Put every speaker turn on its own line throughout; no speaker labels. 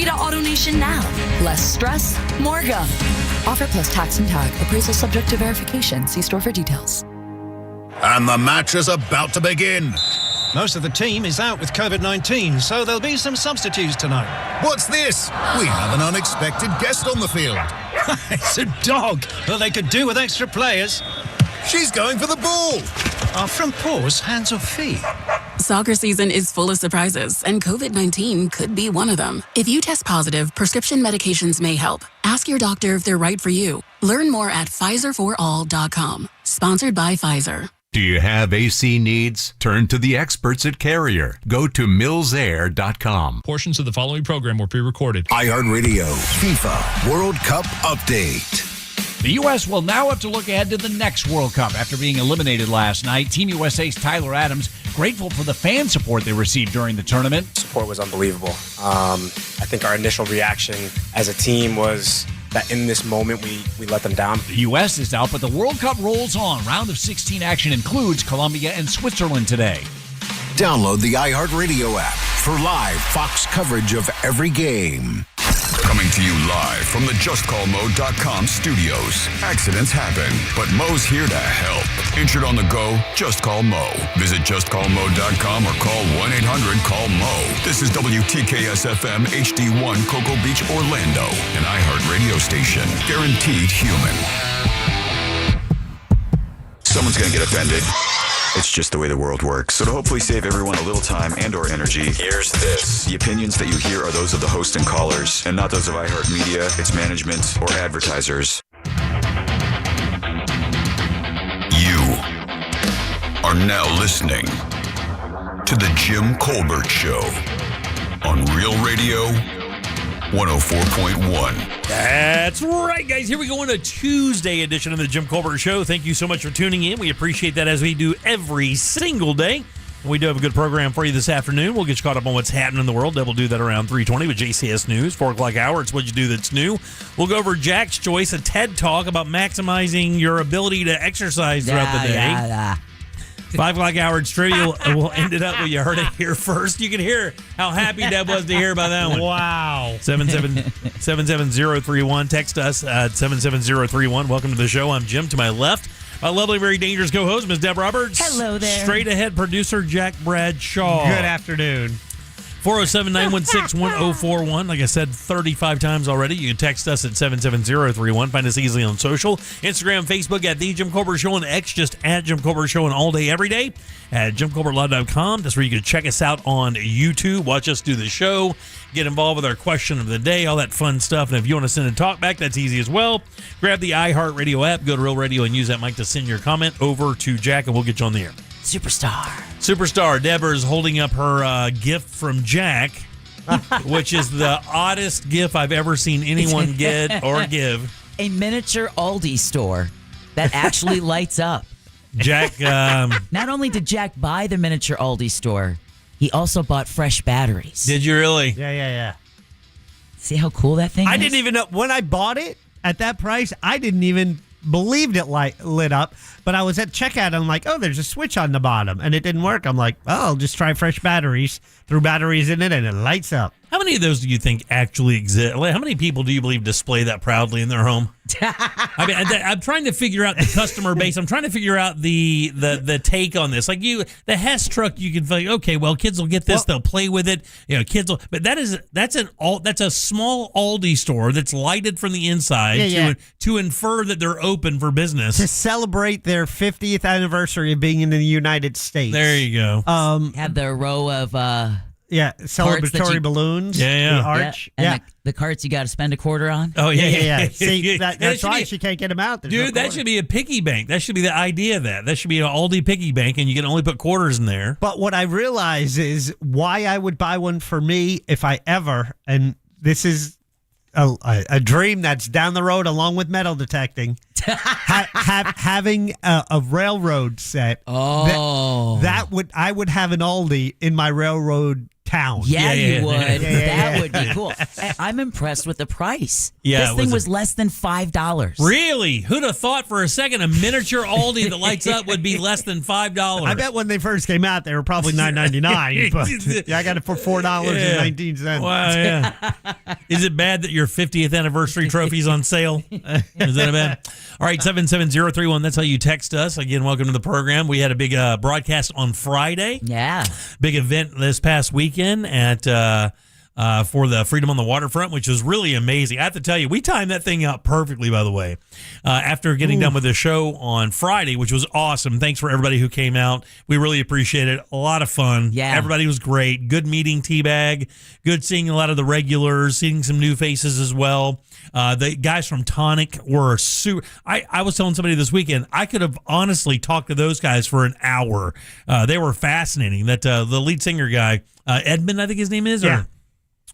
free to AutoNation now. Less stress, more go. Offer plus tax and tag. Appraisal subject to verification. See store for details.
And the match is about to begin.
Most of the team is out with COVID-19, so there'll be some substitutes tonight.
What's this? We have an unexpected guest on the field.
It's a dog. Well, they could do with extra players.
She's going for the ball.
Are front paws hands or feet?
Soccer season is full of surprises, and COVID-19 could be one of them. If you test positive, prescription medications may help. Ask your doctor if they're right for you. Learn more at PfizerForAll.com. Sponsored by Pfizer.
Do you have AC needs? Turn to the experts at Carrier. Go to millsair.com.
Portions of the following program were pre-recorded.
iHeartRadio FIFA World Cup Update.
The U.S. will now have to look ahead to the next World Cup after being eliminated last night. Team USA's Tyler Adams grateful for the fan support they received during the tournament.
Support was unbelievable. I think our initial reaction as a team was that in this moment we let them down.
The U.S. is out, but the World Cup rolls on. Round of 16 action includes Colombia and Switzerland today.
Download the iHeartRadio app for live Fox coverage of every game. Coming to you live from the JustCallMo.com studios. Accidents happen, but Mo's here to help. Injured on the go? Just call Mo. Visit JustCallMo.com or call 1-800-CALL-MO. This is WTKS-FM HD1 Cocoa Beach, Orlando, an iHeart radio station. Guaranteed human. Someone's going to get offended. It's just the way the world works. So to hopefully save everyone a little time and or energy, here's this. The opinions that you hear are those of the host and callers, and not those of iHeartMedia, its management, or advertisers. You are now listening to The Jim Colbert Show on Real Radio 104.1.
That's right, guys. Here we go on a Tuesday edition of the Jim Colbert Show. Thank you so much for tuning in. We appreciate that as we do every single day. We do have a good program for you this afternoon. We'll get you caught up on what's happening in the world. We'll do that around 3:20 with JCS News, 4 o'clock hour. It's what you do that's new. We'll go over Jack's Choice, a TED Talk about maximizing your ability to exercise throughout the day. 5 o'clock hour trivia. We'll end it up where you heard it here first. You can hear how happy Deb was to hear about that one.
Wow.
77031. Text us at 77031. Welcome to the show. I'm Jim. To my left, my lovely, very dangerous co-host, Ms. Deb Roberts.
Hello there.
Straight ahead producer, Jack Bradshaw.
Good afternoon.
407-916-1041. Like I said 35 times already, you can text us at 77031. Find us easily on social. Instagram, Facebook at The Jim Colbert Show, and X just at Jim Colbert Show, and all day, every day at JimColbertLaw.com. That's where you can check us out on YouTube, watch us do the show, get involved with our question of the day, all that fun stuff. And if you want to send a talk back, that's easy as well. Grab the iHeartRadio app, go to Real Radio, and use that mic to send your comment over to Jack, and we'll get you on the air. Superstar. Deborah is holding up her gift from Jack, which is the oddest gift I've ever seen anyone get or give.
A miniature Aldi store that actually lights up.
Jack.
Not only did Jack buy the miniature Aldi store, he also bought fresh batteries.
Did you really?
Yeah.
See how cool that thing is?
I didn't even know. When I bought it at that price, I didn't even believed it lit up. But I was at checkout, and I'm like, oh, there's a switch on the bottom. And it didn't work. I'm like, oh, I'll just try fresh batteries. Threw batteries in it, and it lights up.
How many of those do you think actually exist? Like, how many people do you believe display that proudly in their home? I mean, I'm trying to figure out the customer base. I'm trying to figure out the take on this. Like the Hess truck, you can think, okay, well, kids will get this, they'll play with it. You know, kids will. But that's a small Aldi store that's lighted from the inside to infer that they're open for business
to celebrate their 50th anniversary of being in the United States.
There you go.
Have the row of
celebratory balloons.
Yeah.
The arch.
And the carts you got to spend a quarter on.
Oh, yeah. See, that's why she can't get them out.
Dude, that should be a piggy bank. That should be the idea of that. That should be an Aldi piggy bank, and you can only put quarters in there.
But what I realize is why I would buy one for me if I ever, and this is a dream that's down the road along with metal detecting, having a railroad set.
Oh.
I would have an Aldi in my railroad town.
Yeah,
Yeah,
you would.
yeah.
That would be cool. I'm impressed with the price.
Yeah,
this thing was less than $5.
Really? Who'd have thought for a second a miniature Aldi that lights up would be less than $5?
I bet when they first came out, they were probably $9.99. But yeah, I got it for $4.19.
Wow, yeah. Is it bad that your 50th anniversary trophy's on sale? Is that bad? All right, 77031. That's how you text us. Again, welcome to the program. We had a big broadcast on Friday.
Yeah.
Big event this past weekend at for the Freedom on the Waterfront, which was really amazing. I have to tell you, we timed that thing out perfectly, by the way. After getting done with the show on Friday, which was awesome. Thanks for everybody who came out. We really appreciate it. A lot of fun.
Yeah.
Everybody was great. Good meeting Teabag. Good seeing a lot of the regulars, seeing some new faces as well. The guys from Tonic were super. I was telling somebody this weekend, I could have honestly talked to those guys for an hour. They were fascinating. That the lead singer guy, Edmund, I think his name is,
Yeah.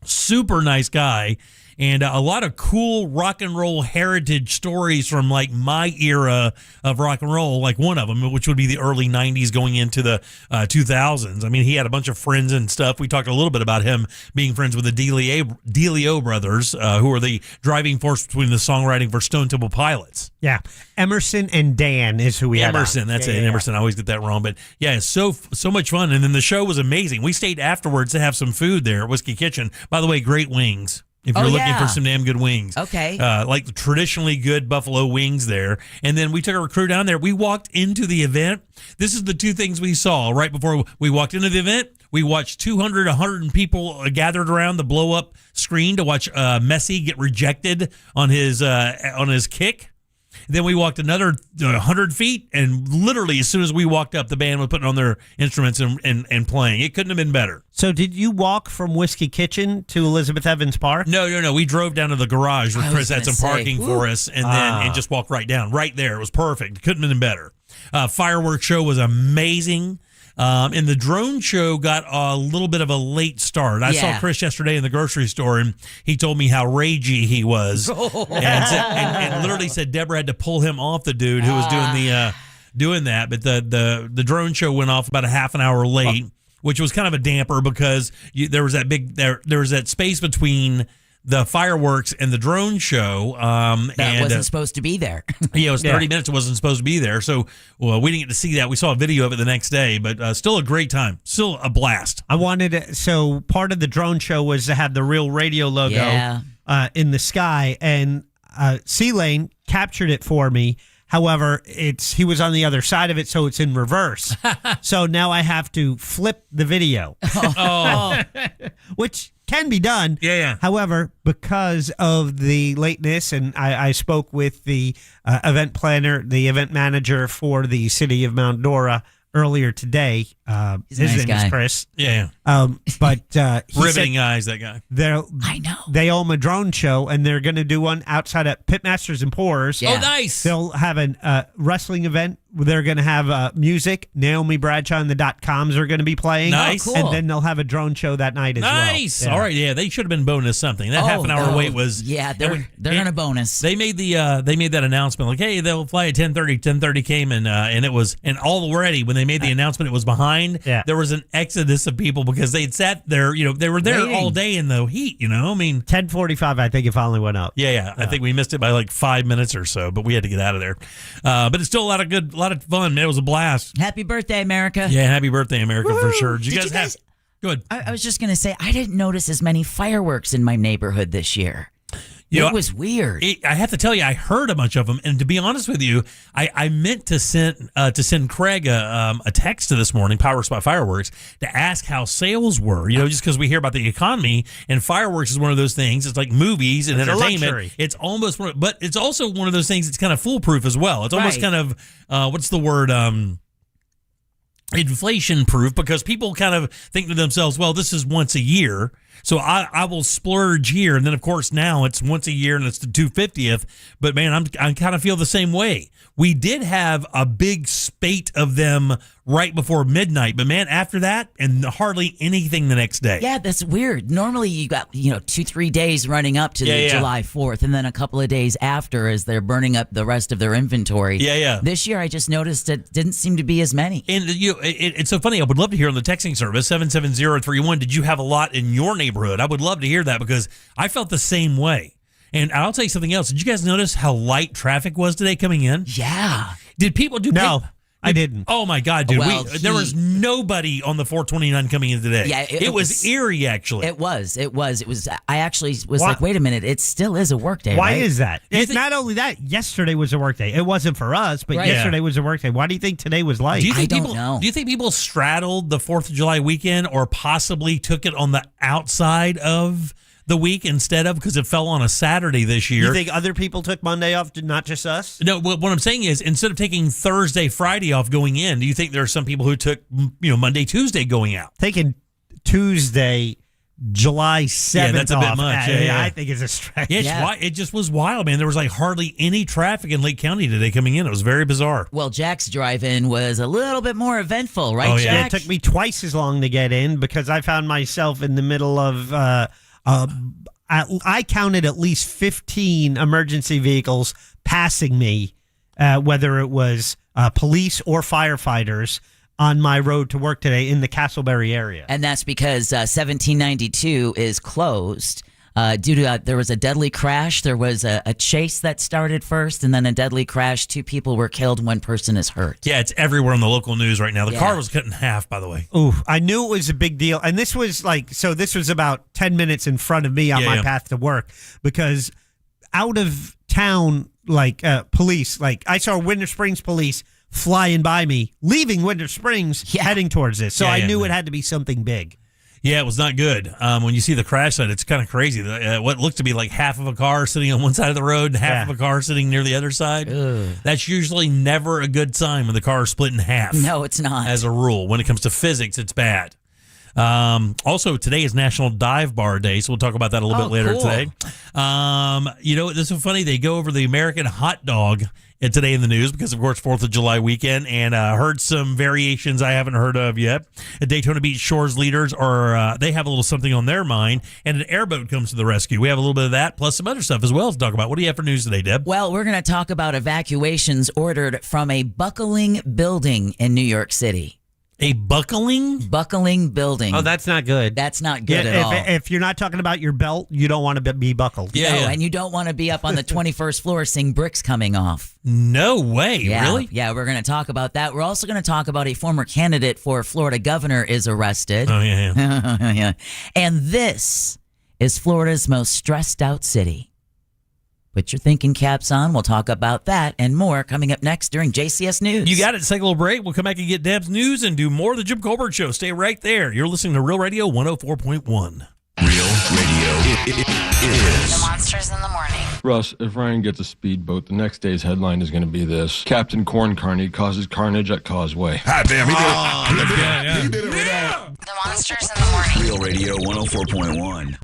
Super nice guy, and a lot of cool rock and roll heritage stories from like my era of rock and roll, like one of them, which would be the early 90s going into the 2000s. I mean, he had a bunch of friends and stuff. We talked a little bit about him being friends with the DeLeo brothers, who are the driving force between the songwriting for Stone Temple Pilots.
Yeah. Emerson and Dan is who we had on.
Emerson, that's it. Emerson, I always get that wrong. But yeah, it's so much fun. And then the show was amazing. We stayed afterwards to have some food there at Whiskey Kitchen. By the way, great wings. If you're looking for some damn good wings.
Okay.
Like the traditionally good buffalo wings there. And then we took our crew down there. We walked into the event. This is the two things we saw right before we walked into the event. We watched 100 people gathered around the blow-up screen to watch Messi get rejected on his kick. Then we walked another 100 feet, and literally as soon as we walked up, the band was putting on their instruments and playing. It couldn't have been better.
So did you walk from Whiskey Kitchen to Elizabeth Evans Park?
No. We drove down to the garage where
I
Chris
was
had some
gonna say,
parking for us, and then just walked right down. Right there. It was perfect. Couldn't have been better. Fireworks show was amazing. And the drone show got a little bit of a late start. I saw Chris yesterday in the grocery store, and he told me how ragey he was, and literally said Deborah had to pull him off the dude who was doing that. But the drone show went off about a half an hour late, which was kind of a damper because there was that space between the fireworks and the drone show.
That wasn't supposed to be there.
Yeah, it was 30 minutes. It wasn't supposed to be there. So we didn't get to see that. We saw a video of it the next day, but still a great time. Still a blast.
I wanted to, so part of the drone show was to have the Real Radio logo in the sky, and C-Lane captured it for me. However, he was on the other side of it, so it's in reverse. So now I have to flip the video. Which can be done.
Yeah.
However, because of the lateness, and I spoke with the event planner, the event manager for the city of Mount Dora earlier today.
He's a nice
name
guy.
is Chris.
Yeah.
But he
riveting
said
eyes, that guy.
I know.
they own a drone show, and they're going to do one outside at Pitmasters and Pourers.
Yeah.
Oh, nice.
They'll have a wrestling event. They're going to have music. Naomi Bradshaw and the .coms are going to be playing.
Nice.
Oh, cool.
And then they'll have a drone show that night as well.
Nice.
Yeah.
All right. Yeah, they should have been bonus something. That half an hour wait was.
Yeah, they're going to bonus.
They made that announcement like, hey, they'll fly at 10:30. 10:30 came and it was, and already when they made the announcement, it was behind.
Yeah.
There was an exodus of people because they'd sat there. They were there
Waiting.
all day in the heat. I mean.
10:45, I think it finally went up.
Yeah. I think we missed it by like 5 minutes or so, but we had to get out of there. But it's still a lot of fun. Man, it was a blast.
Happy birthday, America.
Yeah, happy birthday, America, for sure. Did you guys have? Good.
I was just going to say, I didn't notice as many fireworks in my neighborhood this year. It was weird.
I have to tell you, I heard a bunch of them, and to be honest with you, I meant to send Craig a text this morning, Power Spot Fireworks, to ask how sales were. Just because we hear about the economy, and fireworks is one of those things. It's like movies and
It's a
entertainment.
luxury.
It's almost, but it's also one of those things that's kind of foolproof as well. It's almost
Right.
kind of what's the word? Inflation proof, because people kind of think to themselves, well, this is once a year. So I will splurge here, and then of course now it's once a year and it's the 250th. But man, I kind of feel the same way. We did have a big spate of them right before midnight, but man, after that, and hardly anything the next day.
Yeah, that's weird. Normally you got 2-3 days running up to the July 4th, and then a couple of days after as they're burning up the rest of their inventory.
Yeah.
This year I just noticed it didn't seem to be as many.
And it's so funny. I would love to hear on the texting service 77031. Did you have a lot in your neighborhood? I would love to hear that because I felt the same way. And I'll tell you something else. Did you guys notice how light traffic was today coming in?
Yeah.
Did people do?
No, I didn't.
Oh my God, dude!
Well,
there was nobody on the 429 coming in today.
Yeah,
it was eerie. Actually,
it was. I actually was like, wait a minute, it still is a work day.
Why
right?
is that? Not only that, yesterday was a work day. It wasn't for us, but yesterday was a work day. Why do you think today was light?
I
don't know.
Do you think people straddled the 4th of July weekend, or possibly took it on the outside of the week instead of, because it fell on a Saturday this year?
You think other people took Monday off, not just us?
No, what I'm saying is, instead of taking Thursday, Friday off going in, do you think there are some people who took Monday, Tuesday going out?
Taking Tuesday, July 7th
Yeah, that's a bit
off.
much.
I think it's a stretch.
Yeah, it just was wild, man. There was like hardly any traffic in Lake County today coming in. It was very bizarre.
Well, Jack's drive-in was a little bit more eventful, right,
Oh, yeah.
Jack?
It took me twice as long to get in because I found myself in the middle of I counted at least 15 emergency vehicles passing me, whether it was police or firefighters, on my road to work today in the Castleberry area.
And that's because 1792 is closed due to there was a deadly crash. There was a chase that started first, and then a deadly crash. 2 people were killed. 1 person is hurt.
Yeah, it's everywhere on the local news right now. The car was cut in half, by the way.
Ooh, I knew it was a big deal. And this was this was about 10 minutes in front of me on my path to work, because out of town, police, I saw Winter Springs police flying by me, leaving Winter Springs, heading towards this. So I knew it had to be something big.
Yeah, it was not good. When you see the crash site, it's kind of crazy. What looked to be like half of a car sitting on one side of the road and half of a car sitting near the other side.
Ugh.
That's usually never a good sign when the car is split in half.
No, it's not.
As a rule, when it comes to physics, it's bad. Also, today is National Dive Bar Day, so we'll talk about that a little bit later today. This is funny. They go over the American hot dog today in the news because, of course, 4th of July weekend, and heard some variations I haven't heard of yet. Daytona Beach Shores leaders they have a little something on their mind, and an airboat comes to the rescue. We have a little bit of that, plus some other stuff as well to talk about. What do you have for news today, Deb?
Well, we're going to talk about evacuations ordered from a buckling building in New York City.
A buckling?
Buckling building.
Oh, that's not good.
That's not good at all.
If you're not talking about your belt, you don't want to be buckled.
And you don't want to be up on the 21st floor seeing bricks coming off.
No way. Really?
Yeah, we're going to talk about that. We're also going to talk about a former candidate for Florida governor is arrested.
Oh, yeah.
Yeah. And this is Florida's most stressed out city. Put your thinking caps on. We'll talk about that and more coming up next during JCS News.
You got it. Take a little break. We'll come back and get Deb's news and do more of the Jim Colbert Show. Stay right there. You're listening to Real Radio 104.1.
Real Radio is
The Monsters in the Morning.
Russ, if Ryan gets a speedboat, the next day's headline is going to be this: Captain Corn Carney causes carnage at Causeway.
Ah, damn, he did it.
The Monsters in the Morning.
Real Radio 104.1.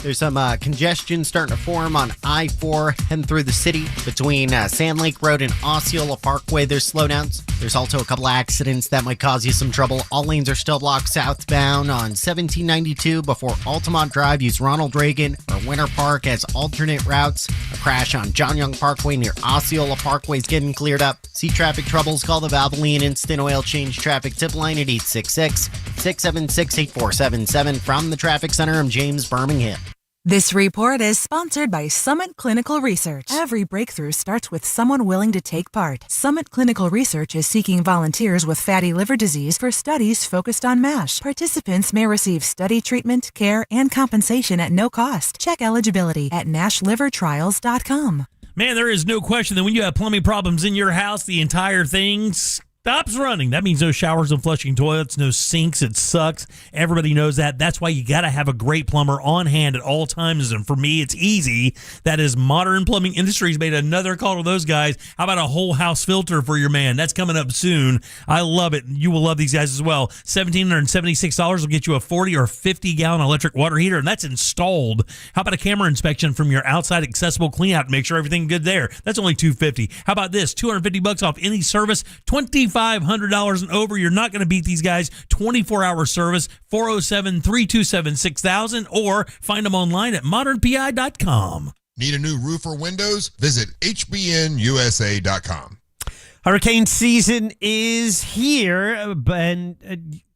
There's some congestion starting to form on I-4 heading through the city between Sand Lake Road and Osceola Parkway. There's slowdowns. There's also a couple accidents that might cause you some trouble. All lanes are still blocked southbound on 1792 before Altamont Drive. Use Ronald Reagan or Winter Park as alternate routes. A crash on John Young Parkway near Osceola Parkway is getting cleared up. See traffic troubles? Call the Valvoline Instant Oil Change Traffic Tip Line at 866-676-8477. From the Traffic Center, I'm James Birmingham.
This report is sponsored by Summit Clinical Research. Every breakthrough starts with someone willing to take part. Summit Clinical Research is seeking volunteers with fatty liver disease for studies focused on MASH. Participants may receive study treatment, care, and compensation at no cost. Check eligibility at NashLiverTrials.com.
Man, there is no question that when you have plumbing problems in your house, the entire thing stops running. That means no showers and flushing toilets, no sinks. It sucks. Everybody knows that. That's why you got to have a great plumber on hand at all times. And for me, it's easy. That is Modern Plumbing Industries made another call to those guys. How about a whole house filter for your man? That's coming up soon. I love it. You will love these guys as well. $1,776 will get you a 40 or 50-gallon electric water heater, and that's installed. How about a camera inspection from your outside accessible cleanout? Make sure everything's good there. That's only $250. How about this? $250 off any service, $2,500 and over. You're not going to beat these guys. 24-hour service, 407-327-6000, or find them online at modernpi.com.
Need a new roof or windows? Visit hbnusa.com.
Hurricane season is here, but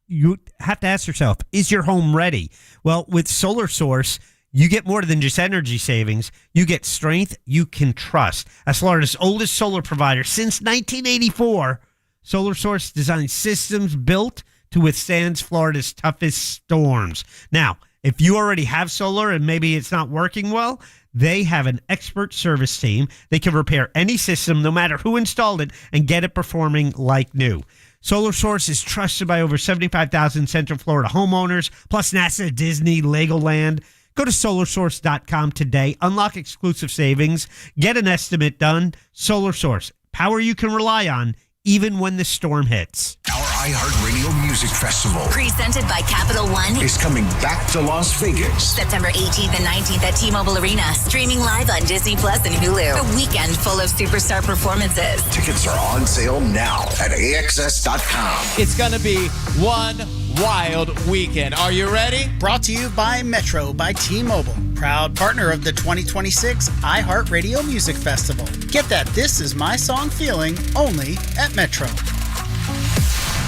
you have to ask yourself, is your home ready? Well, with Solar Source, you get more than just energy savings. You get strength you can trust. As Florida's oldest solar provider since 1984, Solar Source designs systems built to withstand Florida's toughest storms. Now, if you already have solar and maybe it's not working well, they have an expert service team. They can repair any system, no matter who installed it, and get it performing like new. Solar Source is trusted by over 75,000 Central Florida homeowners, plus NASA, Disney, Legoland. Go to solarsource.com today. Unlock exclusive savings. Get an estimate done. Solar Source. Power you can rely on, even when the storm hits.
Our iHeartRadio Music Festival,
presented by Capital One,
is coming back to Las Vegas.
September 18th and 19th at T-Mobile Arena. Streaming live on Disney Plus and Hulu. A weekend full of superstar performances.
Tickets are on sale now at AXS.com.
It's going to be one wild weekend. Are you ready?
Brought to you by Metro by T-Mobile. Proud partner of the 2026 iHeartRadio Music Festival. Get that This Is My Song feeling only at Metro.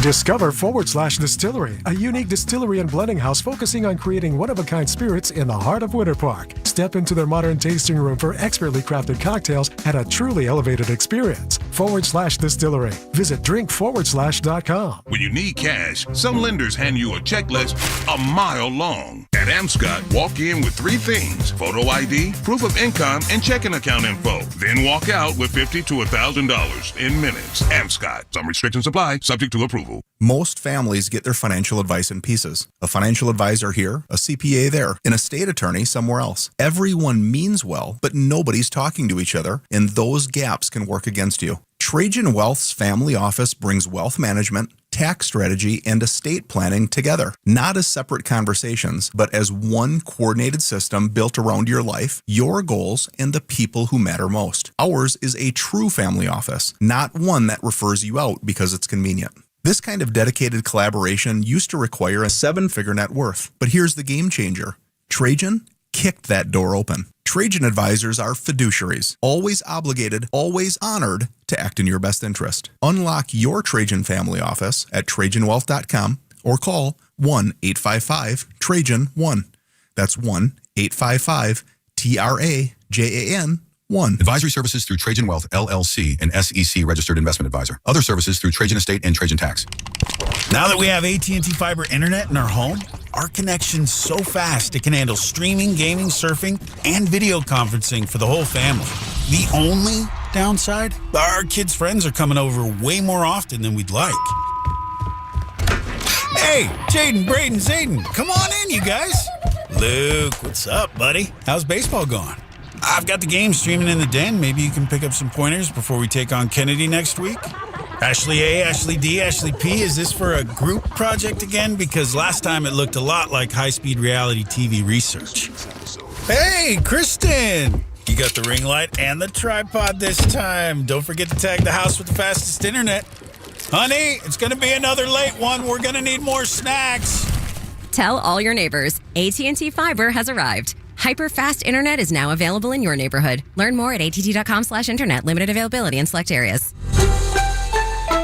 Discover /Distillery, a unique distillery and blending house focusing on creating one-of-a-kind spirits in the heart of Winter Park. Step into their modern tasting room for expertly crafted cocktails and a truly elevated experience. /Distillery. Visit drink/.com.
When you need cash, some lenders hand you a checklist a mile long. At Amscot, walk in with 3 things: photo ID, proof of income, and checking account info. Then walk out with $50 to $1,000 in minutes. Amscot. Some restrictions apply, subject to approval.
Most families get their financial advice in pieces. A financial advisor here, a CPA there, an estate attorney somewhere else. Everyone means well, but nobody's talking to each other, and those gaps can work against you. Trajan Wealth's family office brings wealth management, tax strategy, and estate planning together, not as separate conversations, but as one coordinated system built around your life, your goals, and the people who matter most. Ours is a true family office, not one that refers you out because it's convenient. This kind of dedicated collaboration used to require a 7-figure net worth, but here's the game changer. Trajan kicked that door open. Trajan advisors are fiduciaries, always obligated, always honored to act in your best interest. Unlock your Trajan family office at TrajanWealth.com or call 1-855-TRAJAN-1. That's 1-855-TRAJAN-1.
Advisory services through Trajan Wealth, LLC, an SEC registered investment advisor. Other services through Trajan Estate and Trajan Tax.
Now that we have AT&T Fiber Internet in our home, our connection's so fast it can handle streaming, gaming, surfing, and video conferencing for the whole family. The only downside? Our kids' friends are coming over way more often than we'd like. Hey, Jaden, Braden, Zayden, come on in, you guys. Luke, what's up, buddy? How's baseball going? I've got the game streaming in the den. Maybe you can pick up some pointers before we take on Kennedy next week. Ashley A, Ashley D, Ashley P, is this for a group project again? Because last time it looked a lot like high-speed reality TV research. Hey, Kristen! You got the ring light and the tripod this time. Don't forget to tag the house with the fastest internet. Honey, it's going to be another late one. We're going to need more snacks.
Tell all your neighbors, AT&T Fiber has arrived. Hyper-fast internet is now available in your neighborhood. Learn more at att.com/internet. Limited availability in select areas.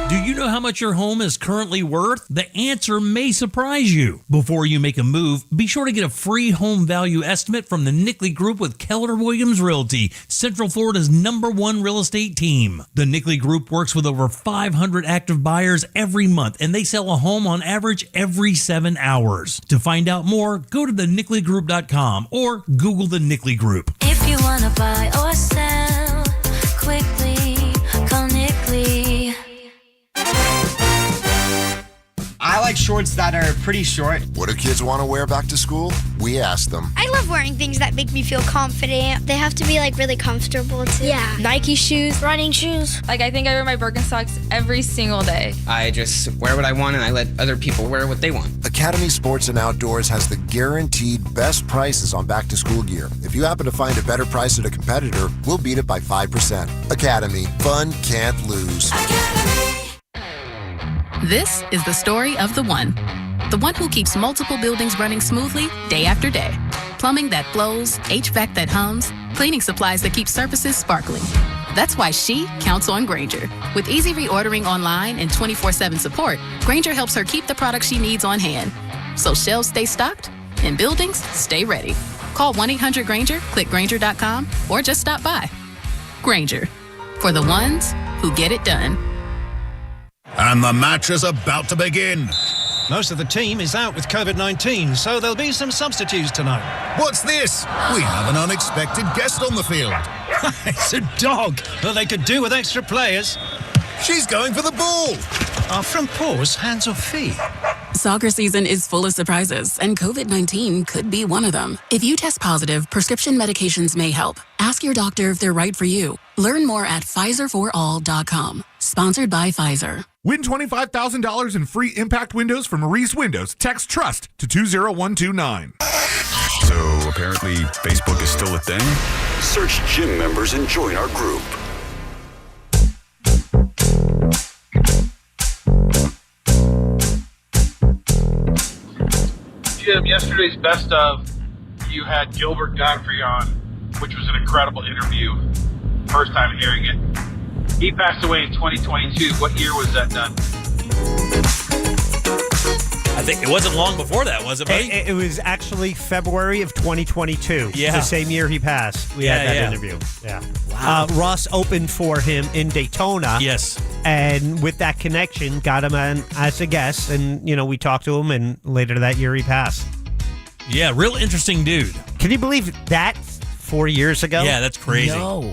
Do you know how much your home is currently worth? The answer may surprise you. Before you make a move, be sure to get a free home value estimate from the Nickley Group with Keller Williams Realty, Central Florida's #1 real estate team. The Nickley Group works with over 500 active buyers every month, and they sell a home on average every 7 hours. To find out more, go to thenickley.com or Google the Nickley Group.
If you want to buy or sell quickly, call Nickley.
I like shorts that are pretty short.
What do kids want to wear back to school? We ask them.
I love wearing things that make me feel confident. They have to be like really comfortable too. Yeah. Nike shoes, running shoes.
Like I think I wear my Birkenstocks every single day.
I just wear what I want and I let other people wear what they want.
Academy Sports and Outdoors has the guaranteed best prices on back to school gear. If you happen to find a better price at a competitor, we'll beat it by 5%. Academy, fun can't lose.
This is the story of the one who keeps multiple buildings running smoothly day after day. Plumbing that flows, HVAC that hums, cleaning supplies that keep surfaces sparkling. That's why she counts on Grainger. With easy reordering online and 24/7 support, Grainger helps her keep the products she needs on hand. So shelves stay stocked and buildings stay ready. Call 1-800-GRAINGER, click Grainger.com, or just stop by. Grainger, for the ones who get it done.
And the match is about to begin.
Most of the team is out with COVID-19, so there'll be some substitutes tonight.
What's this? We have an unexpected guest on the field.
It's a dog. Well, they could do with extra players.
She's going for the ball.
Are front paws hands or feet?
Soccer season is full of surprises, and COVID-19 could be one of them. If you test positive, prescription medications may help. Ask your doctor if they're right for you. Learn more at PfizerForAll.com. Sponsored by Pfizer.
Win $25,000 in free impact windows from Maurice Windows. Text TRUST to 20129.
So apparently Facebook is still a thing? Search gym members and join our group.
Jim, yesterday's best of, you had Gilbert Godfrey on, which was an incredible interview. First time hearing it. He passed away in 2022. What year was that done?
I think it wasn't long before that, was it, buddy?
It was actually February of 2022.
Yeah.
The same year he passed. We had that interview. Yeah. Wow. Ross opened for him in Daytona.
Yes.
And with that connection, got him on as a guest. And, we talked to him, and later that year he passed.
Yeah, real interesting dude.
Can you believe that 4 years ago?
Yeah, that's crazy.
No.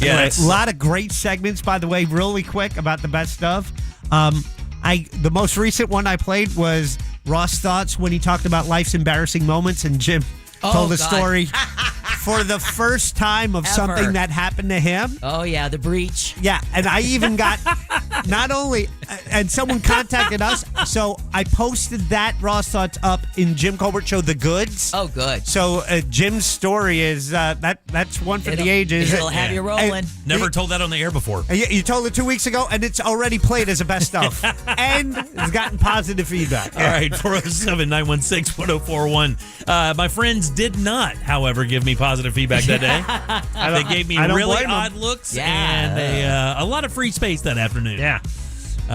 Yeah,
anyway, a lot of great segments, by the way, really quick about the best stuff. The most recent one I played was Ross' thoughts when he talked about life's embarrassing moments, and Jim told a story for the first time of something that happened to him.
Oh, yeah, the breach.
Yeah, and I even got not only, and someone contacted us, so I posted that Ross Thoughts up in Jim Colbert Show, The Goods.
Oh, good.
So Jim's story is that's one for the ages.
It'll have you rolling.
Never told that on the air before.
You told it 2 weeks ago, and it's already played as a best stuff. And it's gotten positive feedback.
All right, 407-916-1041. My friends did not, however, give me positive feedback that day. They gave me really odd looks and a lot of free space that afternoon.
Yeah.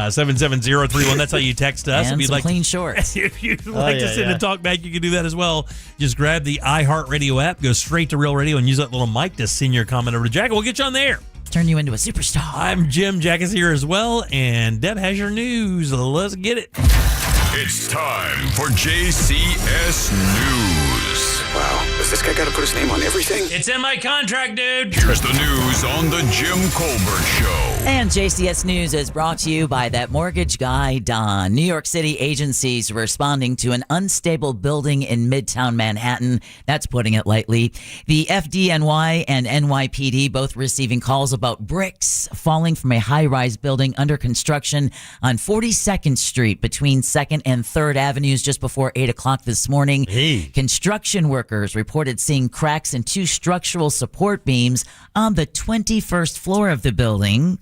77031. That's how you text us.
And
if you'd
some
like
clean shorts.
If you'd like to send a talk back, you can do that as well. Just grab the iHeartRadio app, go straight to Real Radio, and use that little mic to send your comment over to Jack. We'll get you on there.
Turn you into a superstar.
I'm Jim. Jack is here as well, and Deb has your news. Let's get it.
It's time for JCS News.
Wow, has this guy got to put his name on everything?
It's in my contract, dude.
Here's the news on the Jim Colbert Show.
And JCS News is brought to you by that mortgage guy, Don. New York City agencies responding to an unstable building in Midtown Manhattan. That's putting it lightly. The FDNY and NYPD both receiving calls about bricks falling from a high-rise building under construction on 42nd Street between 2nd and 3rd Avenues just before 8 o'clock this morning. Construction workers reported seeing cracks in 2 structural support beams on the 21st floor of the building,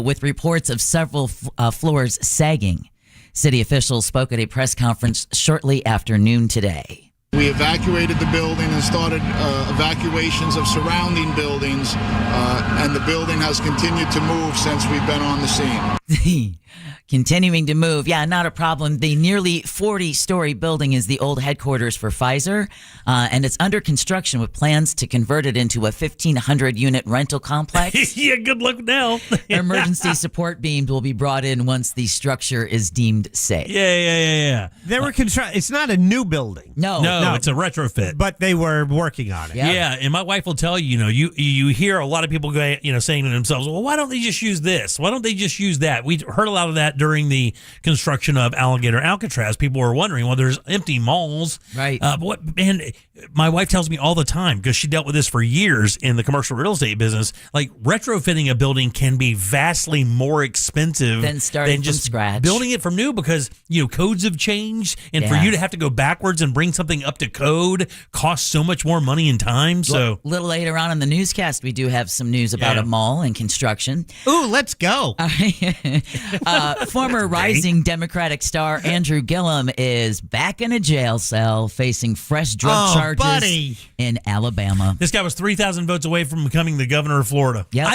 with reports of several floors sagging. City officials spoke at a press conference shortly after noon today.
We evacuated the building and started evacuations of surrounding buildings, and the building has continued to move since we've been on the scene.
Continuing to move. Yeah, not a problem. The nearly 40-story building is the old headquarters for Pfizer, and it's under construction with plans to convert it into a 1,500-unit rental complex.
Yeah, good luck now.
Emergency support beams will be brought in once the structure is deemed safe.
Yeah.
They were it's not a new building.
No,
it's a retrofit.
But they were working on it.
Yeah, and my wife will tell you, you hear a lot of people saying to themselves, well, why don't they just use this? Why don't they just use that? We heard a lot of that that during the construction of Alligator Alcatraz. People were wondering, well, there's empty malls.
Right.
And my wife tells me all the time, because she dealt with this for years in the commercial real estate business, like retrofitting a building can be vastly more expensive
than starting
just
from scratch.
Building it from new, because, codes have changed. And for
Yeah.
you to have to go backwards and bring something up to code costs so much more money and time. So
a little later on in the newscast, we do have some news about a mall and construction.
Ooh, let's go.
Former rising Democratic star Andrew Gillum is back in a jail cell facing fresh drug charges in Alabama.
This guy was 3,000 votes away from becoming the governor of Florida.
Yeah.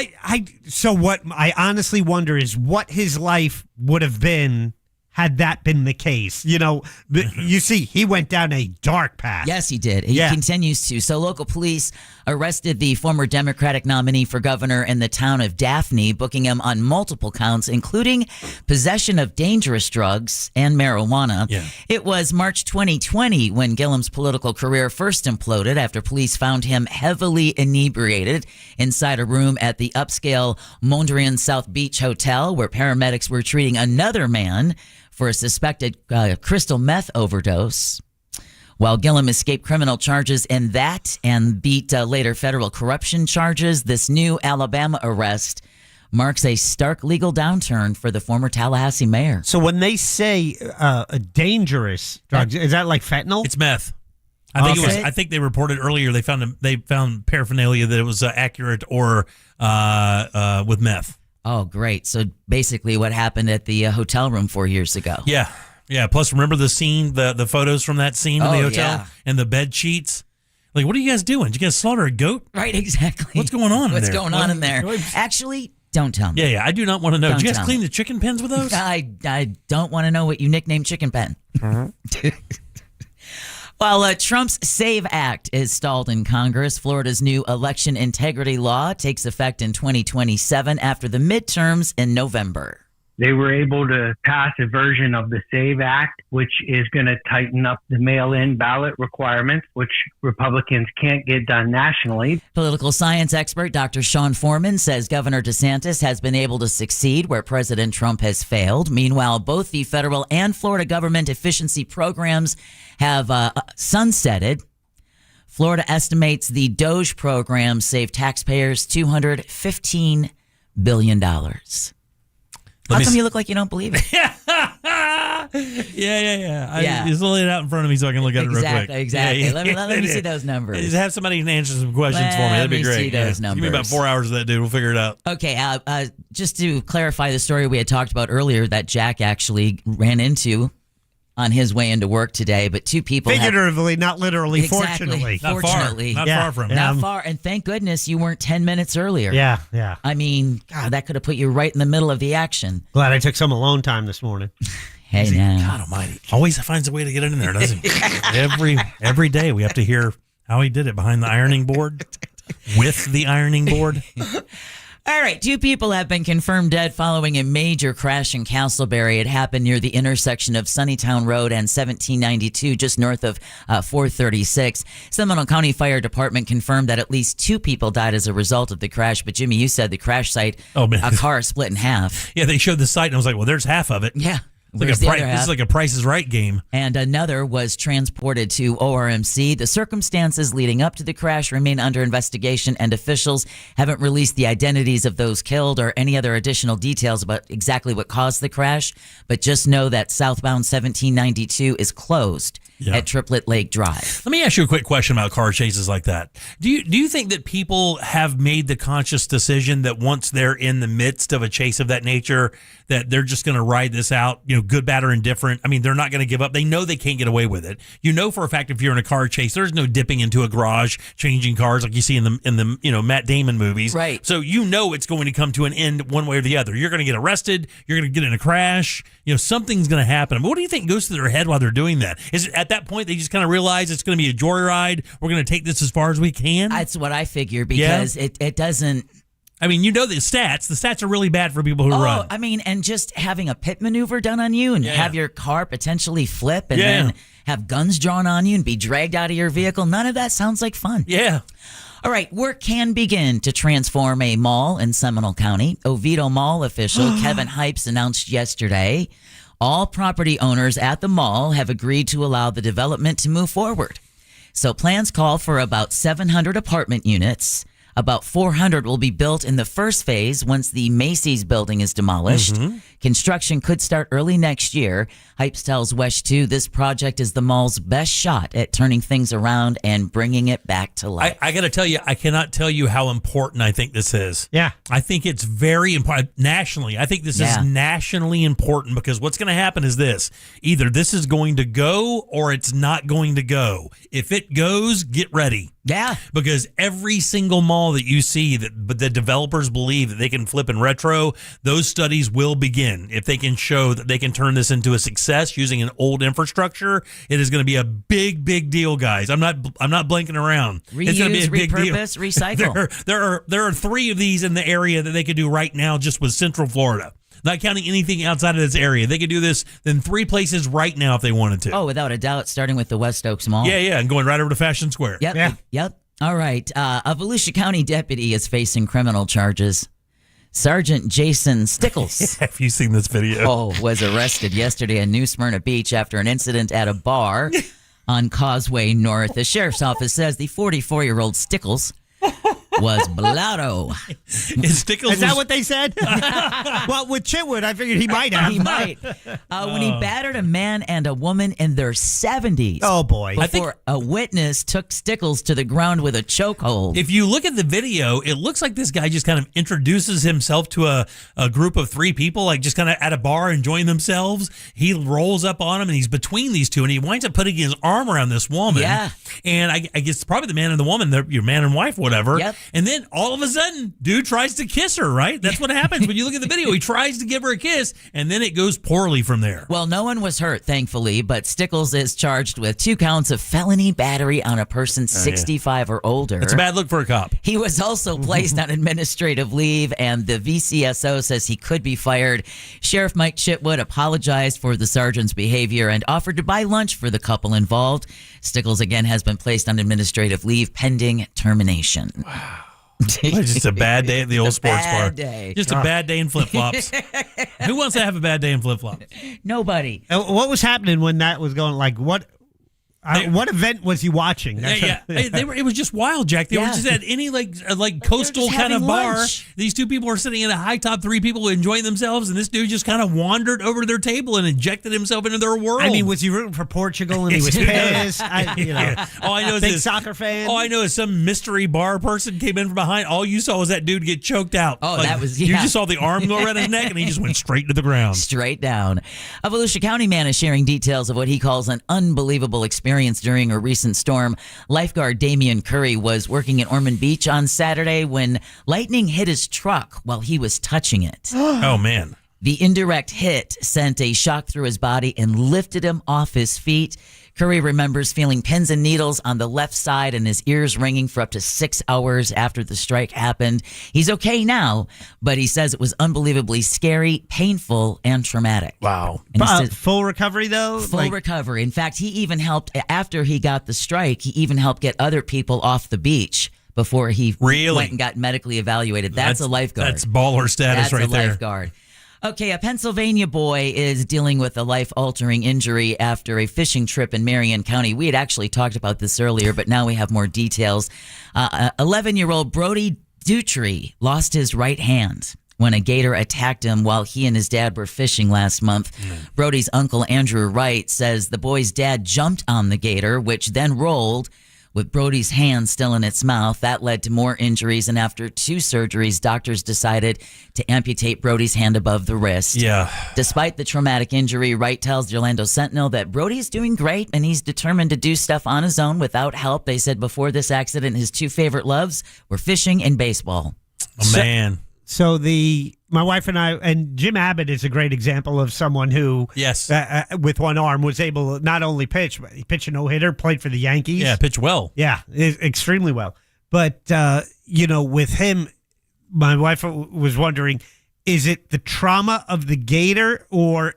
So what I honestly wonder is what his life would have been had that been the case. You see, he went down a dark path.
Yes, he did. He continues to. So local police arrested the former Democratic nominee for governor in the town of Daphne, booking him on multiple counts, including possession of dangerous drugs and marijuana.
Yeah.
It was March 2020 when Gillum's political career first imploded after police found him heavily inebriated inside a room at the upscale Mondrian South Beach Hotel, where paramedics were treating another man for a suspected crystal meth overdose. While Gillum escaped criminal charges in that and beat later federal corruption charges, this new Alabama arrest marks a stark legal downturn for the former Tallahassee mayor.
So when they say dangerous drugs, is that like fentanyl?
It's meth. I think they reported earlier they found paraphernalia that it was accurate or with meth.
Oh, great. So basically what happened at the hotel room 4 years ago.
Yeah. Yeah. Plus, remember the scene, the photos from that scene in the hotel
yeah.
and the bed sheets? Like, what are you guys doing? Did you guys slaughter a goat?
Right, exactly.
What's going on in there?
What's going on in there? Actually, don't tell me.
Yeah, I do not want to know. Did you guys
tell
clean
me.
the chicken pens with those?
I don't want to know what you nicknamed Chicken Pen. While Trump's SAVE Act is stalled in Congress, Florida's new election integrity law takes effect in 2027 after the midterms in November.
They were able to pass a version of the SAVE Act, which is going to tighten up the mail-in ballot requirements, which Republicans can't get done nationally.
Political science expert Dr. Sean Foreman says Governor DeSantis has been able to succeed where President Trump has failed. Meanwhile, both the federal and Florida government efficiency programs have sunsetted. Florida estimates the DOGE program saved taxpayers $215 billion. How come you look like you don't believe it?
Yeah. Just lay it out in front of me so I can look at it real quick.
Exactly. Let me see those numbers.
Just have somebody answer some questions for me. That'd be great.
See those
Give me
numbers.
about 4 hours of that, dude. We'll figure it out.
Okay, just to clarify the story we had talked about earlier that Jack actually ran into on his way into work today, but two people
figuratively, not literally.
Exactly.
Fortunately,
Fortunately,
not far from.
Not far, and thank goodness you weren't 10 minutes earlier.
Yeah.
I mean, God, that could have put you right in the middle of the action.
Glad I took some alone time this morning.
Hey, now.
God Almighty, always finds a way to get it in there, doesn't he? Every day we have to hear how he did it behind the ironing board, with the ironing board.
All right, two people have been confirmed dead following a major crash in Castleberry. It happened near the intersection of Sunnytown Road and 1792, just north of 436. Seminole County Fire Department confirmed that at least two people died as a result of the crash. But Jimmy, you said the crash site, a car split in half.
Yeah, they showed the site, and I was like, well, there's half of it.
Yeah.
This is like a Price is Right game.
And another was transported to ORMC. The circumstances leading up to the crash remain under investigation, and officials haven't released the identities of those killed or any other additional details about exactly what caused the crash. But just know that southbound 1792 is closed at Triplet Lake Drive.
Let me ask you a quick question about car chases like that. Do you think that people have made the conscious decision that once they're in the midst of a chase of that nature, that they're just going to ride this out, good, bad, or indifferent? I mean, they're not going to give up. They know they can't get away with it. You know for a fact if you're in a car chase, there's no dipping into a garage, changing cars like you see in the Matt Damon movies.
Right.
So it's going to come to an end one way or the other. You're going to get arrested. You're going to get in a crash. Something's going to happen. I mean, what do you think goes through their head while they're doing that? Is it at that point they just kind of realize it's going to be a joyride? We're going to take this as far as we can?
That's what I figure because it doesn't...
I mean, the stats. The stats are really bad for people who run.
I mean, and just having a pit maneuver done on you and have your car potentially flip and then have guns drawn on you and be dragged out of your vehicle. None of that sounds like fun.
Yeah.
All right, work can begin to transform a mall in Seminole County. Oviedo Mall official Kevin Hypes announced yesterday all property owners at the mall have agreed to allow the development to move forward. So plans call for about 700 apartment units. About 400 will be built in the first phase once the Macy's building is demolished. Construction could start early next year. Hypes tells Wesh 2 this project is the mall's best shot at turning things around and bringing it back to life.
I got to tell you, I cannot tell you how important I think this is.
Yeah.
I think it's very important nationally. I think this is nationally important because what's going to happen is this. Either this is going to go or it's not going to go. If it goes, get ready.
Yeah.
Because every single mall that you see that the developers believe that they can flip in retro, those studies will begin. If they can show that they can turn this into a success using an old infrastructure, it is going to be a big, big deal, guys. I'm not blanking around. It's going to be a big deal.
Repurpose, recycle.
There are 3 of these in the area that they could do right now just with Central Florida. Not counting anything outside of this area. They could do this in 3 places right now if they wanted to.
Oh, without a doubt, starting with the West Oaks Mall.
Yeah, and going right over to Fashion Square.
Yep. All right. A Volusia County deputy is facing criminal charges. Sergeant Jason Stickles.
Have you seen this video?
Was arrested yesterday in New Smyrna Beach after an incident at a bar on Causeway North. The sheriff's office says the 44-year-old Stickles was blotto.
Is that what they said? Well, with Chitwood, I figured he might have.
He might. When he battered a man and a woman in their 70s.
Oh, boy.
Before a witness took Stickles to the ground with a chokehold.
If you look at the video, it looks like this guy just kind of introduces himself to a group of 3 people, like just kind of at a bar enjoying themselves. He rolls up on him, and he's between these two, and he winds up putting his arm around this woman.
Yeah.
And I guess it's probably the man and the woman, your man and wife, whatever.
Yep.
And then all of a sudden, dude tries to kiss her, right? That's what happens when you look at the video. He tries to give her a kiss, and then it goes poorly from there.
Well, no one was hurt, thankfully, but Stickles is charged with 2 counts of felony battery on a person 65 or older.
It's a bad look for a cop.
He was also placed on administrative leave, and the VCSO says he could be fired. Sheriff Mike Chitwood apologized for the sergeant's behavior and offered to buy lunch for the couple involved. Stickles again has been placed on administrative leave pending termination.
Wow. Just a bad day at the old sports bar.
Day.
Just a bad day in flip-flops. Who wants to have a bad day in flip-flops?
Nobody.
What was happening when that was going? Like, what event was he watching?
It was just wild, Jack. They were just at any like coastal kind of bar.
Lunch.
These 2 people were sitting in a high top, 3 people enjoying themselves, and this dude just kind of wandered over to their table and injected himself into their world.
I mean, was he rooting for Portugal and he was pissed?
All I know is
big soccer fan.
All I know is some mystery bar person came in from behind. All you saw was that dude get choked out.
That was
you just saw the arm go around his neck, and he just went straight to the ground.
Straight down. A Volusia County man is sharing details of what he calls an unbelievable experience during a recent storm. Lifeguard Damian Curry was working at Ormond Beach on Saturday when lightning hit his truck while he was touching it.
Oh, man.
The indirect hit sent a shock through his body and lifted him off his feet. Curry remembers feeling pins and needles on the left side and his ears ringing for up to 6 hours after the strike happened. He's okay now, but he says it was unbelievably scary, painful, and traumatic.
Wow.
And
full recovery, though?
Full recovery. In fact, he even helped, after he got the strike, he even helped get other people off the beach before he went and got medically evaluated. That's a lifeguard.
That's baller status right there.
That's a lifeguard. Okay, a Pennsylvania boy is dealing with a life-altering injury after a fishing trip in Marion County. We had actually talked about this earlier, but now we have more details. 11-year-old Brody Dutry lost his right hand when a gator attacked him while he and his dad were fishing last month. Brody's uncle, Andrew Wright, says the boy's dad jumped on the gator, which then rolled with Brody's hand still in its mouth. That led to more injuries, and after 2 surgeries, doctors decided to amputate Brody's hand above the wrist.
Yeah.
Despite the traumatic injury, Wright tells the Orlando Sentinel that Brody's doing great, and he's determined to do stuff on his own without help. They said before this accident, his 2 favorite loves were fishing and baseball.
Oh, man.
So my wife and I, and Jim Abbott is a great example of someone who, with one arm, was able to not only pitch, but he pitched a no-hitter, played for the Yankees.
Yeah, pitched well.
Yeah, extremely well. But, with him, my wife was wondering, is it the trauma of the gator, or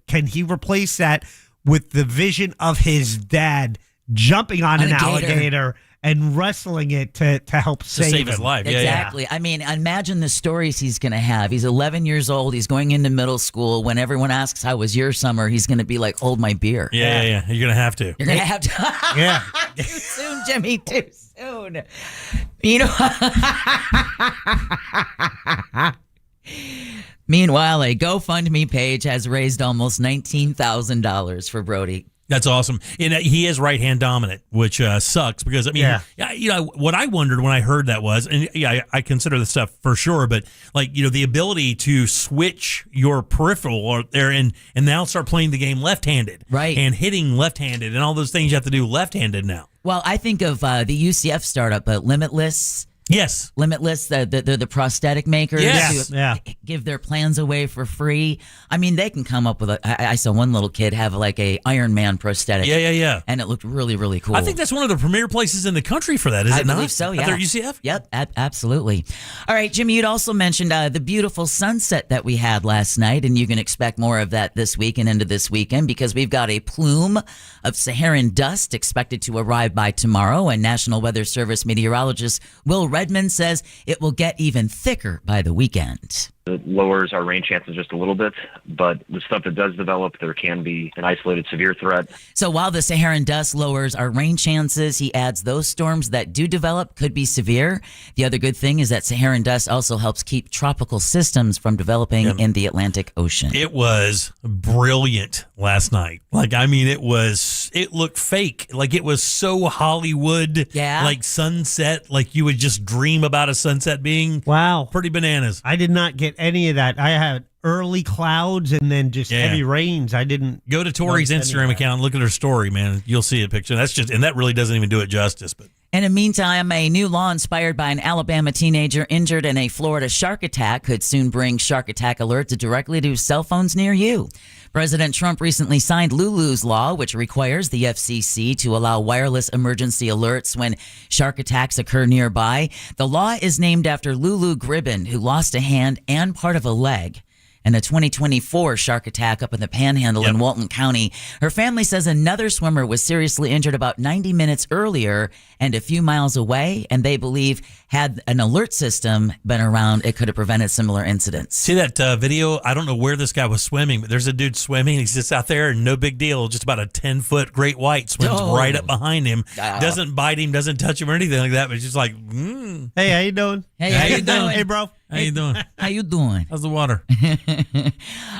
can he replace that with the vision of his dad jumping on an alligator and wrestling it to help save
his
him.
life.
Exactly. I mean, imagine the stories he's going to have. He's 11 years old. He's going into middle school. When everyone asks, how was your summer? He's going to be like, hold my beer.
Yeah. You're going to have to.
You're going to have to.
Yeah.
Too soon, Jimmy. Too soon. You know. Meanwhile, a GoFundMe page has raised almost $19,000 for Brody.
That's awesome. And he is right-hand dominant, which sucks because, I mean, you know, what I wondered when I heard that was, and I consider this stuff for sure, but like, you know, the ability to switch your peripheral or there and now start playing the game left-handed.
Right.
And hitting left-handed and all those things you have to do left-handed now.
Well, I think of the UCF startup, Limitless.
Yes.
Limitless, the prosthetic makers
who
give their plans away for free. I mean, they can come up with I saw one little kid have like a Iron Man prosthetic.
Yeah.
And it looked really, really cool.
I think that's one of the premier places in the country for that, is it not?
I believe so, yeah.
At their UCF?
Yep, absolutely. All right, Jimmy, you'd also mentioned the beautiful sunset that we had last night, and you can expect more of that this week and into this weekend because we've got a plume of Saharan dust expected to arrive by tomorrow, and National Weather Service meteorologist Will Redmond says it will get even thicker by the weekend.
It lowers our rain chances just a little bit, but the stuff that does develop, there can be an isolated severe threat.
So while the Saharan dust lowers our rain chances, he adds those storms that do develop could be severe. The other good thing is that Saharan dust also helps keep tropical systems from developing in the Atlantic Ocean.
It was brilliant last night. Like, I mean, it looked fake. Like, it was so Hollywood, like sunset, like you would just dream about a sunset being.
Wow.
Pretty bananas.
I did not get any of that. I had early clouds and then just heavy rains. I didn't
go to Tori's Instagram account and look at her story, man. You'll see a picture. And that really doesn't even do it justice. But
in the meantime, a new law inspired by an Alabama teenager injured in a Florida shark attack could soon bring shark attack alerts directly to cell phones near you. President Trump recently signed Lulu's law, which requires the FCC to allow wireless emergency alerts when shark attacks occur nearby. The law is named after Lulu Gribben, who lost a hand and part of a leg in a 2024 shark attack up in the Panhandle in Walton County. Her family says another swimmer was seriously injured about 90 minutes earlier and a few miles away, and they believe had an alert system been around, it could have prevented similar incidents.
See that video? I don't know where this guy was swimming, but there's a dude swimming. He's just out there, and no big deal. Just about a 10-foot great white swims right up behind him. Doesn't bite him, doesn't touch him or anything like that, but it's just like,
Hey, how you doing?
Hey, how you doing?
Hey, bro.
How you doing?
How you doing?
How's the water?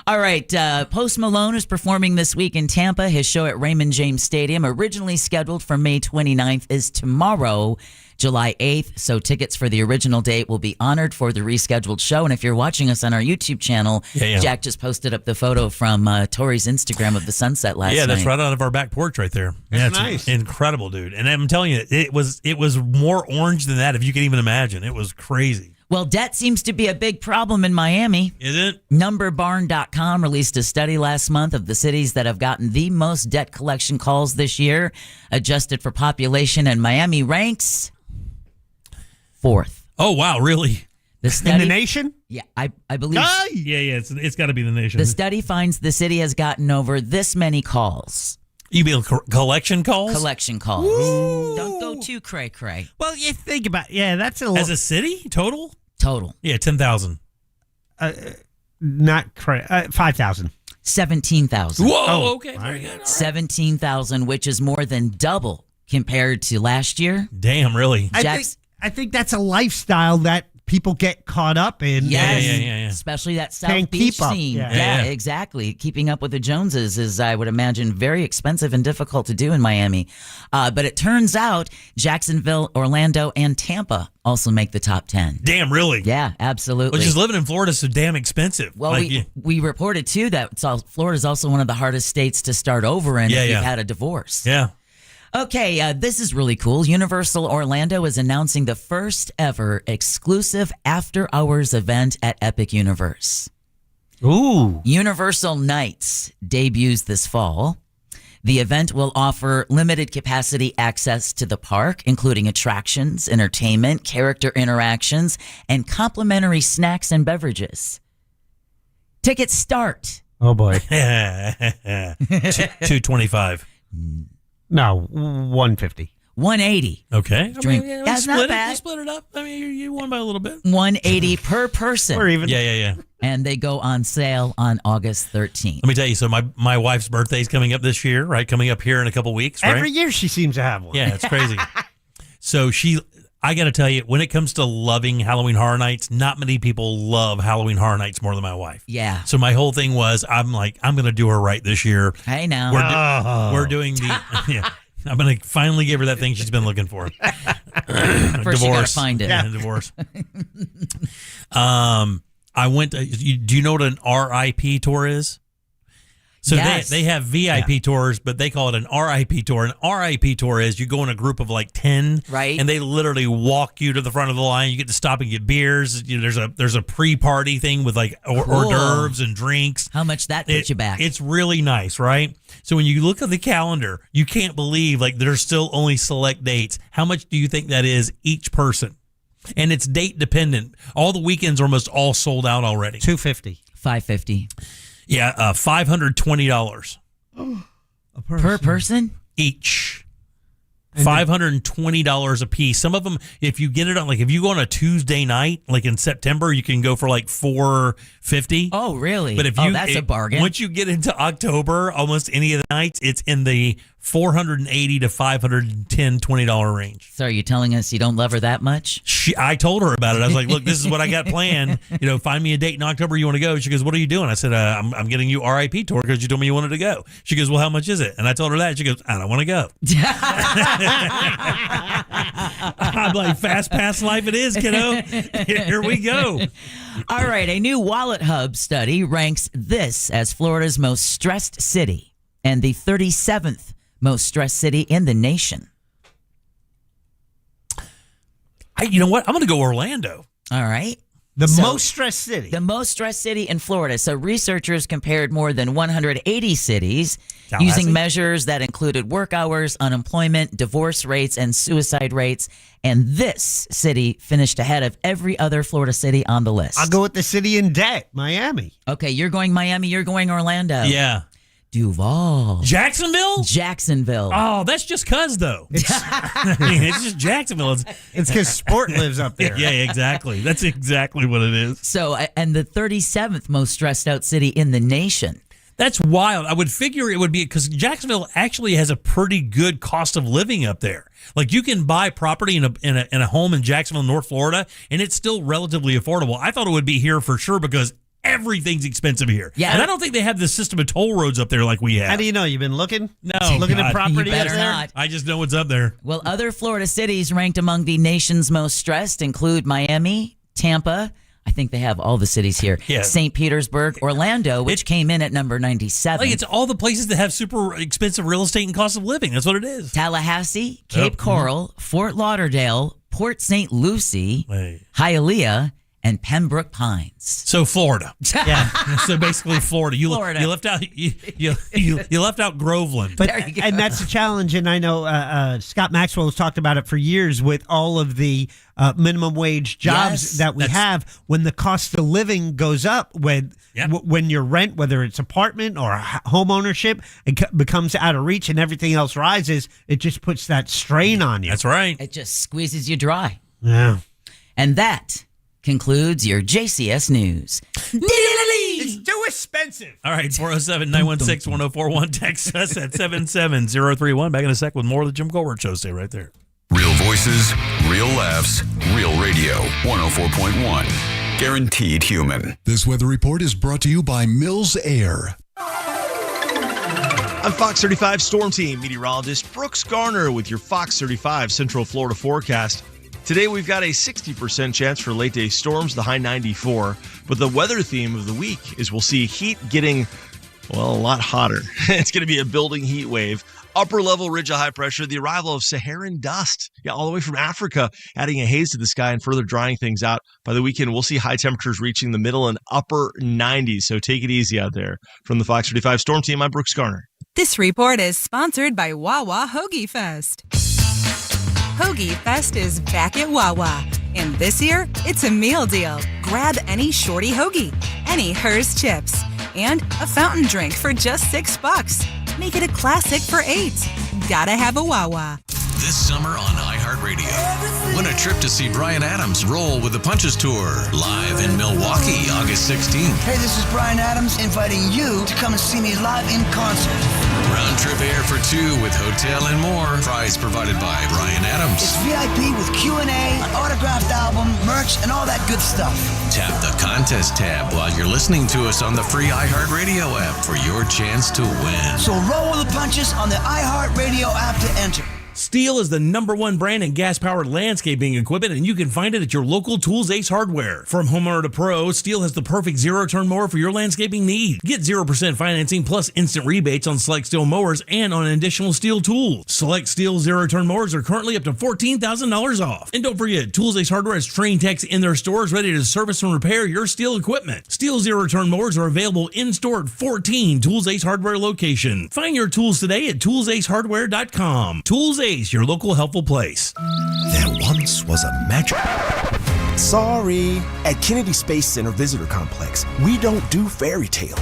All right. Post Malone is performing this week in Tampa. His show at Raymond James Stadium, originally scheduled for May 29th, is tomorrow, July 8th. So tickets for the original date will be honored for the rescheduled show. And if you're watching us on our YouTube channel, Jack just posted up the photo from Tori's Instagram of the sunset last night.
Yeah, that's right out of our back porch right there.
That's
it's
nice.
Incredible, dude. And I'm telling you, it was more orange than that, if you can even imagine. It was crazy.
Well, debt seems to be a big problem in Miami.
Is it?
Numberbarn.com released a study last month of the cities that have gotten the most debt collection calls this year, adjusted for population, and Miami ranks 4th.
Oh, wow, really?
The study,
in the nation?
Yeah, I believe.
Yeah, it's got to be the nation.
The study finds the city has gotten over this many calls.
You mean collection calls?
Collection calls. Don't go too cray-cray.
Well, you think about that's a
as a city total. Yeah, 10,000.
Not 5,000.
17,000.
Whoa, okay, very good. Right.
17,000, which is more than double compared to last year.
Damn, really?
I think that's a lifestyle that people get caught up in.
Yes,
yeah.
Especially that South
Can't
Beach
keep up.
scene.
Yeah,
exactly. Keeping up with the Joneses is, I would imagine, very expensive and difficult to do in Miami. But it turns out Jacksonville, Orlando, and Tampa also make the top 10.
Damn, really?
Yeah, absolutely.
Well, just living in Florida is so damn expensive.
Well, we reported, too, that Florida is also one of the hardest states to start over in if you've had a divorce.
Yeah.
Okay, this is really cool. Universal Orlando is announcing the first ever exclusive after-hours event at Epic Universe.
Ooh.
Universal Nights debuts this fall. The event will offer limited capacity access to the park, including attractions, entertainment, character interactions, and complimentary snacks and beverages. Tickets start.
Oh, boy.
$225.
No, $150.
$180.
Okay.
Drink.
I mean,
That's not bad.
You split it up. I mean, you won by a little bit.
$180 per person.
Or even.
Yeah.
And they go on sale on August 13th.
Let me tell you, so my wife's birthday is coming up this year, right? Coming up here in a couple weeks, right?
Every year she seems to have one.
Yeah, it's crazy. So I got to tell you, when it comes to loving Halloween Horror Nights, not many people love Halloween Horror Nights more than my wife.
Yeah.
So my whole thing was, I'm going to do her right this year.
Hey, now.
We're doing the, yeah. I'm going to finally give her that thing she's been looking for.
First, you got to find it.
Yeah, divorce. I went to, do you know what an RIP tour is? So
yes.
they have VIP tours, but they call it an RIP tour. An RIP tour is you go in a group of like 10,
right?
And they literally walk you to the front of the line. You get to stop and get beers. There's a pre-party thing with like hors d'oeuvres and drinks.
How much that puts you back?
It's really nice, right? So when you look at the calendar, you can't believe like there's still only select dates. How much do you think that is each person? And it's date dependent. All the weekends are almost all sold out already.
$250.
$550.
Yeah, $520
per person
each. $520 a piece. Some of them, if you get it on, like if you go on a Tuesday night, like in September, you can go for like $450.
Oh, really?
But if
that's a bargain.
Once you get into October, almost any of the nights, it's in the $480 to $520 range.
So are you telling us you don't love her that much?
I told her about it. I was like, look, this is what I got planned. Find me a date in October you want to go. She goes, what are you doing? I said, I'm getting you RIP tour because you told me you wanted to go. She goes, well, how much is it? And I told her that. She goes, I don't want to go. I'm like, fast pass life it is, kiddo. Here we go.
All right. A new Wallet Hub study ranks this as Florida's most stressed city and the 37th most stressed city in the nation.
You know what? I'm going to go Orlando.
All right.
The most stressed city.
The most stressed city in Florida. So researchers compared more than 180 cities using measures that included work hours, unemployment, divorce rates, and suicide rates. And this city finished ahead of every other Florida city on the list.
I'll go with the city in debt, Miami.
Okay, you're going Miami, you're going Orlando.
Yeah.
Duval.
Jacksonville?
Jacksonville.
Oh, that's just cuz, though. It's just Jacksonville.
It's because sport lives up there.
Yeah, exactly. That's exactly what it is.
So, and the 37th most stressed out city in the nation.
That's wild. I would figure it would be because Jacksonville actually has a pretty good cost of living up there. Like you can buy property in a home in Jacksonville, North Florida, and it's still relatively affordable. I thought it would be here for sure because everything's expensive here.
Yeah.
And I don't think they have the system of toll roads up there like we have.
How do you know? You've been looking?
No.
Looking at property?
You better not.
I just know what's up there.
Well, other Florida cities ranked among the nation's most stressed include Miami, Tampa. I think they have all the cities here.
Yeah.
St. Petersburg, Orlando, which came in at number 97.
Like it's all the places that have super expensive real estate and cost of living. That's what it is.
Tallahassee, Cape Coral, Fort Lauderdale, Port St. Lucie, Hialeah, and Pembroke Pines.
So Florida.
Yeah.
So basically Florida. You left out you left out Groveland.
But and that's the challenge. And I know Scott Maxwell has talked about it for years with all of the minimum wage jobs that we have. When the cost of living goes up, when your rent, whether it's apartment or home ownership, it becomes out of reach and everything else rises, it just puts that strain on you.
That's right.
It just squeezes you dry.
Yeah.
And that concludes your JCS News.
It's too expensive.
All right, 407-916-1041. Text us at 77031. Back in a sec with more of the Jim Colbert Show. Stay right there.
Real voices, real laughs, real radio. 104.1. Guaranteed human.
This weather report is brought to you by Mills Air.
I'm Fox 35 Storm Team meteorologist Brooks Garner with your Fox 35 Central Florida forecast. Today, we've got a 60% chance for late-day storms, the high 94. But the weather theme of the week is we'll see heat getting, well, a lot hotter. It's going to be a building heat wave. Upper-level ridge of high pressure, the arrival of Saharan dust, all the way from Africa, adding a haze to the sky and further drying things out. By the weekend, we'll see high temperatures reaching the middle and upper 90s, so take it easy out there. From the Fox 35 Storm Team, I'm Brooks Garner.
This report is sponsored by Wawa Hoagie Fest. Hoagie Fest is back at Wawa, and this year, it's a meal deal. Grab any shorty hoagie, any Hers chips, and a fountain drink for just $6. Make it a classic for $8. Gotta have a Wawa.
this summer on iHeartRadio. Win a trip to see Bryan Adams roll with the Punches Tour live in Milwaukee, August 16th.
Hey, this is Bryan Adams inviting you to come and see me live in concert.
Round trip air for two with hotel and more. Prize provided by Bryan Adams.
It's VIP with Q&A, an autographed album, merch, and all that good stuff.
Tap the contest tab while you're listening to us on the free iHeartRadio app for your chance to win.
So roll with the punches on the iHeartRadio app to enter.
Steel is the #1 brand in gas-powered landscaping equipment, and you can find it at your local Tools Ace Hardware. From homeowner to pro, Steel has the perfect zero-turn mower for your landscaping needs. Get 0% financing plus instant rebates on select Steel mowers and on additional Steel tools. Select Steel zero-turn mowers are currently up to $14,000 off. And don't forget, Tools Ace Hardware has trained techs in their stores ready to service and repair your Steel equipment. Steel zero-turn mowers are available in-store at 14 Tools Ace Hardware locations. Find your tools today at toolsacehardware.com. Tools Ace, your local helpful place.
There once was a magic... Sorry. At Kennedy Space Center Visitor Complex, we don't do fairy tales.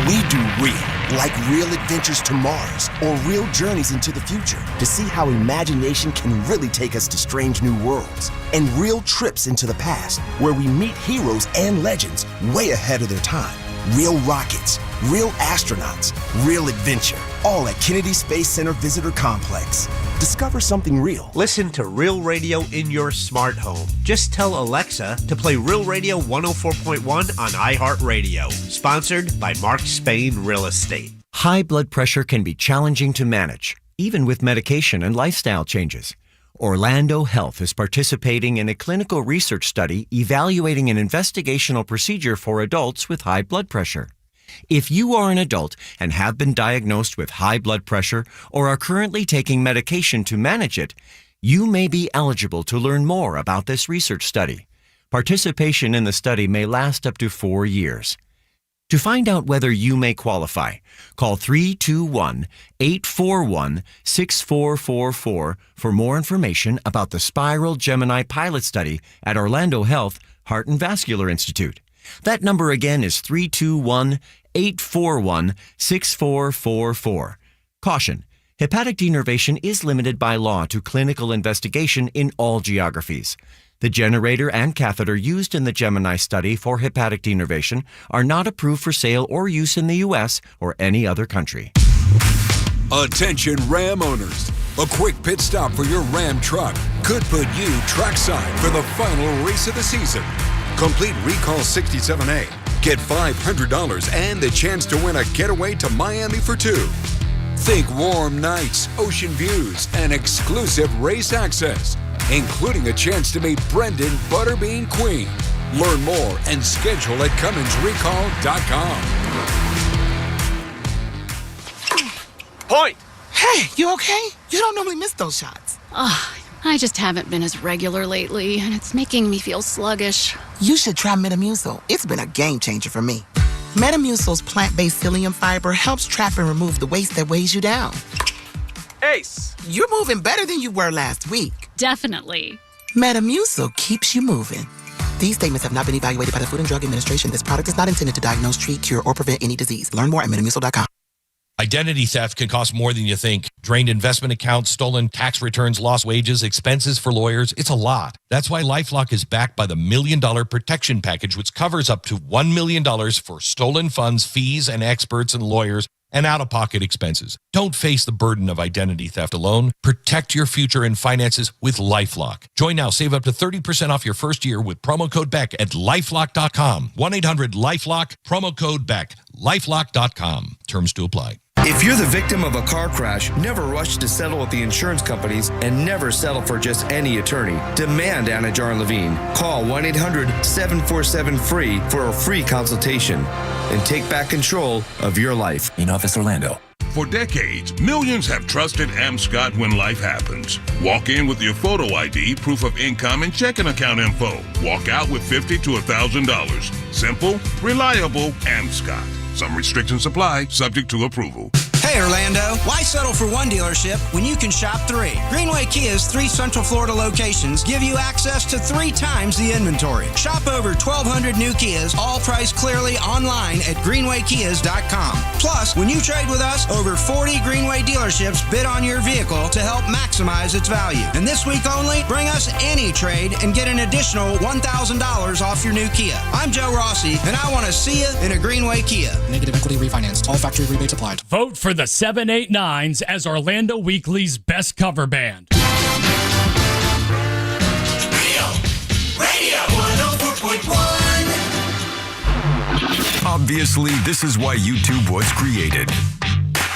We do real, like real adventures to Mars or real journeys into the future to see how imagination can really take us to strange new worlds, and real trips into the past where we meet heroes and legends way ahead of their time. Real rockets, real astronauts, real adventure, all at Kennedy Space Center Visitor Complex. Discover something real.
Listen to Real Radio in your smart home. Just tell Alexa to play Real Radio 104.1 on iHeartRadio. Sponsored by Mark Spain Real Estate.
High blood pressure can be challenging to manage, even with medication and lifestyle changes. Orlando Health is participating in a clinical research study evaluating an investigational procedure for adults with high blood pressure. If you are an adult and have been diagnosed with high blood pressure or are currently taking medication to manage it, you may be eligible to learn more about this research study. Participation in the study may last up to 4 years. To find out whether you may qualify, call 321-841-6444 for more information about the Spiral Gemini pilot study at Orlando Health Heart and Vascular Institute. That number again is 321-841-6444. Caution: hepatic denervation is limited by law to clinical investigation in all geographies. The generator and catheter used in the Gemini study for hepatic denervation are not approved for sale or use in the U.S. or any other country.
Attention Ram owners. A quick pit stop for your Ram truck could put you trackside for the final race of the season. Complete Recall 67A. Get $500 and the chance to win a getaway to Miami for two. Think warm nights, ocean views, and exclusive race access, including a chance to meet Brendan Butterbean Queen. Learn more and schedule at CumminsRecall.com.
Point! Hey, you okay? You don't normally miss those shots.
I just haven't been as regular lately, and it's making me feel sluggish.
You should try Metamucil. It's been a game changer for me. Metamucil's plant-based psyllium fiber helps trap and remove the waste that weighs you down. Ace! You're moving better than you were last week.
Definitely.
Metamucil keeps you moving. These statements have not been evaluated by the Food and Drug Administration. This product is not intended to diagnose, treat, cure, or prevent any disease. Learn more at Metamucil.com.
Identity theft can cost more than you think. Drained investment accounts, stolen tax returns, lost wages, expenses for lawyers. It's a lot. That's why LifeLock is backed by the $1 Million Protection Package, which covers up to $1 million for stolen funds, fees, and experts and lawyers, and out-of-pocket expenses. Don't face the burden of identity theft alone. Protect your future and finances with LifeLock. Join now. Save up to 30% off your first year with promo code BECK at LifeLock.com. 1-800-LifeLock, promo code BECK. LifeLock.com. Terms to apply.
If you're the victim of a car crash, never rush to settle with the insurance companies and never settle for just any attorney. Demand Anna Jar Levine. Call 1-800-747-FREE for a free consultation and take back control of your life. In Office, Orlando.
For decades, millions have trusted AmScott when life happens. Walk in with your photo ID, proof of income, and checking account info. Walk out with $50 to $1,000. Simple, reliable, AmScott. Some restrictions apply, subject to approval.
Hey Orlando, why settle for one dealership when you can shop 3? Greenway Kia's 3 Central Florida locations give you access to 3 times the inventory. Shop over 1,200 new Kias, all priced clearly online at greenwaykias.com. Plus, when you trade with us, over 40 Greenway dealerships bid on your vehicle to help maximize its value. And this week only, bring us any trade and get an additional $1,000 off your new Kia. I'm Joe Rossi, and I want to see you in a Greenway Kia.
Negative equity refinanced. All factory rebates applied.
Vote for the 789s as Orlando Weekly's best cover band.
Radio 104.1. Obviously, this is why YouTube was created.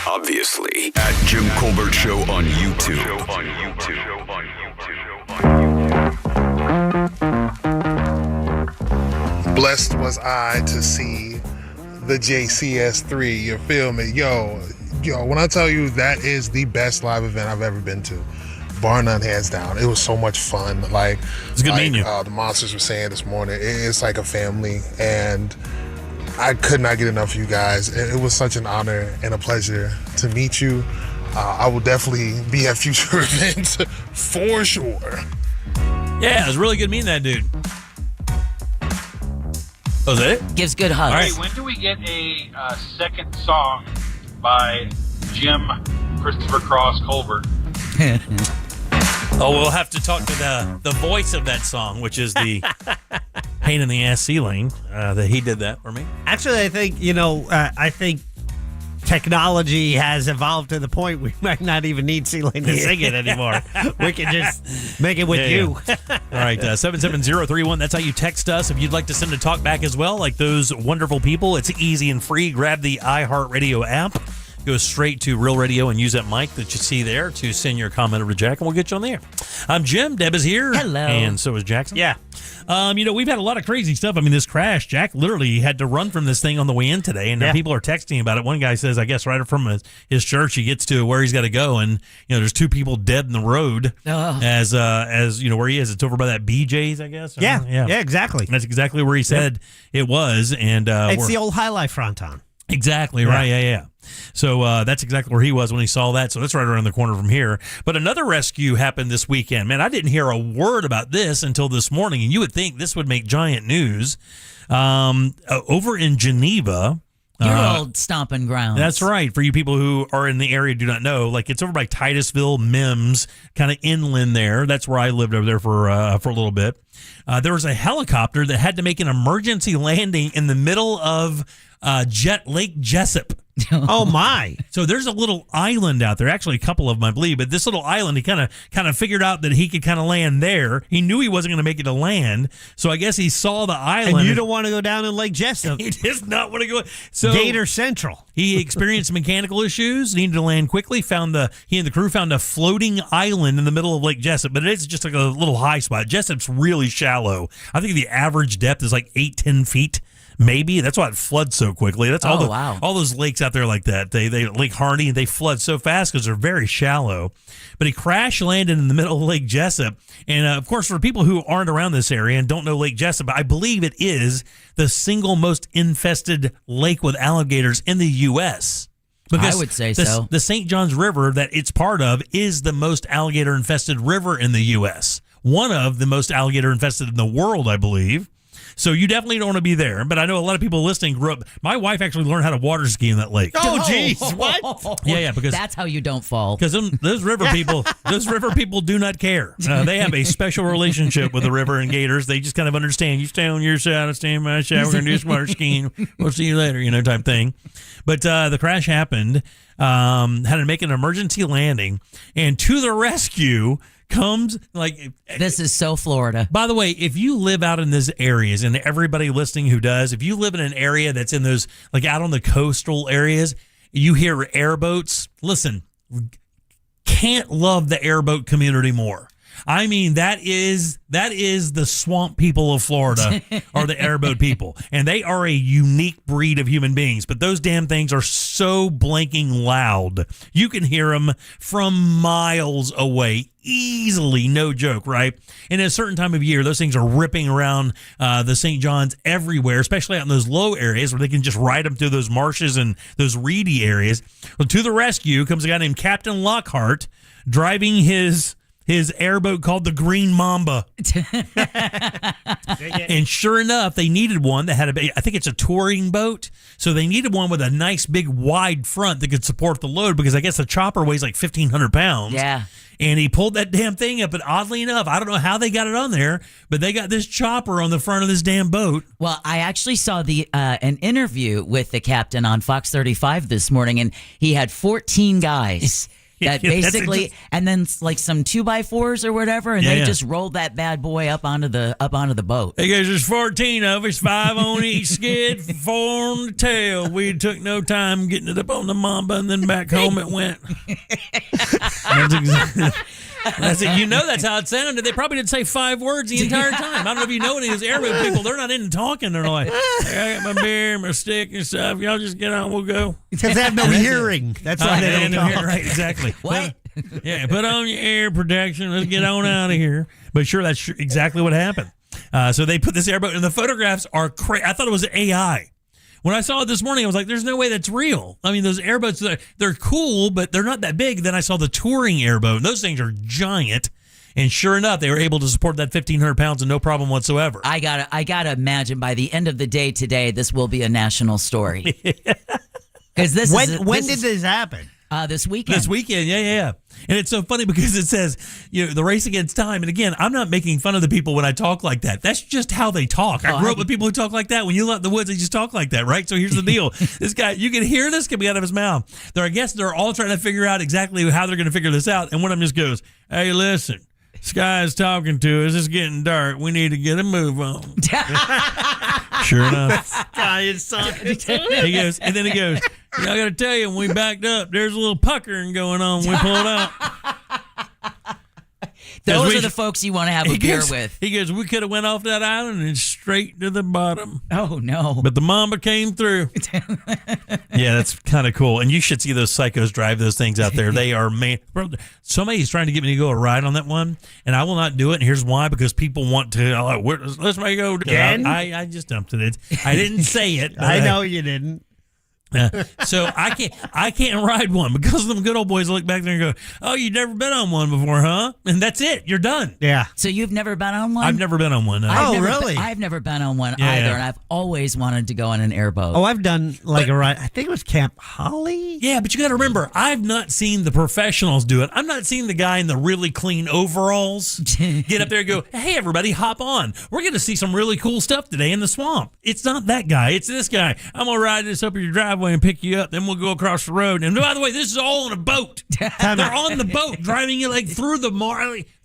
Obviously, at Jim Colbert Show on YouTube.
Blessed was I to see the JCS3. You feel me? Yo, when I tell you that is the best live event I've ever been to, bar none, hands down. It was so much fun. Like,
it's good meeting you.
The Monsters were saying this morning, it's like a family, and I could not get enough of you guys. It was such an honor and a pleasure to meet you. I will definitely be at future events for sure.
Yeah, it was really good meeting that dude. Oh, is that it?
Gives good hugs.
Hey, when do we get a second song by Jim Christopher Cross Colbert?
Oh, we'll have to talk to the voice of that song, which is the pain in the ass ceiling. That he did that for me.
Actually, I think I think technology has evolved to the point we might not even need Celine to sing it anymore. We can just make it with you.
All right, 77031. That's how you text us. If you'd like to send a talk back as well, like those wonderful people, it's easy and free. Grab the iHeartRadio app. Go straight to Real Radio and use that mic that you see there to send your comment over to Jack, and we'll get you on the air. I'm Jim. Deb is here.
Hello.
And so is Jackson.
Yeah.
We've had a lot of crazy stuff. I mean, this crash, Jack literally had to run from this thing on the way in today, and now people are texting about it. One guy says, I guess right from his church, he gets to where he's got to go, and there's 2 people dead in the road as where he is. It's over by that BJ's, I guess.
Yeah, exactly.
That's exactly where he said it was, and
it's the old High Life fronton.
Exactly right. Yeah. So that's exactly where he was when he saw that. So that's right around the corner from here. But another rescue happened this weekend. Man, I didn't hear a word about this until this morning, and you would think this would make giant news. Over in Geneva.
Your old stomping grounds.
That's right. For you people who are in the area do not know, like it's over by Titusville, Mims, kind of inland there. That's where I lived over there for a little bit. There was a helicopter that had to make an emergency landing in the middle of Lake Jessup.
Oh my!
So there's a little island out there, actually a couple of them, I believe. But this little island, he kind of figured out that he could kind of land there. He knew he wasn't going to make it to land, so I guess he saw the island.
And you don't want to go down in Lake Jessup.
He does not want to go. So
Gator Central.
He experienced mechanical issues. Needed to land quickly. He and the crew found a floating island in the middle of Lake Jessup, but it's just like a little high spot. Jessup's really shallow. I think the average depth is like 8-10 feet. Maybe that's why it floods so quickly. That's all those lakes out there like that. They Lake Harney, they flood so fast because they're very shallow. But he crash landed in the middle of Lake Jessup, and of course, for people who aren't around this area and don't know Lake Jessup, I believe it is the single most infested lake with alligators in the U.S.
Because I would say so.
The St. Johns River that it's part of is the most alligator infested river in the U.S. One of the most alligator infested in the world, I believe. So you definitely don't want to be there. But I know a lot of people listening grew up. My wife actually learned how to water ski in that lake.
Oh, jeez. What?
Yeah, because
that's how you don't fall.
Because those river people do not care. They have a special relationship with the river and gators. They just kind of understand. You stay on your side, I stay on my side. We're going to do some water skiing. We'll see you later, type thing. But the crash happened. Had to make an emergency landing. And to the rescue comes
this is so Florida.
By the way, if you live out in those areas, and everybody listening who does, if you live in an area that's in those out on the coastal areas, you hear airboats. Listen, can't love the airboat community more. I mean, that is the swamp people of Florida are the airboat people. And they are a unique breed of human beings. But those damn things are so blanking loud. You can hear them from miles away. Easily, no joke, right? And at a certain time of year, those things are ripping around the St. John's everywhere, especially out in those low areas where they can just ride them through those marshes and those reedy areas. Well, to the rescue comes a guy named Captain Lockhart driving his airboat called the Green Mamba. And sure enough, they needed one that had I think it's a touring boat. So they needed one with a nice big wide front that could support the load because I guess the chopper weighs like 1,500 pounds.
Yeah.
And he pulled that damn thing up, and oddly enough, I don't know how they got it on there, but they got this chopper on the front of this damn boat.
Well, I actually saw an interview with the captain on Fox 35 this morning, and he had 14 guys that basically, and then like some 2x4s or whatever, and they just rolled that bad boy up onto the boat.
He goes, there's 14 of us, 5 on each skid, 4 on the tail. We took no time getting it up on the Mamba, and then back home it went. That's it. You know that's how it sounded. They probably didn't say 5 words the entire time. I don't know if you know any of those airboat people. They're not into talking. They're like, hey, I got my beer, my stick and stuff. Y'all just get on, we'll go.
Because they have no hearing. That's why they don't talk.
Right, exactly.
What?
Yeah, put on your air protection. Let's get on out of here. But sure, that's exactly what happened. So they put this airboat, and the photographs are crazy. I thought it was AI. When I saw it this morning, I was like, there's no way that's real. I mean, those airboats, they're cool, but they're not that big. Then I saw the touring airboat, and those things are giant. And sure enough, they were able to support that 1,500 pounds and no problem whatsoever.
I gotta imagine by the end of the day today, this will be a national story. Because
when did this happen?
This weekend.
This weekend, yeah. And it's so funny because it says, the race against time. And again, I'm not making fun of the people when I talk like that. That's just how they talk. I grew up with people who talk like that. When you let the woods, they just talk like that, right? So here's the deal. This guy, you can hear this coming out of his mouth. I guess they're all trying to figure out exactly how they're going to figure this out. And one of them just goes, hey, listen. Sky's talking to us. It's getting dark. We need to get a move on. Sure enough.
Sky is talking to us.
He goes, and then he goes, I got to tell you, when we backed up, there's a little puckering going on. We pulled out.
Those are the folks you want to have a beer with.
He goes, we could have went off that island and straight to the bottom.
Oh, no.
But the Mamba came through. Yeah, that's kind of cool. And you should see those psychos drive those things out there. They are, man. Somebody's trying to get me to go a ride on that one, and I will not do it. And here's why, because people want to. Let's make it go.
Again?
I just dumped it. I didn't say it.
I know you didn't.
So I can't ride one because them good old boys look back there and go, oh, you've never been on one before, huh? And that's it. You're done.
Yeah.
So you've never been on one?
I've never been on one. No.
Really?
I've never been on one
Yeah,
either,
yeah.
and I've always wanted to go on an airboat.
Oh, I've done a ride. I think it was Camp Holly.
Yeah, but you got to remember, I've not seen the professionals do it. I'm not seeing the guy in the really clean overalls get up there and go, hey, everybody, hop on. We're going to see some really cool stuff today in the swamp. It's not that guy. It's this guy. I'm going to ride this up your driveway and pick you up. Then we'll go across the road. And by the way, this is all on a boat. They're on the boat, driving you like through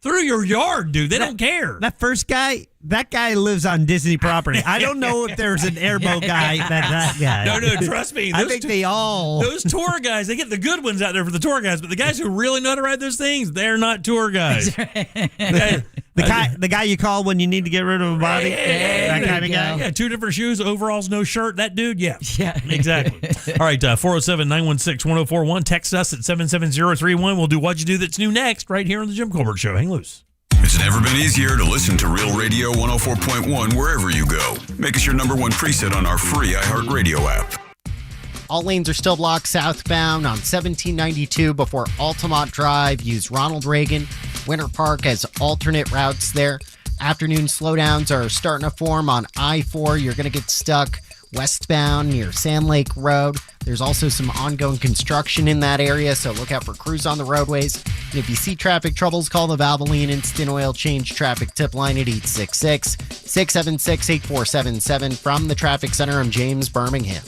through your yard, dude. They don't care.
That first guy, that guy lives on Disney property. I don't know if there's an airboat guy that guy.
No, trust me.
I think they all.
Those tour guys, they get the good ones out there for the tour guys, but the guys who really know how to ride those things, they're not tour guys.
The guy you call when you need to get rid of a body, that kind of guy.
Yeah, 2 different shoes, overalls, no shirt. That dude, yeah, exactly. All right, 407-916-1041. Text us at 77031. We'll do What'd You Do That's New next, right here on the Jim Colbert Show. Hang loose.
It's never been easier to listen to Real Radio 104.1 wherever you go. Make us your number 1 preset on our free iHeartRadio app.
All lanes are still blocked southbound on 1792 before Altamont Drive. Use Ronald Reagan. Winter Park as alternate routes there. Afternoon slowdowns are starting to form on I-4. You're going to get stuck westbound near Sand Lake Road. There's also some ongoing construction in that area, so look out for crews on the roadways. And if you see traffic troubles, call the Valvoline Instant Oil Change Traffic Tip Line at 866-676-8477. From the Traffic Center, I'm James Birmingham.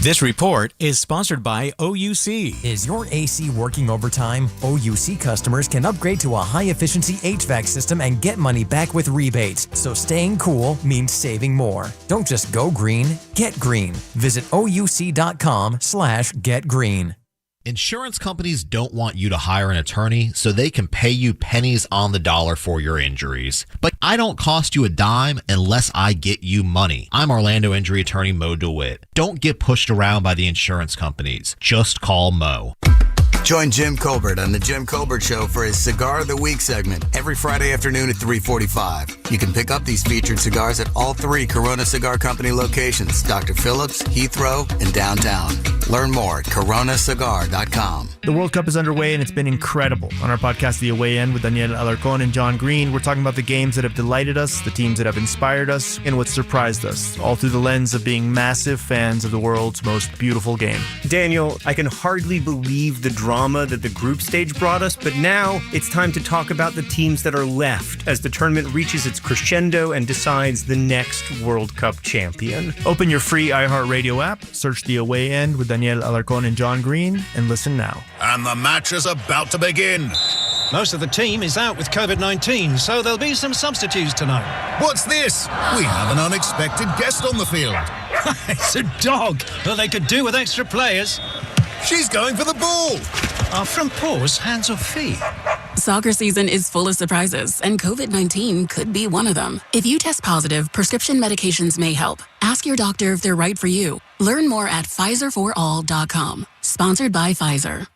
This report is sponsored by OUC.
Is your AC working overtime? OUC customers can upgrade to a high-efficiency HVAC system and get money back with rebates. So staying cool means saving more. Don't just go green, get green. Visit OUC.com/getgreen.
Insurance companies don't want you to hire an attorney so they can pay you pennies on the dollar for your injuries. But I don't cost you a dime unless I get you money. I'm Orlando injury attorney Mo DeWitt. Don't get pushed around by the insurance companies. Just call Mo.
Join Jim Colbert on the Jim Colbert Show for his Cigar of the Week segment every Friday afternoon at 3:45. You can pick up these featured cigars at all 3 Corona Cigar Company locations, Dr. Phillips, Heathrow, and downtown. Learn more at coronacigar.com.
The World Cup is underway and it's been incredible. On our podcast, The Away End, with Daniel Alarcón and John Green, we're talking about the games that have delighted us, the teams that have inspired us, and what surprised us, all through the lens of being massive fans of the world's most beautiful game.
Daniel, I can hardly believe the drama that the group stage brought us, but now it's time to talk about the teams that are left as the tournament reaches its crescendo and decides the next World Cup champion.
Open your free iHeartRadio app, search The Away End with Daniel Alarcón and John Green, and listen now.
And the match is about to begin.
Most of the team is out with COVID-19, so there'll be some substitutes tonight.
What's this? We have an unexpected guest on the field.
It's a dog. Well, they could do with extra players.
She's going for the ball.
Are front paws hands or feet?
Soccer season is full of surprises, and COVID-19 could be one of them. If you test positive, prescription medications may help. Ask your doctor if they're right for you. Learn more at PfizerForAll.com. Sponsored by Pfizer.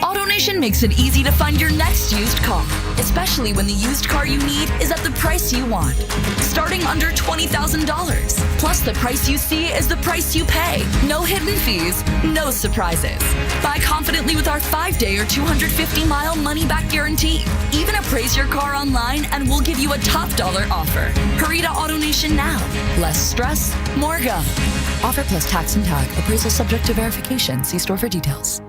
AutoNation makes it easy to find your next used car, especially when the used car you need is at the price you want. Starting under $20,000. Plus, the price you see is the price you pay. No hidden fees, no surprises. Buy confidently with our 5-day or 250-mile money-back guarantee. Even appraise your car online and we'll give you a top dollar offer. Hurry to AutoNation now. Less stress, more go. Offer plus tax and tag. Appraisal subject to verification. See store for details.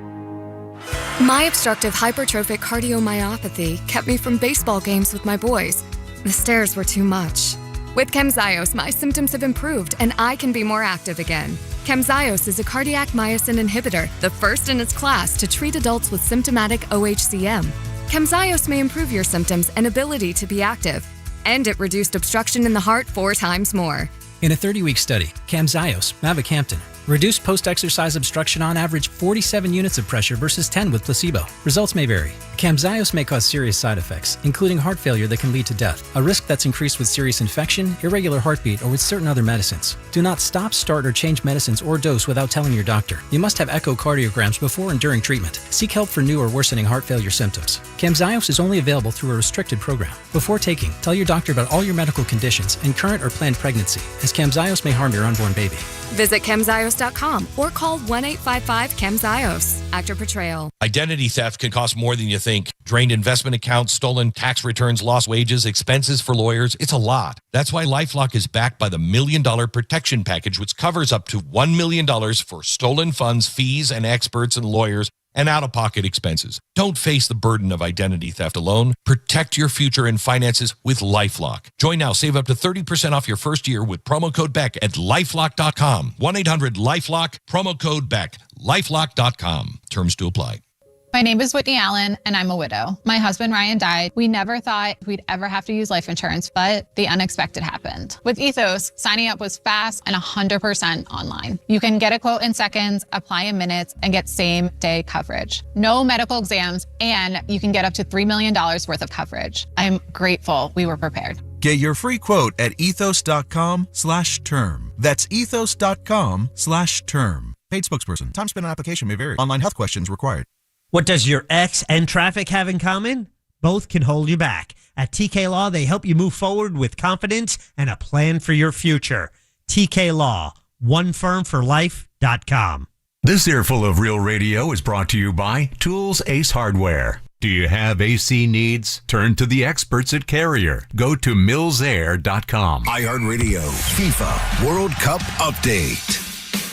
My obstructive hypertrophic cardiomyopathy kept me from baseball games with my boys. The stairs were too much. With Camzyos, my symptoms have improved and I can be more active again. Camzyos is a cardiac myosin inhibitor, the first in its class to treat adults with symptomatic OHCM. Camzyos may improve your symptoms and ability to be active. And it reduced obstruction in the heart 4 times more.
In a 30-week study, Camzyos, mavacamten, reduced post-exercise obstruction on average 47 units of pressure versus 10 with placebo. Results may vary. Camzyos may cause serious side effects, including heart failure that can lead to death, a risk that's increased with serious infection, irregular heartbeat, or with certain other medicines. Do not stop, start, or change medicines or dose without telling your doctor. You must have echocardiograms before and during treatment. Seek help for new or worsening heart failure symptoms. Camzyos is only available through a restricted program. Before taking, tell your doctor about all your medical conditions and current or planned pregnancy, as Camzyos may harm your unborn baby.
Visit Camzyos.com or call 1-855-CAMZYOS. Actor Portrayal.
Identity theft can cost more than you think. Drained investment accounts, stolen tax returns, lost wages, expenses for lawyers. It's a lot. That's why LifeLock is backed by the $1 Million Protection Package, which covers up to $1 million for stolen funds, fees, and experts and lawyers, and out-of-pocket expenses. Don't face the burden of identity theft alone. Protect your future and finances with LifeLock. Join now. Save up to 30% off your first year with promo code BECK at LifeLock.com. 1-800-LifeLock, promo code BECK. LifeLock.com. Terms to apply.
My name is Whitney Allen, and I'm a widow. My husband, Ryan, died. We never thought we'd ever have to use life insurance, but the unexpected happened. With Ethos, signing up was fast and 100% online. You can get a quote in seconds, apply in minutes, and get same-day coverage. No medical exams, and you can get up to $3 million worth of coverage. I'm grateful we were prepared.
Get your free quote at ethos.com/term. That's ethos.com/term. Paid spokesperson. Time spent on application may vary. Online health questions required.
What does your ex and traffic have in common? Both can hold you back. At TK Law, they help you move forward with confidence and a plan for your future. TK Law, onefirmforlife.com.
This earful of Real Radio is brought to you by Tools Ace Hardware. Do you have AC needs? Turn to the experts at Carrier. Go to millsair.com.
iHeartRadio FIFA World Cup Update.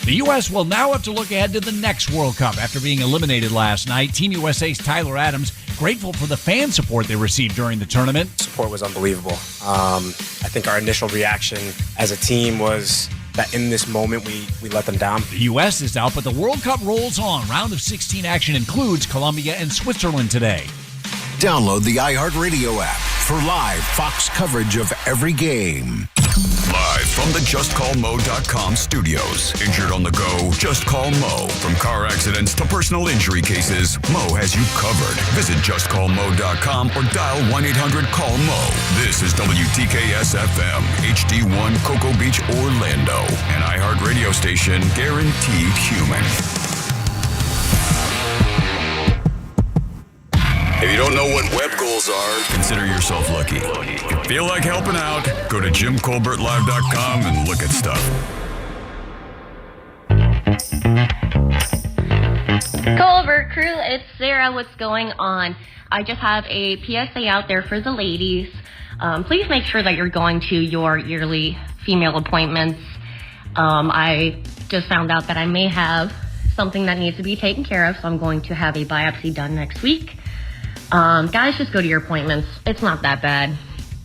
The U.S. will now have to look ahead to the next World Cup after being eliminated last night. Team USA's Tyler Adams grateful for the fan support they received during the tournament.
Support was unbelievable. I think our initial reaction as a team was that in this moment we let them down.
The U.S. is out, but the World Cup rolls on. Round of 16 action includes Colombia and Switzerland today.
Download the iHeartRadio app for live Fox coverage of every game. Live from the JustCallMo.com studios. Injured on the go? Just call Mo. From car accidents to personal injury cases, Mo has you covered. Visit JustCallMo.com or dial 1-800-CALL-MO. This is WTKS-FM, HD1 Cocoa Beach, Orlando. An iHeart radio station guaranteed human. If you don't know what web goals are, consider yourself lucky. If you feel like helping out, go to JimColbertLive.com and look at stuff.
Colbert crew, it's Sarah. What's going on? I just have a PSA out there for the ladies. Please make sure that you're going to your yearly female appointments. I just found out that I may have something that needs to be taken care of, so I'm going to have a biopsy done next week. Guys, just go to your appointments. It's not that bad,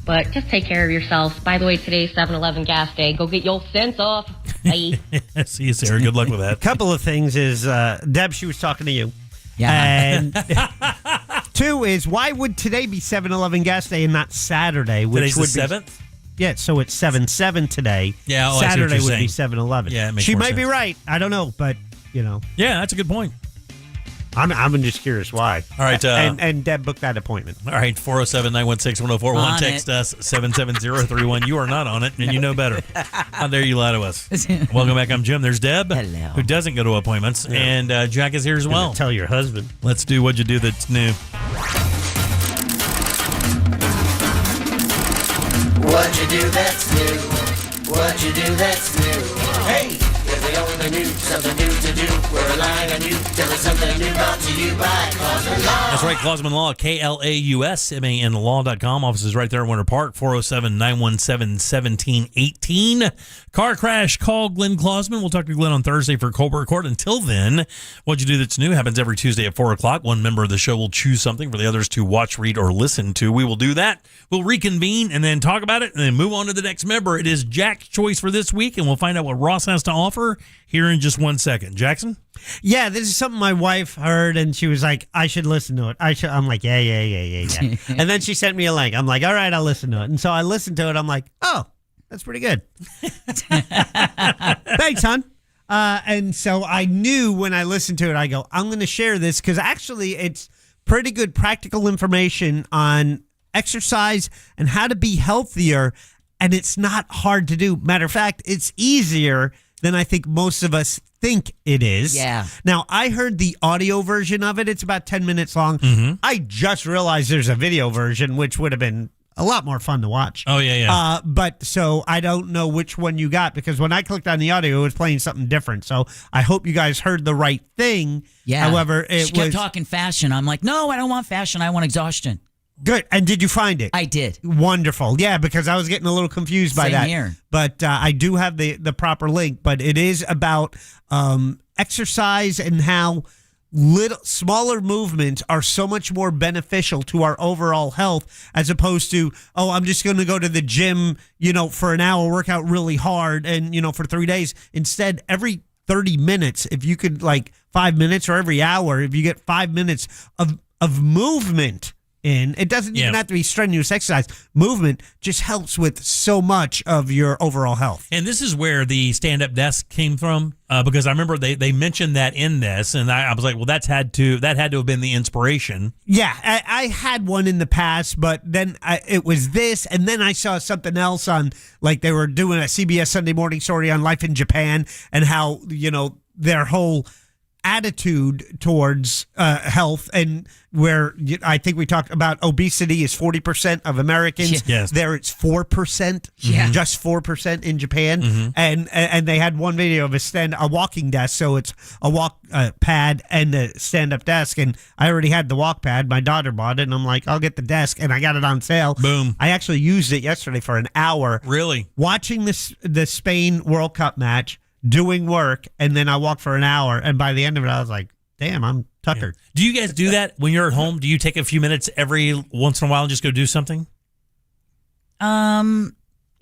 but just take care of yourselves. By the way, today's 7-Eleven gas day. Go get your cents off. Bye.
See you, Sarah. Good luck with that.
Couple of things is, Deb, she was talking to you.
Yeah.
And 2 is, why would today be 7-Eleven gas day and not Saturday? Which
Today's
would
the 7th?
Yeah, so it's 7/7 today.
Yeah, I see what
Saturday
you're
would be
saying.
7-Eleven.
Yeah, it makes
she
more
might be
sense.
right. I don't know, but, you know.
Yeah, that's a good point.
I'm just curious why.
All right.
And Deb booked that appointment.
All right, 407-916-1041.
On
Text us, 77031. You are not on it, and you know better. How dare you lie to us. Welcome back. I'm Jim. There's Deb, who doesn't go to appointments, and Jack is here as well.
Tell your husband.
Let's do What'd You Do That's New.
What'd you do that's new? What'd you do that's new? Hey, if we only knew something new to do, we're relying on you. Tell us something new brought to you by Klausman Law.
That's right, Klausman Law, KLAUSMAN Law.com. Office is right there in Winter Park, 407-917-1718. Car crash, call Glenn Klausman. We'll talk to Glenn on Thursday for Colbert Court. Until then, What'd You Do That's New happens every Tuesday at 4 o'clock. One member of the show will choose something for the others to watch, read, or listen to. We will do that. We'll reconvene and then talk about it and then move on to the next member. It is Jack's choice for this week, and we'll find out what Ross has to offer here in just 1 second. Jackson?
Yeah, this is something my wife heard, and she was like, I should listen to it. I'm like, yeah. And then she sent me a link. I'm like, all right, I'll listen to it. And so I listened to it. I'm like, oh, that's pretty good. Thanks, hon. And so I knew when I listened to it, I go, I'm going to share this because actually it's pretty good practical information on exercise and how to be healthier. And it's not hard to do. Matter of fact, it's easier than I think most of us think it is.
Yeah.
Now, I heard the audio version of it. It's about 10 minutes long.
Mm-hmm.
I just realized there's a video version, which would have been a lot more fun to watch.
Oh, yeah.
But so I don't know which one you got because when I clicked on the audio, it was playing something different. So I hope you guys heard the right thing.
Yeah.
However,
she kept talking fashion. I'm like, no, I don't want fashion. I want exhaustion.
Good. And did you find it?
I did.
Wonderful. Yeah, because I was getting a little confused by
Same
that.
here.
But I do have the proper link. But it is about exercise and how smaller movements are so much more beneficial to our overall health as opposed to, oh, I'm just going to go to the gym, for an hour, work out really hard and, for 3 days. Instead, every 30 minutes, if you could 5 minutes or every hour, if you get 5 minutes of movement in, it doesn't even have to be strenuous exercise. Movement just helps with so much of your overall health.
And this is where the stand-up desk came from, because I remember they mentioned that in this, and I was like, well, that had to have been the inspiration.
Yeah, I had one in the past, but then it was this, and then I saw something else on, they were doing a CBS Sunday Morning story on life in Japan and how, their whole attitude towards health, and where I think we talked about obesity is 40% of Americans.
Yes.
There it's 4%, just 4% in Japan.
Mm-hmm.
And they had one video of a walking desk, so it's a walk pad and a stand-up desk. And I already had the walk pad. My daughter bought it, and I'm like, I'll get the desk, and I got it on sale.
Boom.
I actually used it yesterday for an hour.
Really?
Watching the Spain World Cup match, doing work, and then I walked for an hour, and by the end of it, I was like, damn, I'm tuckered.
Do you guys do that when you're at home? Do you take a few minutes every once in a while and just go do something?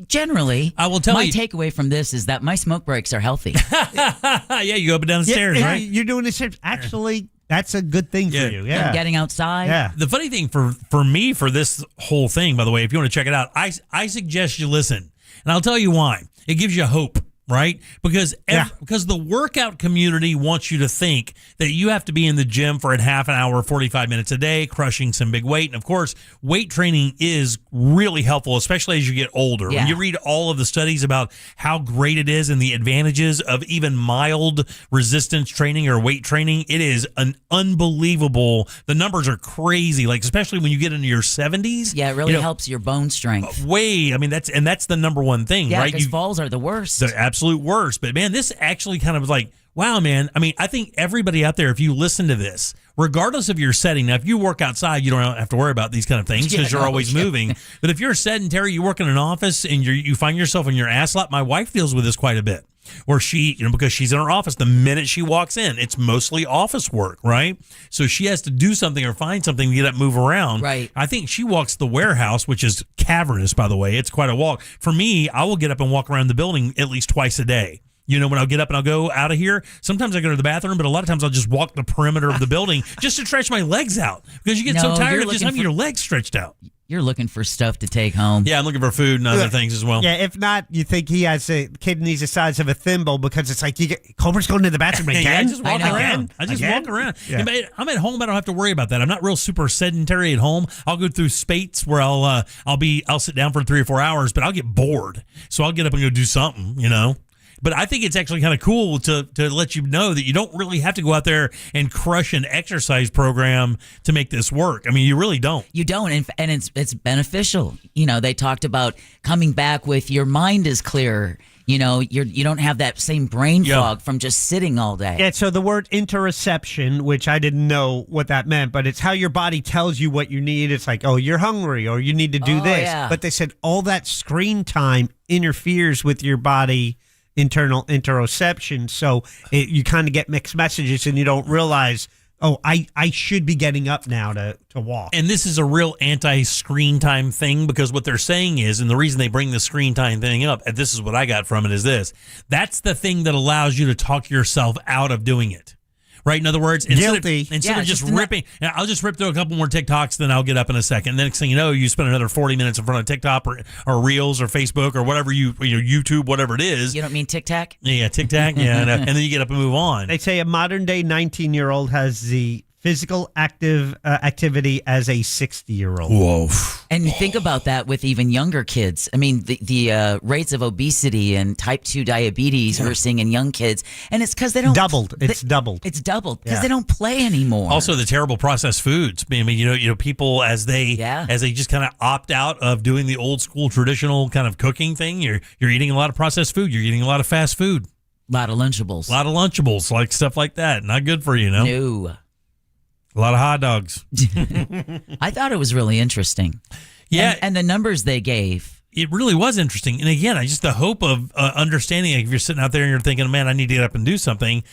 Generally.
I will tell
my
you.
My takeaway from this is that my smoke breaks are healthy.
Yeah, you go up and down the stairs, right?
You're doing the stairs. Actually, that's a good thing for you. Yeah.
And getting outside.
Yeah.
The funny thing for me, for this whole thing, by the way, if you want to check it out, I suggest you listen. And I'll tell you why. It gives you hope. Right? Because because the workout community wants you to think that you have to be in the gym for a half an hour, 45 minutes a day, crushing some big weight. And of course, weight training is really helpful, especially as you get older.
Yeah.
When you read all of the studies about how great it is and the advantages of even mild resistance training or weight training, it is an unbelievable. The numbers are crazy, like especially when you get into your 70s.
Yeah, it really helps your bone strength.
That's the number one thing,
Yeah,
right?
because falls are the worst.
The absolute worst. But man, this actually kind of was like, wow, man. I mean, I think everybody out there, if you listen to this, regardless of your setting, now if you work outside, you don't have to worry about these kind of things because you're always moving. But if you're sedentary, you work in an office and you find yourself in your ass lap. My wife deals with this quite a bit. Where she, because she's in her office, the minute she walks in, it's mostly office work, right? So she has to do something or find something to get up, move around.
Right.
I think she walks the warehouse, which is cavernous, by the way. It's quite a walk. For me, I will get up and walk around the building at least twice a day. When I'll get up and I'll go out of here, sometimes I go to the bathroom, but a lot of times I'll just walk the perimeter of the building just to stretch my legs out because you get so tired of just having your legs stretched out.
You're looking for stuff to take home.
Yeah, I'm looking for food and other things as well.
Yeah, if not, you think he has kidneys the size of a thimble because it's like Cobra's going to the bathroom again.
Yeah, I just walk around. Walk around.
Yeah.
I'm at home. I don't have to worry about that. I'm not real super sedentary at home. I'll go through spates where I'll sit down for 3 or 4 hours, but I'll get bored. So I'll get up and go do something, But I think it's actually kind of cool to let you know that you don't really have to go out there and crush an exercise program to make this work. I mean, you really don't.
You don't, and it's beneficial. They talked about coming back with your mind is clearer. You don't have that same brain fog from just sitting all day.
Yeah, so the word interoception, which I didn't know what that meant, but it's how your body tells you what you need. It's like, oh, you're hungry or you need to do this.
Yeah.
But they said all that screen time interferes with your body internal interoception, so you kind of get mixed messages and you don't realize, oh, I should be getting up now to walk.
And this is a real anti-screen time thing because what they're saying is, and the reason they bring the screen time thing up, and this is what I got from it, is this. That's the thing that allows you to talk yourself out of doing it. Right? In other words, instead of just ripping, I'll just rip through a couple more TikToks, then I'll get up in a second. The next thing you know, you spend another 40 minutes in front of TikTok or Reels or Facebook or whatever YouTube, whatever it is.
You don't mean TikTok?
Yeah, TikTok. Yeah, and then you get up and move on.
They say a modern day 19-year-old has the physical activity as a 60-year-old.
Whoa.
And you think about that with even younger kids. I mean, the rates of obesity and type 2 diabetes we're seeing in young kids, and it's because they don't
doubled. It's doubled
because they don't play anymore.
Also, the terrible processed foods. I mean, people as they just kind of opt out of doing the old school traditional kind of cooking thing. You're eating a lot of processed food. You're eating a lot of fast food.
A lot of Lunchables.
Like stuff like that. Not good for you,
No.
A lot of hot dogs.
I thought it was really interesting.
Yeah.
And the numbers they gave.
It really was interesting. And again, just the hope of understanding, like if you're sitting out there and you're thinking, man, I need to get up and do something,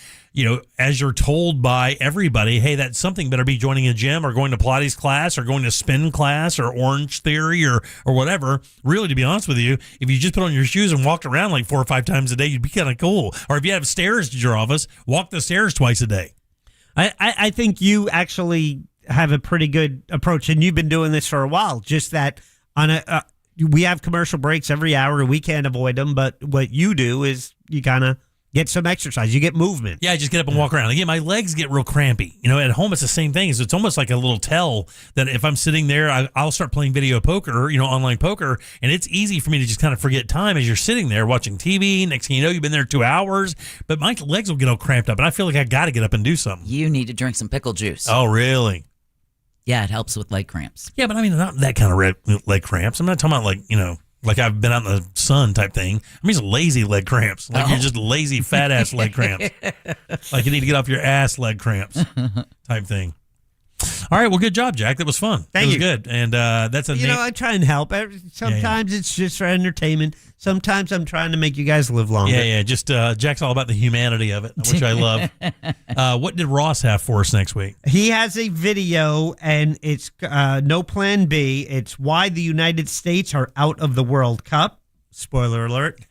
as you're told by everybody, hey, that something better be joining a gym or going to Pilates class or going to spin class or Orange Theory or whatever. Really, to be honest with you, if you just put on your shoes and walked around like 4 or 5 times a day, you'd be kind of cool. Or if you have stairs at your office, walk the stairs twice a day.
I think you actually have a pretty good approach, and you've been doing this for a while. Just that we have commercial breaks every hour, we can't avoid them. But what you do is you kind of get some exercise, you get movement.
Yeah, I just get up and walk around. Again, my legs get real crampy. At home it's the same thing. It's almost like a little tell that if I'm sitting there, I'll start playing video poker, online poker, and it's easy for me to just kind of forget time as you're sitting there watching TV. Next thing you know, you've been there 2 hours, but my legs will get all cramped up, and I feel like I got to get up and do something.
You need to drink some pickle juice.
Oh, really?
Yeah, it helps with leg cramps.
Yeah, but I mean, not that kind of leg cramps. I'm not talking about like I've been out in the sun type thing. I mean, it's lazy leg cramps. Like you're just lazy fat ass leg cramps. Like you need to get off your ass leg cramps type thing. All right, well, good job, Jack. That was fun.
Thank you.
It was good. And that's
I try and help. Sometimes it's just for entertainment. Sometimes I'm trying to make you guys live longer.
Yeah. Just Jack's all about the humanity of it, which I love. What did Ross have for us next week?
He has a video, and it's no plan B. It's why the United States are out of the World Cup. Spoiler alert.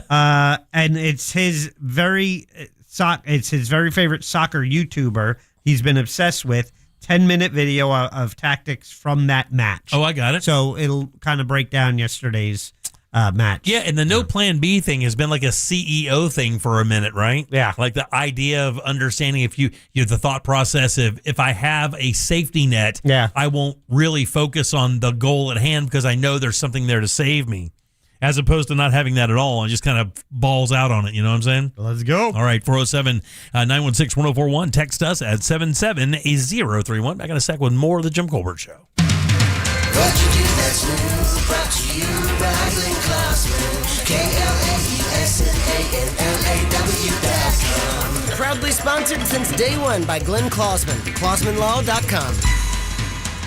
And it's his very favorite soccer YouTuber he's been obsessed with. 10-minute video of tactics from that match.
Oh, I got it.
So it'll kind of break down yesterday's match.
Yeah, and the no plan B thing has been like a CEO thing for a minute, right?
Yeah.
Like the idea of understanding if you the thought process of if I have a safety net, I won't really focus on the goal at hand because I know there's something there to save me. As opposed to not having that at all and just kind of balls out on it. You know what I'm saying?
Let's go.
All right, 407-916-1041. Text us at 77031. Back in a sec with more of the Jim Colbert Show.
What you do that's new, brought to you by Glenn Klossman. KLAESNANLAW.com. Proudly sponsored since day one by Glenn Klossman. KlossmanLaw.com.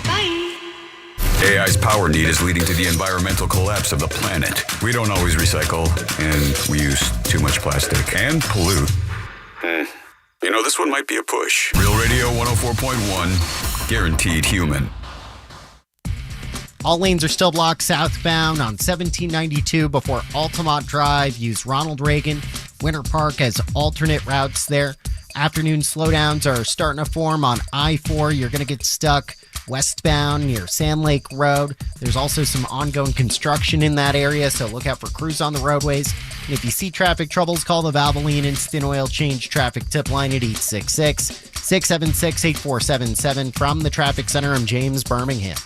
Bye.
AI's power need is leading to the environmental collapse of the planet. We don't always recycle, and we use too much plastic and pollute. You know, this one might be a push. Real Radio 104.1, guaranteed human.
All lanes are still blocked southbound on 1792 before Altamont Drive. Use Ronald Reagan. Winter Park has alternate routes there. Afternoon slowdowns are starting to form on I-4. You're going to get stuck westbound near Sand Lake Road. There's also some ongoing construction in that area, so look out for crews on the roadways. And if you see traffic troubles, call the Valvoline Instant Oil Change Traffic Tip Line at 866-676-8477. From the Traffic Center, I'm James Birmingham.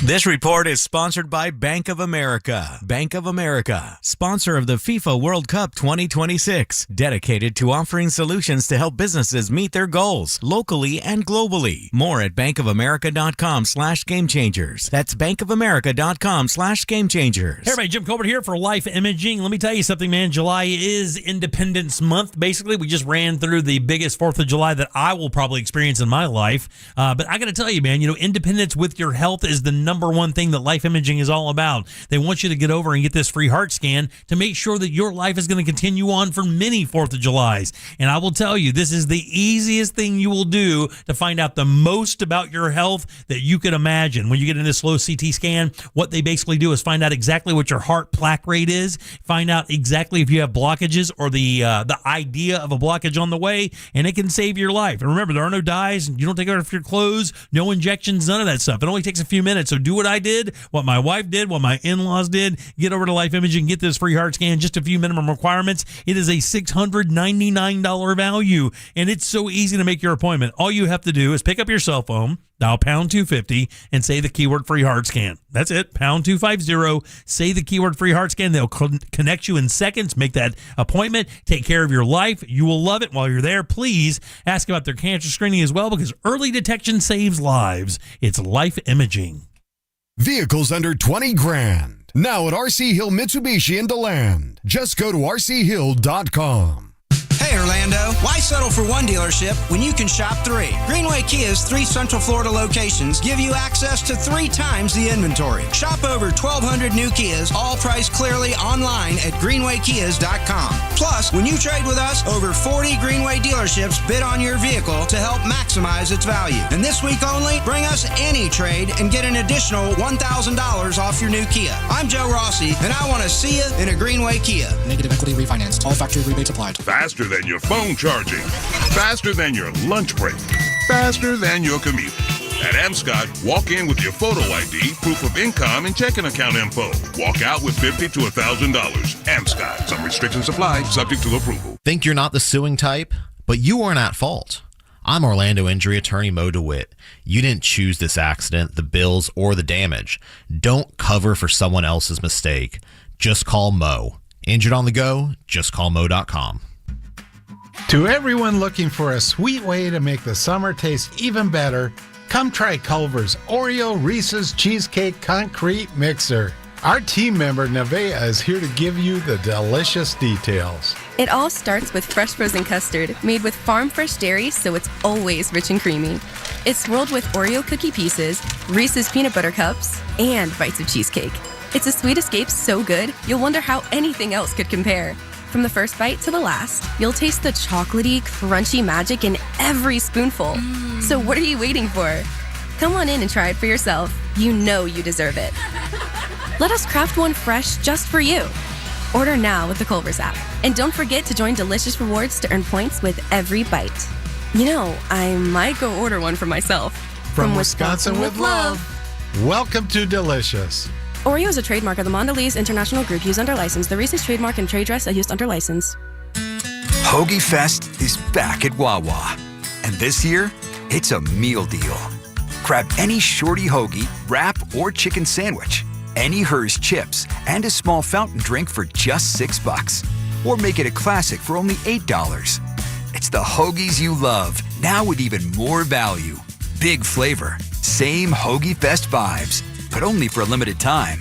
This report is sponsored by Bank of America. Bank of America, sponsor of the FIFA World Cup 2026, dedicated to offering solutions to help businesses meet their goals locally and globally. More at bankofamerica.com/gamechangers. That's bankofamerica.com/gamechangers.
Hey everybody, Jim Colbert here for Life Imaging. Let me tell you something, man. July is Independence Month. Basically, we just ran through the biggest 4th of July that I will probably experience in my life. But I got to tell you, man, independence with your health is the number one thing that Life Imaging is all about. They want you to get over and get this free heart scan to make sure that your life is going to continue on for many 4th of Julys. And I will tell you, this is the easiest thing you will do to find out the most about your health that you could imagine. When you get in this slow CT scan, what they basically do is find out exactly what your heart plaque rate is, find out exactly if you have blockages or the idea of a blockage on the way, and it can save your life. And remember, there are no dyes. You don't take off your clothes, no injections, none of that stuff. It only takes a few minutes. So do what I did, what my wife did, what my in-laws did. Get over to Life Imaging, get this free heart scan, just a few minimum requirements. It is a $699 value, and it's so easy to make your appointment. All you have to do is pick up your cell phone, dial pound 250, and say the keyword free heart scan. That's it, pound 250, say the keyword free heart scan. They'll connect you in seconds, make that appointment, take care of your life. You will love it. While you're there, please ask about their cancer screening as well, because early detection saves lives. It's Life Imaging.
Vehicles under 20 grand. Now at RC Hill Mitsubishi in DeLand. Just go to rchill.com.
Hey Orlando, why settle for one dealership when you can shop 3? Greenway Kia's 3 Central Florida locations give you access to 3 times the inventory. Shop over 1,200 new Kias, all priced clearly online at greenwaykias.com. Plus, when you trade with us, over 40 Greenway dealerships bid on your vehicle to help maximize its value. And this week only, bring us any trade and get an additional $1,000 off your new Kia. I'm Joe Rossi, and I want to see you in a Greenway Kia.
Negative equity refinanced. All factory rebates applied.
Faster than your phone charging. Faster than your lunch break. Faster than your commute. At Amscot, walk in with your photo ID, proof of income, and checking account info. Walk out with $50 to $1,000. Amscot. Some restrictions apply, subject to approval.
Think you're not the suing type? But you weren't at fault. I'm Orlando injury attorney Mo DeWitt. You didn't choose this accident, the bills, or the damage. Don't cover for someone else's mistake. Just call Mo. Injured on the go? Just call Mo.com.
To everyone looking for a sweet way to make the summer taste even better, come try Culver's Oreo Reese's Cheesecake Concrete Mixer. Our team member Nevaeh is here to give you the delicious details.
It all starts with fresh frozen custard made with farm fresh dairy, so it's always rich and creamy. It's swirled with Oreo cookie pieces, Reese's peanut butter cups, and bites of cheesecake. It's a sweet escape so good, you'll wonder how anything else could compare. From the first bite to the last, you'll taste the chocolatey, crunchy magic in every spoonful. So what are you waiting for? Come on in and try it for yourself. You know you deserve it. Let us craft one fresh just for you. Order now with the Culver's app. And don't forget to join Delicious Rewards to earn points with every bite. You know, I might go order one for myself.
From Wisconsin with love. Welcome to Delicious.
Oreo is a trademark of the Mondelez International Group used under license. The Reese's trademark and trade dress are used under license.
Hoagie Fest is back at Wawa. And this year, it's a meal deal. Grab any shorty hoagie, wrap, or chicken sandwich, any Hers chips, and a small fountain drink for just $6. Or make it a classic for only $8. It's the hoagies you love, now with even more value. Big flavor, same Hoagie Fest vibes, but only for a limited time.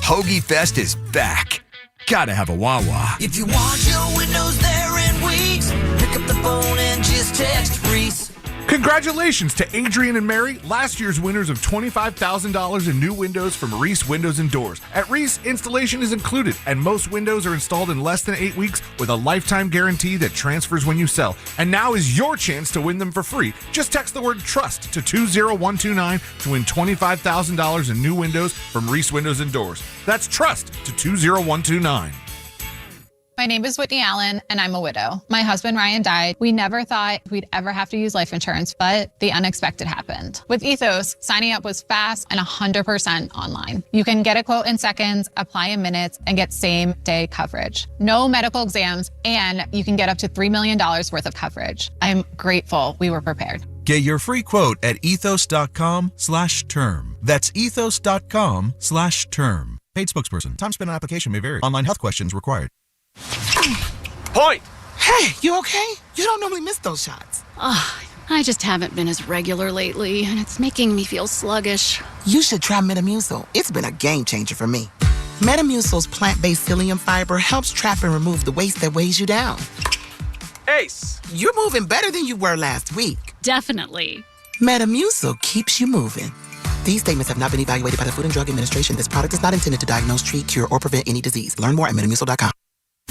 Hoagie Fest is back. Gotta have a Wawa.
If you want your windows there in weeks, pick up the phone and just text Reese.
Congratulations to Adrian and Mary, last year's winners of $25,000 in new windows from Reese Windows and Doors. At Reese, installation is included, and most windows are installed in less than 8 weeks with a lifetime guarantee that transfers when you sell. And now is your chance to win them for free. Just text the word TRUST to 20129 to win $25,000 in new windows from Reese Windows and Doors. That's TRUST to 20129.
My name is Whitney Allen, and I'm a widow. My husband, Ryan, died. We never thought we'd ever have to use life insurance, but the unexpected happened. With Ethos, signing up was fast and 100% online. You can get a quote in seconds, apply in minutes, and get same-day coverage. No medical exams, and you can get up to $3 million worth of coverage. I'm grateful we were prepared.
Get your free quote at ethos.com/term. That's ethos.com/term. Paid spokesperson. Time spent on application may vary. Online health questions required.
Point! Hey, you okay? You don't normally miss those shots.
I just haven't been as regular lately, and it's making me feel sluggish.
You should try Metamucil. It's been a game changer for me. Metamucil's plant-based psyllium fiber helps trap and remove the waste that weighs you down. Ace, you're moving better than you were last week.
Definitely.
Metamucil keeps you moving. These statements have not been evaluated by the Food and Drug Administration. This product is not intended to diagnose, treat, cure, or prevent any disease. Learn more at metamucil.com.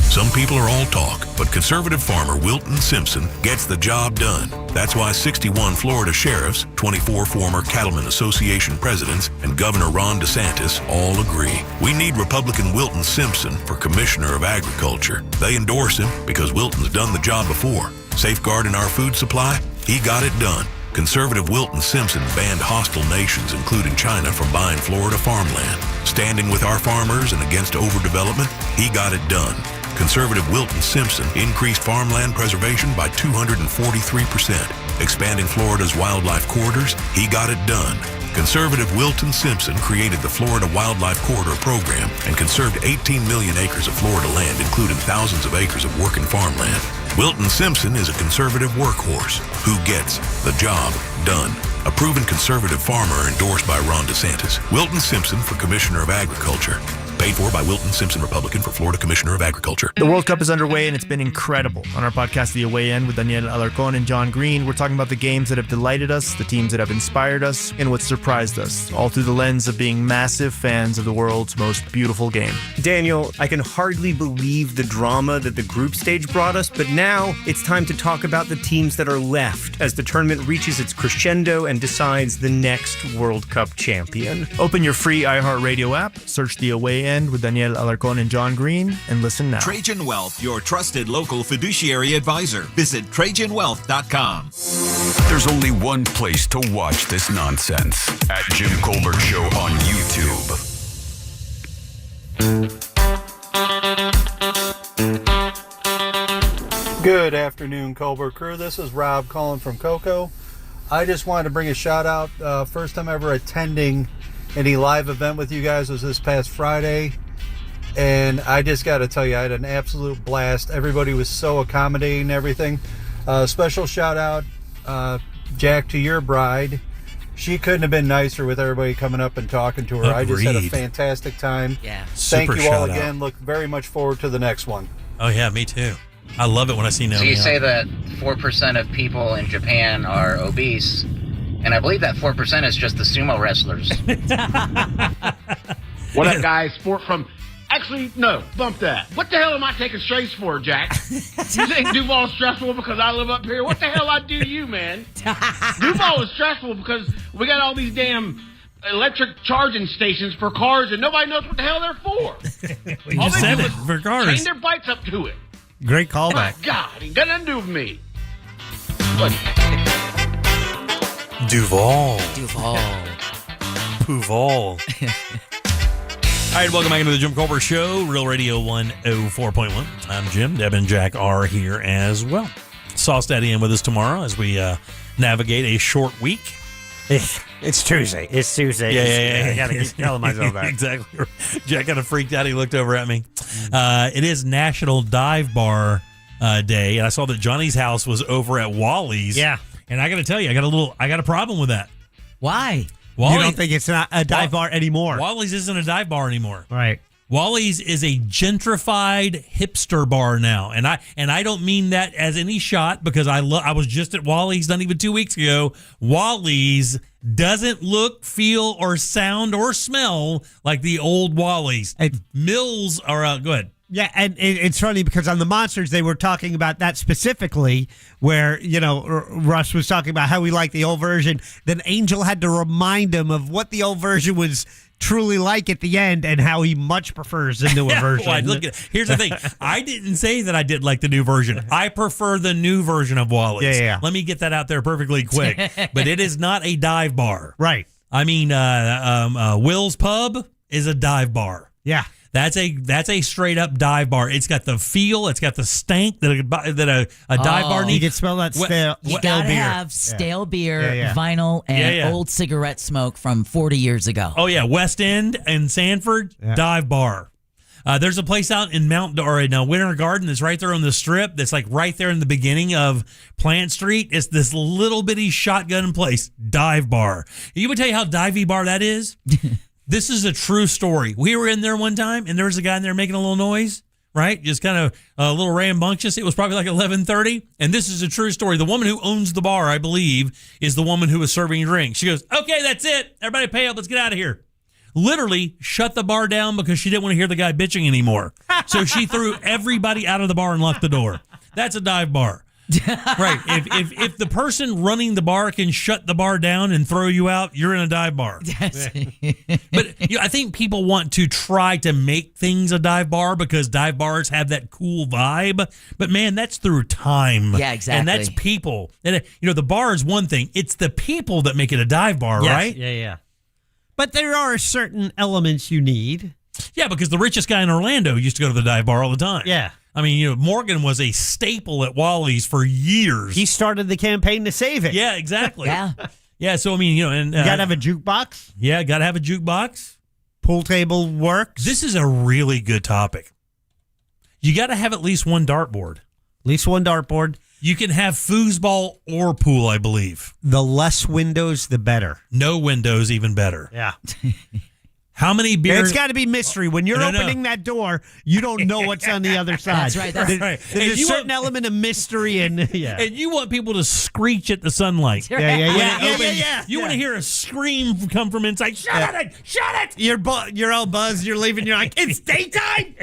Some people are all talk, but conservative farmer Wilton Simpson gets the job done. That's why 61 Florida sheriffs, 24 former Cattlemen Association presidents, and Governor Ron DeSantis all agree. We need Republican Wilton Simpson for Commissioner of Agriculture. They endorse him because Wilton's done the job before. Safeguarding our food supply, he got it done. Conservative Wilton Simpson banned hostile nations, including China, from buying Florida farmland. Standing with our farmers and against overdevelopment, he got it done. Conservative Wilton Simpson increased farmland preservation by 243%. Expanding Florida's wildlife corridors, he got it done. Conservative Wilton Simpson created the Florida Wildlife Corridor Program and conserved 18 million acres of Florida land, including thousands of acres of working farmland. Wilton Simpson is a conservative workhorse who gets the job done. A proven conservative farmer endorsed by Ron DeSantis. Wilton Simpson for Commissioner of Agriculture. Paid for by Wilton Simpson, Republican, for Florida Commissioner of Agriculture.
The World Cup is underway, and it's been incredible. On our podcast, The Away End, with Daniel Alarcon and John Green, we're talking about the games that have delighted us, the teams that have inspired us, and what surprised us, all through the lens of being massive fans of the world's most beautiful game.
Daniel, I can hardly believe the drama that the group stage brought us, but now it's time to talk about the teams that are left as the tournament reaches its crescendo and decides the next World Cup champion.
Open your free iHeartRadio app, search The Away End with Daniel Alarcon and John Green, and listen now.
Trajan Wealth, your trusted local fiduciary advisor. Visit TrajanWealth.com.
There's only one place to watch this nonsense. At Jim Colbert Show on YouTube.
Good afternoon, Colbert crew. This is Rob calling from Cocoa. I just wanted to bring a shout out. First time ever attending any live event with you guys was this past Friday, and I just got to tell you, I had an absolute blast. Everybody was so accommodating and everything. Special shout out, Jack, to your bride. She couldn't have been nicer with everybody coming up and talking to her.
Agreed.
I just had a fantastic time.
Yeah.
Thank
Super
you all
shout
again.
out.
Look very much forward to the next one.
Oh, yeah, me too. I love it when I see Naomi.
So you say
on.
that 4% of people in Japan are obese, and I believe that 4% is just the sumo wrestlers.
What up, guys? Sport from... Actually, no. Bump that. What the hell am I taking straights for, Jack? You think Duval's stressful because I live up here? What the hell I do to you, man? Duval is stressful because we got all these damn electric charging stations for cars and nobody knows what the hell they're for.
You just said it, for cars.
Chain their bikes up to it.
Great callback.
My God, ain't got nothing to do with me.
Duval.
Duval.
Puval. All right, welcome back into the Jim Colbert Show, Real Radio 104.1. I'm Jim. Deb and Jack are here as well. Sauce Daddy in with us tomorrow as we navigate a short week.
It's Tuesday. It's Tuesday.
Yeah.
I got to keep telling myself that.
Exactly. Jack kind of freaked out. He looked over at me. It is National Dive Bar Day, and I saw that Johnny's house was over at Wally's.
Yeah.
And I got to tell you, I got a problem with that.
Why?
Wally,
You don't think it's not a dive bar anymore?
Wally's isn't a dive bar anymore.
Right.
Wally's is a gentrified hipster bar now, and I don't mean that as any shot because I was just at Wally's not even 2 weeks ago. Wally's doesn't look, feel, or sound or smell like the old Wally's. Mills are go ahead.
Yeah, and it's funny because on the Monsters, they were talking about that specifically where, Russ was talking about how he liked the old version. Then Angel had to remind him of what the old version was truly like at the end and how he much prefers the newer version.
Well, here's the thing. I didn't say that I did like the new version. I prefer the new version of Wally's.
Yeah.
Let me get that out there perfectly quick. But it is not a dive bar.
Right.
I mean, Will's Pub is a dive bar.
Yeah.
That's a straight up dive bar. It's got the feel. It's got the stank that a dive bar needs.
You can smell that stale
You gotta
beer.
have stale beer,
Yeah.
vinyl, and
Yeah.
old cigarette smoke from 40 years ago.
Oh yeah, West End and Sanford dive bar. There's a place out in Winter Garden that's right there on the strip. That's like right there in the beginning of Plant Street. It's this little bitty shotgun place, dive bar. You would tell you how divey bar that is. This is a true story. We were in there one time, and there was a guy in there making a little noise, right? Just kind of a little rambunctious. It was probably like 11:30, and this is a true story. The woman who owns the bar, I believe, is the woman who was serving drinks. She goes, "Okay, that's it. Everybody pay up. Let's get out of here." Literally shut the bar down because she didn't want to hear the guy bitching anymore. So she threw everybody out of the bar and locked the door. That's a dive bar. Right. If the person running the bar can shut the bar down and throw you out, you're in a dive bar. But I think people want to try to make things a dive bar because dive bars have that cool vibe. But man, that's through time.
Yeah, exactly.
And that's people. And the bar is one thing. It's the people that make it a dive bar,
Yes.
right?
Yeah. But there are certain elements you need.
Yeah, because the richest guy in Orlando used to go to the dive bar all the time.
Yeah.
I mean,
Morgan
was a staple at Wally's for years.
He started the campaign to save it.
Yeah, exactly.
Yeah.
Yeah, so I mean, and
you gotta have a jukebox.
Yeah, gotta have a jukebox.
Pool table works.
This is a really good topic. You gotta have at least one dartboard.
At least one dartboard.
You can have foosball or pool, I believe.
The less windows, the better.
No windows, even better.
Yeah.
How many beers?
It's got to be mystery. When you're opening that door, you don't know what's on the other side.
That's right.
There's a certain element of mystery and
And you want people to screech at the sunlight.
Yeah.
You want to hear a scream come from inside. Shut it! Shut it!
You're all buzzed. You're leaving. You're like, it's daytime.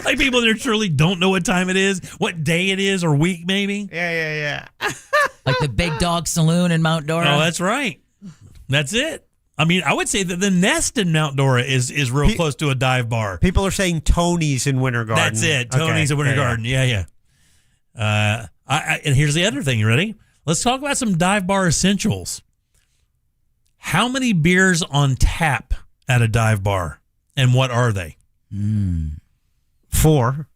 Like people that truly don't know what time it is, what day it is, or week maybe.
Yeah.
Like the Big Dog Saloon in Mount Dora.
Oh, that's right. That's it. I mean, I would say that the Nest in Mount Dora is real close to a dive bar.
People are saying Tony's in Winter Garden.
That's it. Tony's in Winter Garden. Yeah. And here's the other thing. You ready? Let's talk about some dive bar essentials. How many beers on tap at a dive bar, and what are they?
4.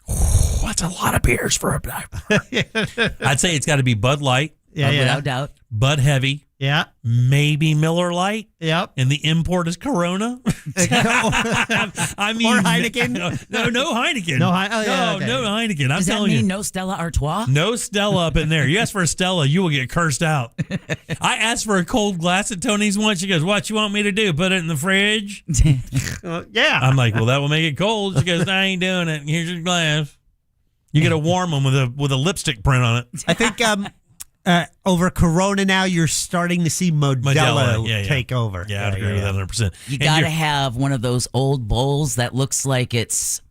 Oh, that's a lot of beers for a dive bar. I'd say it's got to be Bud Light.
Without doubt.
Bud Heavy.
Yeah.
Maybe Miller Lite.
Yep.
And the import is Corona. I mean,
or Heineken.
No Heineken.
No
Heineken.
Does that mean no Stella Artois?
No Stella up in there. You ask for a Stella, you will get cursed out. I asked for a cold glass at Tony's once. She goes, "What you want me to do? Put it in the fridge?"
Yeah.
I'm like, "Well, that will make it cold." She goes, "I ain't doing it. Here's your glass. You get a warm one with a lipstick print on it."
I think over Corona now, you're starting to see Modelo take over.
Yeah, I'd agree with that 100%.
You got to have one of those old bowls that looks like it's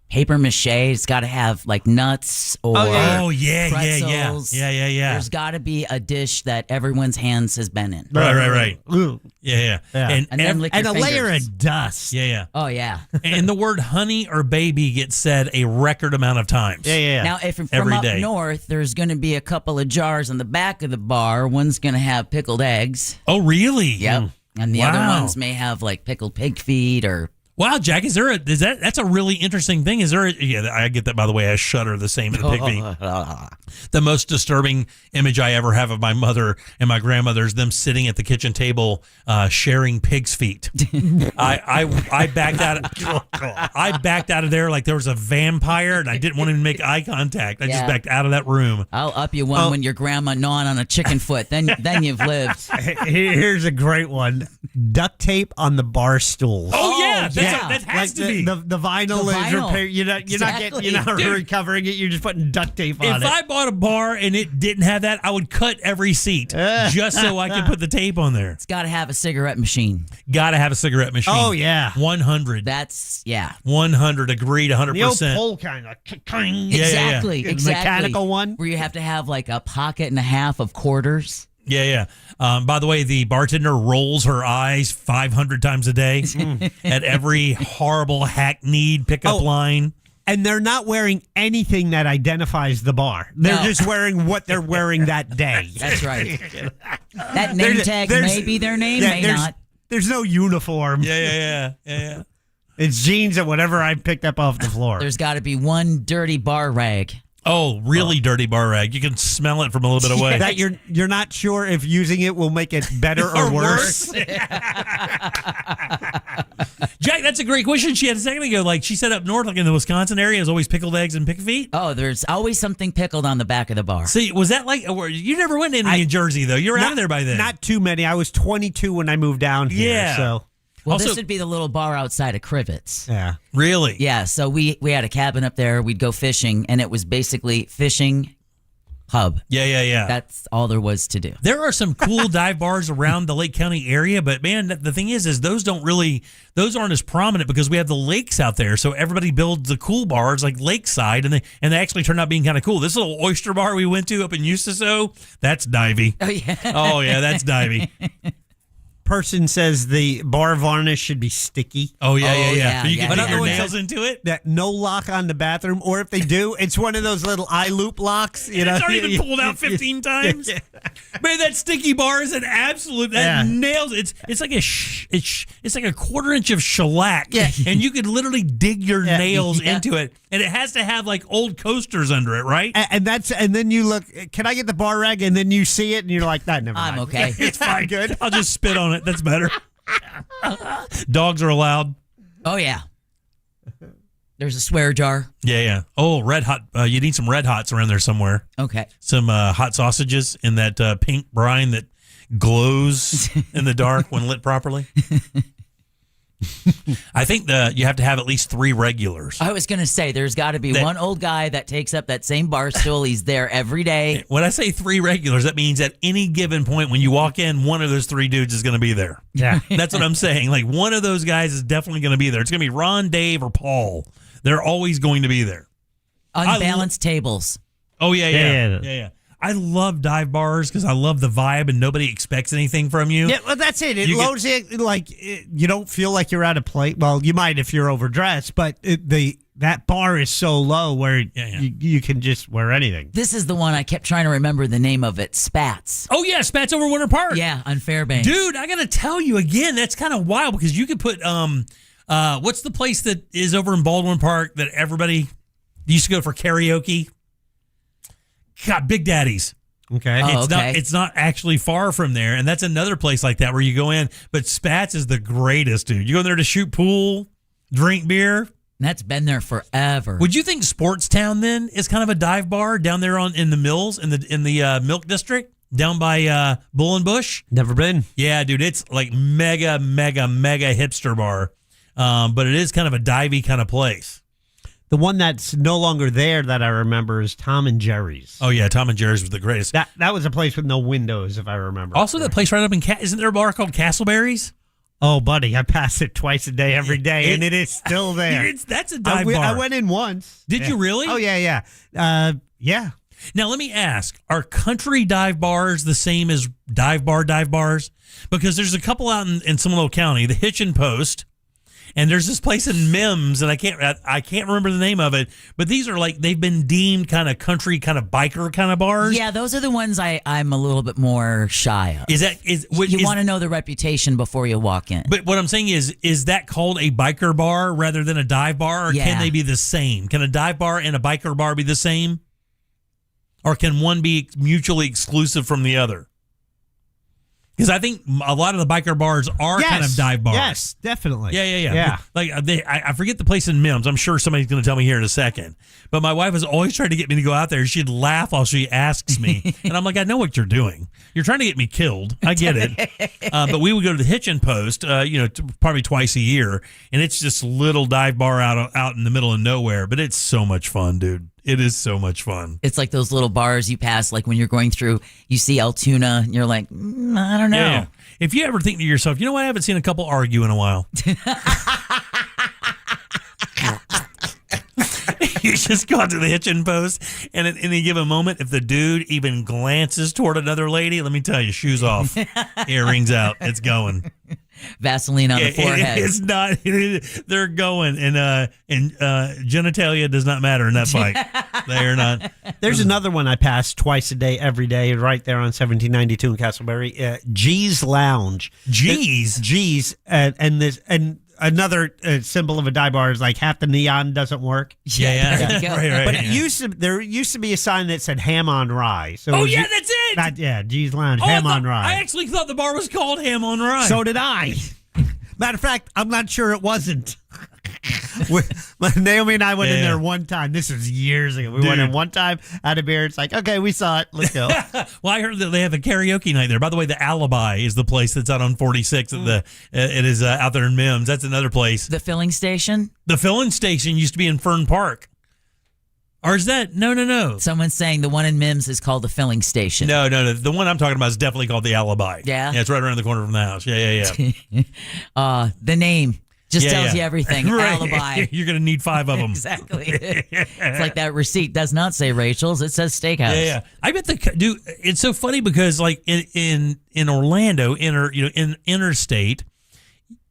paper mache. It's got to have like nuts or pretzels.
Yeah.
There's got to be a dish that everyone's hands has been in.
Right.
Ooh.
Yeah.
And then lick your
a layer
fingers.
of dust.
Yeah.
Oh, yeah.
And the word honey or baby gets said a record amount of times.
Yeah.
Now, if from
Every
up
day.
north, there's going to be a couple of jars in the back of the bar. One's going to have pickled eggs.
Oh, really?
Yep. And the other
Wow.
ones may have like pickled pig feet or
Wow, Jack, that's a really interesting thing. I get that, by the way. I shudder the same at the pig feet. The most disturbing image I ever have of my mother and my grandmother is them sitting at the kitchen table sharing pig's feet. I backed out. I backed out of there like there was a vampire, and I didn't want to make eye contact. I just backed out of that room.
I'll up you one when your grandma gnawing on a chicken foot. Then you've lived.
Here's a great one: duct tape on the bar stools.
Oh yeah, that has to be
the vinyl is repaired. You're not recovering it. You're just putting duct tape on it.
If I bought a bar and it didn't have that, I would cut every seat just so I could put the tape on there.
It's got to have a cigarette machine.
Got to have a cigarette machine.
Oh yeah,
100.
That's
100. Agreed. 100%.
The old pole kind of.
Exactly.
Mechanical one
where you have to have like a pocket and a half of quarters.
Yeah. By the way, the bartender rolls her eyes 500 times a day at every horrible hackneyed pickup line.
And they're not wearing anything that identifies the bar. They're just wearing what they're wearing that day.
That's right. That name tag may be their name, may not.
There's no uniform.
Yeah.
It's jeans and whatever I picked up off the floor.
There's got to be one dirty bar rag.
Oh, really dirty bar rag. You can smell it from a little bit away.
That you're not sure if using it will make it better or worse.
Jack, that's a great question. She had a second ago. Like she said up north, like in the Wisconsin area, is always pickled eggs and pig feet.
Oh, there's always something pickled on the back of the bar.
See, was that like you never went into New Jersey though? You were out of there by then.
Not too many. I was 22 when I moved down here.
Yeah.
So.
Well,
Also,
this would be the little bar outside of Crivets.
Yeah.
Really?
Yeah. So we had a cabin up there. We'd go fishing, and it was basically fishing hub.
Yeah.
That's all there was to do.
There are some cool dive bars around the Lake County area, but man, the thing is those aren't as prominent because we have the lakes out there. So everybody builds the cool bars like Lakeside, and they actually turned out being kind of cool. This little oyster bar we went to up in Eustis, that's divey. Oh yeah, that's divey.
Person says the bar varnish should be sticky.
Oh yeah. So you can put
Another
your
one
nails
says
into it.
That no lock on the bathroom, or if they do, it's one of those little eye loop locks.
It's already been pulled out 15 times. Man, that sticky bar is an absolute nails. It's like it's like a quarter inch of shellac, and you could literally dig your nails into it, and it has to have like old coasters under it, right?
And then you look. Can I get the bar rag? And then you see it, and you're like, "That never mind.
I'm okay.
It's fine. Good.
I'll just spit on it. That's better." Dogs are allowed.
Oh yeah. There's a swear jar.
Yeah. Oh, Red Hot. You need some Red Hots around there somewhere.
Okay.
Some hot sausages in that pink brine that glows in the dark when lit properly. I think you have to have at least 3 regulars.
I was going to say, there's got to be one old guy that takes up that same bar stool. He's there every day.
When I say 3 regulars, that means at any given point when you walk in, one of those 3 dudes is going to be there.
Yeah.
That's what I'm saying. Like one of those guys is definitely going to be there. It's going to be Ron, Dave, or Paul. They're always going to be there.
Unbalanced tables.
Oh, yeah. I love dive bars because I love the vibe and nobody expects anything from you.
Yeah, well, that's it. It loads it like you don't feel like you're at a plate. Well, you might if you're overdressed, but that bar is so low where you can just wear anything.
This is the one I kept trying to remember the name of it. Spats.
Oh, yeah, Spats over Winter Park.
Yeah, on Fairbanks.
Dude, I got to tell you again, that's kind of wild because you could put, what's the place that is over in Baldwin Park that everybody used to go for karaoke? God, Big Daddy's.
Okay.
It's not actually far from there, and that's another place like that where you go in. But Spats is the greatest, dude. You go in there to shoot pool, drink beer.
That's been there forever.
Would you think Sportstown then is kind of a dive bar down there in the Mills in the Milk District down by Bull and Bush?
Never been.
Yeah, dude, it's like mega hipster bar, but it is kind of a divey kind of place.
The one that's no longer there that I remember is Tom and Jerry's.
Oh, yeah. Tom and Jerry's was the greatest.
That was a place with no windows, if I remember.
Also, that place right up in isn't there a bar called Castleberry's?
Oh, buddy, I pass it twice a day, every day, and it is still there.
That's a dive bar.
I went in once.
Did you really?
Oh, yeah. Yeah.
Now, let me ask, are country dive bars the same as dive bars? Because there's a couple out in Seminole County, the Hitchin Post And there's this place in Mims, and I can't remember the name of it, but these are like, they've been deemed kind of country, kind of biker kind of bars.
Yeah, those are the ones I'm a little bit more shy of.
You
want to know the reputation before you walk in.
But what I'm saying is that called a biker bar rather than a dive bar, or can they be the same? Can a dive bar and a biker bar be the same? Or can one be mutually exclusive from the other? Because I think a lot of the biker bars are kind of dive bars.
Yes, definitely.
Yeah. Like I forget the place in Mims. I'm sure somebody's going to tell me here in a second. But my wife is always trying to get me to go out there. She'd laugh while she asks me, and I'm like, I know what you're doing. You're trying to get me killed. I get it. But we would go to the Hitchin Post, probably twice a year, and it's this little dive bar out in the middle of nowhere. But it's so much fun, dude. It is so much fun.
It's like those little bars you pass, like when you're going through, you see Altoona, and you're like, I don't know.
Yeah. If you ever think to yourself, you know what, I haven't seen a couple argue in a while. You just go out to the Hitchin Post, and at any given moment, if the dude even glances toward another lady, let me tell you, shoes off, earrings out, it's going.
Vaseline on the forehead.
It's not. They're going, and genitalia does not matter in that fight. They are not.
There's another one I pass twice a day, every day, right there on 1792 in Castleberry. G's Lounge.
G's,
and this and. Another symbol of a dive bar is like half the neon doesn't work.
Yeah. Right,
but there used to be a sign that said ham on rye. So
that's it.
G's Lounge, ham on rye.
I actually thought the bar was called Ham on Rye.
So did I. Matter of fact, I'm not sure it wasn't. Naomi and I went in there one time. This was years ago. We went in one time, had a beer. It's like, okay, we saw it. Let's go.
Well, I heard that they have a karaoke night there. By the way, the Alibi is the place that's out on 46. It is out there in Mims. That's another place.
The filling station?
The filling station used to be in Fern Park. Or is that? No.
Someone's saying the one in Mims is called the filling station.
No. The one I'm talking about is definitely called the Alibi.
Yeah?
Yeah, it's right around the corner from the house. Yeah.
The name just tells you everything.
Right.
Alibi.
You're going to need 5 of them.
Exactly. It's like that receipt does not say Rachel's. It says Steakhouse.
Yeah. I bet dude, it's so funny because like in Orlando, in interstate,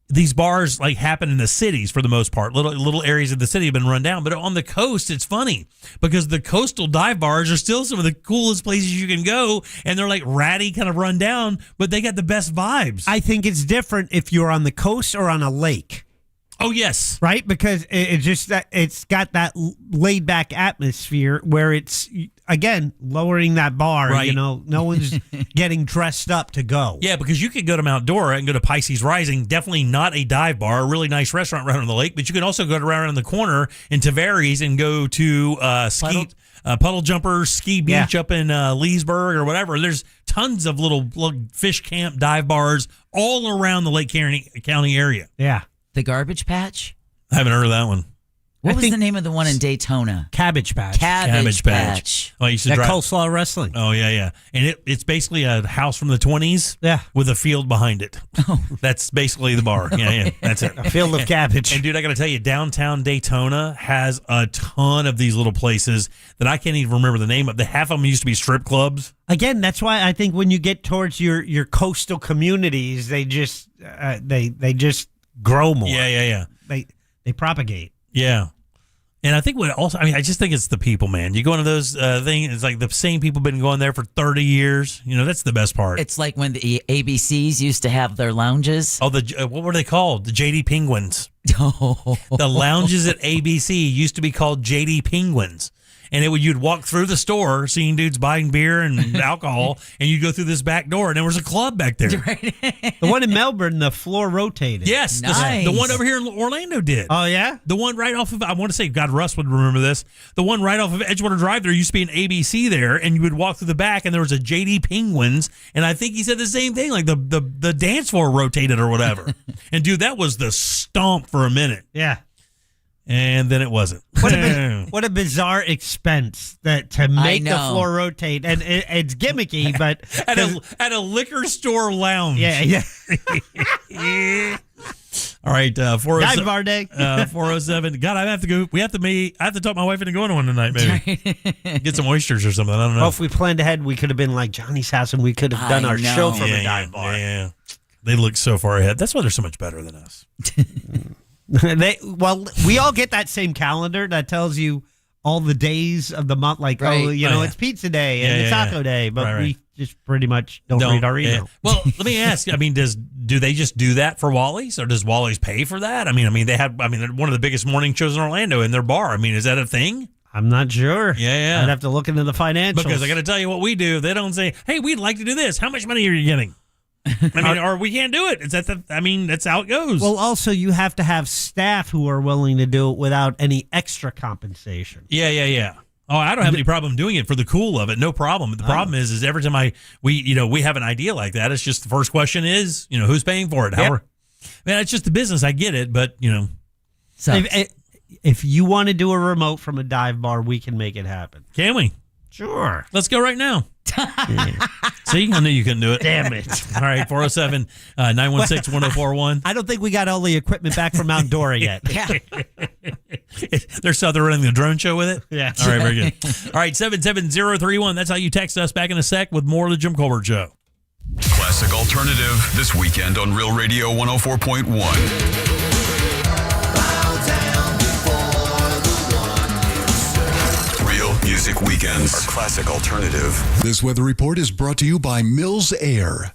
these bars like happen in the cities for the most part. Little areas of the city have been run down, but on the coast, it's funny because the coastal dive bars are still some of the coolest places you can go, and they're like ratty, kind of run down, but they got the best vibes.
I think it's different if you're on the coast or on a lake.
Oh yes,
right, because it's got that laid back atmosphere where it's again lowering that bar.
Right.
No one's getting dressed up to go.
Yeah, because you could go to Mount Dora and go to Pisces Rising. Definitely not a dive bar, a really nice restaurant right on the lake. But you can also go around the corner in Tavares and go to Puddle Jumpers Ski Beach up in Leesburg or whatever. There's tons of little fish camp dive bars all around the Lake County area.
Yeah.
The Garbage Patch?
I haven't heard of that one.
What was the name of the one in Daytona?
Cabbage Patch.
Cabbage Patch.
Oh, I used to
that
drive
coleslaw wrestling.
Oh yeah. And it's basically a house from the 20s.
Yeah.
With a field behind it. That's basically the bar. Yeah. That's it.
A field of cabbage.
And dude, I got to tell you, downtown Daytona has a ton of these little places that I can't even remember the name of. Half of them used to be strip clubs.
Again, that's why I think when you get towards your coastal communities, they just grow more.
Yeah.
They propagate.
Yeah. And I think I just think it's the people, man. You go into those things, it's like the same people been going there for 30 years. That's the best part.
It's like when the ABCs used to have their lounges.
Oh, what were they called? The JD Penguins. The lounges at ABC used to be called JD Penguins. And you'd walk through the store, seeing dudes buying beer and alcohol, and you'd go through this back door, and there was a club back there.
The one in Melbourne, the floor rotated.
Yes,
nice.
The one over here in Orlando did.
Oh yeah,
the one right off of, I want to say, God, Russ would remember this. The one right off of Edgewater Drive, there used to be an ABC there, and you would walk through the back, and there was a JD Penguins, and I think he said the same thing, like the dance floor rotated or whatever. And dude, that was the stomp for a minute.
Yeah.
And then it wasn't.
What a bizarre expense to make the floor rotate, and it's gimmicky, but
at a liquor store lounge.
Yeah.
All right, 407.
Dive bar day.
407. God, I have to go. I have to talk my wife into going to one tonight. Maybe get some oysters or something. I don't know.
Well, if we planned ahead, we could have been like Johnny's house, and we could have done our show from a dive bar.
Yeah. They look so far ahead. That's why they're so much better than us.
We all get that same calendar that tells you all the days of the month, like, it's pizza day and it's taco day, but we just pretty much don't read our email.
Yeah. Well, let me ask, do they just do that for Wally's, or does Wally's pay for that? They're one of the biggest morning shows in Orlando in their bar. Is that a thing?
I'm not sure.
Yeah.
I'd have to look into the financials.
Because I got to tell you what we do. They don't say, hey, we'd like to do this. How much money are you getting? Or we can't do it. That's how it goes.
Well, also, you have to have staff who are willing to do it without any extra compensation.
Yeah. Oh, I don't have any problem doing it for the cool of it. No problem. But the problem is every time we have an idea like that, it's just the first question is, who's paying for it? It's just the business. I get it, but
So if you want to do a remote from a dive bar, we can make it happen.
Can we?
Sure.
Let's go right now. See, I knew you couldn't do it.
Damn it.
All right, 407-916-1041.
I don't think we got all the equipment back from Mount Dora yet.
They're still running the drone show with it?
Yeah.
All right, very good. All right, 77031. That's how you text us. Back in a sec with more of the Jim Colbert Show.
Classic Alternative this weekend on Real Radio 104.1. Music Weekends are Classic Alternative.
This weather report is brought to you by Mills Air.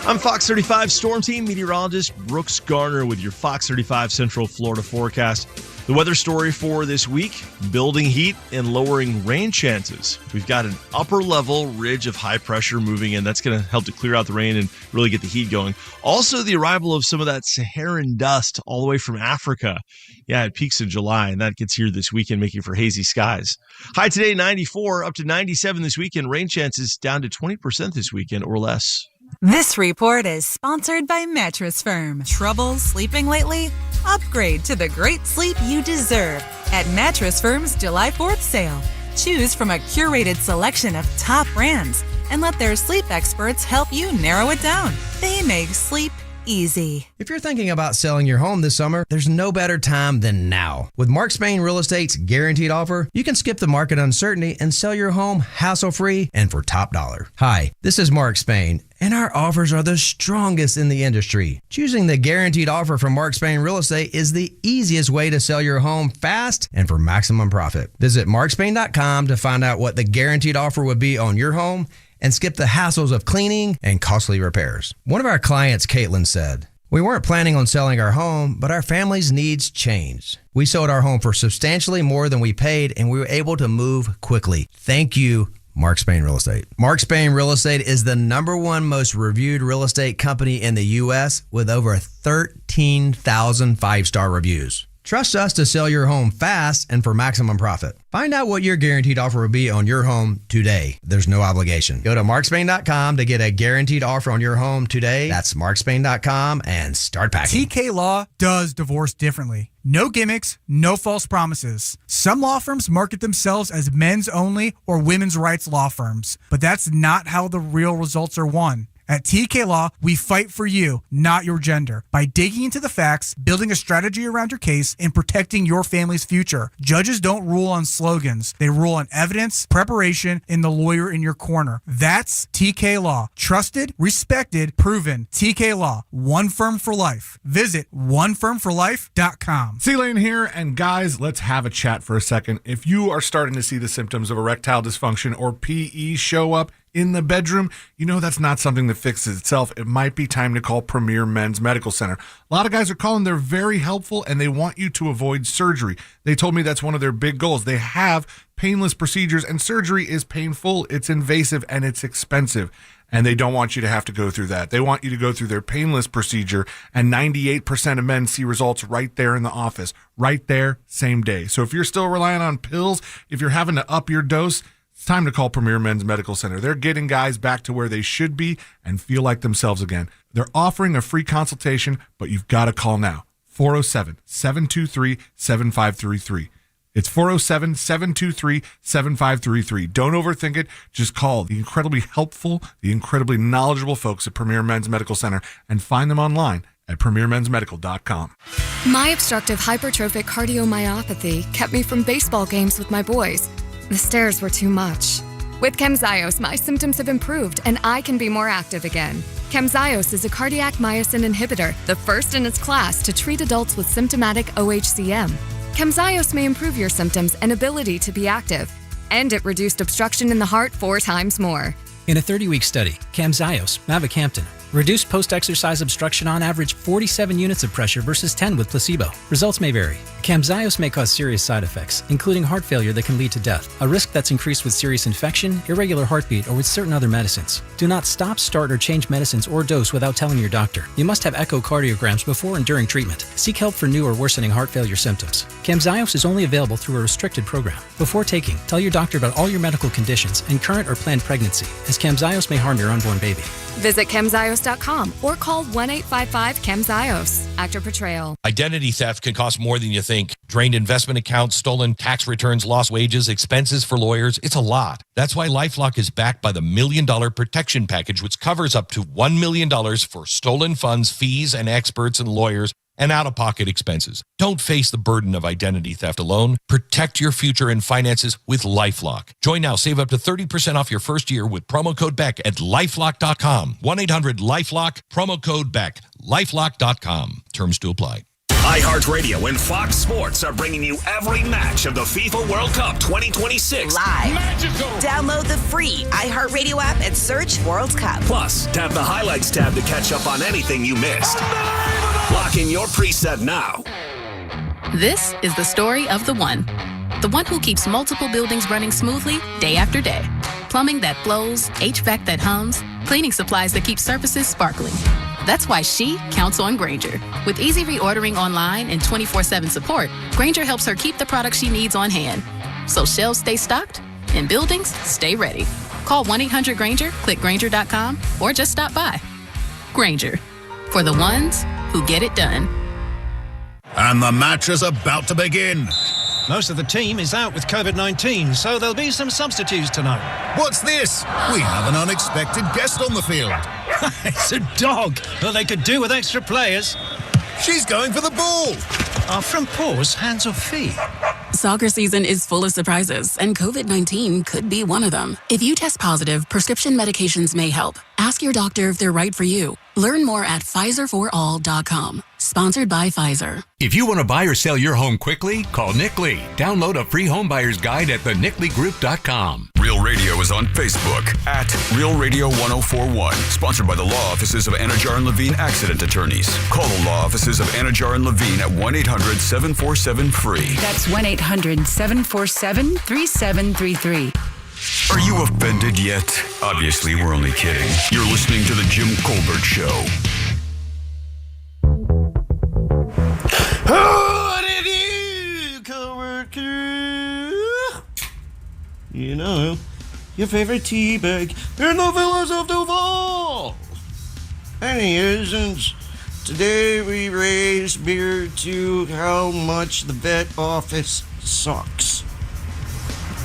I'm Fox 35 Storm Team meteorologist Brooks Garner with your Fox 35 Central Florida forecast. The weather story for this week, building heat and lowering rain chances. We've got an upper level ridge of high pressure moving in. That's going to help to clear out the rain and really get the heat going. Also, the arrival of some of that Saharan dust all the way from Africa. Yeah, it peaks in July, and that gets here this weekend, making for hazy skies. High today, 94, up to 97 this weekend. Rain chances down to 20% this weekend or less.
This report is sponsored by Mattress Firm. Trouble sleeping lately? Upgrade to the great sleep you deserve at Mattress Firm's July 4th sale. Choose from a curated selection of top brands and let their sleep experts help you narrow it down. They make sleep easy.
If you're thinking about selling your home this summer, there's no better time than now. With Mark Spain Real Estate's guaranteed offer, you can skip the market uncertainty and sell your home hassle-free and for top dollar. Hi, this is Mark Spain, and our offers are the strongest in the industry. Choosing the guaranteed offer from Mark Spain Real Estate is the easiest way to sell your home fast and for maximum profit. Visit markspain.com to find out what the guaranteed offer would be on your home and skip the hassles of cleaning and costly repairs. One of our clients, Caitlin, said, "We weren't planning on selling our home, but our family's needs changed. We sold our home for substantially more than we paid, and we were able to move quickly. Thank you, Mark Spain Real Estate." Mark Spain Real Estate is the #1 most reviewed real estate company in the U.S. with over 13,000 five-star reviews. Trust us to sell your home fast and for maximum profit. Find out what your guaranteed offer will be on your home today. There's no obligation. Go to markspain.com to get a guaranteed offer on your home today. That's markspain.com and start packing.
TK Law does divorce differently. No gimmicks, no false promises. Some law firms market themselves as men's only or women's rights law firms, but that's not how the real results are won. At TK Law, we fight for you, not your gender, by digging into the facts, building a strategy around your case, and protecting your family's future. Judges don't rule on slogans. They rule on evidence, preparation, and the lawyer in your corner. That's TK Law. Trusted, respected, proven. TK Law. One firm for life. Visit onefirmforlife.com.
C-Lane here, and guys, let's have a chat for a second. If you are starting to see the symptoms of erectile dysfunction or PE show up in the bedroom, you know that's not something that fixes itself. It might be time to call Premier Men's Medical Center. A lot of guys are calling. They're very helpful, and they want you to avoid surgery. They told me that's one of their big goals. They have painless procedures, and surgery is painful, it's invasive, and it's expensive. And they don't want you to have to go through that. They want you to go through their painless procedure, and 98% of men see results right there in the office, right there, same day. So if you're still relying on pills, if you're having to up your dose, it's time to call Premier Men's Medical Center. They're getting guys back to where they should be and feel like themselves again. They're offering a free consultation, but you've got to call now. 407-723-7533. It's 407-723-7533. Don't overthink it. Just call the incredibly helpful, the incredibly knowledgeable folks at Premier Men's Medical Center and find them online at premiermensmedical.com.
My obstructive hypertrophic cardiomyopathy kept me from baseball games with my boys. The stairs were too much. With Camzyos, my symptoms have improved and I can be more active again. Camzyos is a cardiac myosin inhibitor, the first in its class to treat adults with symptomatic OHCM. Camzyos may improve your symptoms and ability to be active, and it reduced obstruction in the heart 4 times more.
In a 30-week study, Camzyos, mavacamten, reduced post-exercise obstruction on average 47 units of pressure versus 10 with placebo. Results may vary. Camzyos may cause serious side effects, including heart failure that can lead to death, a risk that's increased with serious infection, irregular heartbeat, or with certain other medicines. Do not stop, start, or change medicines or dose without telling your doctor. You must have echocardiograms before and during treatment. Seek help for new or worsening heart failure symptoms. Camzyos is only available through a restricted program. Before taking, tell your doctor about all your medical conditions and current or planned pregnancy, as Camzyos may harm your unborn baby.
Visit Camzyos.com or call 1-855-CAMZYOS. Actor Portrayal.
Identity theft can cost more than you think. Drained investment accounts, stolen tax returns, lost wages, expenses for lawyers. It's a lot. That's why LifeLock is backed by the $1 Million Protection Package, which covers up to $1 million for stolen funds, fees, and experts and lawyers, and out-of-pocket expenses. Don't face the burden of identity theft alone. Protect your future and finances with LifeLock. Join now. Save up to 30% off your first year with promo code BECK at LifeLock.com. 1-800-LifeLock, promo code BECK. LifeLock.com. Terms to apply.
iHeartRadio and Fox Sports are bringing you every match of the FIFA World Cup 2026.
Live. Download the free iHeartRadio app and search World Cup.
Plus, tap the Highlights tab to catch up on anything you missed. Lock in your preset now.
This is the story of the one who keeps multiple buildings running smoothly day after day. Plumbing that flows, HVAC that hums, cleaning supplies that keep surfaces sparkling. That's why she counts on Grainger. With easy reordering online and 24/7 support, Grainger helps her keep the products she needs on hand. So shelves stay stocked and buildings stay ready. Call 1-800-GRAINGER, click Grainger.com, or just stop by. Grainger, for the ones who get it done.
And the match is about to begin.
Most of the team is out with COVID-19, so there'll be some substitutes tonight.
What's this? We have an unexpected guest on the field.
It's a dog. Well, they could do with extra players.
She's going for the ball.
Are front paws hands or feet?
Soccer season is full of surprises, and COVID-19 could be one of them. If you test positive, prescription medications may help. Ask your doctor if they're right for you. Learn more at PfizerForAll.com. Sponsored by Pfizer.
If you want to buy or sell your home quickly, call Nick Lee. Download a free home buyer's guide at theNickLeeGroup.com.
Real Radio is on Facebook at Real Radio 1041. Sponsored by the law offices of Anajar and Levine Accident Attorneys. Call the law offices of Anajar and Levine at 1-800-747-FREE.
That's 1-800-747-3733.
Are you offended yet? Obviously, we're only kidding. You're listening to The Jim Colbert Show.
What it is, Colbert Crew? You know, your favorite teabag in the villas of Duval. Any isn't. Today we raise beer to how much the vet office sucks.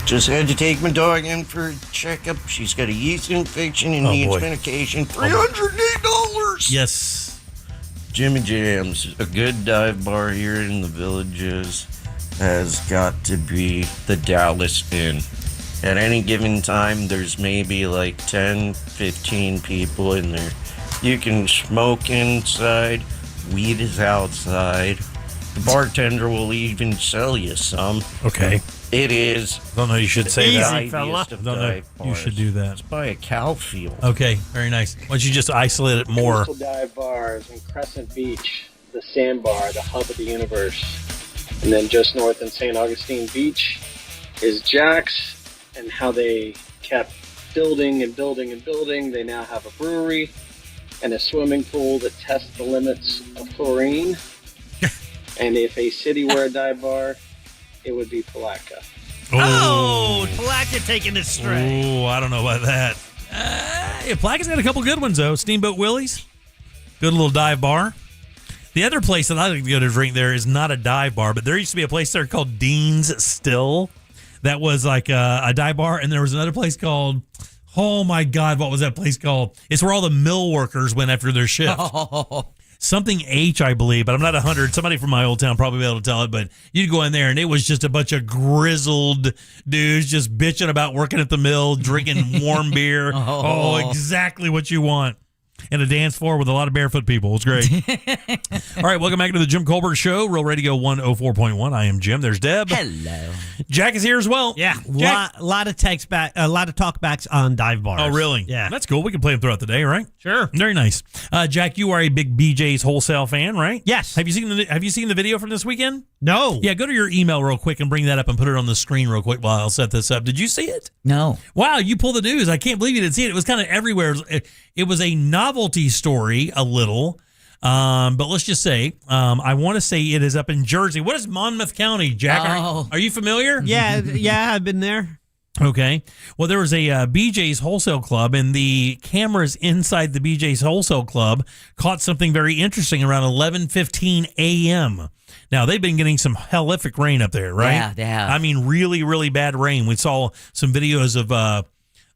Just had to take my dog in for a checkup. She's got a yeast infection and needs medication. $308.
Yes.
Jimmy Jams, a good dive bar here in the Villages, has got to be the Dallas Inn. At any given time, there's maybe like 10, 15 people in there. You can smoke inside, weed is outside. The bartender will even sell you some.
Okay.
It is.
Don't know you should say that.
Easy, fella.
Don't know you should do that.
It's by a cow field.
Okay, very nice. Why don't you just isolate it more?
Coastal Dive Bars in Crescent Beach, the Sandbar, the hub of the universe. And then just north in St. Augustine Beach is Jack's, and how they kept building and building and building. They now have a brewery and a swimming pool that tests the limits of chlorine. And if a city were a dive bar, it would be Palatka.
Oh, Palatka taking it straight.
Oh, I don't know about that. Yeah, Palaka's got a couple good ones, though. Steamboat Willie's, good little dive bar. The other place that I like to go to drink there is not a dive bar, but there used to be a place there called Dean's Still that was like a dive bar, and there was another place called, oh my God, what was that place called? It's where all the mill workers went after their shift. Something H, I believe, but I'm not 100. Somebody from my old town probably be able to tell it, but you'd go in there and it was just a bunch of grizzled dudes just bitching about working at the mill, drinking warm beer. Oh, exactly what you want. and a dance floor with a lot of barefoot people. It was great. All right, welcome back to the Jim Colbert Show, Real Radio 104.1. I am Jim. There's Deb.
Hello.
Jack is here as well.
Yeah,
Jack.
lot of talkbacks on dive bars.
Oh, really?
Yeah,
that's cool. We can play them throughout the day, right?
Sure.
Very nice. Jack, you are a big BJ's Wholesale fan, right?
Yes.
Have you seen the video from this weekend?
No.
Yeah, go to your email real quick and bring that up and put it on the screen real quick while I'll set this up. Did you see it?
No.
Wow, you pulled the news. I can't believe you didn't see it. It was kind of everywhere. It was a novelty story, a little. But let's just say, I want to say it is up in Jersey. What is Monmouth County, Jack? Are you familiar?
Yeah, I've been there.
Okay. Well, there was a BJ's Wholesale Club, and the cameras inside the BJ's Wholesale Club caught something very interesting around 11:15 a.m. Now, they've been getting some hellific rain up there, right?
Yeah, they have.
I mean, really, really bad rain. We saw some videos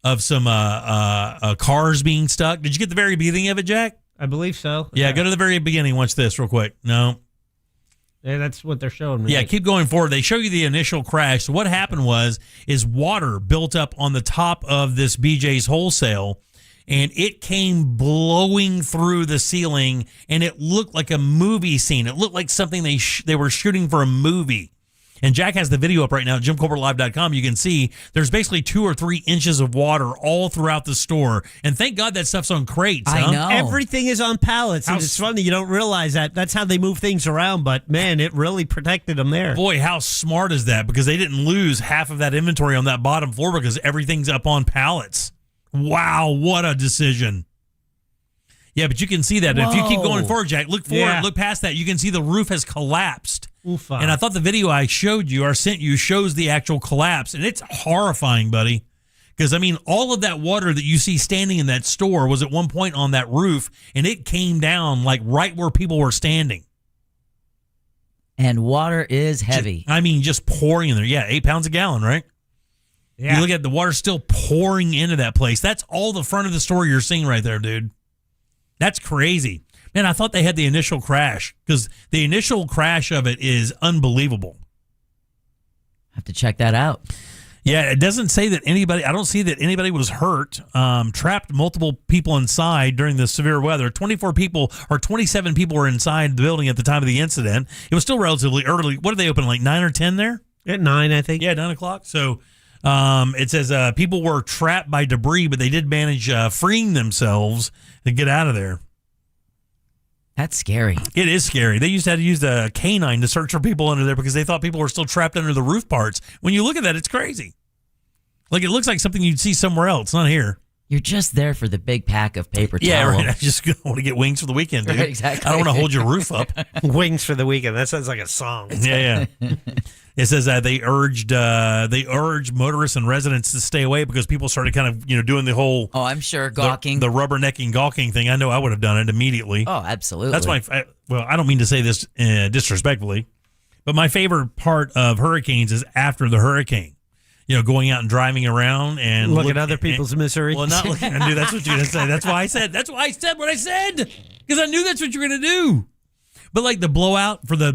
of some cars being stuck. Did you get the very beginning of it, Jack?
I believe so.
Yeah, go to the very beginning. Watch this real quick. No.
Yeah, that's what they're showing me.
Yeah, keep going forward. They show you the initial crash. So what happened is water built up on the top of this BJ's Wholesale, and it came blowing through the ceiling, and it looked like a movie scene. It looked like something they were shooting for a movie. And Jack has the video up right now at JimColbertLive.com. You can see there's basically 2 or 3 inches of water all throughout the store. And thank God that stuff's on crates.
I know.
Everything is on pallets. And it's funny, you don't realize that. That's how they move things around. But, man, it really protected them there.
Boy, how smart is that? Because they didn't lose half of that inventory on that bottom floor because everything's up on pallets. Wow, what a decision. Yeah, but you can see that.
Whoa.
If you keep going forward, Jack, look forward,
Yeah.
look past that. You can see the roof has collapsed.
Oofa.
And I thought the video I showed you or sent you shows the actual collapse. And it's horrifying, buddy. Because, I mean, all of that water that you see standing in that store was at one point on that roof, and it came down like right where people were standing.
And water is heavy.
I mean, just pouring in there. Yeah, 8 pounds a gallon, right?
Yeah.
You look at the water still pouring into that place. That's all the front of the store you're seeing right there, dude. That's crazy. Man, I thought they had the initial crash because the initial crash of it is unbelievable.
Have to check that out.
Yeah, it doesn't say that anybody, I don't see that anybody was hurt. Trapped multiple people inside during the severe weather. 24 people or 27 people were inside the building at the time of the incident. It was still relatively early. What did they open, like 9 or 10 there?
At 9, I think.
Yeah, 9 o'clock. So it says people were trapped by debris, but they did manage freeing themselves to get out of there.
That's scary.
It is scary. They used to have to use the canine to search for people under there because they thought people were still trapped under the roof parts. When you look at that, it's crazy. Like, it looks like something you'd see somewhere else, not here.
You're just there for the big pack of paper towels.
Yeah, right. I just want to get wings for the weekend, dude.
Right, exactly.
I don't want to hold your roof up.
Wings for the weekend. That sounds like a song.
Yeah. It says they urged motorists and residents to stay away because people started kind of doing the whole
I'm sure gawking,
the rubbernecking gawking thing. I know I would have done it immediately.
Oh, absolutely.
That's well, I don't mean to say this disrespectfully, but my favorite part of hurricanes is after the hurricane. Going out and driving around and
look at other people's misery.
Well, not looking. I knew that's what you were going to say. That's why I said what I said because I knew that's what you were going to do. But like the blowout for the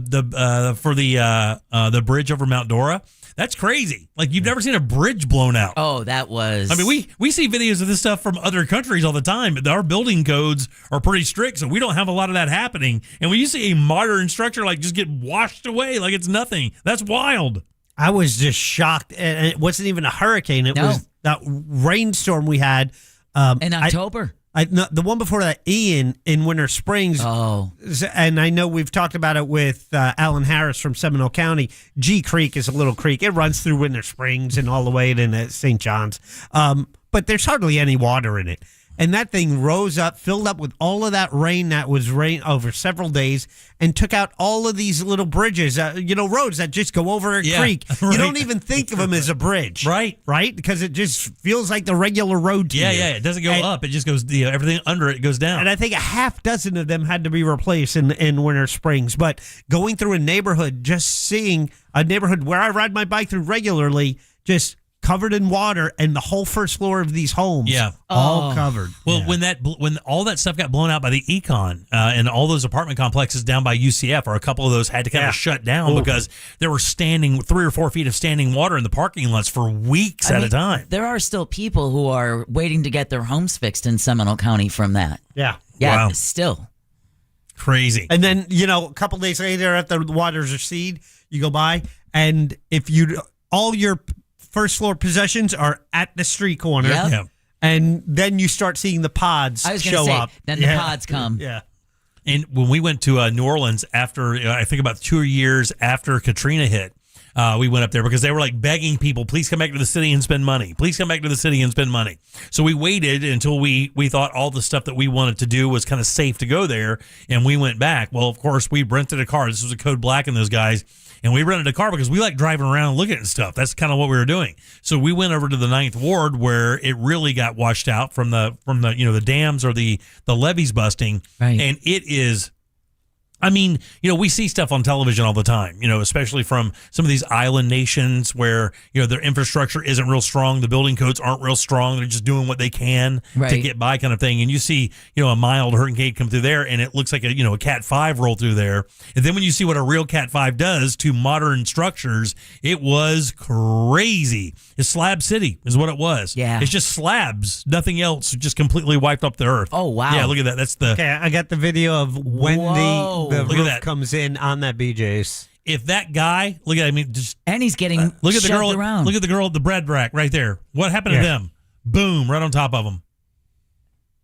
bridge over Mount Dora, that's crazy. Like you've never seen a bridge blown out.
Oh, that was.
I mean, we see videos of this stuff from other countries all the time, but our building codes are pretty strict, so we don't have a lot of that happening. And when you see a modern structure like just get washed away like it's nothing, that's wild.
I was just shocked. And it wasn't even a hurricane. It was that rainstorm we had
in October.
The one before that, Ian, in Winter Springs.
Oh.
And I know we've talked about it with Alan Harris from Seminole County. G Creek is a little creek. It runs through Winter Springs and all the way to St. John's. But there's hardly any water in it. And that thing rose up, filled up with all of that rain that was rain over several days, and took out all of these little bridges, roads that just go over a creek.
Right.
You don't even think of them as a bridge.
Right.
Because it just feels like the regular road to you.
Yeah. It doesn't go up. It just goes, everything under it goes down.
And I think a half dozen of them had to be replaced in Winter Springs. But going through a neighborhood, just seeing a neighborhood where I ride my bike through regularly, just covered in water, and the whole first floor of these homes, all covered.
Well, when all that stuff got blown out by the Econ and all those apartment complexes down by UCF, or a couple of those had to kind of shut down because there were 3 or 4 feet of standing water in the parking lots for weeks at a time.
There are still people who are waiting to get their homes fixed in Seminole County from that.
Yeah.
Wow.
Still.
Crazy.
And then, a couple days later after the waters recede, you go by, and if all your first floor possessions are at the street corner.
Yep.
Yeah.
And then you start seeing the pods show up.
Then the pods come.
Yeah.
And when we went to New Orleans after, I think about 2 years after Katrina hit, we went up there because they were like begging people, please come back to the city and spend money. Please come back to the city and spend money. So we waited until we thought all the stuff that we wanted to do was kind of safe to go there. And we went back. Well, of course, we rented a car. This was a Code Black and those guys. And we rented a car because we like driving around and looking at stuff. That's kind of what we were doing. So we went over to the 9th Ward where it really got washed out from the the dams or the levees busting.
Right.
And it is, we see stuff on television all the time, especially from some of these island nations where, their infrastructure isn't real strong. The building codes aren't real strong. They're just doing what they can to get by kind of thing. And you see, a mild hurricane come through there and it looks like a Cat 5 roll through there. And then when you see what a real Cat 5 does to modern structures, it was crazy. It's Slab City is what it was.
Yeah.
It's just slabs, nothing else, just completely wiped up the earth.
Oh, wow.
Yeah, look at that. That's the...
Okay, I got the video of when the
Look at
roof
that.
comes in on that BJ's.
If that guy, look at,
and he's getting
look at the girl
around.
Look at the girl at the bread rack right there. What happened to them? Boom, right on top of them.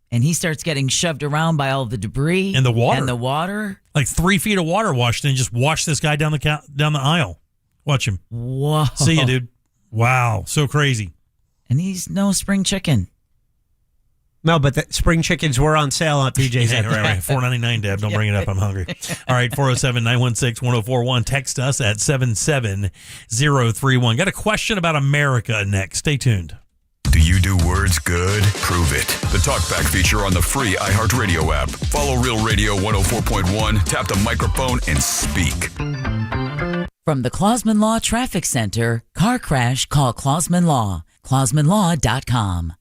And he starts getting shoved around by all the debris
And the water.
And the water.
Like 3 feet of water washed and just washed this guy down the aisle. Watch him.
Whoa.
See you, dude. Wow, so crazy.
And he's no spring chicken.
No, but the spring chickens were on sale at BJ's.
Yeah, right. $4.99, Deb. Don't bring it up. I'm hungry. All right, 407-916-1041. Text us at 77031. Got a question about America next. Stay tuned.
Do you do words good? Prove it. The Talkback feature on the free iHeartRadio app. Follow Real Radio 104.1, tap the microphone, and speak.
From the Clausman Law Traffic Center, car crash, call Clausman Law. ClausmanLaw.com.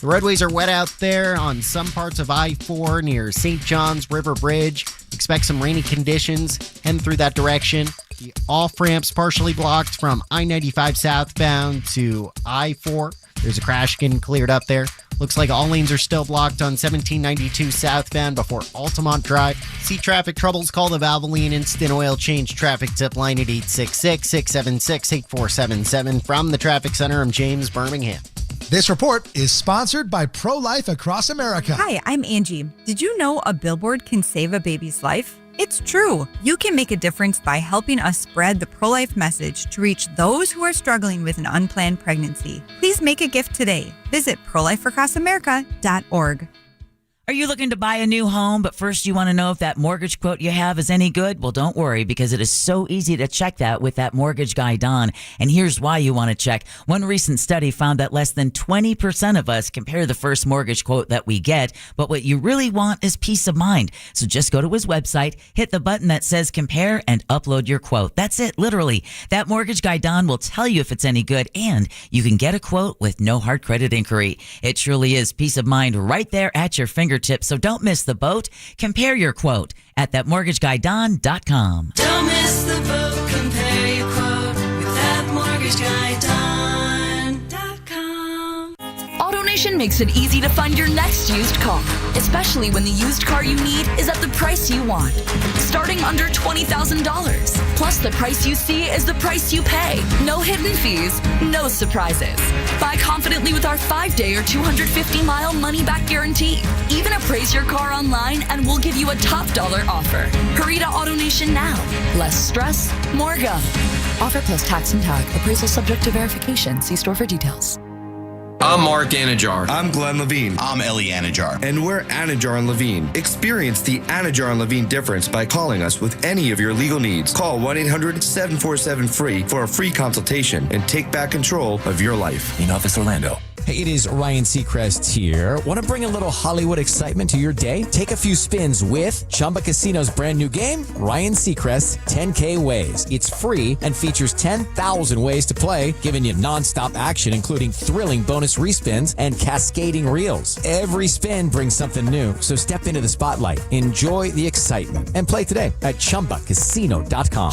The roadways are wet out there on some parts of I-4 near St. John's River Bridge. Expect some rainy conditions heading through that direction. The off-ramps partially blocked from I-95 southbound to I-4. There's a crash getting cleared up there. Looks like all lanes are still blocked on 1792 southbound before Altamont Drive. See traffic troubles? Call the Valvoline Instant Oil Change traffic tip line at 866-676-8477. From the Traffic Center, I'm James Birmingham.
This report is sponsored by Pro-Life Across America.
Hi, I'm Angie. Did you know a billboard can save a baby's life? It's true. You can make a difference by helping us spread the pro-life message to reach those who are struggling with an unplanned pregnancy. Please make a gift today. Visit prolifeacrossamerica.org.
Are you looking to buy a new home, but first you want to know if that mortgage quote you have is any good? Well, don't worry, because it is so easy to check that with that mortgage guy, Don. And here's why you want to check. One recent study found that less than 20% of us compare the first mortgage quote that we get, but what you really want is peace of mind. So just go to his website, hit the button that says compare, and upload your quote. That's it, literally. That mortgage guy, Don, will tell you if it's any good, and you can get a quote with no hard credit inquiry. It truly is peace of mind right there at your fingertips. So don't miss the boat. Compare your quote at thatmortgageguyDon.com.
Don't miss the boat. Compare your quote with thatmortgageguyDon.com.
AutoNation makes it easy to find your next used car, especially when the used car you need is at the price you want. Starting under $20,000. Plus, the price you see is the price you pay. No hidden fees, no surprises. Buy confidently with our 5-day or 250-mile money-back guarantee. Even appraise your car online and we'll give you a top dollar offer. Hurry to AutoNation now. Less stress, more go. Offer plus tax and tag. Appraisal subject to verification. See store for details.
I'm Mark Anajar.
I'm Glenn Levine.
I'm Ellie Anajar.
And we're Anajar and Levine. Experience the Anajar and Levine difference by calling us with any of your legal needs. Call 1-800-747-FREE for a free consultation and take back control of your life.
In Office Orlando.
Hey, it is Ryan Seacrest here. Want to bring a little Hollywood excitement to your day? Take a few spins with Chumba Casino's brand new game, Ryan Seacrest's 10K Ways. It's free and features 10,000 ways to play, giving you nonstop action, including thrilling bonus respins and cascading reels. Every spin brings something new, so step into the spotlight, enjoy the excitement, and play today at ChumbaCasino.com.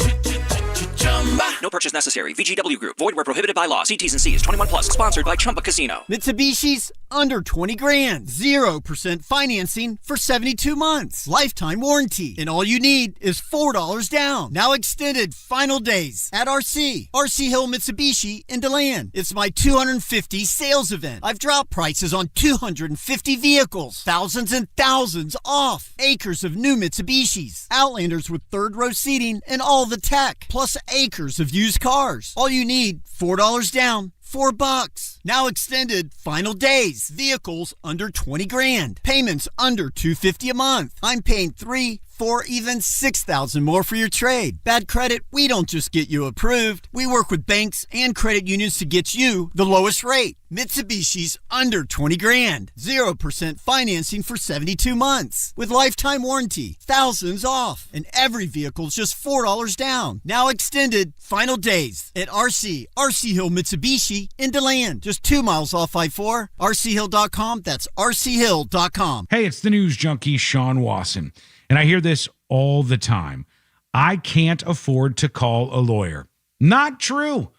No purchase necessary. VGW Group. Void where prohibited by law. See T's and C's. 21 plus. Sponsored by Chumba Casino.
Mitsubishi's under 20 grand. 0% financing for 72 months. Lifetime warranty. And all you need is $4 down. Now extended final days at RC Hill Mitsubishi in DeLand. It's my 250 sales event. I've dropped prices on 250 vehicles. Thousands and thousands off. Acres of new Mitsubishis. Outlanders with third row seating and all the tech. Plus acres of used cars. All you need, $4 down. $4. Now extended final days. Vehicles under 20 grand. Payments under $250 a month. I'm paying $3,000, $4,000, even $6,000 more for your trade. Bad credit, we don't just get you approved. We work with banks and credit unions to get you the lowest rate. Mitsubishi's under 20 grand. 0% financing for 72 months. With lifetime warranty. Thousands off. And every vehicle's just $4 down. Now extended final days at RC Hill Mitsubishi in DeLand. Just 2 miles off I-4. RCHill.com. That's RCHill.com.
Hey, it's the news junkie, Sean Wasson. And I hear this all the time. I can't afford to call a lawyer. Not true.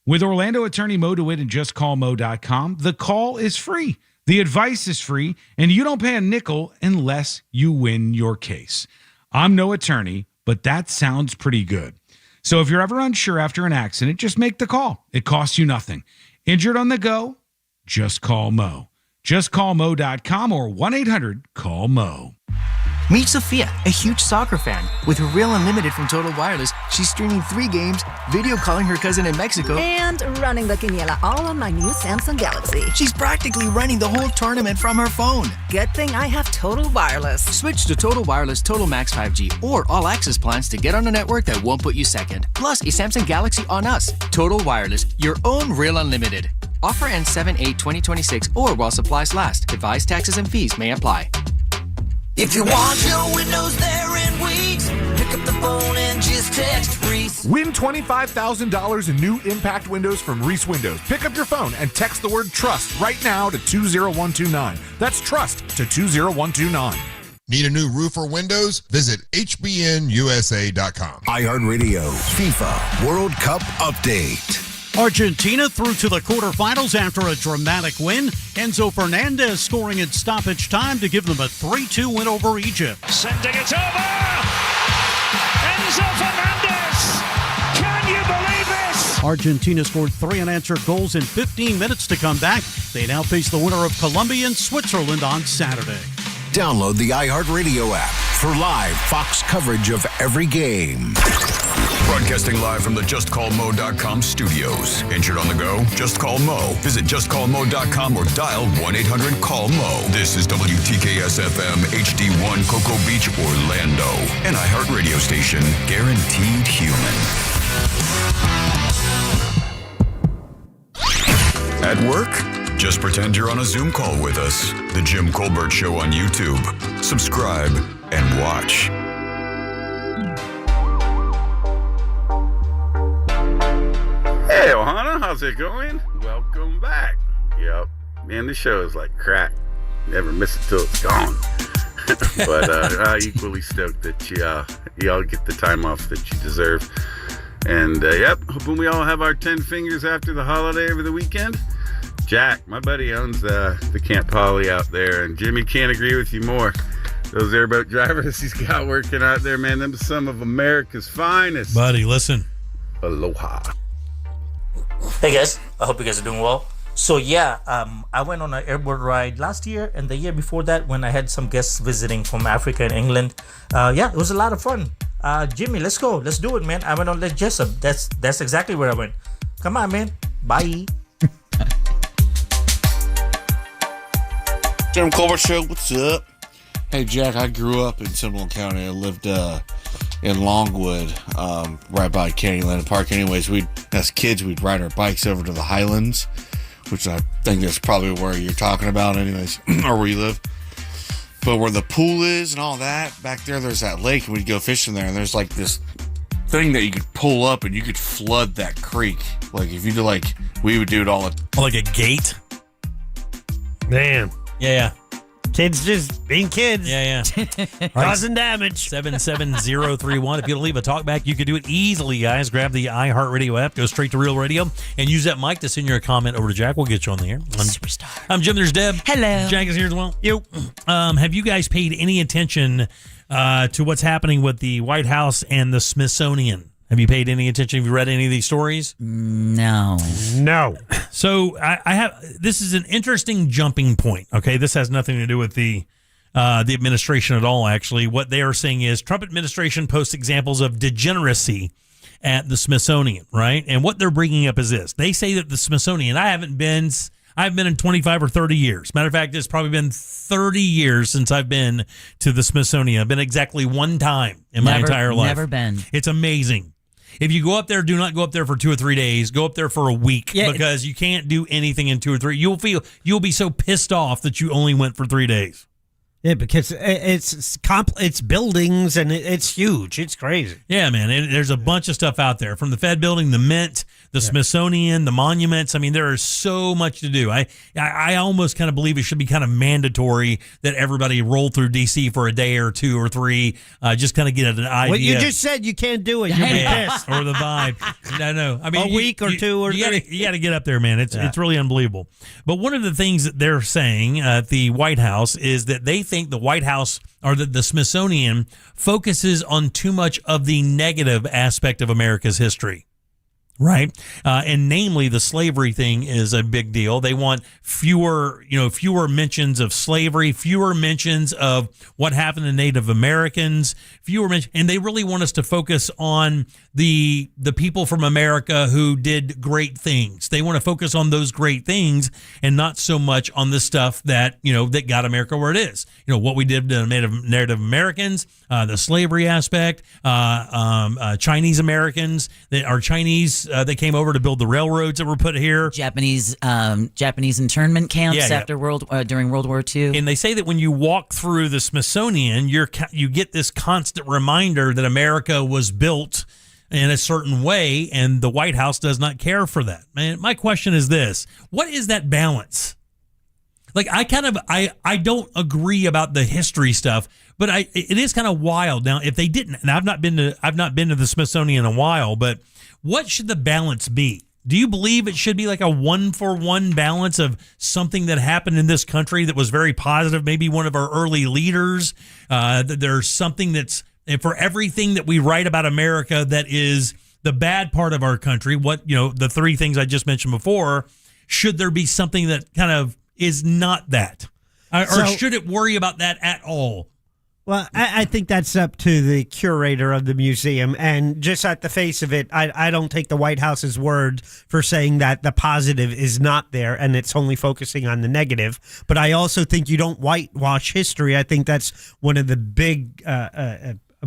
With Orlando attorney Mo DeWitt and JustCallMo.com, the call is free. The advice is free, and you don't pay a nickel unless you win your case. I'm no attorney, but that sounds pretty good. So if you're ever unsure after an accident, just make the call. It costs you nothing. Injured on the go? Just call Mo. JustCallMo.com or 1-800-CALL-MO.
Meet Sophia, a huge soccer fan. With her Real Unlimited from Total Wireless, she's streaming 3 games, video calling her cousin in Mexico,
and running the quiniela all on my new Samsung Galaxy.
She's practically running the whole tournament from her phone.
Good thing I have Total Wireless.
Switch to Total Wireless Total Max 5G or All Access plans to get on a network that won't put you second. Plus, a Samsung Galaxy on us. Total Wireless, your own Real Unlimited. Offer ends 7/8/2026 or while supplies last. Advised taxes and fees may apply.
If you want your windows there in weeks, pick up the phone and just text Reese.
Win $25,000 in new impact windows from Reese Windows. Pick up your phone and text the word TRUST right now to 20129. That's TRUST to 20129.
Need a new roof or windows? Visit hbnusa.com.
iHeartRadio FIFA World Cup Update.
Argentina through to the quarterfinals after a dramatic win. Enzo Fernandez scoring in stoppage time to give them a 3-2 win over Egypt.
Sending it over! Enzo Fernandez! Can you believe this?
Argentina scored 3 unanswered goals in 15 minutes to come back. They now face the winner of Colombia and Switzerland on Saturday.
Download the iHeartRadio app for live Fox coverage of every game. Broadcasting live from the JustCallMo.com studios. Injured on the go? Just call Mo. Visit JustCallMo.com or dial 1-800-CALL-MO. This is WTKS-FM HD1 Cocoa Beach, Orlando. An iHeartRadio station guaranteed human. At work? Just pretend you're on a Zoom call with us. The Jim Colbert Show on YouTube. Subscribe and watch.
Hey, Ohana, how's it going? Welcome back. Yep, man, this show is like crack. Never miss it till it's gone. But equally stoked that you all get the time off that you deserve. And yep, hoping we all have our 10 fingers after the holiday over the weekend. Jack, my buddy, owns the Camp Holly out there, and Jimmy can't agree with you more. Those airboat drivers he's got working out there, man, them some of America's finest.
Buddy, listen.
Aloha.
Hey guys, I hope you guys are doing well. So yeah, I went on an airboat ride last year and the year before that when I had some guests visiting from Africa and England. Yeah, it was a lot of fun. Jimmy, let's go. Let's do it, man. I went on Lake Jessup. That's exactly where I went. Come on, man. Bye.
Jim Colbert Show, what's up? Hey, Jack, I grew up in Seminole County. I lived in Longwood, right by Candyland Park. Anyways, as kids, we'd ride our bikes over to the Highlands. which I think that's probably where you're talking about anyways, or where you live. But where the pool is and all that, back there's that lake, and we'd go fishing there, and there's like this thing that you could pull up and you could flood that creek. Like if you do we would do it all
like a gate.
Man.
Yeah.
Kids just being kids.
Yeah.
Causing damage.
77031. If you leave a talk back, you can do it easily, guys. Grab the iHeartRadio app, go straight to Real Radio, and use that mic to send your comment over to Jack. We'll get you on the air.
Superstar.
I'm Jim. There's Deb.
Hello.
Jack is here as well. You. Have you guys paid any attention to what's happening with the White House and the Smithsonian? Have you paid any attention? Have you read any of these stories?
No.
So I have. This is an interesting jumping point. Okay, this has nothing to do with the administration at all. Actually, what they are saying is Trump administration posts examples of degeneracy at the Smithsonian, right? And what they're bringing up is this: they say that the Smithsonian. I've been in 25 or 30 years. Matter of fact, it's probably been 30 years since I've been to the Smithsonian. I've been exactly one time in my entire life.
Never been.
It's amazing. If you go up there, do not go up there for 2 or 3 days. Go up there for a week because you can't do anything in 2 or 3. You'll be so pissed off that you only went for 3 days.
Yeah, because it's buildings and it's huge. It's crazy.
Yeah, man. There's a bunch of stuff out there, from the Fed building, the Mint, the Smithsonian, the monuments. I mean, there is so much to do. I almost kind of believe it should be kind of mandatory that everybody roll through D.C. for a day or 2 or 3, just kind of get an idea.
Well, you just said you can't do it. You're pissed.
Or the vibe. No. I mean,
a week or 2 or 3.
You got to get up there, man. It's really unbelievable. But one of the things that they're saying at the White House is that they think the White House or the Smithsonian focuses on too much of the negative aspect of America's history. Right. And namely, the slavery thing is a big deal. They want fewer mentions of slavery, fewer mentions of what happened to Native Americans, and they really want us to focus on the people from America who did great things. They want to focus on those great things and not so much on the stuff that, that got America where it is. What we did to Native Americans, the slavery aspect, Chinese Americans that are Chinese. They came over to build the railroads that were put here.
Japanese internment camps during World War II.
And they say that when you walk through the Smithsonian, you get this constant reminder that America was built in a certain way, and the White House does not care for that. Man, my question is this: what is that balance? Like, I don't agree about the history stuff, but it is kind of wild. Now, if they didn't, and I've not been to the Smithsonian in a while, but what should the balance be? Do you believe it should be like a 1-for-1 balance of something that happened in this country that was very positive? Maybe one of our early leaders. There's something that's, and for everything that we write about America that is the bad part of our country, the 3 things I just mentioned before, should there be something that kind of is not that? Or should it worry about that at all?
Well, I think that's up to the curator of the museum. And just at the face of it, I don't take the White House's word for saying that the positive is not there and it's only focusing on the negative. But I also think you don't whitewash history. I think that's one of the big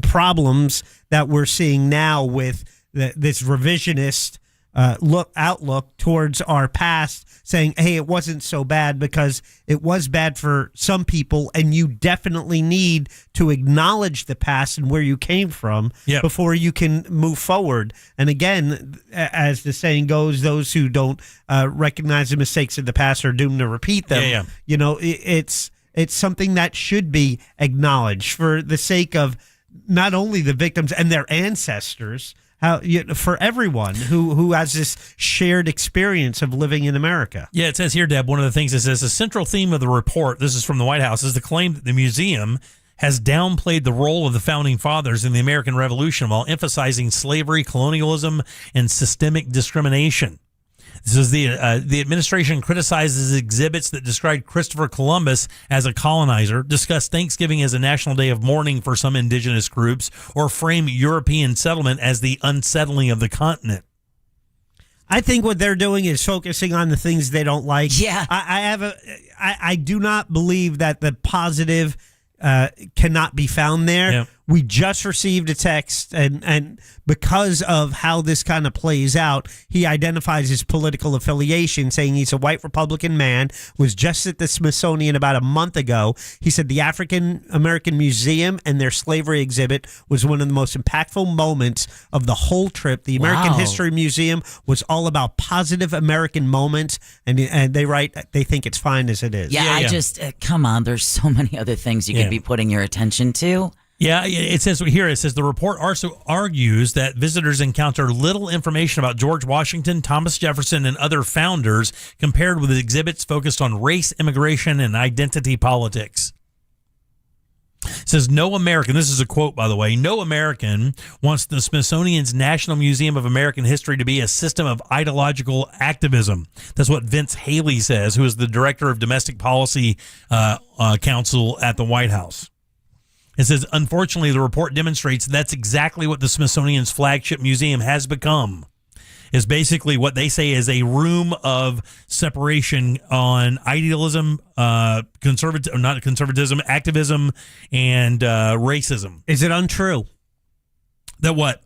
problems that we're seeing now with this revisionist outlook towards our past, saying, hey, it wasn't so bad, because it was bad for some people, and you definitely need to acknowledge the past and where you came from before you can move forward. And again, as the saying goes, those who don't recognize the mistakes of the past are doomed to repeat them. It's something that should be acknowledged for the sake of not only the victims and their ancestors, for everyone who has this shared experience of living in America.
Yeah, it says here, Deb, one of the things it says, the central theme of the report, this is from the White House, is the claim that the museum has downplayed the role of the founding fathers in the American Revolution while emphasizing slavery, colonialism, and systemic discrimination. This is the administration criticizes exhibits that describe Christopher Columbus as a colonizer, discuss Thanksgiving as a national day of mourning for some indigenous groups, or frame European settlement as the unsettling of the continent.
I think what they're doing is focusing on the things they don't like.
Yeah.
I do not believe that the positive cannot be found there. we just received a text, and because of how this kind of plays out, he identifies his political affiliation, saying he's a white Republican man, was just at the Smithsonian about a month ago. He said the African American Museum and their slavery exhibit was one of the most impactful moments of the whole trip. The American History Museum was all about positive American moments, and they write they think it's fine as it is.
Yeah, I just, come on, there's so many other things you could be putting your attention to.
Yeah, it says here, it says the report also argues that visitors encounter little information about George Washington, Thomas Jefferson, and other founders compared with exhibits focused on race, immigration, and identity politics. It says no American, this is a quote, by the way, no American wants the Smithsonian's National Museum of American History to be a system of ideological activism. That's what Vince Haley says, who is the director of Domestic Policy Council at the White House. It says, unfortunately, the report demonstrates that's exactly what the Smithsonian's flagship museum has become. Is basically what they say is a room of separation on idealism, not conservatism, activism, and racism.
Is it untrue?
That what?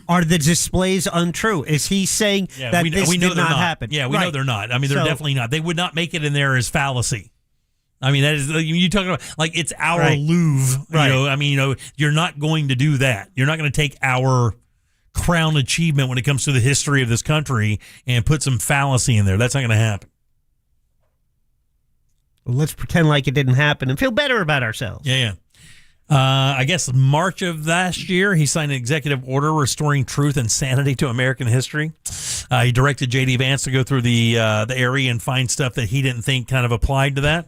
Are the displays untrue? Is he saying that this did not happen?
Yeah, we know they're not. I mean, they're definitely not. They would not make it in there as fallacy. I mean, that is, you talking about, like, it's our Louvre.
Right.
You know, I mean, you're not going to do that. You're not going to take our crown achievement when it comes to the history of this country and put some fallacy in there. That's not going to happen.
Well, let's pretend like it didn't happen and feel better about ourselves.
Yeah. I guess March of last year, he signed an executive order restoring truth and sanity to American history. He directed J.D. Vance to go through the area and find stuff that he didn't think kind of applied to that.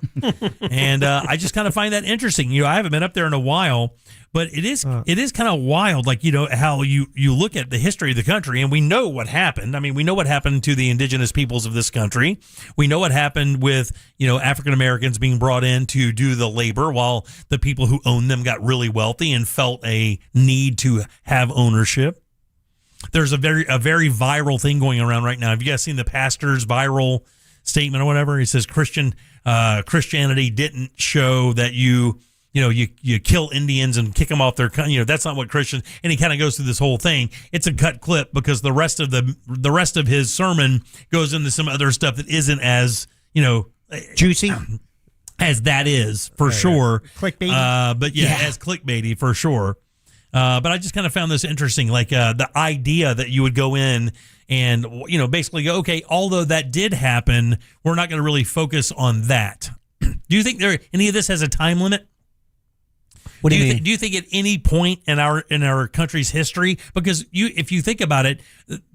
And I just kind of find that interesting. You know, I haven't been up there in a while, but it is kind of wild, like, you know, how you look at the history of the country, and we know what happened. I mean, we know what happened to the indigenous peoples of this country. We know what happened with, you know, African Americans being brought in to do the labor while the people who owned them got really wealthy and felt a need to have ownership. There's a very viral thing going around right now. Have you guys seen the pastor's viral statement or whatever? He says Christianity didn't show that you kill Indians and kick them off their, that's not what Christians, and he kind of goes through this whole thing. It's a cut clip because the rest of his sermon goes into some other stuff that isn't as,
juicy
as that is for sure.
Clickbaity.
But as clickbaity for sure. But I just kind of found this interesting, like the idea that you would go in and, basically go, okay, although that did happen, we're not going to really focus on that. Do you think any of this has a time limit?
What do you mean?
Do you think at any point in our country's history, because if you think about it,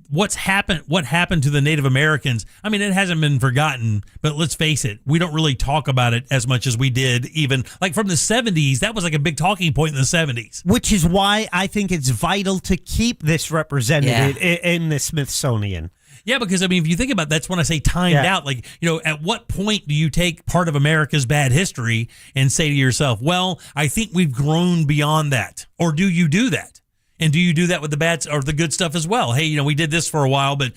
what happened to the Native Americans? I mean, it hasn't been forgotten, but let's face it, we don't really talk about it as much as we did even like from the 70s. That was like a big talking point in the 70s.
Which is why I think it's vital to keep this represented in the Smithsonian.
Yeah, because, I mean, if you think about it, that's when I say timed out. Like, at what point do you take part of America's bad history and say to yourself, well, I think we've grown beyond that? Or do you do that? And do you do that with the bad or the good stuff as well? Hey, we did this for a while, but,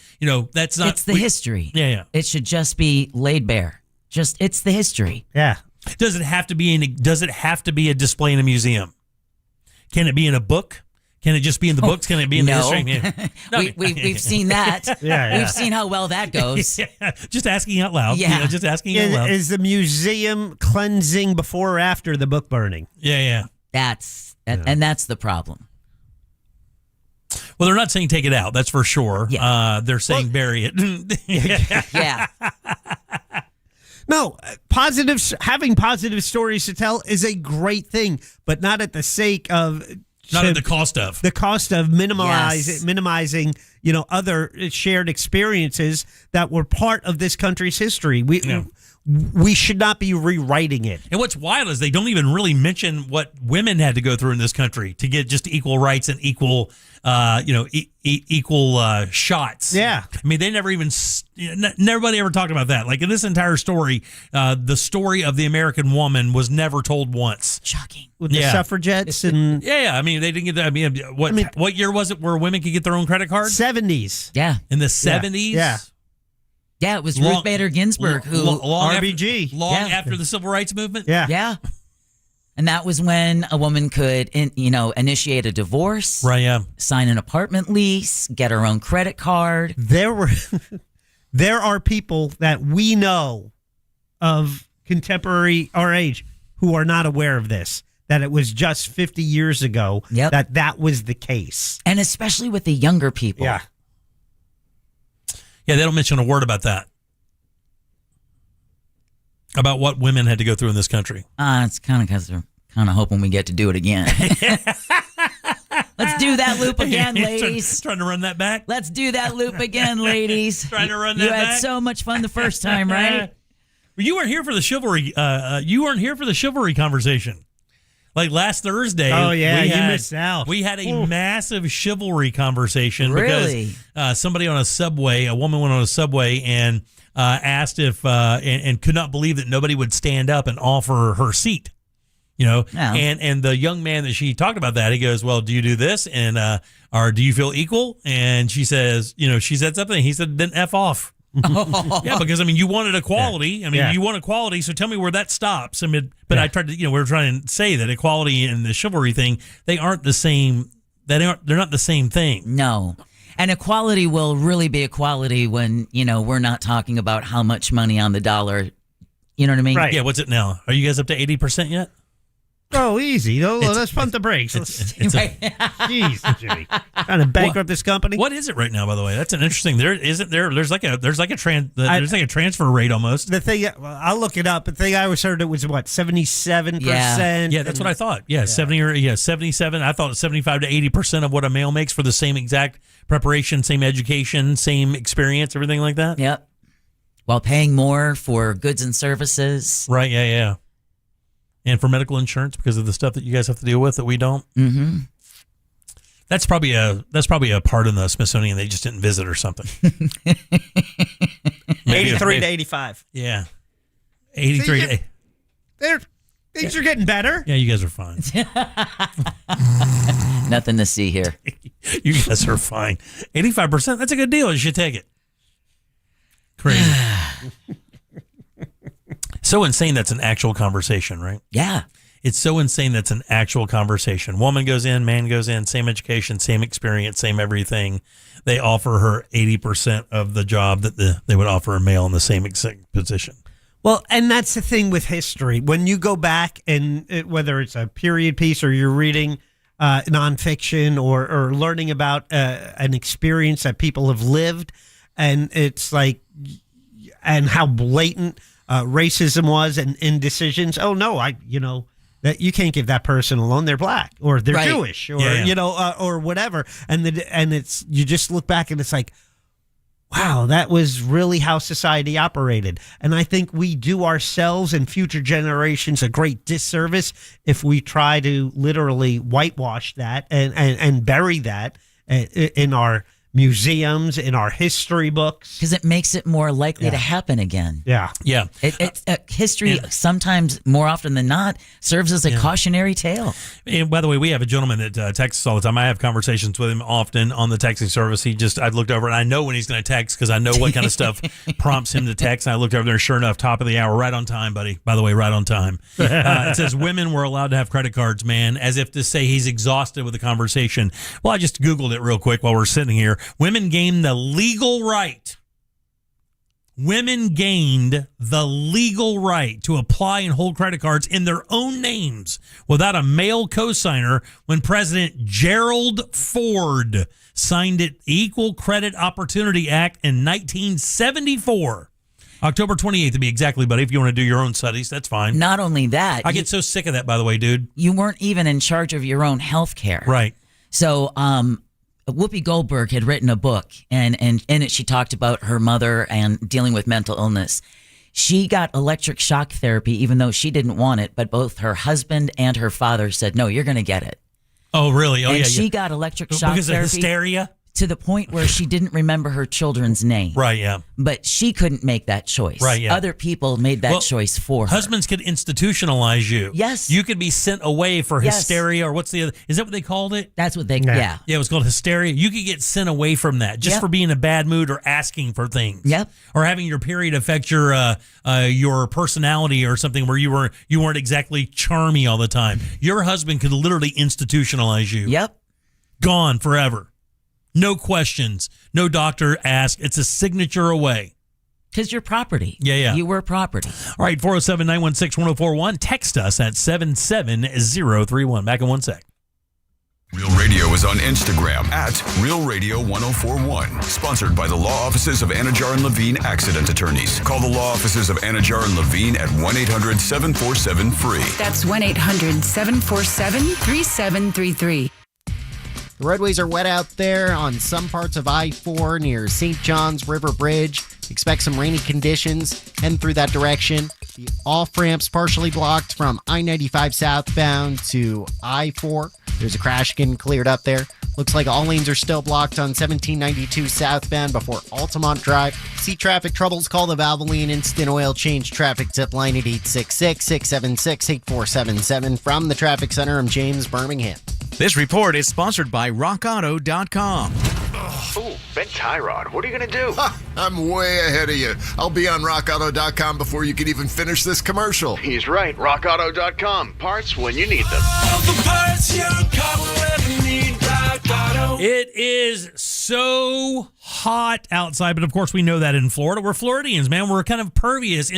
that's not.
It's the history.
Yeah.
It should just be laid bare. It's the history.
Yeah.
Does it have to be a display in a museum? Can it be in a book? Can it just be in the books? Can it be in the history? Yeah. No,
we've seen that. We've seen how well that goes.
Just asking out loud.
Yeah.
Just asking out loud.
Is the museum cleansing before or after the book burning?
Yeah.
And that's the problem.
Well, they're not saying take it out. That's for sure. Yeah. They're saying bury it.
Yeah.
No, having positive stories to tell is a great thing, but not at the sake of.
Not at the cost of.
The cost of minimizing, other shared experiences that were part of this country's history. We should not be rewriting it.
And what's wild is they don't even really mention what women had to go through in this country to get just equal rights and equal, equal shots.
Yeah.
I mean, they never even, nobody ever talked about that. Like in this entire story, the story of the American woman was never told once.
Shocking.
With the suffragettes and.
Yeah. I mean, they didn't get that. What year was it where women could get their own credit card?
70s.
Yeah.
In the 70s?
Yeah.
Yeah, it was Ruth Bader Ginsburg who
RBG.
After the Civil Rights Movement?
Yeah.
Yeah. And that was when a woman could, initiate a divorce,
Right, yeah.
sign an apartment lease, get her own credit card.
There are people that we know of contemporary our age who are not aware of this, that it was just 50 years ago that was the case.
And especially with the younger people.
Yeah.
Yeah, they don't mention a word about that. About what women had to go through in this country.
It's kind of because they're kind of hoping we get to do it again. Let's do that loop again, ladies.
Trying to run that back?
Let's do that loop again, ladies.
Trying to run that
You
back?
had so much fun the first time, right?
Well, you weren't here for the chivalry. You weren't here for the chivalry conversation. Like last Thursday.
Oh, yeah, you missed out.
We had a massive chivalry conversation.
Really?
Because somebody on a woman went on a subway and asked if, and could not believe that nobody would stand up and offer her seat. And the young man that she talked about that, he goes, well, do you do this? And, or do you feel equal? And she says, she said something. He said, then F off. Yeah, because you wanted equality. You want equality, so tell me where that stops. I tried to, we were trying to say that equality and the chivalry thing, they aren't the same. They're not the same thing.
No. And equality will really be equality when, we're not talking about how much money on the dollar. You know what I mean?
Right.
Yeah, what's it now? Are you guys up to 80% yet?
Oh, easy. Let's pump the brakes. Jeez, Jimmy. Trying to bankrupt this company.
What is it right now, by the way? That's an interesting. There's like a transfer rate almost.
The thing, I'll look it up. The thing I always heard, it was what, 77%.
Yeah, that's what I thought. Yeah, 77. I thought 75 to 80% of what a male makes for the same exact preparation, same education, same experience, everything like that.
Yep. While paying more for goods and services.
Right. Yeah. And for medical insurance because of the stuff that you guys have to deal with that we don't.
Mm-hmm.
That's probably a part in the Smithsonian they just didn't visit or something.
83 to 85.
Yeah. 83.
Things are getting better.
Yeah, you guys are fine.
Nothing to see here.
You guys are fine. 85%, that's a good deal. You should take it. Crazy. So insane that's an actual conversation, right?
Yeah.
It's so insane that's an actual conversation. Woman goes in, man goes in, same education, same experience, same everything. They offer her 80% of the job that they would offer a male in the same exact position.
Well, and that's the thing with history. When you go back and whether it's a period piece or you're reading nonfiction or learning about an experience that people have lived, and it's like, and how blatant racism was and decisions. Oh no, that you can't give that person a loan. They're black or they're Jewish or or whatever. And it's, you just look back and it's like, wow, that was really how society operated. And I think we do ourselves and future generations a great disservice if we try to literally whitewash that and bury that in our museums, in our history books.
Because it makes it more likely to happen again.
Yeah.
Yeah.
History sometimes, more often than not, serves as a cautionary tale.
And by the way, we have a gentleman that texts all the time. I have conversations with him often on the texting service. I've looked over and I know when he's going to text because I know what kind of stuff prompts him to text. And I looked over there, sure enough, top of the hour, right on time, buddy. By the way, right on time. It says women were allowed to have credit cards, man, as if to say he's exhausted with the conversation. Well, I just Googled it real quick while we're sitting here. Women gained the legal right. Women gained the legal right to apply and hold credit cards in their own names without a male cosigner when President Gerald Ford signed the Equal Credit Opportunity Act in 1974. October 28th to be exactly, buddy. If you want to do your own studies, that's fine.
Not only that.
I get so sick of that, by the way, dude.
You weren't even in charge of your own health care.
Right.
So, Whoopi Goldberg had written a book, and in it she talked about her mother and dealing with mental illness. She got electric shock therapy, even though she didn't want it, but both her husband and her father said, no, you're going to get it.
Oh, really? Oh,
and
yeah.
she got electric shock
because
therapy.
Because of hysteria?
to the point where she didn't remember her children's name.
Right, yeah.
But she couldn't make that choice.
Right, yeah.
Other people made that choice for her.
Husbands could institutionalize you.
Yes.
You could be sent away for
Yes.
hysteria, or what's the other? Is that what they called it?
That's what they, yeah.
Yeah, it was called hysteria. You could get sent away from that just
Yep.
for being in a bad mood or asking for things.
Yep.
Or having your period affect your personality or something where you weren't exactly charmy all the time. Your husband could literally institutionalize you.
Yep.
Gone forever. No questions. No doctor asked. It's a signature away.
Because you're property.
Yeah.
You were property.
All right, 407-916-1041. Text us at 77031. Back in 1 sec.
Real Radio is on Instagram at Real Radio 1041. Sponsored by the law offices of Anajar and Levine Accident Attorneys. Call the law offices of Anajar and Levine at 1-800-747-FREE.
That's 1-800-747-3733.
The roadways are wet out there on some parts of I-4 near St. John's River Bridge. Expect some rainy conditions heading through that direction. The off-ramps partially blocked from I-95 southbound to I-4. There's a crash getting cleared up there. Looks like all lanes are still blocked on 1792 southbound before Altamont Drive. See traffic troubles, call the Valvoline Instant Oil Change Traffic Tip line at 866-676-8477. From the Traffic Center, I'm James Birmingham.
This report is sponsored by RockAuto.com.
Ooh, bent tie rod. What are you going to do?
I'm way ahead of you. I'll be on RockAuto.com before you can even finish this commercial.
He's right. RockAuto.com. Parts when you need them.
All the parts your car will ever need. Rock Auto.
It is so hot outside, but of course we know that in Florida. We're Floridians, man. We're kind of impervious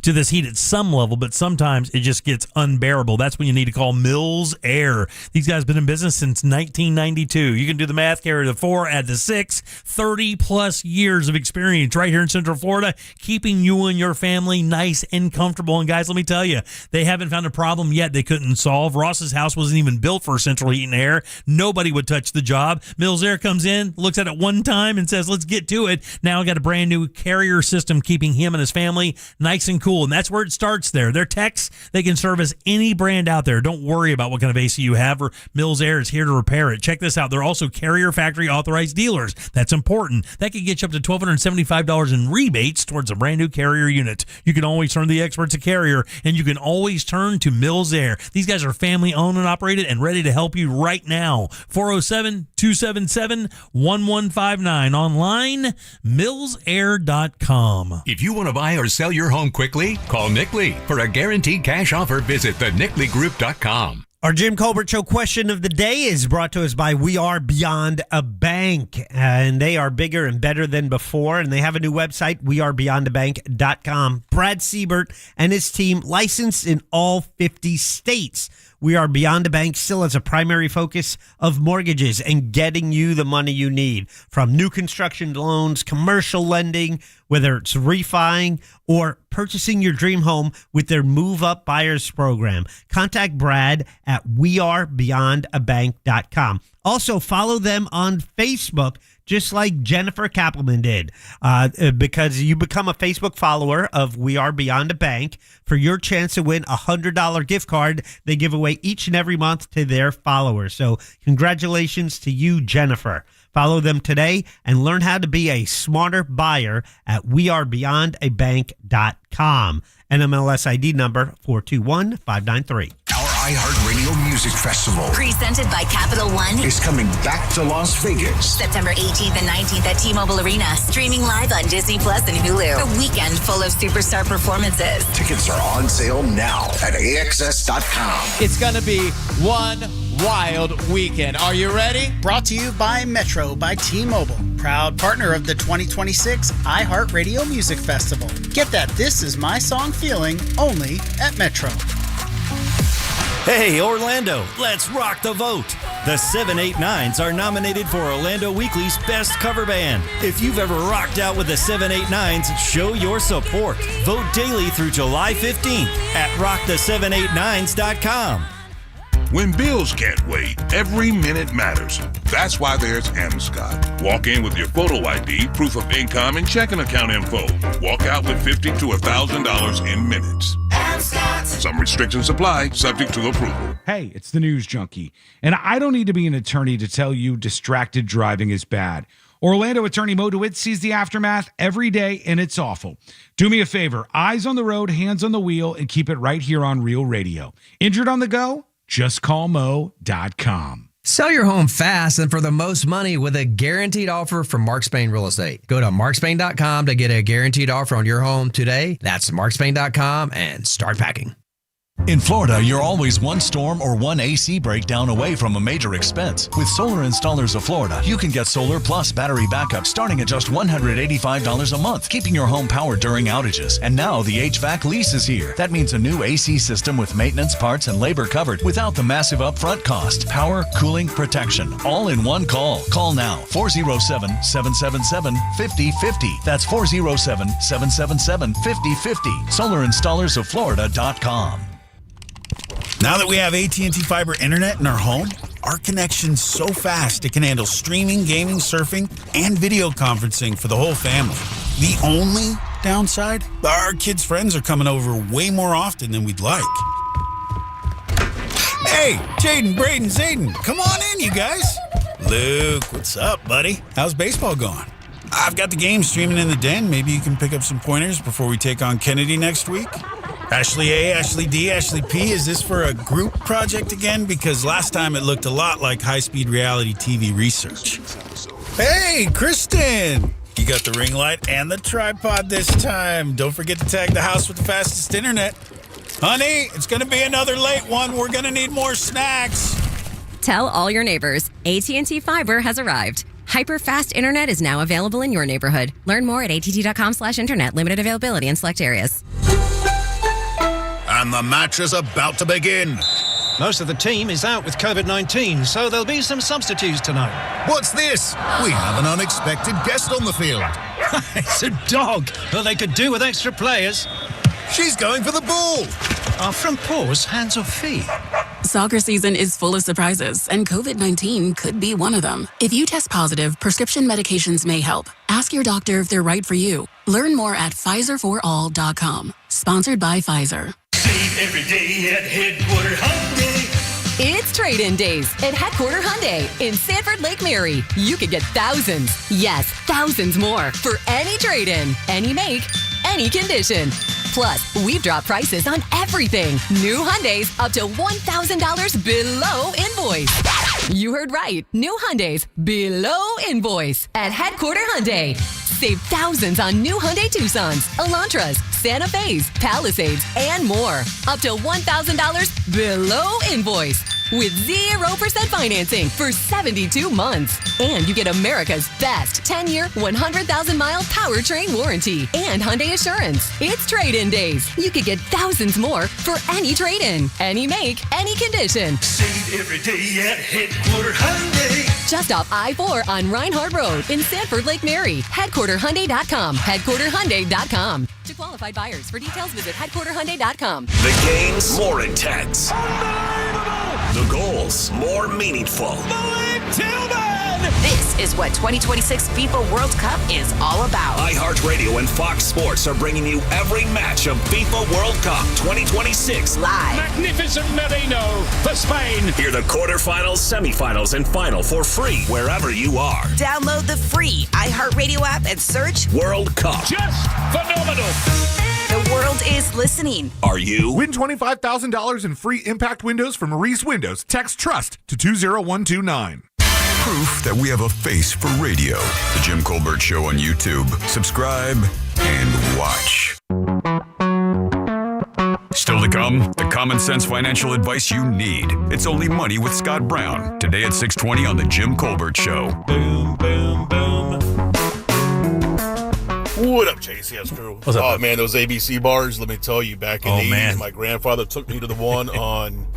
to this heat at some level, but sometimes it just gets unbearable. That's when you need to call Mills Air. These guys have been in business since 1992. You can do the math, carry the 4, add the 6, 30 plus years of experience right here in Central Florida, keeping you and your family nice and comfortable. And guys, let me tell you, they haven't found a problem yet they couldn't solve. Ross's house wasn't even built for central heat and air. Nobody would touch the job. Mills Air comes in, looks at it one time and says, let's get to it. Now got a brand new carrier system keeping him and his family nice and cool. And that's where it starts there. Their techs, they can service any brand out there. Don't worry about what kind of AC you have, or Mills Air is here to repair it. Check this out. They're also carrier factory authorized dealers. That's important. That could get you up to $1,275 in rebates towards a brand new carrier unit. You can always turn to the experts at Carrier, and you can always turn to Mills Air. These guys are family owned and operated and ready to help you right now. 407-277-1159. Online, millsair.com.
If you want to buy or sell your home quickly, call Nick Lee. For a guaranteed cash offer, visit theNickLeeGroup.com.
Our Jim Colbert Show question of the day is brought to us by We Are Beyond a Bank. And they are bigger and better than before. And they have a new website, wearebeyondabank.com. Brad Siebert and his team licensed in all 50 states. We Are Beyond a Bank still has a primary focus of mortgages and getting you the money you need. From new construction loans, commercial lending, whether it's refining or purchasing your dream home with their Move Up Buyers program. Contact Brad at wearebeyondabank.com. Also, follow them on Facebook, just like Jennifer Kappelman did, because you become a Facebook follower of We Are Beyond a Bank. For your chance to win a $100 gift card they give away each and every month to their followers. So congratulations to you, Jennifer. Follow them today and learn how to be a smarter buyer at wearebeyondabank.com. NMLS ID number 421593.
Our iHeartRadio Music Festival
Presented by Capital One
is coming back to Las Vegas.
September 18th and 19th at T-Mobile Arena. Streaming live on Disney Plus and Hulu. A weekend full of superstar performances.
Tickets are on sale now at AXS.com.
It's going to be one wild weekend. Are you ready?
Brought to you by Metro by T-Mobile. Proud partner of the 2026 iHeartRadio Music Festival. Get that This Is My Song feeling only at Metro.
Hey, Orlando, let's rock the vote. The 789s are nominated for Orlando Weekly's Best Cover Band. If you've ever rocked out with the 789s, show your support. Vote daily through July 15th at rockthe789s.com.
When bills can't wait, every minute matters. That's why there's Amscot. Walk in with your photo ID, proof of income, and checking account info. Walk out with $50 to $1,000 in minutes.
Amscot
Some restrictions apply, subject to approval.
Hey, it's the News Junkie, and I don't need to be an attorney to tell you distracted driving is bad. Orlando attorney Mo DeWitt sees the aftermath every day, and it's awful. Do me a favor, eyes on the road, hands on the wheel, and keep it right here on Real Radio. Injured on the go? Just call Mo.com.
Sell your home fast and for the most money with a guaranteed offer from Mark Spain Real Estate. Go to markspain.com to get a guaranteed offer on your home today. That's markspain.com and start packing.
In Florida, you're always one storm or one AC breakdown away from a major expense. With Solar Installers of Florida, you can get solar plus battery backup starting at just $185 a month, keeping your home powered during outages. And now the HVAC lease is here. That means a new AC system with maintenance, parts, and labor covered without the massive upfront cost. Power, cooling, protection, all in one call. Call now, 407-777-5050. That's 407-777-5050. SolarInstallersOfFlorida.com.
Now that we have AT&T Fiber Internet in our home, our connection's so fast it can handle streaming, gaming, surfing, and video conferencing for the whole family. The only downside? Our kids' friends are coming over way more often than we'd like. Hey, Jaden, Braden, Zayden, come on in, you guys. Luke, what's up, buddy? How's baseball going? I've got the game streaming in the den. Maybe you can pick up some pointers before we take on Kennedy next week. Ashley A, Ashley D, Ashley P, is this for a group project again? Because last time it looked a lot like high-speed reality TV research. Hey, Kristen! You got the ring light and the tripod this time. Don't forget to tag the house with the fastest internet. Honey, it's going to be another late one. We're going to need more snacks.
Tell all your neighbors, AT&T Fiber has arrived. Hyper-fast internet is now available in your neighborhood. Learn more at att.com/internet. Limited availability in select areas.
And the match is about to begin.
Most of the team is out with COVID-19, so there'll be some substitutes tonight.
What's this? We have an unexpected guest on the field.
It's a dog, but they could do with extra players.
She's going for the ball.
Are front paws hands or feet?
Soccer season is full of surprises, and COVID-19 could be one of them. If you test positive, prescription medications may help. Ask your doctor if they're right for you. Learn more at PfizerForAll.com. Sponsored by Pfizer.
Save every day at Headquarter Hyundai.
It's trade-in days at Headquarter Hyundai in Sanford Lake Mary. You could get thousands, yes, thousands more for any trade-in, any make, any condition. Plus, we've dropped prices on everything. New Hyundais up to $1,000 below invoice. You heard right. New Hyundais below invoice at Headquarter Hyundai. Save thousands on new Hyundai Tucsons, Elantras, Santa Fe's, Palisades, and more. Up to $1,000 below invoice with 0% financing for 72 months. And you get America's best 10-year, 100,000-mile powertrain warranty and Hyundai Assurance. It's trade-in days. You could get thousands more for any trade-in, any make, any condition.
Save every day at Headquarter Hyundai.
Just off I-4 on Reinhardt Road in Sanford Lake Mary. HeadquarterHyundai.com. HeadquarterHyundai.com. To qualified buyers. For details, visit HeadquarterHyundai.com.
The game's more intense. The goals more meaningful.
This is what 2026 FIFA World Cup is all about.
iHeartRadio and Fox Sports are bringing you every match of FIFA World Cup 2026
live.
Magnificent Merino for Spain. Hear the quarterfinals, semifinals, and final for free wherever you are.
Download the free iHeartRadio app and search
World Cup.
Just phenomenal.
The world is listening.
Are you?
Win $25,000 in free impact windows from Reese Windows. Text TRUST to 20129.
Proof that we have a face for radio. The Jim Colbert Show on YouTube. Subscribe and watch. Still to come, the common sense financial advice you need. It's Only Money with Scott Brown. Today at 6:20 on the Jim Colbert Show.
Boom, boom, boom.
What up, JCS crew?
What's up,
oh,
bud?
man, those ABC bars, let me tell you, back in the 80s, my grandfather took me to the one on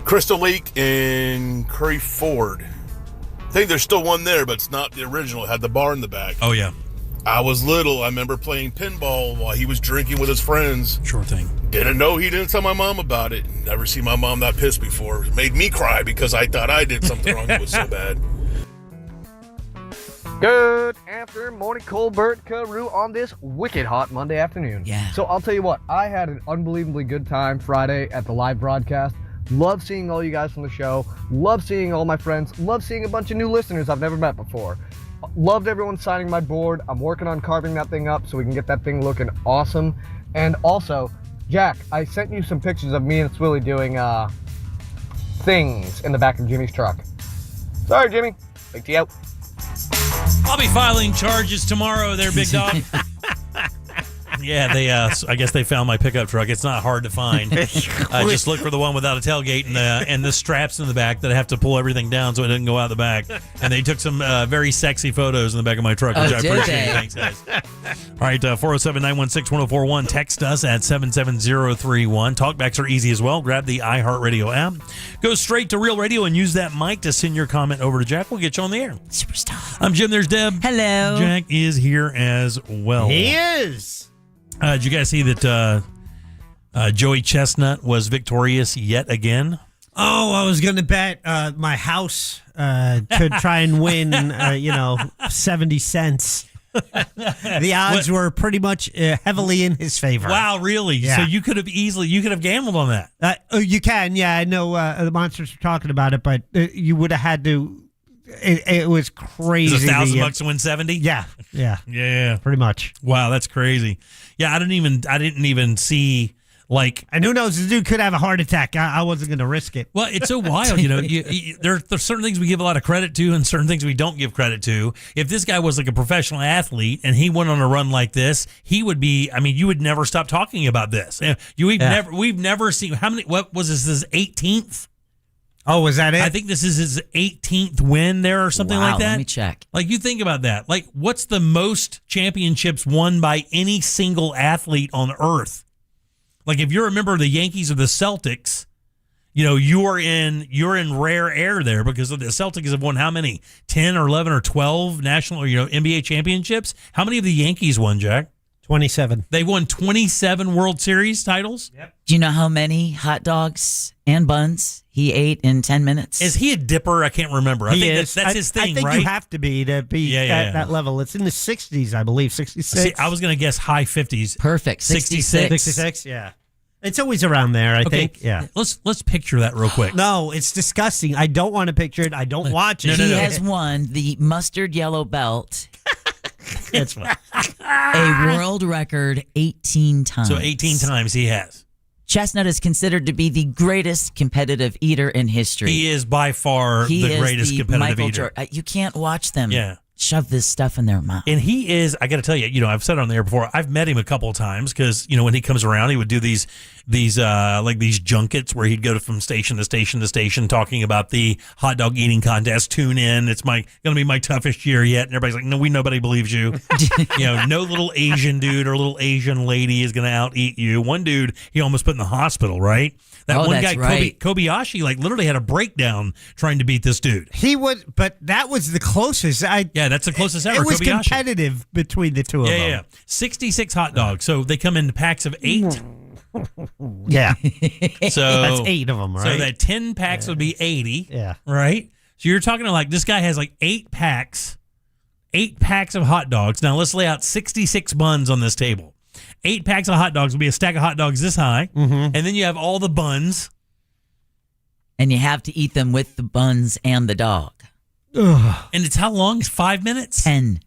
Crystal Lake in Curry Ford. I think there's still one there, but it's not the original. It had the bar in the back.
Oh, yeah.
I was little. I remember playing pinball while he was drinking with his friends.
Sure thing.
Didn't know he didn't tell my mom about it. Never seen my mom that pissed before. It made me cry because I thought I did something wrong. It was so bad.
Good afternoon, morning, Colbert Carew on this wicked hot Monday afternoon.
Yeah.
So I'll tell you what, I had an unbelievably good time Friday at the live broadcast. Love seeing all you guys from the show. Love seeing all my friends. Love seeing a bunch of new listeners I've never met before. Loved everyone signing my board. I'm working on carving that thing up so we can get that thing looking awesome. And also, Jack, I sent you some pictures of me and Swilly doing things in the back of Jimmy's truck. Sorry, Jimmy. Big T out.
I'll be filing charges tomorrow there, big dog. Yeah, they. I guess they found my pickup truck. It's not hard to find. Just look for the one without a tailgate and the straps in the back that I have to pull everything down so it doesn't go out the back. And they took some very sexy photos in the back of my truck, which I appreciate. Thanks, guys. All right, 407-916-1041. Text us at 77031. Talkbacks are easy as well. Grab the iHeartRadio app. Go straight to Real Radio and use that mic to send your comment over to Jack. We'll get you on the air.
Superstar.
I'm Jim. There's Deb.
Hello.
Jack is here as well.
He is.
Did you guys see that Joey Chestnut was victorious yet again?
Oh, I was going to bet my house to try and win, 70 cents. The odds were pretty much heavily in his favor.
Wow, really?
Yeah.
So you could have gambled on that.
You can, yeah. I know the monsters were talking about it, but you would have had to. It was crazy.
Is it $1,000 to win 70?
Yeah, pretty much.
Wow, that's crazy. Yeah, I didn't even see. Like,
and who knows? The dude could have a heart attack. I wasn't going to risk it.
Well, it's so wild, there's certain things we give a lot of credit to, and certain things we don't give credit to. If this guy was like a professional athlete and he went on a run like this, he would be. I mean, you would never stop talking about this. We've never seen how many. What was this? His 18th.
Oh, was that it?
I think this is his 18th win there or something like that.
Let me check.
Like, you think about that. Like, what's the most championships won by any single athlete on earth? Like, if you're a member of the Yankees or the Celtics, you're in rare air there because the Celtics have won how many? 10 or 11 or 12 national NBA championships? How many of the Yankees won, Jack?
27.
They won 27 World Series titles?
Yep. Do you know how many hot dogs and buns he ate in 10 minutes?
Is he a dipper? I can't remember. I think that's his thing, right?
I think you have to be at that level. It's in the 60s, I believe, 66.
See, I was going to guess high 50s.
Perfect. 66.
66, yeah. It's always around there, I think. Yeah.
Let's picture that real quick.
No, it's disgusting. I don't want to picture it. I don't watch it.
He has won the mustard yellow belt.
That's right.
A world record 18 times.
So 18 times he has.
Chestnut is considered to be the greatest competitive eater in history.
He is by far the greatest competitive eater.
You can't watch them
Yeah.
shove this stuff in their mouth.
And he is, I got to tell you, I've said it on the air before, I've met him a couple of times because, when he comes around, he would do these junkets where he'd go from station to station to station talking about the hot dog eating contest. Tune in. It's going to be my toughest year yet. And everybody's like, no, nobody believes you. No little Asian dude or little Asian lady is going to out eat you. One dude, he almost put in the hospital, right? That one guy, right. Kobayashi, literally had a breakdown trying to beat this dude.
He would, but that was the closest.
That's the closest ever.
It was
Kobayashi.
competitive between the two of them.
Yeah. 66 hot dogs. So they come in packs of 8.
Yeah.
So
that's 8 of them, right?
So that 10 packs would be 80.
Yeah.
Right? So you're talking this guy has 8 packs of hot dogs. Now let's lay out 66 buns on this table. 8 packs of hot dogs would be a stack of hot dogs this high.
Mm-hmm.
And then you have all the buns.
And you have to eat them with the buns and the dog.
Ugh.
And it's how long? 5 minutes?
10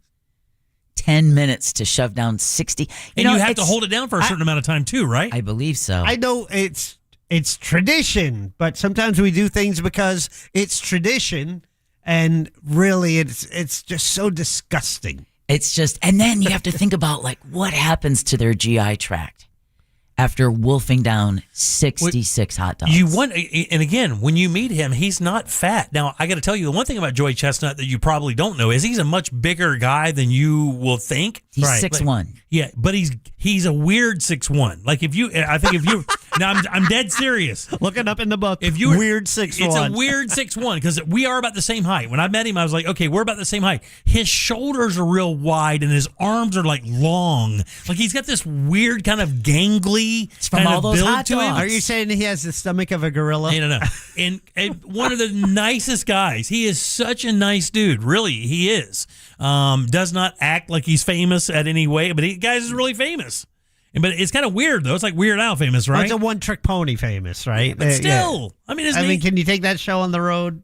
minutes to shove down 60.
And you have to hold it down for a certain amount of time too, right?
I believe so.
I know it's tradition, but sometimes we do things because it's tradition, and really it's just so disgusting.
It's just, and then you have to think about what happens to their GI tract after wolfing down 66 hot dogs.
And again, when you meet him, he's not fat. Now, I got to tell you, the one thing about Joey Chestnut that you probably don't know is he's a much bigger guy than you will think.
He's 6'1".
Yeah, but he's a weird 6'1". Now I'm dead serious.
Look it up in the book.
Weird
6'1".
It's a weird 6'1" because we are about the same height. When I met him, I was like, okay, we're about the same height. His shoulders are real wide and his arms are long. He's got this weird kind of gangly
from all those hot
to him.
dogs.
Are you saying he has the stomach of a gorilla?
No. And one of the nicest guys. He is such a nice dude. Really, he is. Does not act like he's famous at any way, but guys is really famous. But it's kind of weird, though. It's like Weird Al famous, right?
Well, it's a one-trick pony famous, right?
But still. I mean,
can you take that show on the road?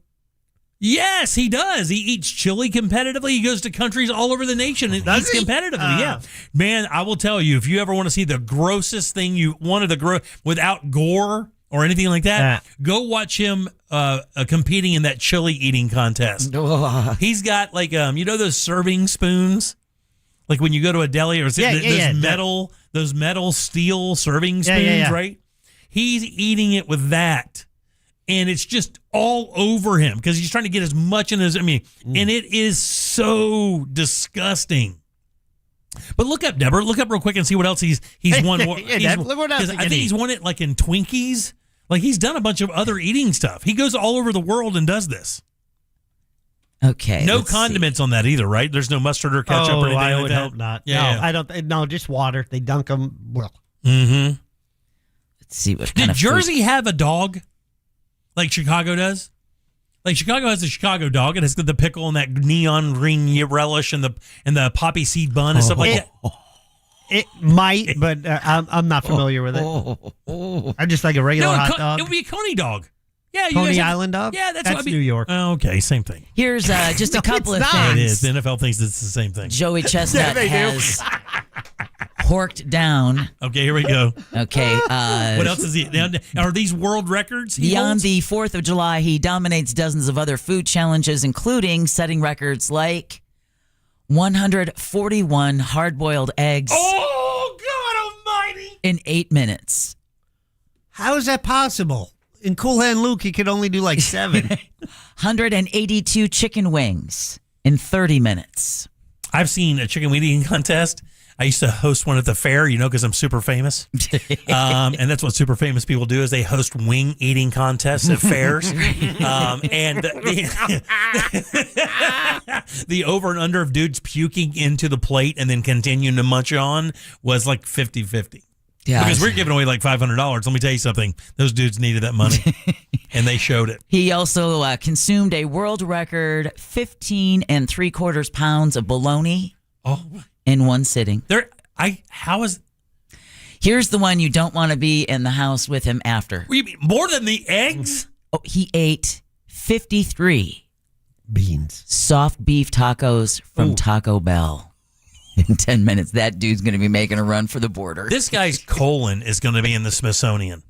Yes, he does. He eats chili competitively. He goes to countries all over the nation and eats competitively. Yeah. Man, I will tell you, if you ever want to see the grossest thing without gore or anything like that, go watch him competing in that chili eating contest. He's got like, those serving spoons? Like when you go to a deli or those metal steel serving spoons, right? He's eating it with that. And it's just all over him because he's trying to get as much in as, and it is so disgusting. But look up, Deborah. Look up real quick and see what else he's won.
Look what else
I think he's won it like in Twinkies. Like he's done a bunch of other eating stuff. He goes all over the world and does this.
Okay.
No condiments on that either, right? There's no mustard or ketchup or anything
I
like
would
that.
hope not.
Yeah,
no, I don't. No, just water. They dunk them. Well.
Mm-hmm.
Let's see what.
Did Jersey have a dog like Chicago does? Like Chicago has a Chicago dog. It has the pickle and that neon green relish and the poppy seed bun and stuff like that.
It might, but I'm not familiar with it. I just like a regular hot dog.
It would be a Coney dog. Yeah,
Coney Island dog?
Yeah,
that's New York.
Oh, okay, same thing.
Here's just a couple of things.
It is. The NFL thinks it's the same thing.
Joey Chestnut has horked down.
Okay, here we go.
Okay.
What else is he? Are these world records?
Beyond the 4th of July, he dominates dozens of other food challenges, including setting records like 141 hard-boiled eggs.
Oh, God almighty!
In 8 minutes.
How is that possible? In Cool Hand Luke, he could only do like 7.
182 chicken wings in 30 minutes.
I've seen a chicken wing eating contest. I used to host one at the fair, because I'm super famous. And that's what super famous people do is they host wing eating contests at fairs. And the over and under of dudes puking into the plate and then continuing to munch on was like 50-50. Yeah, because we're giving away like $500. Let me tell you something. Those dudes needed that money, and they showed it.
He also consumed a world record 15 3/4 pounds of bologna in one sitting. Here's the one you don't want to be in the house with him after.
You mean more than the eggs?
Oh, he ate 53
beans,
soft beef tacos from Taco Bell. In 10 minutes, that dude's going to be making a run for the border.
This guy's colon is going to be in the Smithsonian.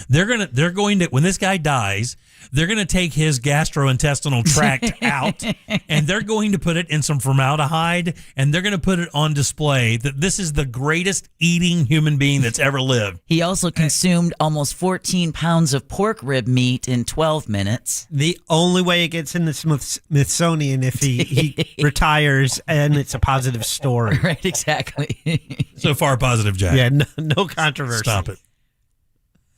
They're going to when this guy dies, they're going to take his gastrointestinal tract out and they're going to put it in some formaldehyde and they're going to put it on display that this is the greatest eating human being that's ever lived.
He also consumed almost 14 pounds of pork rib meat in 12 minutes.
The only way it gets in the Smithsonian if he retires and it's a positive story.
Right, exactly.
So far, positive, Jack.
Yeah, no controversy.
Stop it.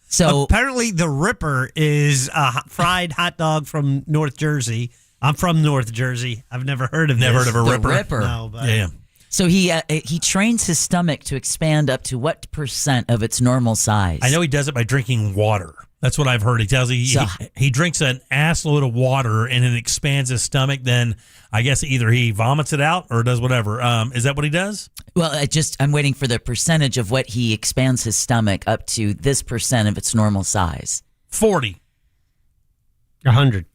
So apparently the Ripper is a fried hot dog from North Jersey. I'm from North Jersey. I've never heard of
Never heard of a
The
Ripper.
Ripper.
No, but
Yeah.
So he trains his stomach to expand up to what % of its normal size?
I know he does it by drinking water. That's what I've heard. He tells he drinks an ass load of water and it expands his stomach. Then I guess either he vomits it out or does whatever. Is that what he does?
Well, I'm waiting for the percentage of what he expands his stomach up to this % of its normal size.
40.
100.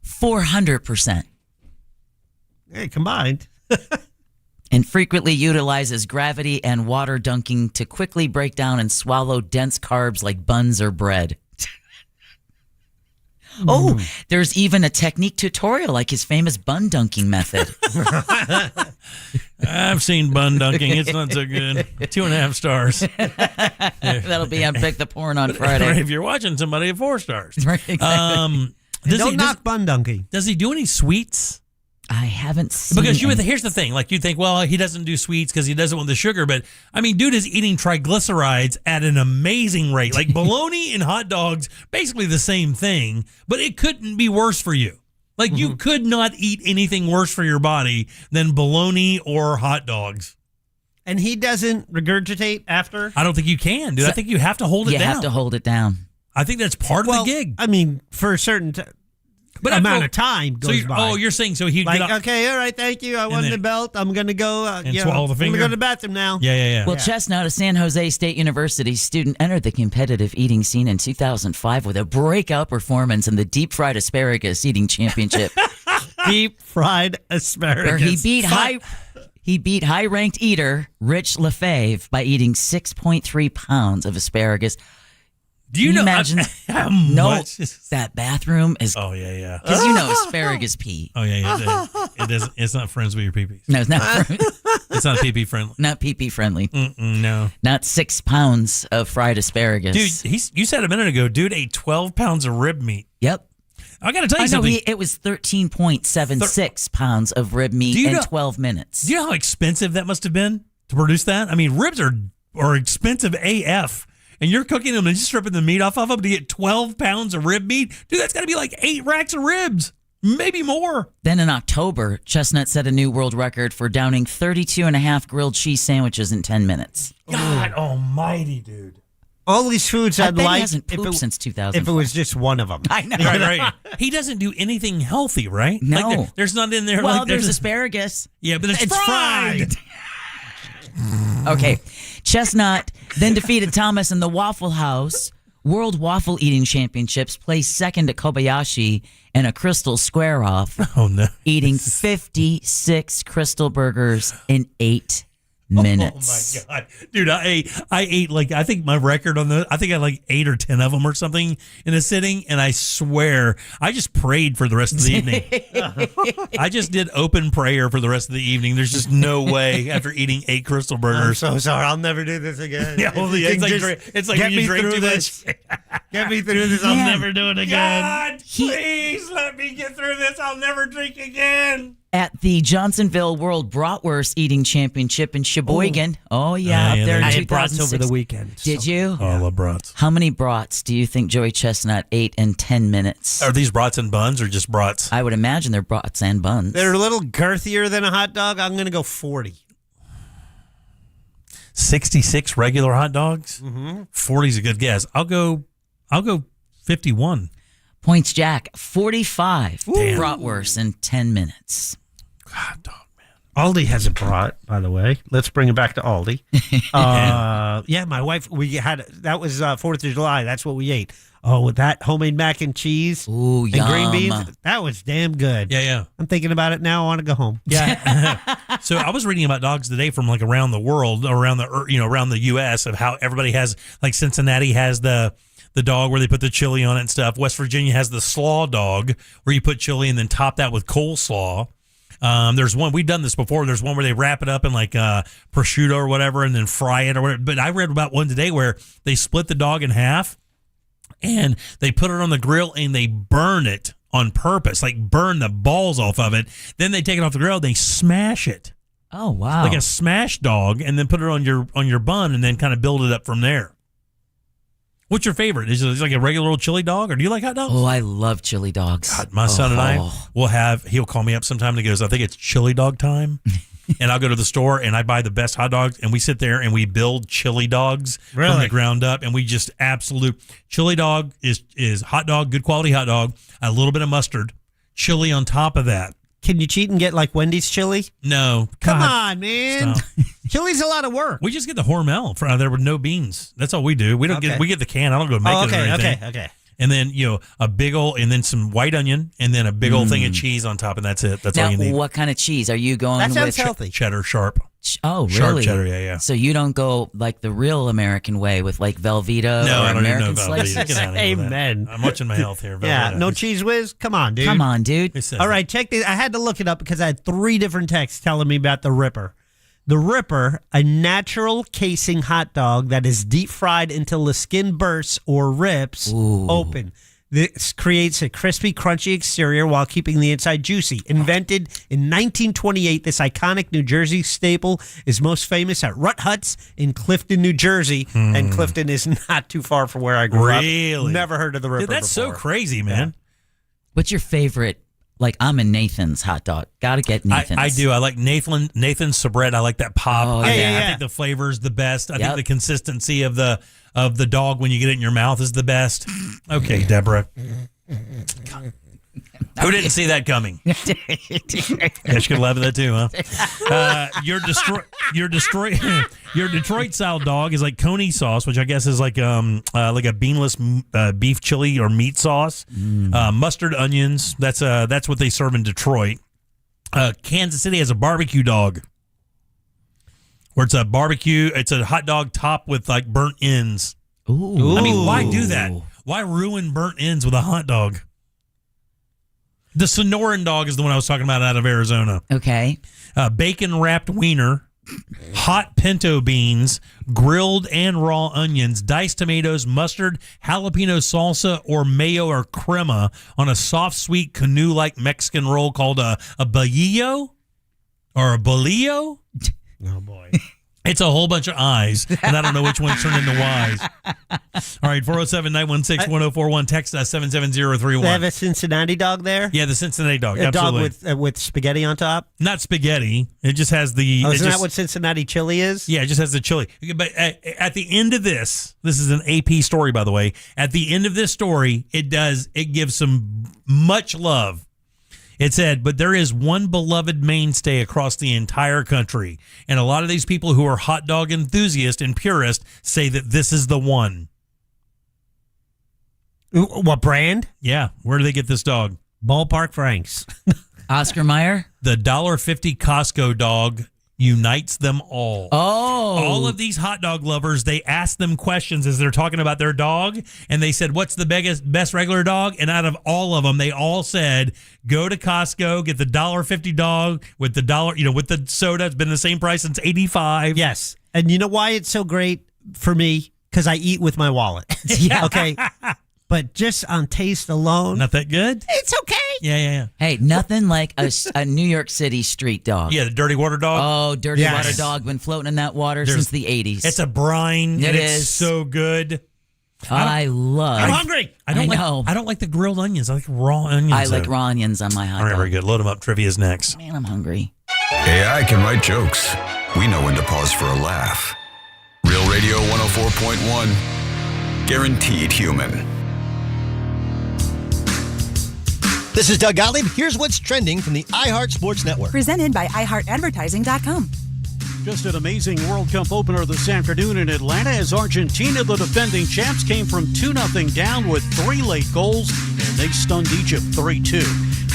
400%.
Hey, combined.
And frequently utilizes gravity and water dunking to quickly break down and swallow dense carbs like buns or bread. Oh, there's even a technique tutorial like his famous bun dunking method.
I've seen bun dunking. It's not so good. 2.5 stars.
That'll be on Pick the Porn on Friday.
If you're watching somebody at 4 stars.
Right, exactly.
Don't knock bun dunking.
Does he do any sweets?
I haven't seen.
Because here's the thing. Like, you think, well, he doesn't do sweets because he doesn't want the sugar. But, I mean, dude is eating triglycerides at an amazing rate. Like, bologna and hot dogs, basically the same thing. But it couldn't be worse for you. Like, you could not eat anything worse for your body than bologna or hot dogs.
And he doesn't regurgitate after?
I don't think you can, dude. I think you have to hold it down.
You have to hold it down.
I think that's part of the gig.
I mean, for a certain amount of time goes by.
Oh, you're saying so he'd
like,
get up,
okay, all right, thank you. I won the belt. I'm going to go.
and swallow the
I'm
finger?
going to go to the bathroom now.
Yeah.
Well, Chestnut, a San Jose State University student, entered the competitive eating scene in 2005 with a breakout performance in the deep fried asparagus eating championship.
Deep fried asparagus.
Where he beat high-ranked eater Rich Lefebvre by eating 6.3 pounds of asparagus.
Do you know
imagine
how much
that bathroom is?
Oh yeah.
Because you know asparagus pee.
Oh yeah. It doesn't. It's not friends with your peepees.
No, it's not.
It's not pee friendly.
Not pee friendly.
No.
Not 6 pounds of fried asparagus.
Dude, you said a minute ago, dude ate 12 pounds of rib meat.
Yep.
I got to tell you something.
It was 13.76 pounds of rib meat in 12 minutes.
Do you know how expensive that must have been to produce that? I mean, ribs are expensive AF. And you're cooking them and just stripping the meat off of them to get 12 pounds of rib meat? Dude, that's got to be like 8 racks of ribs. Maybe more.
Then in October, Chestnut set a new world record for downing 32.5 grilled cheese sandwiches in 10 minutes.
God almighty, dude.
All these foods I'd
bet he
like
hasn't pooped since 2000.
if it was just one of them.
I know.
Right. He doesn't do anything healthy, right?
No.
Like there's not in there.
Well,
like,
there's asparagus.
Yeah, but it's
fried. Okay. Chestnut then defeated Thomas in the Waffle House World Waffle Eating Championships, placed second at Kobayashi and a Crystal Square Off.
Oh, no.
Eating 56 Crystal burgers in 8 minutes.
Oh my God, dude! I ate like, I think my record on I think I had like 8 or 10 of them or something in a sitting, and I swear I just prayed for the rest of the evening. I just did open prayer for the rest of the evening. There's just no way after eating 8 Crystal burgers.
I'm so sorry. I'll never do this again.
Yeah, well, it's like when you drink too much.
Get me through this. I'll never do it again.
God, please let me get through this. I'll never drink again.
At the Johnsonville World Bratwurst Eating Championship in Sheboygan. Oh, yeah, up there in
I
2006.
had brats over the weekend.
Did you?
Oh, I love brats.
How many brats do you think Joey Chestnut ate in 10 minutes?
Are these brats and buns or just brats?
I would imagine they're brats and buns.
They're a little girthier than a hot dog. I'm going to go 40.
66 regular hot dogs? 40 is a good guess. I'll go 51.
Points Jack, 45
Damn.
bratwursts in 10 minutes.
God, dog, man.
Aldi has a brat, by the way. Let's bring it back to Aldi. Yeah, my wife, that was 4th of July. That's what we ate. Oh, with that homemade mac and cheese and green beans. That was damn good.
Yeah.
I'm thinking about it now. I want to go home.
Yeah. So I was reading about dogs today from like around the world, around the U.S. of how everybody has, like Cincinnati has the dog where they put the chili on it and stuff. West Virginia has the slaw dog where you put chili and then top that with coleslaw. There's one, we've done this before. There's one where they wrap it up in like prosciutto or whatever and then fry it or whatever. But I read about one today where they split the dog in half and they put it on the grill and they burn it on purpose, like burn the balls off of it. Then they take it off the grill, they smash it.
Oh, wow.
Like a smashed dog, and then put it on your bun and then kind of build it up from there. What's your favorite? Is it like a regular old chili dog, or do you like hot dogs?
Oh, I love chili dogs.
God, my son and I he'll call me up sometime and he goes, I think it's chili dog time. And I'll go to the store and I buy the best hot dogs and we sit there and we build chili dogs from the ground up, and we just absolute chili dog is hot dog, good quality hot dog, a little bit of mustard, chili on top of that.
Can you cheat and get like Wendy's chili?
No.
Come
God.
on, man. Chili's a lot of work.
We just get the Hormel for there with no beans. That's all we do. We don't we get the can. I don't go make it or anything.
Okay.
And then, a big old, and then some white onion, and then a big old thing of cheese on top, and that's it. That's all you need.
What kind of cheese are you going
That
with?
sounds healthy.
Cheddar sharp.
Oh, really?
Sharp cheddar, yeah.
So you don't go like the real American way with like Velveeta
No,
or
I don't even know
American slices?
Velveeta. Get out of here with that.
Amen.
I'm watching my health here.
Yeah,
Velveeta.
no cheese whiz? Come on, dude.
Come on, dude.
Who says
All
that?
right, check this. I had to look it up because I had 3 different texts telling me about the Ripper. The Ripper, a natural casing hot dog that is deep fried until the skin bursts or rips open. This creates a crispy, crunchy exterior while keeping the inside juicy. Invented in 1928, this iconic New Jersey staple is most famous at Rut Huts in Clifton, New Jersey. And Clifton is not too far from where I grew up.
Really?
Never heard of the Ripper
Dude, that's
before.
so crazy, man.
What's your favorite? Like, I'm a Nathan's hot dog. Gotta get Nathan's.
I do. I like Nathan's Sabret. I like that pop.
Oh,
I
yeah.
think the flavor is the best. I
Yep.
think the consistency of the dog when you get it in your mouth is the best. Okay, Deborah. Who didn't see that coming? Yeah, she could laugh at that too, huh? Your Detroit style dog is like coney sauce, which I guess is like a beanless beef chili or meat sauce. Mustard, onions. That's what they serve in Detroit. Kansas City has a barbecue dog, where it's a barbecue. It's a hot dog topped with like burnt ends.
Ooh.
I mean, why do that? Why ruin burnt ends with a hot dog? The Sonoran dog is the one I was talking about out of Arizona.
Okay.
Bacon wrapped wiener, hot pinto beans, grilled and raw onions, diced tomatoes, mustard, jalapeno salsa, or mayo or crema on a soft, sweet canoe-like Mexican roll called a bolillo or a bolillo.
Oh, boy.
It's a whole bunch of I's, and I don't know which one's turned into Y's. All right, 407-916-1041. Text us 77031.
They have a Cincinnati dog there?
Yeah, the Cincinnati dog.
A
absolutely.
dog with spaghetti on top?
Not spaghetti. It just has the...
Oh, isn't that what Cincinnati chili is?
Yeah, it just has the chili. But at the end of this is an AP story, by the way. At the end of this story, it gives some much love. It said, but there is one beloved mainstay across the entire country. And a lot of these people who are hot dog enthusiasts and purists say that this is the one.
What brand?
Yeah. Where do they get this dog?
Ballpark Franks.
Oscar Mayer?
The $1.50 Costco dog unites them all.
Oh.
All of these hot dog lovers, they ask them questions as they're talking about their dog, and they said, what's the best regular dog? And out of all of them, they all said, go to Costco, get the $1.50 dog with the with the soda. It's been the same price since 85.
Yes. And you know why it's so great for me? Because I eat with my wallet.
Yeah.
Okay. But just on taste alone.
Not that good?
It's okay.
Yeah.
Hey, nothing like a New York City street dog.
Yeah, the dirty water dog.
Oh, dirty water dog. Been floating in that water since the 80s.
It's a brine.
It
is
is
so good.
I'm
hungry. I don't like the grilled onions. I like raw onions.
I like raw onions on my hot
All right,
dog.
very good. Load them up. Trivia's next.
Man, I'm hungry.
AI can write jokes. We know when to pause for a laugh. Real Radio 104.1. Guaranteed human.
This is Doug Gottlieb. Here's what's trending from the iHeart Sports Network.
Presented by iHeartAdvertising.com.
Just an amazing World Cup opener this afternoon in Atlanta as Argentina, the defending champs, came from 2-0 down with 3 late goals, and they stunned Egypt 3-2.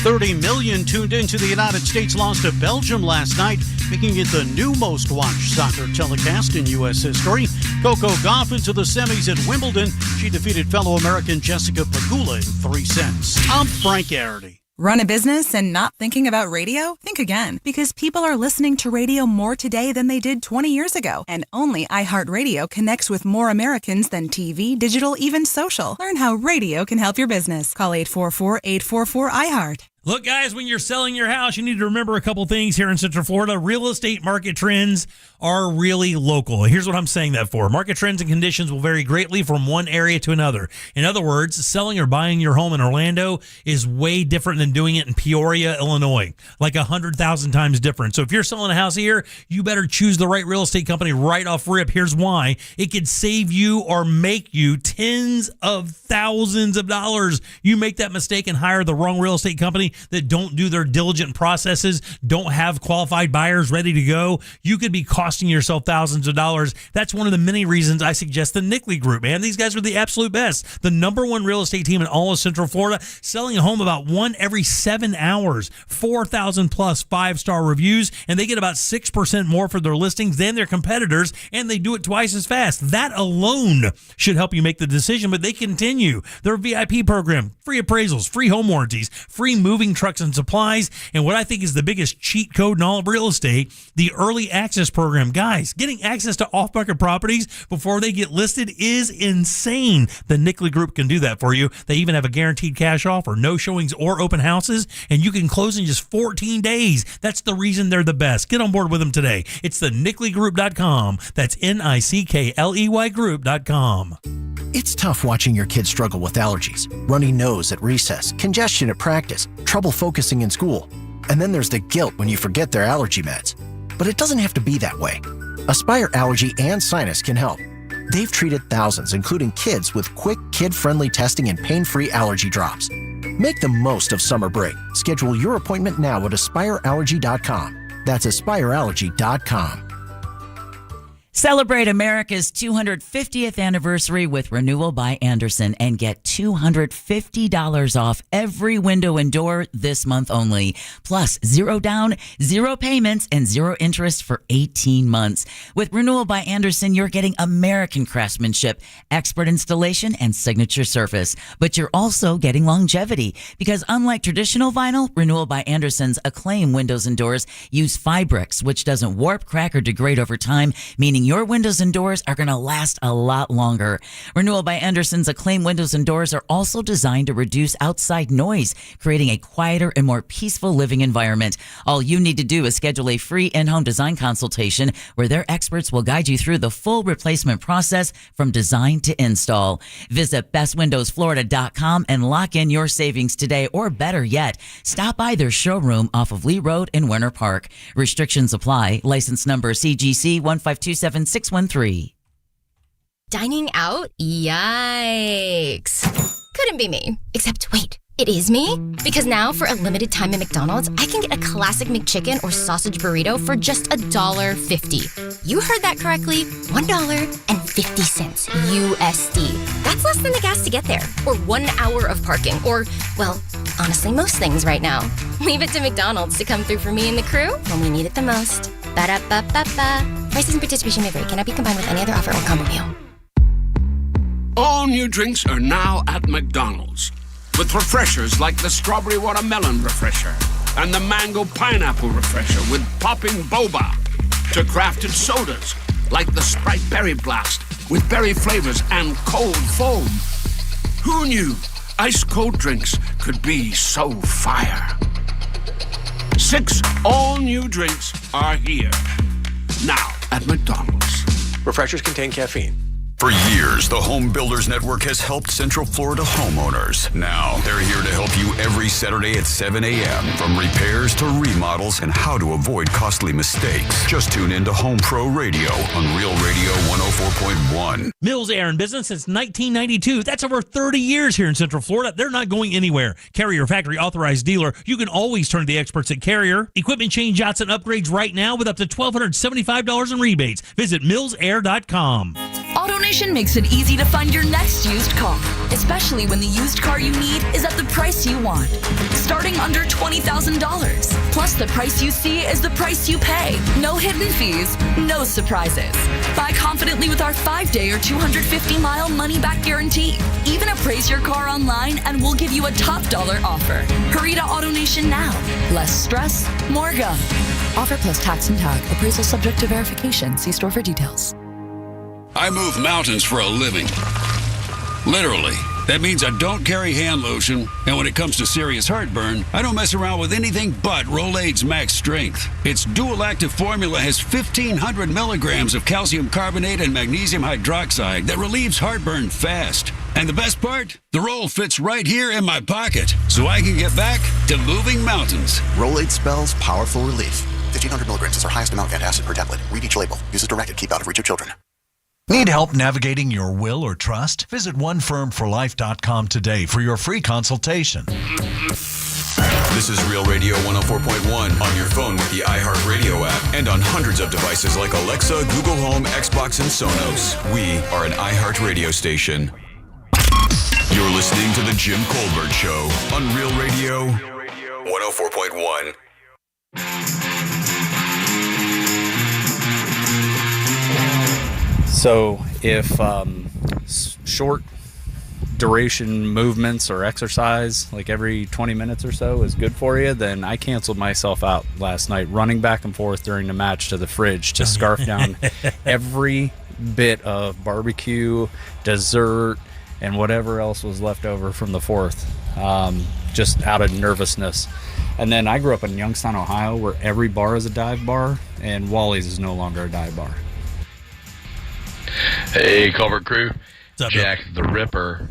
30 million tuned into the United States loss to Belgium last night, making it the new most watched soccer telecast in U.S. history. Coco Gauff into the semis at Wimbledon. She defeated fellow American Jessica Pegula in 3 sets. I'm Frank Arity.
Run a business and not thinking about radio? Think again, because people are listening to radio more today than they did 20 years ago. And only iHeartRadio connects with more Americans than TV, digital, even social. Learn how radio can help your business. Call 844-844-iHeart.
Look, guys, when you're selling your house, you need to remember a couple things here in Central Florida. Real estate market trends are really local. Here's what I'm saying that for. Market trends and conditions will vary greatly from one area to another. In other words, selling or buying your home in Orlando is way different than doing it in Peoria, Illinois. Like 100,000 times different. So if you're selling a house here, you better choose the right real estate company right off rip. Here's why. It could save you or make you tens of thousands of dollars. You make that mistake and hire the wrong real estate company that don't do their diligent processes, don't have qualified buyers ready to go, you could be costing yourself thousands of dollars. That's one of the many reasons I suggest the Nickley Group, man. These guys are the absolute best. The #1 real estate team in all of Central Florida, selling a home about 1 every 7 hours, 4,000 plus 5-star reviews, and they get about 6% more for their listings than their competitors, and they do it twice as fast. That alone should help you make the decision, but they continue. Their VIP program, free appraisals, free home warranties, free moving trucks and supplies, and what I think is the biggest cheat code in all of real estate, the early access program. Guys, getting access to off-market properties before they get listed is insane. The Nickley Group can do that for you. They even have a guaranteed cash offer, no showings or open houses, and you can close in just 14 days. That's the reason they're the best. Get on board with them today. It's the NickleyGroup.com. That's NICKLEY Group.com.
It's tough watching your kids struggle with allergies, runny nose at recess, congestion at practice, trouble focusing in school. And then there's the guilt when you forget their allergy meds. But it doesn't have to be that way. Aspire Allergy and Sinus can help. They've treated thousands, including kids, with quick, kid-friendly testing and pain-free allergy drops. Make the most of summer break. Schedule your appointment now at AspireAllergy.com. That's AspireAllergy.com.
Celebrate America's 250th anniversary with Renewal by Andersen and get $250 off every window and door this month only. Plus, 0 down, 0 payments, and 0 interest for 18 months. With Renewal by Andersen, you're getting American craftsmanship, expert installation, and signature surface. But you're also getting longevity because unlike traditional vinyl, Renewal by Andersen's Acclaim windows and doors use Fibrex, which doesn't warp, crack, or degrade over time, meaning your windows and doors are going to last a lot longer. Renewal by Andersen's Acclaim windows and doors are also designed to reduce outside noise, creating a quieter and more peaceful living environment. All you need to do is schedule a free in-home design consultation where their experts will guide you through the full replacement process from design to install. Visit bestwindowsflorida.com and lock in your savings today, or better yet, stop by their showroom off of Lee Road in Winter Park. Restrictions apply. License number CGC 1527613.
Dining out? Yikes. Couldn't be me. Except wait, it is me? Because now for a limited time at McDonald's, I can get a classic McChicken or sausage burrito for just $1.50. You heard that correctly, $1.50 USD. That's less than the gas to get there, or 1 hour of parking, or, well, honestly, most things right now. Leave it to McDonald's to come through for me and the crew when we need it the most. Ba-da-ba-ba-ba. Prices and participation may vary. Cannot be combined with any other offer or combo meal.
All new drinks are now at McDonald's. With refreshers like the Strawberry Watermelon Refresher and the Mango Pineapple Refresher with popping boba. To crafted sodas like the Sprite Berry Blast with berry flavors and cold foam. Who knew ice cold drinks could be so fire? 6 all-new drinks are here. Now at McDonald's.
Refreshers contain caffeine.
For years, the Home Builders Network has helped Central Florida homeowners. Now, they're here to help you every Saturday at 7 a.m. From repairs to remodels and how to avoid costly mistakes. Just tune in to Home Pro Radio on Real Radio 104.1.
Mills Air in business since 1992. That's over 30 years here in Central Florida. They're not going anywhere. Carrier factory authorized dealer. You can always turn to the experts at Carrier. Equipment change-outs and upgrades right now with up to $1,275 in rebates. Visit millsair.com.
AutoNation makes it easy to find your next used car, especially when the used car you need is at the price you want. Starting under $20,000. Plus, the price you see is the price you pay. No hidden fees, no surprises. Buy confidently with our 5-day or 250-mile money-back guarantee. Even appraise your car online and we'll give you a top dollar offer. Hurry to AutoNation now. Less stress, more go. Offer plus tax and tag. Appraisal subject to verification. See store for details.
I move mountains for a living. Literally. That means I don't carry hand lotion, and when it comes to serious heartburn, I don't mess around with anything but Rolaids Max Strength. Its dual-active formula has 1,500 milligrams of calcium carbonate and magnesium hydroxide that relieves heartburn fast. And the best part? The roll fits right here in my pocket, so I can get back to moving mountains.
Rolaids spells powerful relief. 1,500 milligrams is our highest amount of antacid per tablet. Read each label. Use as directed. Keep out of reach of children.
Need help navigating your will or trust? Visit onefirmforlife.com today for your free consultation.
This is Real Radio 104.1 on your phone with the iHeartRadio app and on hundreds of devices like Alexa, Google Home, Xbox, and Sonos. We are an iHeartRadio station. You're listening to The Jim Colbert Show on Real Radio 104.1.
So if short duration movements or exercise, like every 20 minutes or so, is good for you, then I canceled myself out last night running back and forth during the match to the fridge to scarf down every bit of barbecue, dessert, and whatever else was left over from the fourth, just out of nervousness. And then I grew up in Youngstown, Ohio, where every bar is a dive bar, and Wally's is no longer a dive bar.
Hey, Colbert crew.
Up,
Jack the Ripper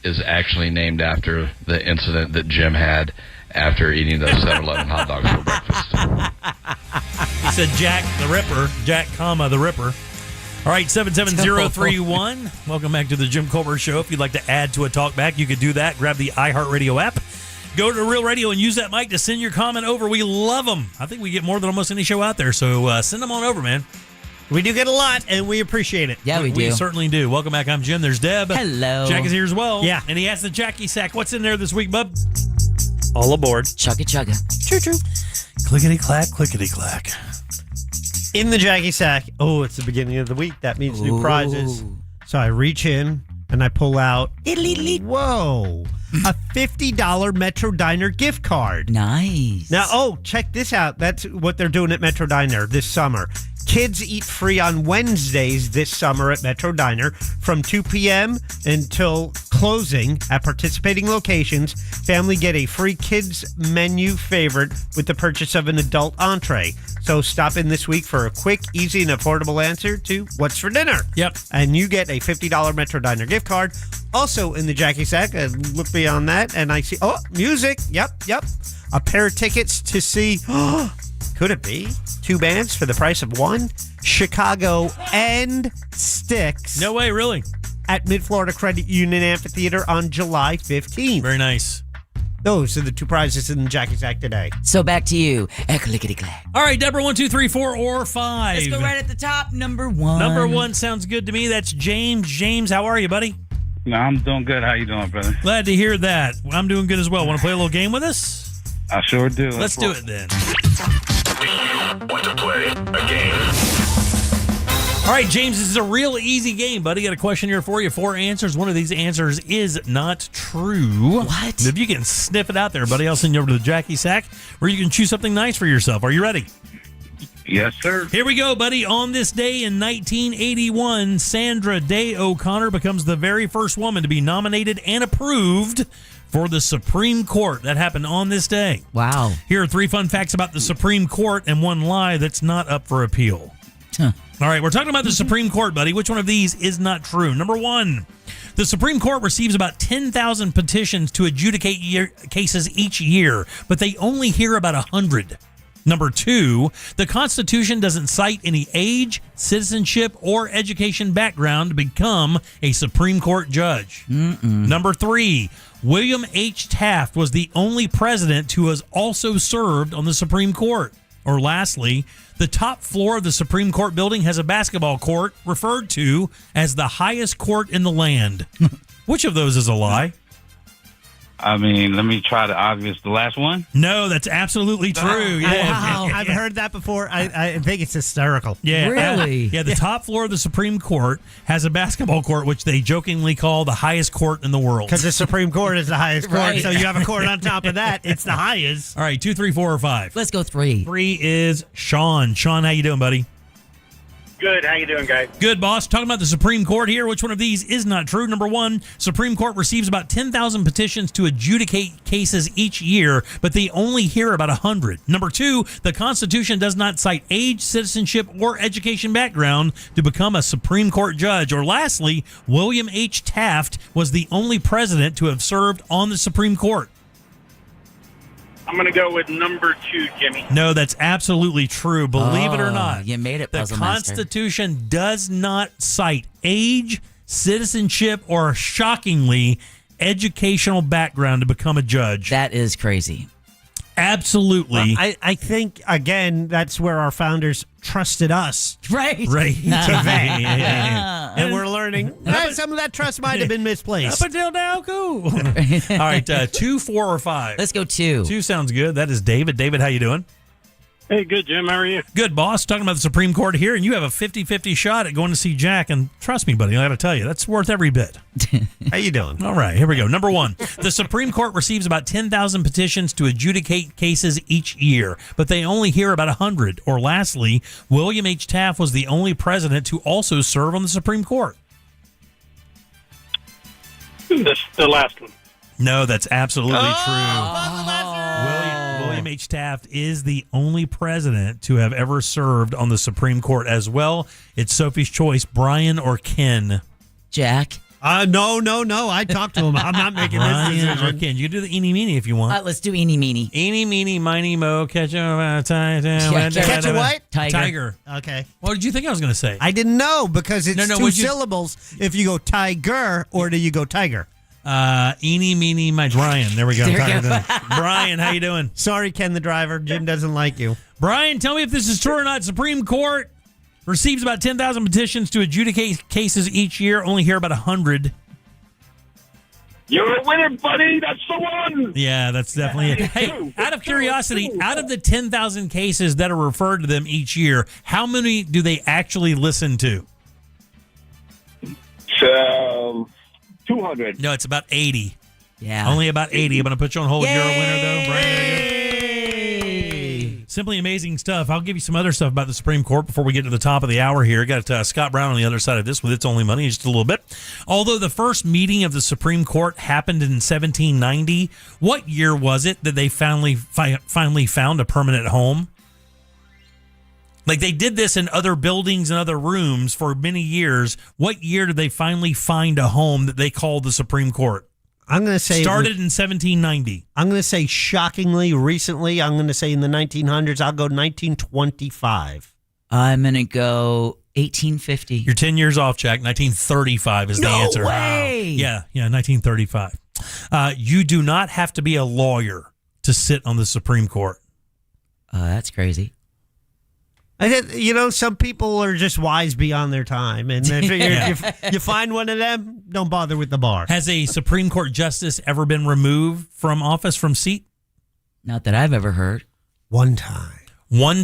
is actually named after the incident that Jim had after eating those 7-Eleven hot dogs for breakfast.
He said Jack the Ripper, Jack, the Ripper. All right, 77031. Welcome back to the Jim Colbert Show. If you'd like to add to a talkback, you could do that. Grab the iHeartRadio app. Go to Real Radio and use that mic to send your comment over. We love them. I think we get more than almost any show out there, so send them on over, man.
We do get a lot, and we appreciate it.
Yeah, we do.
We certainly do. Welcome back. I'm Jim. There's Deb.
Hello.
Jack is here as well.
Yeah.
And he has the Jackie Sack. What's in there this week, bub? All aboard.
Chugga chugga.
Choo-choo.
Clickety-clack, clickety-clack.
In the Jackie Sack. Oh, it's the beginning of the week. That means new prizes. So I reach in and I pull out. Whoa. A $50 Metro Diner gift card.
Nice.
Now, check this out. That's what they're doing at Metro Diner this summer. Kids eat free on Wednesdays this summer at Metro Diner from 2 p.m. until closing at participating locations. Family get a free kids menu favorite with the purchase of an adult entree. So stop in this week for a quick, easy, and affordable answer to what's for dinner.
Yep.
And you get a $50 Metro Diner gift card. Also in the Jackie Sack, I look beyond that and I see, music. Yep. A pair of tickets to see, could it be 2 bands for the price of one? Chicago and Styx.
No way, really?
At Mid-Florida Credit Union Amphitheater on July 15th.
Very nice.
Those are the 2 prizes in the Jackie Sack today.
So back to you. Clickety-clack.
All right, Deborah, 1, 2, 3, 4, or 5.
Let's go right at the top. Number 1.
Number 1 sounds good to me. That's James. James, how are you, buddy?
No, I'm doing good. How you doing, brother?
Glad to hear that. I'm doing good as well. Want to play a little game with us?
I sure do.
Let's do it then.
Want to play a game?
All right, James, this is a real easy game, buddy. Got a question here for you. 4 answers. One of these answers is not true.
What?
If you can sniff it out there, buddy, I'll send you over to the Jackie Sack where you can choose something nice for yourself. Are you ready?
Yes, sir.
Here we go, buddy. On this day in 1981, Sandra Day O'Connor becomes the very first woman to be nominated and approved for the Supreme Court. That happened on this day.
Wow.
Here are 3 fun facts about the Supreme Court and 1 lie that's not up for appeal.
Huh.
All right, we're talking about the Supreme Court, buddy. Which one of these is not true? Number 1, the Supreme Court receives about 10,000 petitions to adjudicate cases each year, but they only hear about 100. Number 2, the Constitution doesn't cite any age, citizenship, or education background to become a Supreme Court judge. Number 3, William H. Taft was the only president who has also served on the Supreme Court. Or lastly, the top floor of the Supreme Court building has a basketball court referred to as the highest court in the land. Which of those is a lie?
I mean, let me try the obvious. The last one?
No, that's absolutely true. Yeah.
Wow. I've heard that before. I think it's hysterical.
Yeah.
Really?
The top floor of the Supreme Court has a basketball court, which they jokingly call the highest court in the world.
Because the Supreme Court is the highest court,
Right.
so you have a court on top of that. It's the highest.
All right, 2, 3, 4, or 5.
Let's go 3.
3 is Sean. Sean, how you doing, buddy?
Good. How you doing, guys?
Good, boss. Talking about the Supreme Court here. Which one of these is not true? Number 1, Supreme Court receives about 10,000 petitions to adjudicate cases each year, but they only hear about 100. Number 2, the Constitution does not cite age, citizenship, or education background to become a Supreme Court judge. Or lastly, William H. Taft was the only president to have served on the Supreme Court.
I'm going to go with number 2, Jimmy.
No, that's absolutely true. Believe it or not.
You made it,
The
Puzzle Master.
Constitution does not cite age, citizenship, or shockingly, educational background to become a judge.
That is crazy.
Absolutely.
I think, again, that's where our founders trusted us.
Right.
Right.
Yeah. And we're learning some of that trust might have been misplaced.
Up until now, cool. All right, 2, 4, or 5.
Let's go 2.
2 sounds good. That is David. David, how you doing?
Hey, good, Jim. How are you?
Good, boss. Talking about the Supreme Court here, and you have a 50-50 shot at going to see Jack. And trust me, buddy, I got to tell you, that's worth every bit.
How you doing?
All right, here we go. Number 1, the Supreme Court receives about 10,000 petitions to adjudicate cases each year, but they only hear about 100. Or lastly, William H. Taft was the only president to also serve on the Supreme Court.
The last one.
No, that's absolutely true. William H. Taft is the only president to have ever served on the Supreme Court as well. It's Sophie's choice, Brian or Ken.
Jack.
No. I talked to him. I'm not making this decision.
Ken, you can do the eeny meeny if you want.
Let's do eeny meeny.
Eeny meeny miny mo catch a
Catch a what?
Tiger.
Okay.
What did you think I was going to say?
I didn't know because it's two syllables. If you go tiger or do you go tiger?
Eeny meeny my Brian. There we go. Brian, how you doing?
Sorry, Ken the driver. Jim doesn't like you.
Brian, tell me if this is true or not. Supreme Court receives about 10,000 petitions to adjudicate cases each year. Only hear about 100.
You're a winner, buddy. That's the one.
Yeah, that's definitely it. Hey, out of curiosity, out of the 10,000 cases that are referred to them each year, how many do they actually listen to?
200.
No, it's about 80.
Yeah.
Only about 80. I'm going to put you on hold. Yay! You're a winner, though. Brian, simply amazing stuff. I'll give you some other stuff about the Supreme Court before we get to the top of the hour here. Got Scott Brown on the other side of this with It's Only Money in just a little bit. Although the first meeting of the Supreme Court happened in 1790, what year was it that they finally found a permanent home? Like, they did this in other buildings and other rooms for many years. What year did they finally find a home that they called the Supreme Court?
I'm going to say
started in 1790.
I'm going to say shockingly recently. I'm going to say in the 1900s. I'll go 1925.
I'm going to go 1850.
You're 10 years off, Jack. 1935 is the answer.
No way.
Yeah, 1935. You do not have to be a lawyer to sit on the Supreme Court.
That's crazy.
Some people are just wise beyond their time. And if you find one of them, don't bother with the bar.
Has a Supreme Court justice ever been removed from office, from seat?
Not that I've ever heard.
One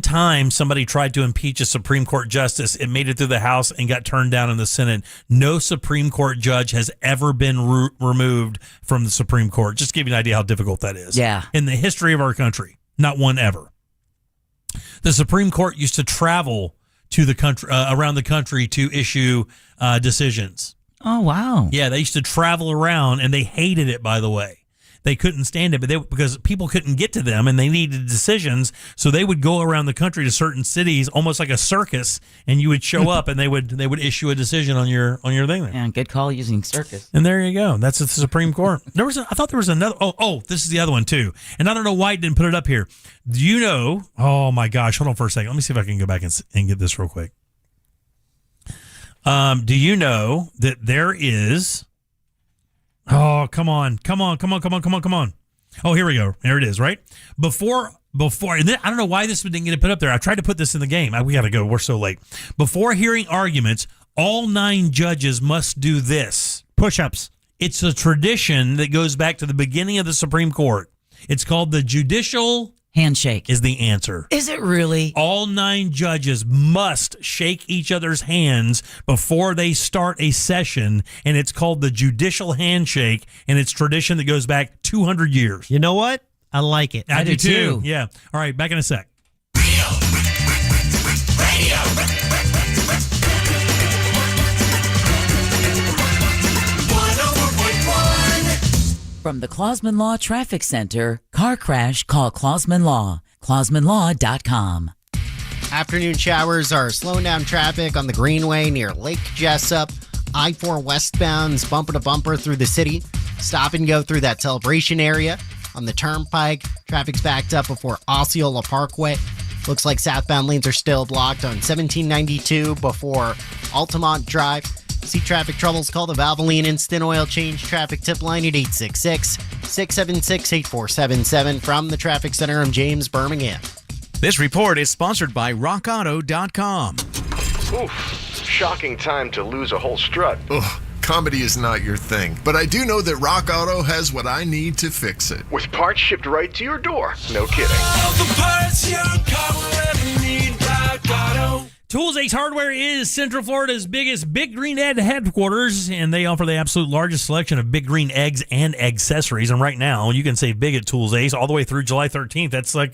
time, somebody tried to impeach a Supreme Court justice. It made it through the House and got turned down in the Senate. No Supreme Court judge has ever been removed from the Supreme Court. Just to give you an idea how difficult that is.
Yeah.
In the history of our country, not one ever. The Supreme Court used to travel to the country, around the country, to issue decisions.
Oh, wow.
Yeah, they used to travel around, and they hated it, by the way. They couldn't stand it, but because people couldn't get to them, and they needed decisions, so they would go around the country to certain cities, almost like a circus, and you would show up, and they would issue a decision on your thing there.
Yeah, good call using circus.
And there you go. That's the Supreme Court. I thought there was another. Oh, this is the other one too. And I don't know why it didn't put it up here. Do you know? Oh my gosh! Hold on for a second. Let me see if I can go back and get this real quick. Do you know that there is? Oh, come on. Oh, here we go. There it is, right? Before, and then, I don't know why this didn't get put up there. I tried to put this in the game. We got to go. We're so late. Before hearing arguments, all 9 judges must do this.
Push-ups.
It's a tradition that goes back to the beginning of the Supreme Court. It's called the judicial
handshake
is the answer.
Is it really?
All 9 judges must shake each other's hands before they start a session, and it's called the judicial handshake, and it's tradition that goes back 200 years.
You know what? I like it.
I do too. Yeah. All right, back in a sec.
From the Clausman Law Traffic Center, car crash, call Clausman Law. ClausmanLaw.com.
Afternoon showers are slowing down traffic on the Greenway near Lake Jessup. I-4 westbound's bumper to bumper through the city. Stop and go through that Celebration area. On the Turnpike, traffic's backed up before Osceola Parkway. Looks like southbound lanes are still blocked on 1792 before Altamont Drive. See traffic troubles, call the Valvoline Instant Oil Change traffic tip line at 866-676-8477. From the Traffic Center, I'm James Birmingham.
This report is sponsored by RockAuto.com.
Oof, shocking time to lose a whole strut. Ugh, comedy is not your thing, but I do know that Rock Auto has what I need to fix it. With parts shipped right to your door. No kidding.
All the parts your car will ever need, Rock Auto.
Tools Ace Hardware is Central Florida's biggest Big Green Egg headquarters, and they offer the absolute largest selection of Big Green eggs and accessories. And right now, you can save big at Tools Ace all the way through July 13th. That's like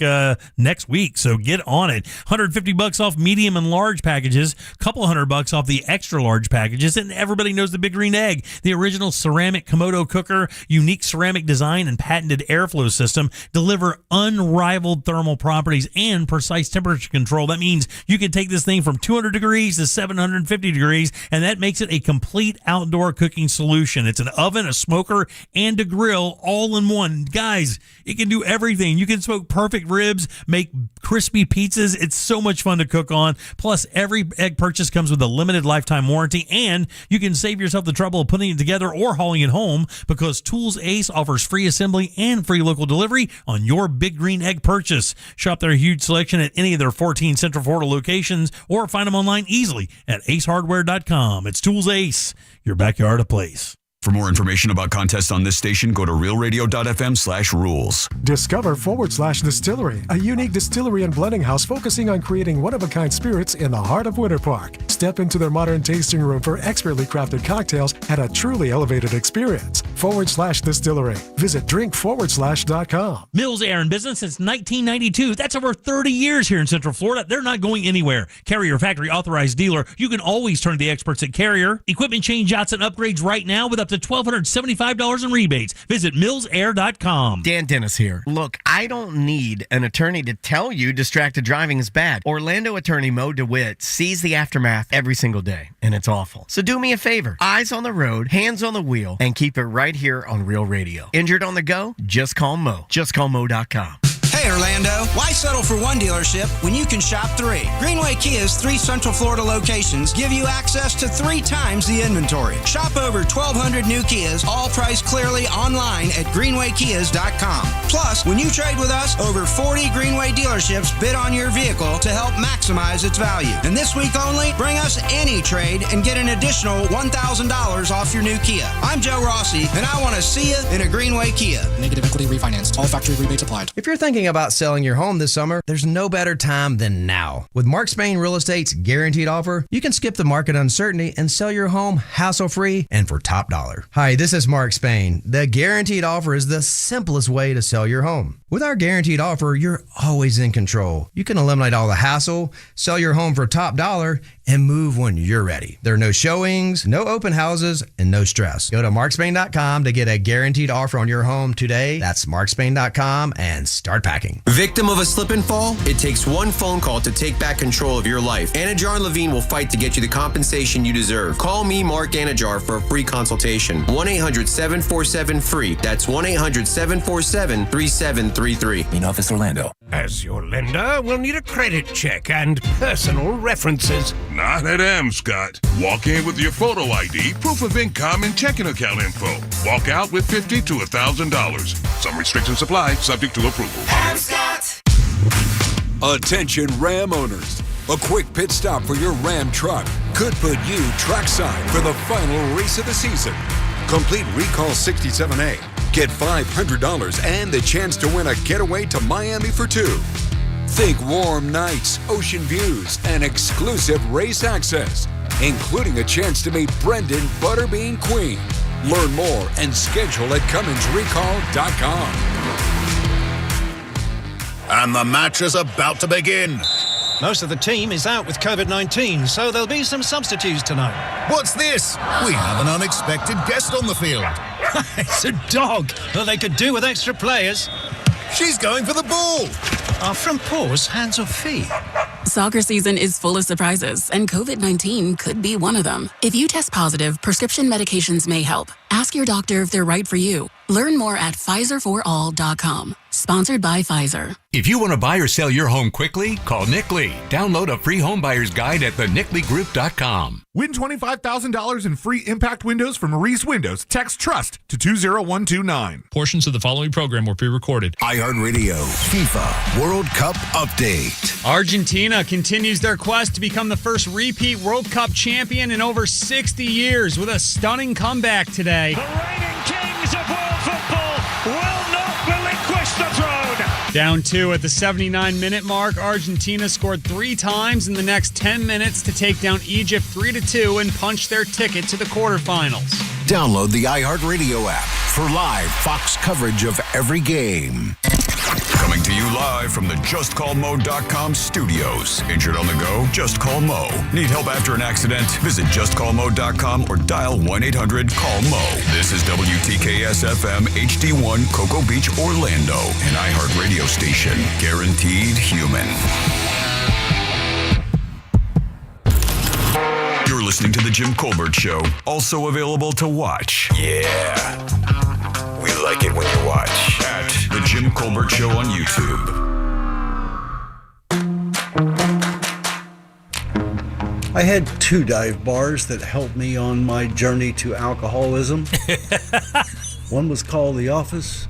next week, so get on it. $150 off medium and large packages, couple $100 off the extra large packages, and everybody knows the Big Green Egg, the original ceramic Komodo cooker, unique ceramic design, and patented airflow system deliver unrivaled thermal properties and precise temperature control. That means you can take this thing from 200 degrees to 750 degrees, and that makes it a complete outdoor cooking solution. It's an oven, a smoker, and a grill all in one. Guys, it can do everything. You can smoke perfect ribs, make crispy pizzas. It's so much fun to cook on. Plus, every egg purchase comes with a limited lifetime warranty, and you can save yourself the trouble of putting it together or hauling it home because Tools Ace offers free assembly and free local delivery on your Big Green Egg purchase. Shop their huge selection at any of their 14 Central Florida locations or find them online easily at acehardware.com. It's Tools Ace, your backyard a place.
For more information about contests on this station, go to realradio.fm/rules.
Discover/Distillery, a unique distillery and blending house focusing on creating one-of-a-kind spirits in the heart of Winter Park. Step into their modern tasting room for expertly crafted cocktails and a truly elevated experience. /Distillery. Visit drink/.com.
Mills Air in business since 1992. That's over 30 years here in Central Florida. They're not going anywhere. Carrier factory authorized dealer. You can always turn to the experts at Carrier. Equipment change outs and upgrades right now with up to $1,275 in rebates. Visit millsair.com.
Dan Dennis here. Look, I don't need an attorney to tell you distracted driving is bad. Orlando attorney Mo DeWitt sees the aftermath every single day, and it's awful. So do me a favor. Eyes on the road, hands on the wheel, and keep it right here on Real Radio. Injured on the go? Just call Mo. JustCallMo.com.
Hey, Orlando, why settle for one dealership when you can shop three? Greenway Kia's 3 Central Florida locations give you access to 3 times the inventory. Shop over 1,200 new Kias, all priced clearly online at greenwaykias.com. Plus, when you trade with us, over 40 Greenway dealerships bid on your vehicle to help maximize its value. And this week only, bring us any trade and get an additional $1,000 off your new Kia. I'm Joe Rossi, and I want to see you in a Greenway Kia.
Negative equity refinanced. All factory rebates applied. If you're thinking about selling your home this summer, there's no better time than now. With Mark Spain Real Estate's guaranteed offer, you can skip the market uncertainty and sell your home hassle-free and for top dollar. Hi, this is Mark Spain. The guaranteed offer is the simplest way to sell your home. With our guaranteed offer, you're always in control. You can eliminate all the hassle, sell your home for top dollar, and move when you're ready. There are no showings, no open houses, and no stress. Go to markspain.com to get a guaranteed offer on your home today. That's markspain.com and start packing.
Victim of a slip and fall? It takes one phone call to take back control of your life. Anajar and Levine will fight to get you the compensation you deserve. Call me, Mark Anajar, for a free consultation. 1-800-747-FREE. That's 1-800-747-3733.
In Office Orlando.
As your lender, we'll need a credit check and personal references.
Not at Scott. Walk in with your photo ID, proof of income, and checking account info. Walk out with $50 to $1,000. Some restrictions apply, subject to approval.
Scott. Attention Ram owners. A quick pit stop for your Ram truck could put you trackside for the final race of the season. Complete Recall 67A. Get $500 and the chance to win a getaway to Miami for 2. Think warm nights, ocean views, and exclusive race access, including a chance to meet Brendan Butterbean Queen. Learn more and schedule at CumminsRecall.com.
And the match is about to begin.
Most of the team is out with COVID-19, so there'll be some substitutes tonight.
What's this? We have an unexpected guest on the field.
It's a dog. Well, they could do with extra players.
She's going for the ball.
Are front paws hands or feet?
Soccer season is full of surprises, and COVID-19 could be one of them. If you test positive, prescription medications may help. Ask your doctor if they're right for you. Learn more at PfizerForAll.com. Sponsored by Pfizer.
If you want to buy or sell your home quickly, call Nick Lee. Download a free home buyer's guide at theNickLeeGroup.com.
Win $25,000 in free impact windows from Reese Windows. Text TRUST to 20129.
Portions of the following program were pre-recorded.
iHeartRadio FIFA World Cup Update.
Argentina continues their quest to become the first repeat World Cup champion in over 60 years with a stunning comeback today.
The reigning kings of world football will not relinquish the throne.
Down 2 at the 79-minute mark, Argentina scored 3 times in the next 10 minutes to take down Egypt 3-2 and punch their ticket to the quarterfinals.
Download the iHeartRadio app for live Fox coverage of every game. Coming to you live from the JustCallMo.com studios. Injured on the go? Just call Mo. Need help after an accident? Visit JustCallMo.com or dial 1-800-CALL-MO. This is WTKS-FM HD1 Cocoa Beach, Orlando, an iHeartRadio station. Guaranteed human. listening to The Jim Colbert Show, also available to watch. Yeah. We like it when you watch. At The Jim Colbert Show on YouTube.
I had 2 dive bars that helped me on my journey to alcoholism. One was called The Office.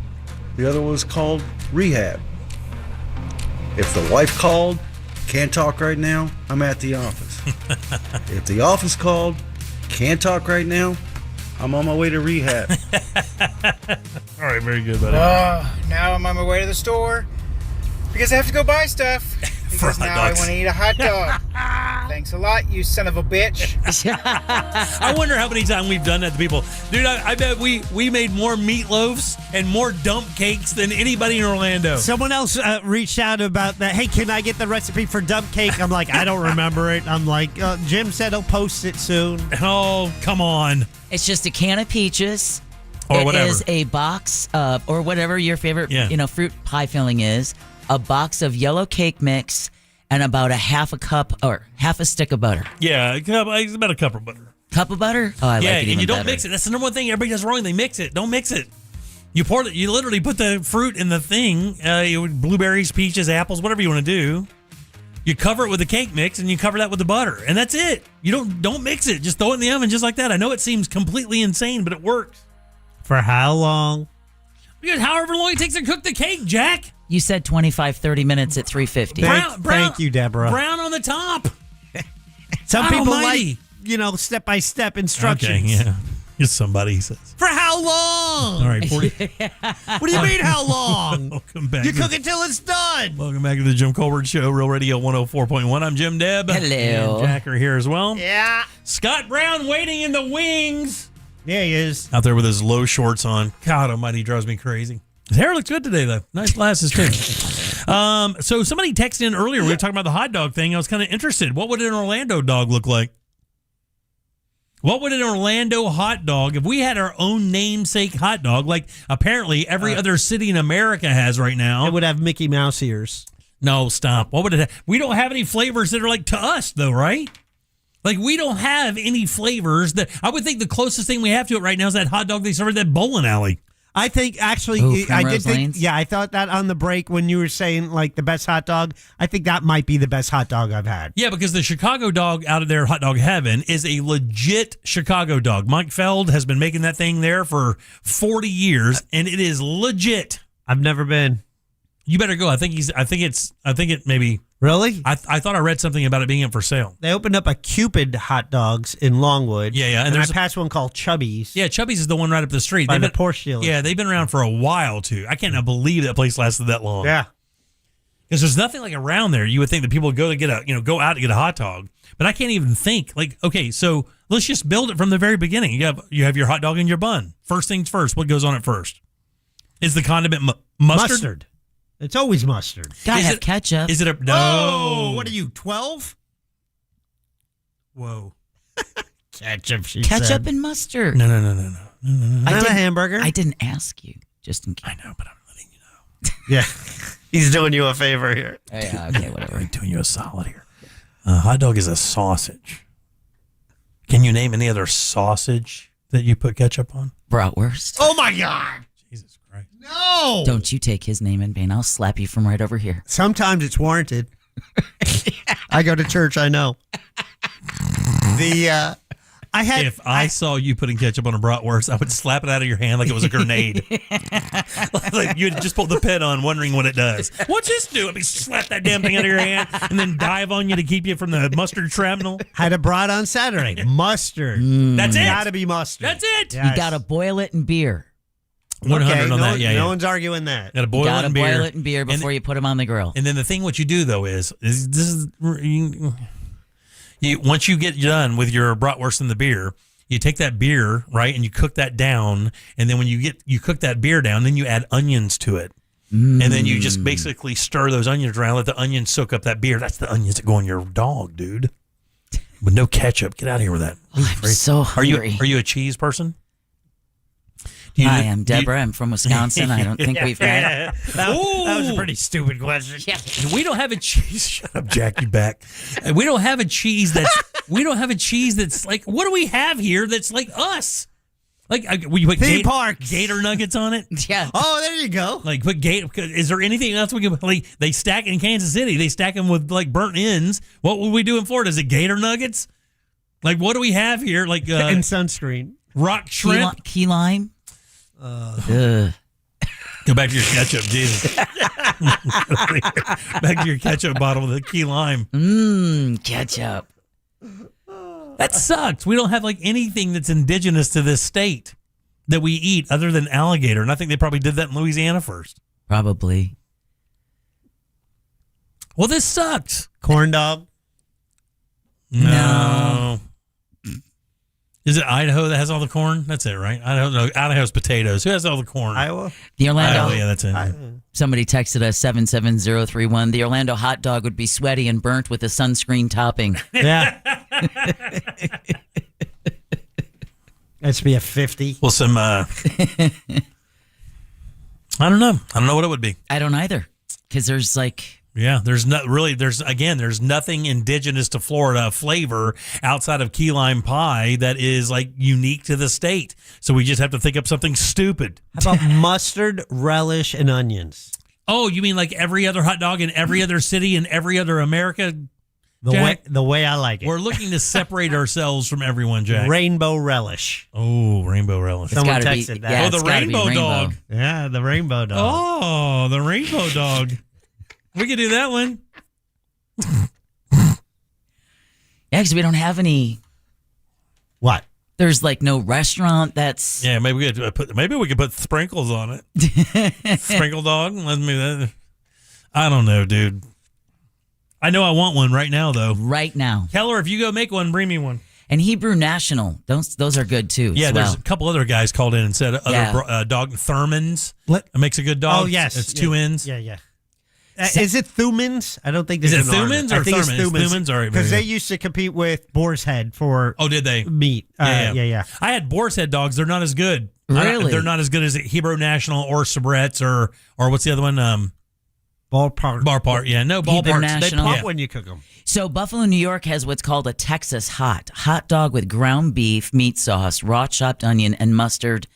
The other was called Rehab. If the wife called, can't talk right now, I'm at the office. If the office called, can't talk right now, I'm on my way to rehab.
All right, very good, buddy.
Now I'm on my way to the store because I have to go buy stuff. Because now I want to eat a hot dog. Thanks a lot, you son of a bitch.
I wonder how many times we've done that to people. Dude, I bet we made more meatloafs and more dump cakes than anybody in Orlando.
Someone else reached out about that. Hey, can I get the recipe for dump cake? I'm like, I don't remember it. I'm like, Jim said he'll post it soon.
Oh, come on.
It's just a can of peaches.
Or whatever.
It is a box of, or whatever your favorite fruit pie filling is, a box of yellow cake mix, and about a half a stick of butter.
Yeah, it's about a cup of butter.
Cup of butter? Oh, I like it even
and you don't
better.
mix it. That's the number one thing everybody does wrong. They mix it. Don't mix it. You pour it. You literally put the fruit in the thing. Blueberries, peaches, apples, whatever you want to do. You cover it with the cake mix, and you cover that with the butter, and that's it. You don't mix it. Just throw it in the oven just like that. I know it seems completely insane, but it works.
For how long?
Because however long it takes to cook the cake, Jack.
You said 25, 30 minutes at 350.
Thank you, Deborah.
Brown on the top.
Some people
almighty.
like, step-by-step instructions.
Okay, yeah. You're somebody, he says.
For how long?
All right, 40.
What do you mean, how long?
Welcome back.
You cook it till it's done.
Welcome back to the Jim Colbert Show, Real Radio 104.1. I'm Jim Deb.
Hello.
And Jack are here as well.
Yeah.
Scott Brown waiting in the wings.
Yeah, he is.
Out there with his low shorts on. God almighty, he drives me crazy. His hair looks good today, though. Nice glasses, too. So somebody texted in earlier. We were talking about the hot dog thing. I was kind of interested. What would an Orlando dog look like? What would an Orlando hot dog, if we had our own namesake hot dog, like apparently every other city in America has right now?
It would have Mickey Mouse ears.
No, stop. What would it have? We don't have any flavors that are like to us, though, right? Like, we don't have any flavors that I would think the closest thing we have to it right now is that hot dog they serve at that bowling alley.
I think actually, I did think, I thought that on the break when you were saying like the best hot dog. I think that might be the best hot dog I've had.
Yeah, because the Chicago dog out of their hot dog heaven is a legit Chicago dog. Mike Feld has been making that thing there for 40 years, and it is legit.
I've never been.
You better go. I think it maybe.
Really?
I thought I read something about it being up for sale.
They opened up a Cupid hot dogs in Longwood.
Yeah.
And I passed one called Chubby's.
Yeah, Chubby's is the one right up the street.
By the Porsche dealer.
Yeah, they've been around for a while, too. I can't believe that place lasted that long.
Yeah.
Because there's nothing like around there. You would think that people would go to go out to get a hot dog. But I can't even think. Like, okay, so let's just build it from the very beginning. You have your hot dog and your bun. First things first. What goes on it first? Is the condiment mustard?
It's always mustard.
Gotta have ketchup.
Is it a... No.
Oh, what are you, 12?
Whoa.
Ketchup, she
Ketchup
said.
and mustard.
No.
Not a hamburger.
I didn't ask you, just in case.
I know, but I'm letting you know.
Yeah. He's doing you a favor here.
Yeah, okay, whatever.
I'm doing you a solid here. Hot dog is a sausage. Can you name any other sausage that you put ketchup on?
Bratwurst.
Oh, my God.
Jesus Christ.
No.
Don't you take his name in vain. I'll slap you from right over here.
Sometimes it's warranted. I go to church, I know.
If I saw you putting ketchup on a bratwurst, I would slap it out of your hand like it was a grenade. Like you'd just pull the pin on, wondering what it does. What's this do? I mean, slap that damn thing out of your hand and then dive on you to keep you from the mustard shrapnel.
Had a brat on Saturday. Mustard.
That's it.
Gotta be mustard.
That's it.
Yes.
You gotta boil it in beer.
100 on that. Yeah,
no one's arguing that.
Gotta boil
Gotta
it in beer.
boil it in beer before you put them on the grill.
And then the thing what you do though is once you get done with your bratwurst and the beer, you take that beer, right, and you cook that down, and then when you cook that beer down, then you add onions to it. And then you just basically stir those onions around, let the onions soak up that beer. That's the onions that go on your dog, dude. With no ketchup. Get out of here with that.
I'm so hungry.
Are you a cheese person?
I am Deborah. I'm from Wisconsin. I don't think we've had.
That was a pretty stupid question.
Yeah.
We don't have a cheese. Shut up, Jack. You back. We don't have a cheese that's We don't have a cheese that's like, what do we have here that's like us? Like, we put
theme parks,
gator nuggets on it.
Yeah.
Oh, there you go.
Like, put gator. Is there anything else we can? Like, they stack in Kansas City. They stack them with like burnt ends. What would we do in Florida? Is it gator nuggets? Like, what do we have here? Like,
and sunscreen,
rock shrimp,
key lime.
Go back to your ketchup, Jesus. Back to your ketchup bottle with a key lime.
Ketchup.
That sucks. We don't have like anything that's indigenous to this state that we eat other than alligator. And I think they probably did that in Louisiana first.
Probably.
Well, this sucks.
Corn dog?
No. Is it Idaho that has all the corn? That's it, right? I don't know. Idaho's potatoes. Who has all the corn?
Iowa?
The Orlando.
Iowa, yeah, that's it.
Somebody texted us 77031. The Orlando hot dog would be sweaty and burnt with a sunscreen topping.
Yeah. That's be a 50.
Well, some. I don't know. I don't know what it would be.
I don't either. Because there's like.
Yeah, there's nothing indigenous to Florida flavor outside of key lime pie that is like unique to the state. So we just have to think up something stupid.
How about mustard, relish, and onions?
Oh, you mean like every other hot dog in every other city in every other America?
The way I like it.
We're looking to separate ourselves from everyone, Jack.
Rainbow relish.
Oh, rainbow relish.
Someone texted that.
Yeah, the rainbow dog.
Yeah, the rainbow dog.
Oh, the rainbow dog. We could do that one.
Yeah, because we don't have any.
What?
There's like no restaurant that's.
Yeah, maybe we could put sprinkles on it. Sprinkle dog. I don't know, dude. I know I want one right now, though.
Right now.
Keller, if you go make one, bring me one.
And Hebrew National. Those are good, too.
Yeah, there's a couple other guys called in and said other dog Thurman's. It makes a good dog.
Oh, yes.
It's two ends.
Yeah. Is it Thumans? I don't think
is it Thumans or Thurmans? Thumans are
because they used to compete with Boar's Head for.
Oh, did they?
Meat. Yeah.
I had Boar's Head dogs. They're not as good.
Really?
They're not as good as Hebrew National or Sabret's or what's the other one?
Ballpark.
Yeah, no Ballpark.
They pop when you cook them.
So Buffalo, New York has what's called a Texas hot dog with ground beef, meat sauce, raw chopped onion, and mustard,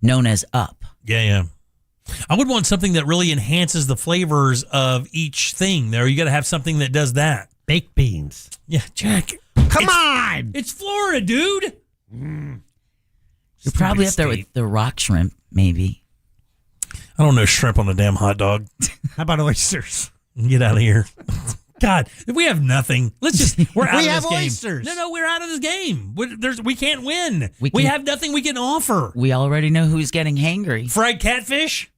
known as Up.
Yeah. I would want something that really enhances the flavors of each thing. There, you got to have something that does that.
Baked beans.
Yeah, Jack.
Come on!
It's Florida, dude.
You're probably up there with the rock shrimp, maybe.
I don't know shrimp on a damn hot dog.
How about oysters?
Get out of here. God, we have nothing. We're out of this game.
We have oysters.
No, we're out of this game. We can't win. We have nothing we can offer.
We already know who's getting hangry.
Fried catfish?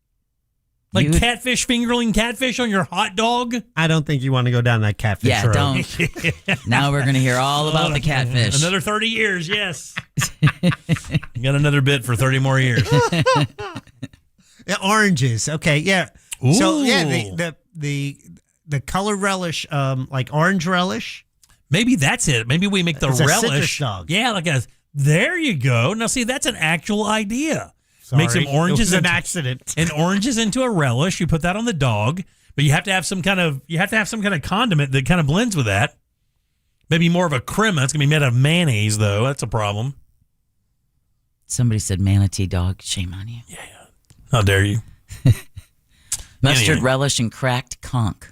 Like catfish, fingerling catfish on your hot dog?
I don't think you want to go down that catfish road.
Don't. Now we're going to hear all about the catfish.
Another 30 years, yes. You got another bit for 30 more years.
Oranges. Okay, yeah.
Ooh.
So, yeah, the color relish, like orange relish.
Maybe that's it. Maybe we make the
it's
relish.
A citrus dog.
Yeah, there you go. Now, see, that's an actual idea.
Sorry.
Make some oranges.
It was an accident.
And oranges into a relish. You put that on the dog, but you have to have some kind of condiment that kind of blends with that. Maybe more of a crema. It's gonna be made out of mayonnaise, though. That's a problem.
Somebody said manatee dog. Shame on you.
Yeah. How dare you?
Mustard relish and cracked conch.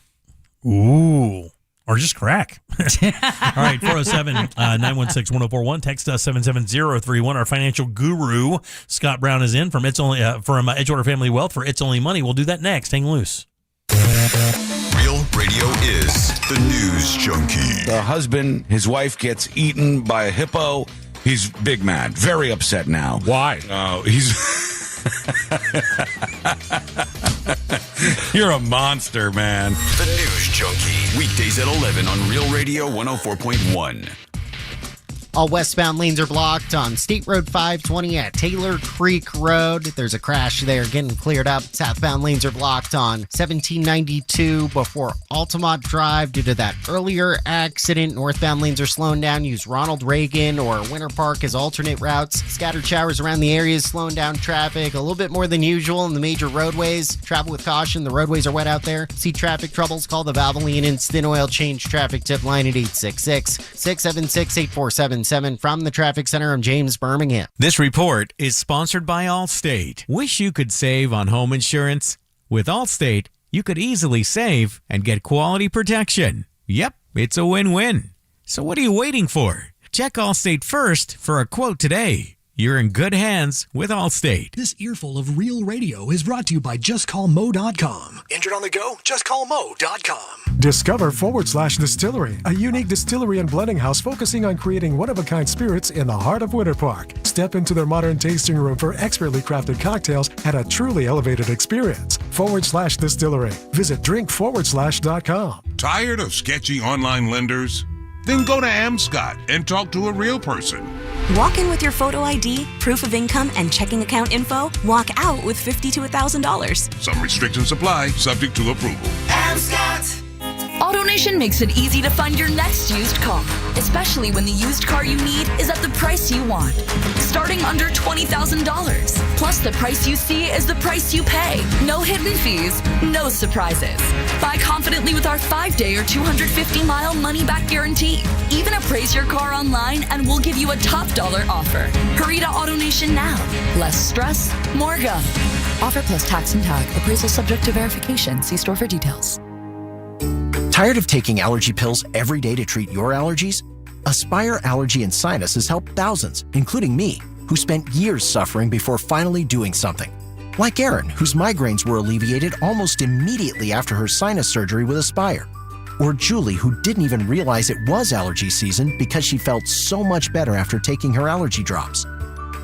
Ooh. Or just crack. All right, 407-916-1041. Text us 77031. Our financial guru, Scott Brown, is in from Edgewater Family Wealth for It's Only Money. We'll do that next. Hang loose.
Real radio is the news junkie.
The husband, his wife gets eaten by a hippo. He's big mad, very upset now.
Why?
He's... You're a monster, man.
The News Junkie. Weekdays at 11 on Real Radio 104.1.
All westbound lanes are blocked on State Road 520 at Taylor Creek Road. There's a crash there getting cleared up. Southbound lanes are blocked on 1792 before Altamont Drive due to that earlier accident. Northbound lanes are slowing down. Use Ronald Reagan or Winter Park as alternate routes. Scattered showers around the area is slowing down traffic a little bit more than usual in the major roadways. Travel with caution. The roadways are wet out there. See traffic troubles? Call the Valvoline Instant Oil Change Traffic Tip Line at 866-676-8477. From the Traffic Center, I'm James Birmingham.
This report is sponsored by Allstate. Wish you could save on home insurance? With Allstate, you could easily save and get quality protection. Yep, it's a win-win. So what are you waiting for? Check Allstate first for a quote today. You're in good hands with Allstate.
This earful of real radio is brought to you by JustCallMo.com. Injured on the go? JustCallMo.com.
Discover/Distillery, a unique distillery and blending house focusing on creating one-of-a-kind spirits in the heart of Winter Park. Step into their modern tasting room for expertly crafted cocktails and a truly elevated experience. /Distillery. Visit drink/.com.
Tired of sketchy online lenders? Then go to Amscot and talk to a real person.
Walk in with your photo ID, proof of income, and checking account info. Walk out with $50 to $1,000.
Some restrictions apply, subject to approval.
Amscot!
AutoNation makes it easy to find your next used car, especially when the used car you need is at the price you want. Starting under $20,000. Plus, the price you see is the price you pay. No hidden fees, no surprises. Buy confidently with our 5-day or 250-mile money-back guarantee. Even appraise your car online and we'll give you a top dollar offer. Hurry to AutoNation now. Less stress, more go. Offer plus tax and tag. Appraisal subject to verification. See store for details.
Tired of taking allergy pills every day to treat your allergies? Aspire Allergy and Sinus has helped thousands, including me, who spent years suffering before finally doing something. Like Erin, whose migraines were alleviated almost immediately after her sinus surgery with Aspire. Or Julie, who didn't even realize it was allergy season because she felt so much better after taking her allergy drops.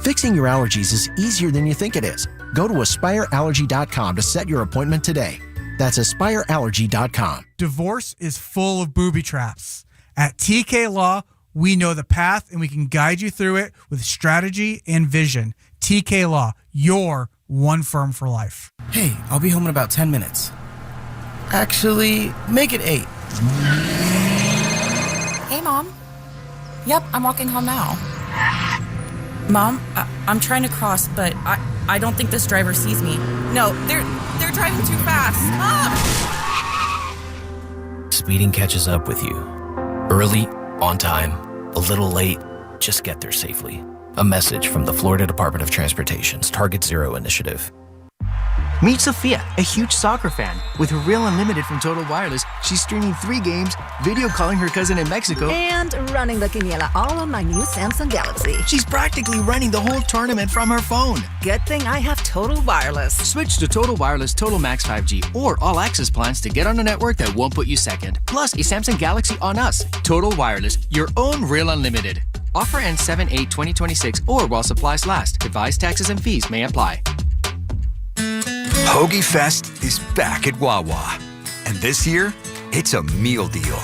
Fixing your allergies is easier than you think it is. Go to AspireAllergy.com to set your appointment today. That's AspireAllergy.com.
Divorce is full of booby traps. At TK Law, we know the path and we can guide you through it with strategy and vision. TK Law, your one firm for life.
Hey, I'll be home in about 10 minutes. Actually, make it 8.
Hey, Mom. Yep, I'm walking home now. Mom, I'm trying to cross, but I don't think this driver sees me. No, they're driving too fast. Mom!
Speeding catches up with you. Early, on time, a little late, just get there safely. A message from the Florida Department of Transportation's Target Zero initiative.
Meet Sophia, a huge soccer fan. With her Real Unlimited from Total Wireless, she's streaming 3 games, video calling her cousin in Mexico,
and running the quiniela all on my new Samsung Galaxy.
She's practically running the whole tournament from her phone.
Good thing I have Total Wireless.
Switch to Total Wireless Total Max 5G or All Access plans to get on a network that won't put you second. Plus, a Samsung Galaxy on us. Total Wireless, your own Real Unlimited. Offer ends 7/8/2026 or while supplies last. Device taxes and fees may apply.
Hoagie Fest is back at Wawa. And this year, it's a meal deal.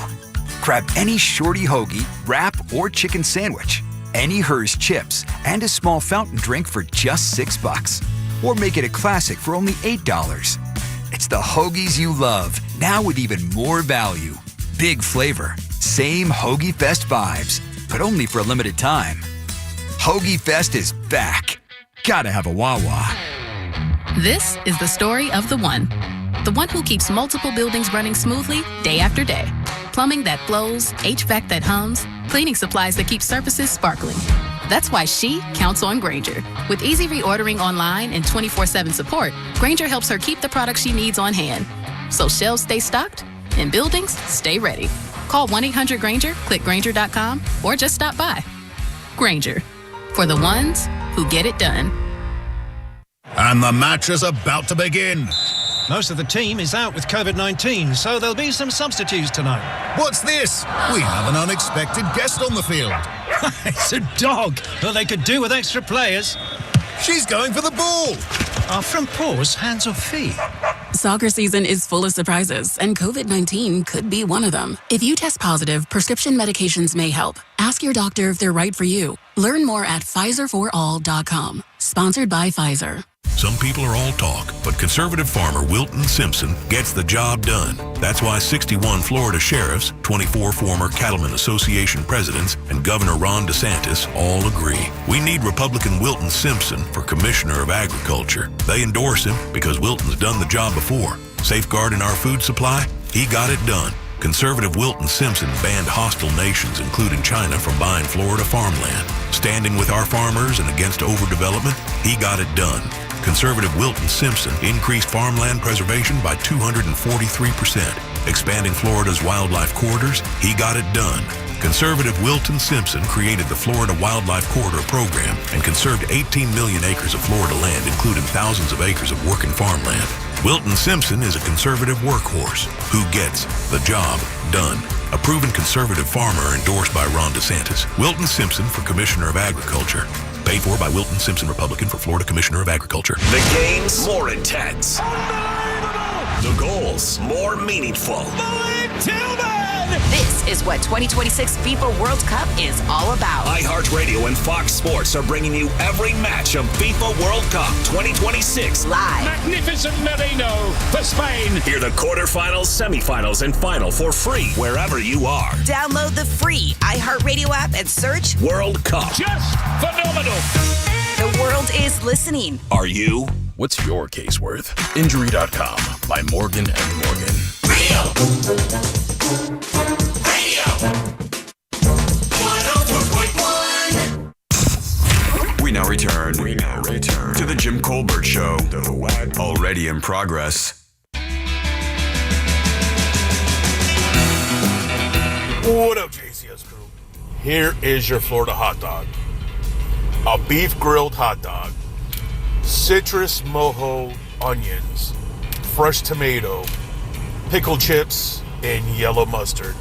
Grab any shorty hoagie, wrap, or chicken sandwich, any Hers chips, and a small fountain drink for just $6. Or make it a classic for only $8. It's the hoagies you love, now with even more value. Big flavor, same Hoagie Fest vibes, but only for a limited time. Hoagie Fest is back. Gotta have a Wawa.
This is the story of the one who keeps multiple buildings running smoothly day after day. Plumbing that flows, HVAC that hums, cleaning supplies that keep surfaces sparkling. That's why she counts on Grainger. With easy reordering online and 24/7 support, Grainger helps her keep the products she needs on hand. So shelves stay stocked and buildings stay ready. Call 1-800-GRAINGER, click Grainger.com, or just stop by. Grainger, for the ones who get it done.
And the match is about to begin.
Most of the team is out with COVID-19, so there'll be some substitutes tonight.
What's this? We have an unexpected guest on the field.
It's a dog. Well, they could do with extra players.
She's going for the ball.
Are front paws hands or feet?
Soccer season is full of surprises, and COVID-19 could be one of them. If you test positive, prescription medications may help. Ask your doctor if they're right for you. Learn more at PfizerForAll.com. Sponsored by Pfizer.
Some people are all talk, but conservative farmer Wilton Simpson gets the job done. That's why 61 Florida sheriffs, 24 former Cattlemen Association presidents, and Governor Ron DeSantis all agree. We need Republican Wilton Simpson for Commissioner of Agriculture. They endorse him because Wilton's done the job before. Safeguarding our food supply? He got it done. Conservative Wilton Simpson banned hostile nations, including China, from buying Florida farmland. Standing with our farmers and against overdevelopment? He got it done. Conservative Wilton Simpson increased farmland preservation by 243%. Expanding Florida's wildlife corridors? He got it done. Conservative Wilton Simpson created the Florida Wildlife Corridor Program and conserved 18 million acres of Florida land, including thousands of acres of working farmland. Wilton Simpson is a conservative workhorse who gets the job done. A proven conservative farmer endorsed by Ron DeSantis. Wilton Simpson for Commissioner of Agriculture. Paid for by Wilton Simpson, Republican, for Florida Commissioner of Agriculture.
The game's more intense. The goals more meaningful.
This is what 2026 FIFA World Cup is all about.
iHeartRadio and Fox Sports are bringing you every match of FIFA World Cup 2026
live.
Magnificent Merino for Spain. Hear the quarterfinals, semifinals, and final for free wherever you are.
Download the free iHeartRadio app and search
World Cup. Just phenomenal.
The world is listening.
Are you? What's your case worth? Injury.com by Morgan & Morgan.
We now return to the Jim Colbert Show. Already in progress.
What up, JCS crew? Here is your Florida hot dog. A beef grilled hot dog. Citrus mojo onions. Fresh tomato. Pickle chips. And yellow mustard.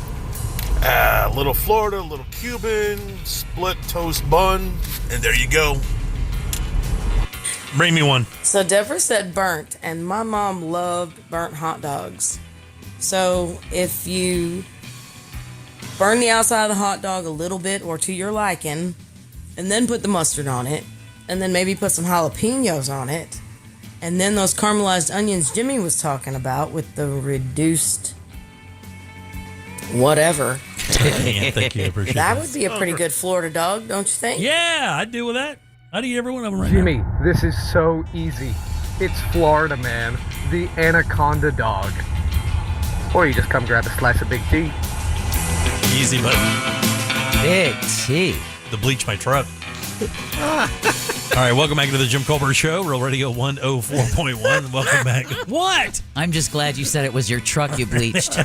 Little Florida, little Cuban, split toast bun. And there you go.
Bring me one.
So Deborah said burnt, and my mom loved burnt hot dogs. So if you burn the outside of the hot dog a little bit or to your liking, and then put the mustard on it, and then maybe put some jalapenos on it, and then those caramelized onions Jimmy was talking about with the reduced whatever.
Yeah, thank you. I appreciate
That
that.
would be a pretty good Florida dog, don't you think?
Yeah, I'd deal with that. I'd eat every one of them right
Jimmy,
now.
this is so easy. It's Florida, man. The Anaconda dog. Or you just come grab a slice of Big T.
Easy button.
Big T.
To bleach my truck. All right, welcome back to the Jim Colbert Show, Real Radio 104.1. Welcome back. What?
I'm just glad you said it was your truck you bleached.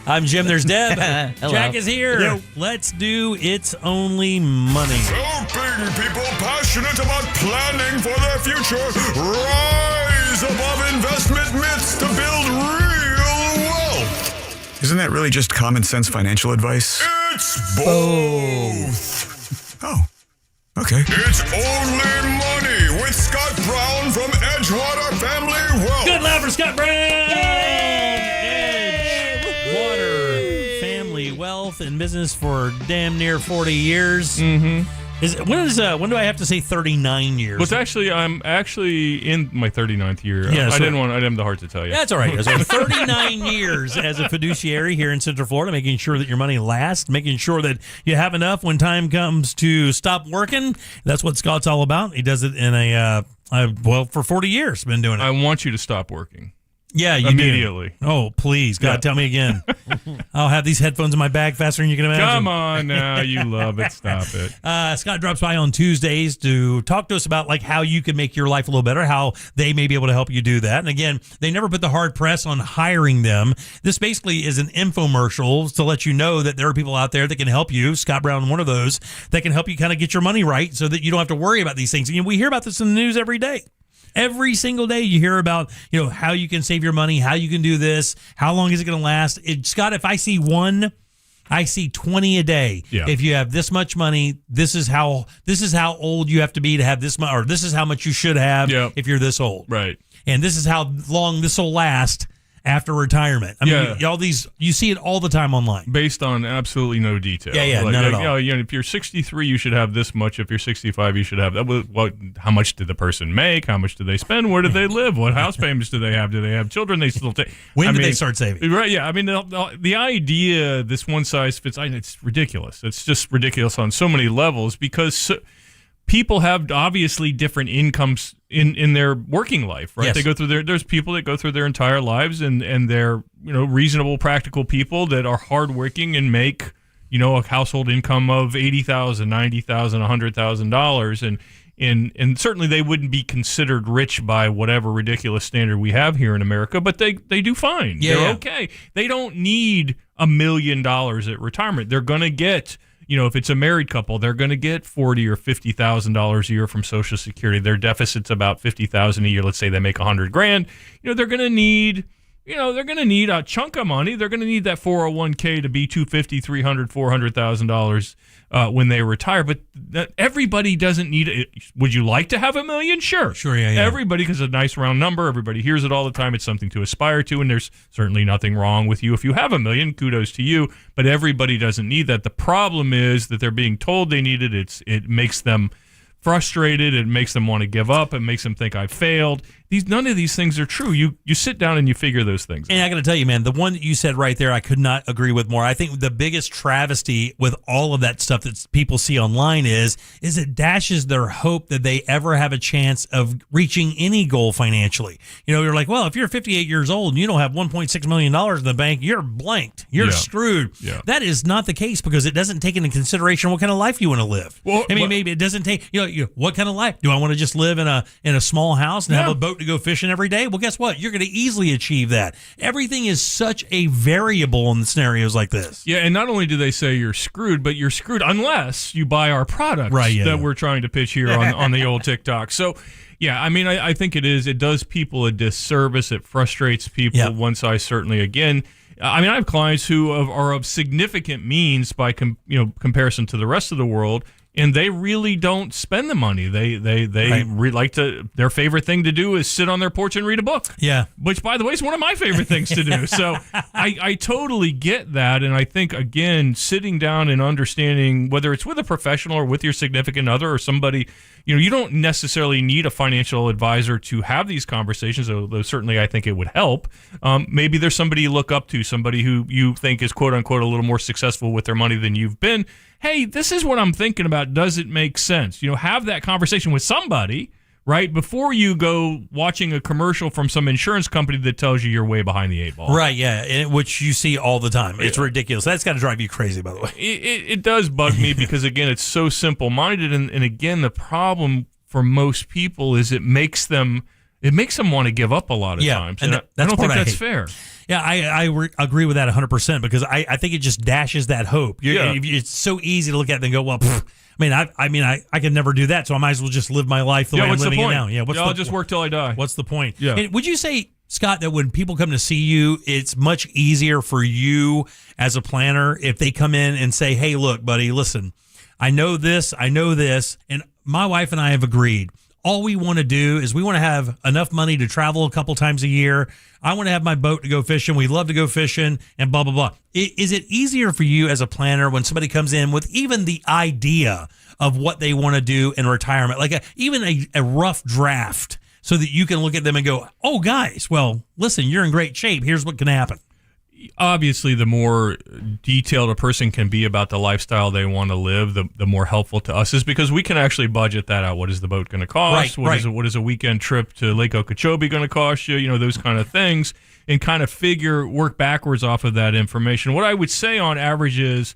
I'm Jim. There's Deb.
Hello.
Jack is here.
Yo.
Let's do It's Only Money.
Helping people passionate about planning for their future rise above investment myths to build real wealth. Isn't that really just common sense financial advice? It's both. Oh, okay. It's Only Money with Scott Brown from Edgewater Family Wealth.
Good loud for Scott Brown. Edgewater Family Wealth in business for damn near 40 years.
Mm-hmm.
When do I have to say 39 years?
Well, it's actually, I'm actually in my 39th year.
Yeah,
I didn't have the heart to tell you.
That's all right. So 39 years as a fiduciary here in Central Florida, making sure that your money lasts, making sure that you have enough when time comes to stop working. That's what Scott's all about. He does it in for 40 years, been doing it.
I want you to stop working.
Yeah, you
immediately.
Do. Oh, please, God, tell me again. I'll have these headphones in my bag faster than you can imagine.
Come on now, you love it. Stop it.
Scott drops by on Tuesdays to talk to us about like how you can make your life a little better, how they may be able to help you do that. And again, they never put the hard press on hiring them. This basically is an infomercial to let you know that there are people out there that can help you. Scott Brown, one of those, that can help you kind of get your money right so that you don't have to worry about these things. And we hear about this in the news every day. Every single day you hear about, how you can save your money, how you can do this, how long is it going to last. Scott, if I see one I see 20 a day.
Yeah.
If you have this much money, this is how old you have to be to have this much, or this is how much you should have if you're this old.
Right.
And this is how long this will last after retirement. I mean, you see it all the time online.
Based on absolutely no detail.
None at all.
If you're 63, you should have this much. If you're 65, you should have that. How much did the person make? How much did they spend? Where did they live? What house payments do they have? Do they have children they still take?
When did they start saving?
Right, yeah. I mean, the idea, this one size fits, it's ridiculous. It's just ridiculous on so many levels because people have obviously different incomes in their working life, right?
Yes.
They go through there's people that go through their entire lives and they're, reasonable, practical people that are hardworking and make, a household income of $80,000, $90,000, $100,000. And certainly they wouldn't be considered rich by whatever ridiculous standard we have here in America, but they do fine. They're okay. They don't need $1 million at retirement. They're going to get, if it's a married couple, they're going to get $40,000 or $50,000 a year from Social Security. Their deficit's about $50,000 a year. Let's say they make $100,000. They're going to need, a chunk of money. They're going to need that 401k to be $250,000, $300,000, $400,000 when they retire. But everybody doesn't need it. Would you like to have $1 million? Sure.
Yeah.
Everybody, because it's a nice round number. Everybody hears it all the time. It's something to aspire to, and there's certainly nothing wrong with you. If you have $1 million, kudos to you, but everybody doesn't need that. The problem is that they're being told they need it. It makes them frustrated. It makes them want to give up. It makes them think I failed. None of these things are true. You sit down and you figure those things out.
And I got to tell you, man, the one that you said right there, I could not agree with more. I think the biggest travesty with all of that stuff that people see online is it dashes their hope that they ever have a chance of reaching any goal financially. You're like, well, if you're 58 years old and you don't have $1.6 million in the bank, you're blanked. You're screwed.
Yeah.
That is not the case because it doesn't take into consideration what kind of life you want to live.
Well,
maybe it doesn't take, what kind of life? Do I want to just live in a small house and have a boat to go fishing every day? Well, guess what? You're going to easily achieve that. Everything is such a variable in scenarios like this.
Yeah, and not only do they say you're screwed, but you're screwed unless you buy our products we're trying to pitch here on the old TikTok. So, yeah, I mean, I think it is. It does people a disservice. It frustrates people. One size certainly. Again, I mean, I have clients who are of significant means by comparison to the rest of the world. And they really don't spend the money. They like to. Their favorite thing to do is sit on their porch and read a book.
Yeah,
which, by the way, is one of my favorite things to do. So I totally get that, and I think again, sitting down and understanding whether it's with a professional or with your significant other or somebody, you don't necessarily need a financial advisor to have these conversations. Although certainly I think it would help. Maybe there's somebody you look up to, somebody who you think is quote unquote a little more successful with their money than you've been. Hey, this is what I'm thinking about. Does it make sense? Have that conversation with somebody, right, before you go watching a commercial from some insurance company that tells you you're way behind the eight ball.
Right, yeah, which you see all the time. It's ridiculous. That's got to drive you crazy, by the way.
It does bug me because, again, it's so simple-minded. And again, the problem for most people is it makes them want to give up a lot of times. And I don't think that's fair.
Yeah, I agree with that 100% because I think it just dashes that hope. It's so easy to look at it and go, well, I could never do that, so I might as well just live my life the way I'm living it now. Yeah,
I'll just work till I die.
What's the point?
Yeah.
And would you say, Scott, that when people come to see you, it's much easier for you as a planner if they come in and say, hey, look, buddy, listen, I know this, and my wife and I have agreed. All we want to do is we want to have enough money to travel a couple times a year. I want to have my boat to go fishing. We love to go fishing and blah, blah, blah. Is it easier for you as a planner when somebody comes in with even the idea of what they want to do in retirement, like even a rough draft so that you can look at them and go, oh, guys, well, listen, you're in great shape. Here's what can happen.
Obviously, the more detailed a person can be about the lifestyle they want to live, the more helpful to us is because we can actually budget that out. What is the boat going to cost? What is a weekend trip to Lake Okeechobee going to cost you? Those kind of things, and kind of work backwards off of that information. What I would say on average is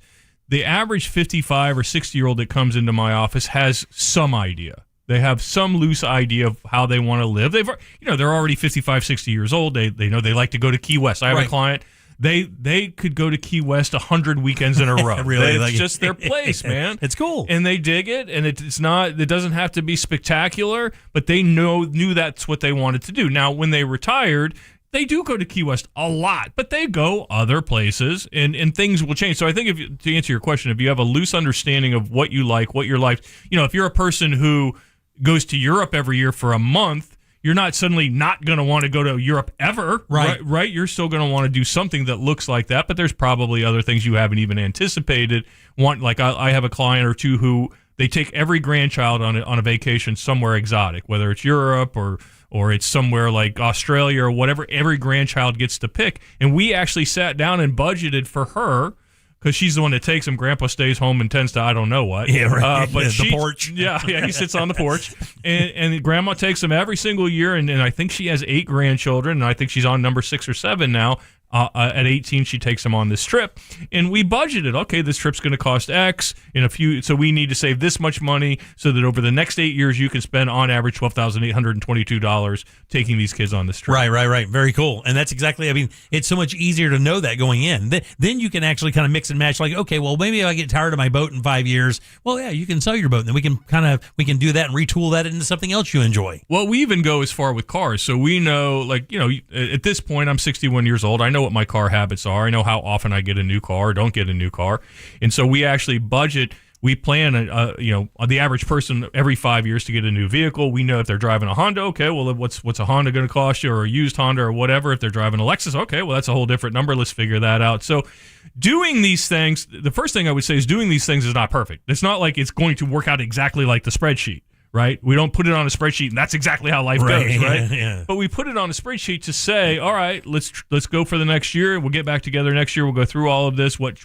the average 55 or 60-year-old that comes into my office has some idea. They have some loose idea of how they want to live. They're already 55, 60 years old. They know they like to go to Key West. I have a client. They could go to Key West 100 weekends in a row.
Really,
it's just their place, man.
It's cool,
and they dig it. And it's not. It doesn't have to be spectacular, but they knew that's what they wanted to do. Now, when they retired, they do go to Key West a lot, but they go other places, and things will change. So I think to answer your question, if you have a loose understanding of what you like, what your life, if you're a person who goes to Europe every year for a month, you're not suddenly not going to want to go to Europe ever, right? You're still going to want to do something that looks like that, but there's probably other things you haven't even anticipated. Like I have a client or two who they take every grandchild on a vacation somewhere exotic, whether it's Europe or it's somewhere like Australia or whatever. Every grandchild gets to pick, and we actually sat down and budgeted for her. Because she's the one that takes him. Grandpa stays home and tends to I don't know what.
Yeah, right.
But
the porch.
Yeah, he sits on the porch. And Grandma takes him every single year. And I think she has 8 grandchildren. And I think she's on number 6 or 7 now. At 18, she takes him on this trip. And we budgeted, okay, this trip's going to cost X in a few. So we need to save this much money so that over the next 8 years, you can spend on average $12,822 taking these kids on this trip.
Right. Very cool. And that's exactly, it's so much easier to know that going in. Then you can actually kind of mix and match, like, okay, well, maybe if I get tired of my boat in 5 years, well, yeah, you can sell your boat. And then we can do that and retool that into something else you enjoy.
Well, we even go as far with cars. So we know, at this point, I'm 61 years old. I know what my car habits are. I know how often I get a new car or don't get a new car. And so we actually budget. We plan, the average person every 5 years to get a new vehicle. We know if they're driving a Honda, okay, well, what's a Honda going to cost you, or a used Honda or whatever. If they're driving a Lexus, okay, well, that's a whole different number. Let's figure that out. So doing these things, the first thing I would say is doing these things is not perfect. It's not like it's going to work out exactly like the spreadsheet. Right? We don't put it on a spreadsheet, and that's exactly how life goes, right?
Yeah.
But we put it on a spreadsheet to say, all right, let's go for the next year. We'll get back together next year. We'll go through all of this. What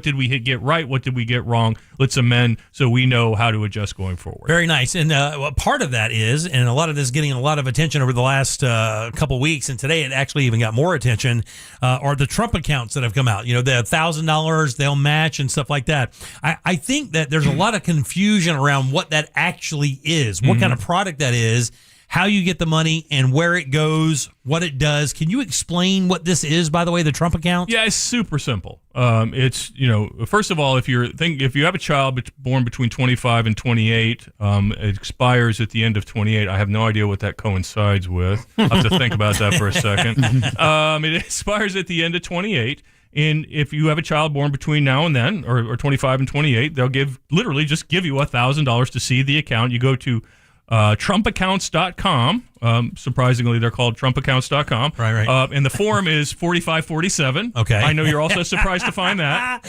did we get right? What did we get wrong? Let's amend so we know how to adjust going forward.
Very nice. And part of that is, and a lot of this is getting a lot of attention over the last couple weeks, and today it actually even got more attention, are the Trump accounts that have come out. The $1,000 they'll match and stuff like that. I think that there's a lot of confusion around what that actually is, what kind of product that is, how you get the money, and where it goes, what it does. Can you explain what this is, by the way, the Trump account?
Yeah, it's super simple. It's, first of all, if you have a child born between 25 and 28, it expires at the end of 28. I have no idea what that coincides with. I'll have to think about that for a second. It expires at the end of 28. And if you have a child born between now and then, or 25 and 28, they'll just give you $1,000 to see the account. You go to TrumpAccounts.com. Surprisingly, they're called TrumpAccounts.com.
Right.
And the form is 4547.
Okay.
I know you're also surprised to find that.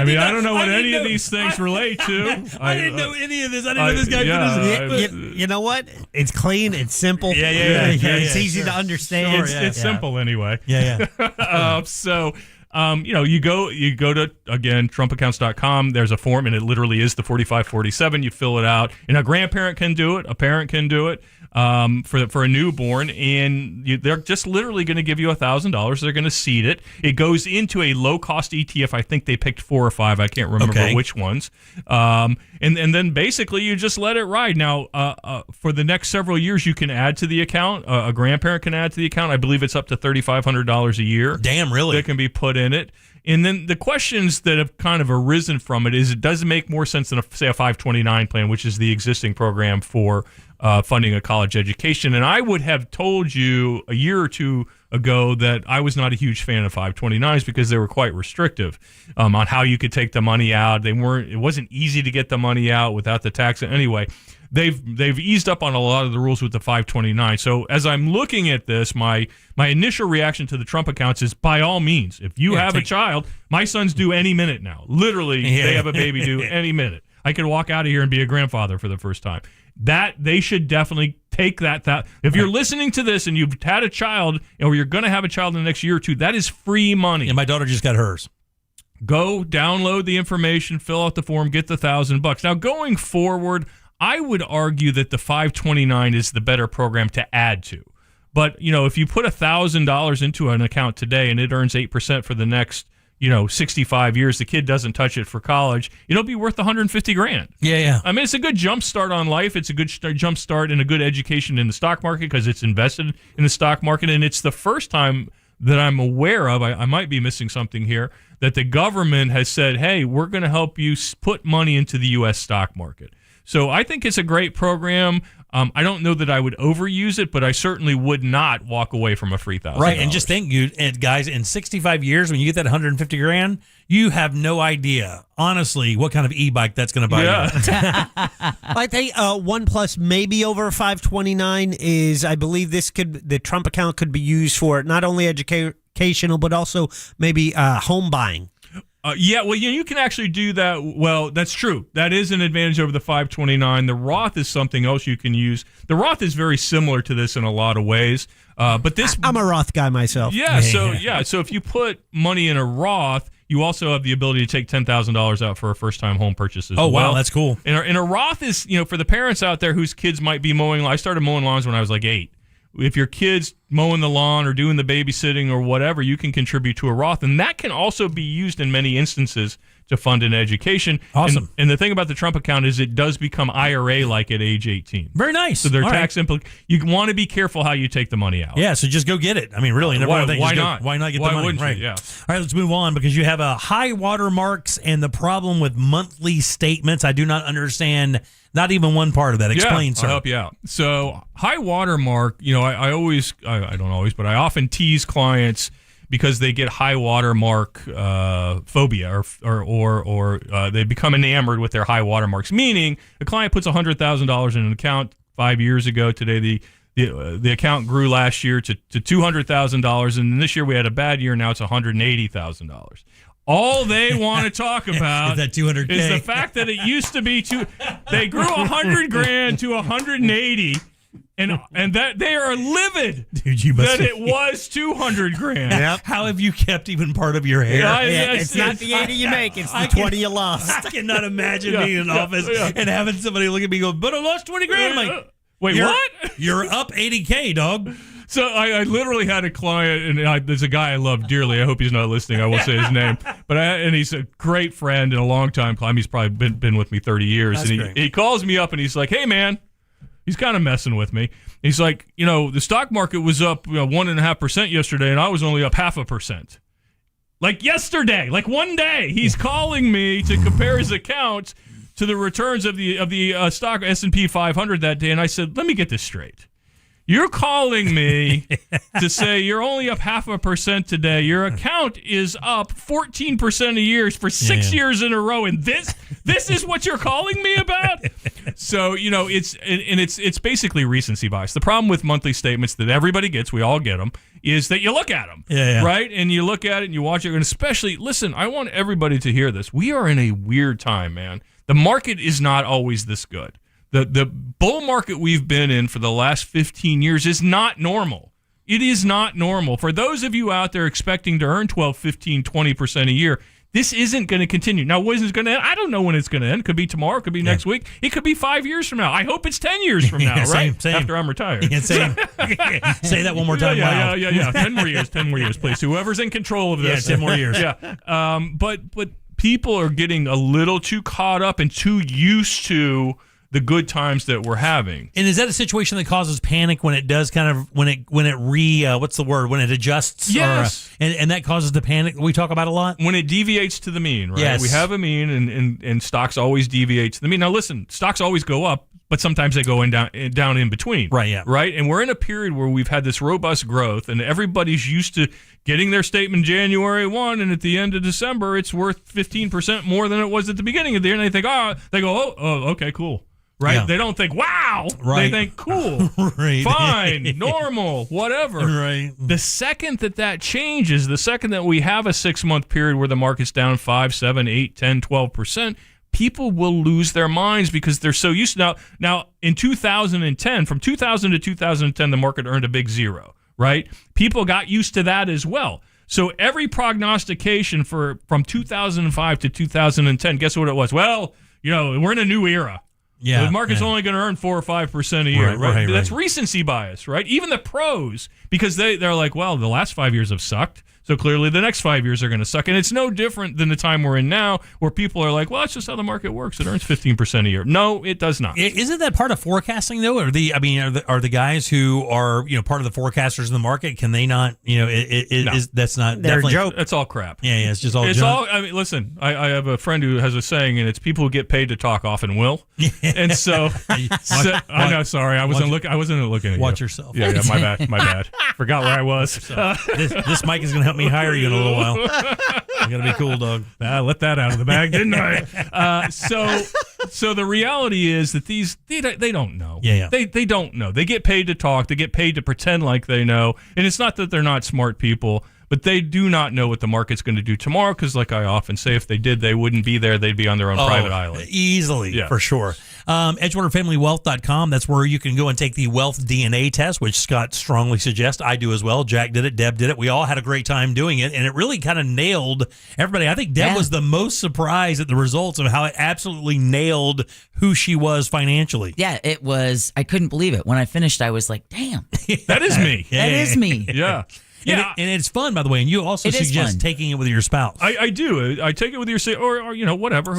I don't know what any of these things relate to.
I didn't know any of this. I didn't know this guy could do this.
You know what? It's clean. It's simple.
Yeah.
It's easy to understand.
It's simple anyway.
Yeah.
You go to, again, TrumpAccounts.com. There's a form, and it literally is the 4547. You fill it out, and a grandparent can do it. A parent can do it for a newborn, and they're just literally going to give you $1,000. They're going to seed it. It goes into a low-cost ETF. I think they picked 4 or 5. I can't remember which ones. And then basically you just let it ride. Now, for the next several years, you can add to the account. A grandparent can add to the account. I believe it's up to $3,500 a year.
Damn, really?
That can be put in it. And then the questions that have kind of arisen from it is, it does make more sense than, say, a 529 plan, which is the existing program for funding a college education. And I would have told you a year or two ago that I was not a huge fan of 529s because they were quite restrictive on how you could take the money out. It wasn't easy to get the money out without the tax. Anyway, they've eased up on a lot of the rules with the 529. So as I'm looking at this, my initial reaction to the Trump accounts is, by all means, if you have a child, my son's due any minute now. Literally, they have a baby due any minute. I could walk out of here and be a grandfather for the first time. That they should definitely take that. If you're listening to this and you've had a child, or you're going to have a child in the next year or two, that is free money.
And my daughter just got hers.
Go download the information, fill out the form, get the $1,000. Now, going forward, I would argue that the 529 is the better program to add to. But, if you put $1,000 into an account today and it earns 8% for the next, 65 years, the kid doesn't touch it for college, it'll be worth $150,000.
Yeah.
It's a good jump start on life. It's a good jump start and a good education in the stock market because it's invested in the stock market. And it's the first time that I'm aware of, I might be missing something here, that the government has said, hey, we're going to help you put money into the U.S. stock market. So I think it's a great program. I don't know that I would overuse it, but I certainly would not walk away from a free $1,000.
Right, and just think, guys, in 65 years, when you get that 150 grand, you have no idea, honestly, what kind of e-bike that's going to buy you.
I think OnePlus maybe over 529 is, I believe the Trump account could be used for not only educational, but also maybe home buying.
You can actually do that. Well, that's true. That is an advantage over the 529. The Roth is something else you can use. The Roth is very similar to this in a lot of ways. But this,
I'm a Roth guy myself.
Yeah. So if you put money in a Roth, you also have the ability to take $10,000 out for a first-time home purchase as well.
Oh, wow, that's cool.
And a Roth is, for the parents out there whose kids might be mowing. I started mowing lawns when I was like 8. If your kid's mowing the lawn or doing the babysitting or whatever, you can contribute to a Roth. And that can also be used in many instances to fund an education.
Awesome.
And the thing about the Trump account is it does become IRA-like at age 18.
Very nice.
So their
All
tax you want to be careful how you take the money out.
Yeah, so just go get it. I mean, really, never think,
why not?
Why not get
Why
the money?
wouldn't
Right.
you? Yeah.
All right, let's move on because you have high water marks and the problem with monthly statements. I do not understand not even one part of that. Explain, sir.
I'll help you out. So high watermark, I don't always, but I often tease clients because they get high watermark phobia or they become enamored with their high watermarks. Meaning, a client puts $100,000 in an account 5 years ago. Today, the account grew last year to $200,000, and this year we had a bad year. Now it's $180,000. All they want to talk about
is that $200K.
Is the fact that it used to be they grew $100,000 to $180,000. And that they are livid,
dude. You must
that it was $200,000.
Yep. How have you kept even part of your hair?
It's not the 80 you make; it's the 20 you lost.
I cannot imagine being in an office and having somebody look at me and go, "But I lost $20,000." Like,
wait, what?
You're up $80K, dog.
So I literally had a client, and there's a guy I love dearly. I hope he's not listening. I won't say his name, and he's a great friend and a long-time client. He's probably been with me 30 years.
That's
and
great.
He calls me up and he's like, "Hey, man." He's kind of messing with me. He's like, the stock market was up 1.5% yesterday, and I was only up 0.5%. Like yesterday, like one day, he's calling me to compare his accounts to the returns of the stock S&P 500 that day, and I said, let me get this straight. You're calling me to say you're only up 0.5% today. Your account is up 14% a year for 6 years in a row, and this is what you're calling me about? So it's basically recency bias. The problem with monthly statements that everybody gets, we all get them, is that you look at them, right? And you look at it and you watch it, and especially, listen, I want everybody to hear this. We are in a weird time, man. The market is not always this good. The bull market we've been in for the last 15 years is not normal. It is not normal. For those of you out there expecting to earn 12, 15, 20% a year, this isn't going to continue. Now, when is it going to end? I don't know when it's going to end. It could be tomorrow. It could be next week. It could be 5 years from now. I hope it's 10 years from now, right?
Same.
After I'm retired.
Same. Say that one more time.
Yeah. 10 more years, please. Whoever's in control of this.
10 more years.
Yeah. But people are getting a little too caught up and too used to the good times that we're having.
And is that a situation that causes panic when it does when it adjusts?
Yes.
And that causes the panic that we talk about a lot?
When it deviates to the mean, right?
Yes.
We have a mean and stocks always deviate to the mean. Now listen, stocks always go up, but sometimes they go down in between.
Right, yeah.
Right? And we're in a period where we've had this robust growth and everybody's used to getting their statement January 1 and at the end of December it's worth 15% more than it was at the beginning of the year, and they go, okay, cool. Right?
Yeah.
They don't think, wow.
Right.
They think, cool.
Right.
Fine. Normal. Whatever.
Right.
The second that changes, the second that we have a 6-month period where the market's down 5, 7, 8, 10, 12%, people will lose their minds because they're so used to now in 2010, from 2000 to 2010, the market earned a big zero, right? People got used to that as well. So every prognostication from 2005 to 2010, guess what it was? Well, we're in a new era.
Yeah,
the market's only going to earn 4 or 5% a year. Right? That's recency bias, right? Even the pros, because they're like, well, the last 5 years have sucked, So clearly the next 5 years are going to suck. And it's no different than the time we're in now where people are like, well, that's just how the market works. It earns 15% a year. No, it does not.
Isn't that part of forecasting, though? Are the guys who are, part of the forecasters in the market, can they not,
No.
that's not
They're
definitely
a joke.
That's all crap.
Yeah, it's just all
It's
junk.
all, listen, I have a friend who has a saying, and it's people who get paid to talk often will. And so, I know, sorry, I wasn't looking at you.
Watch yourself.
Yeah, my bad. Forgot where I was.
This mic is going to help me hire you in a little while. You got to be cool, dog.
I let that out of the bag, didn't I? So the reality is that they don't know.
Yeah.
They don't know. They get paid to talk. They get paid to pretend like they know. And it's not that they're not smart people, but they do not know what the market's going to do tomorrow because, like I often say, if they did, they wouldn't be there. They'd be on their own private island.
Easily, for sure. EdgewaterFamilyWealth.com. That's where you can go and take the Wealth DNA test, which Scott strongly suggests. I do as well. Jack did it. Deb did it. We all had a great time doing it, and it really kind of nailed everybody. I think Deb was the most surprised at the results of how it absolutely nailed who she was financially.
Yeah, it was. I couldn't believe it. When I finished, I was like, damn.
That is me.
That is me.
Yeah.
Yeah, and it's fun, by the way. And you also suggest taking it with your spouse.
I do. I take it with your or whatever.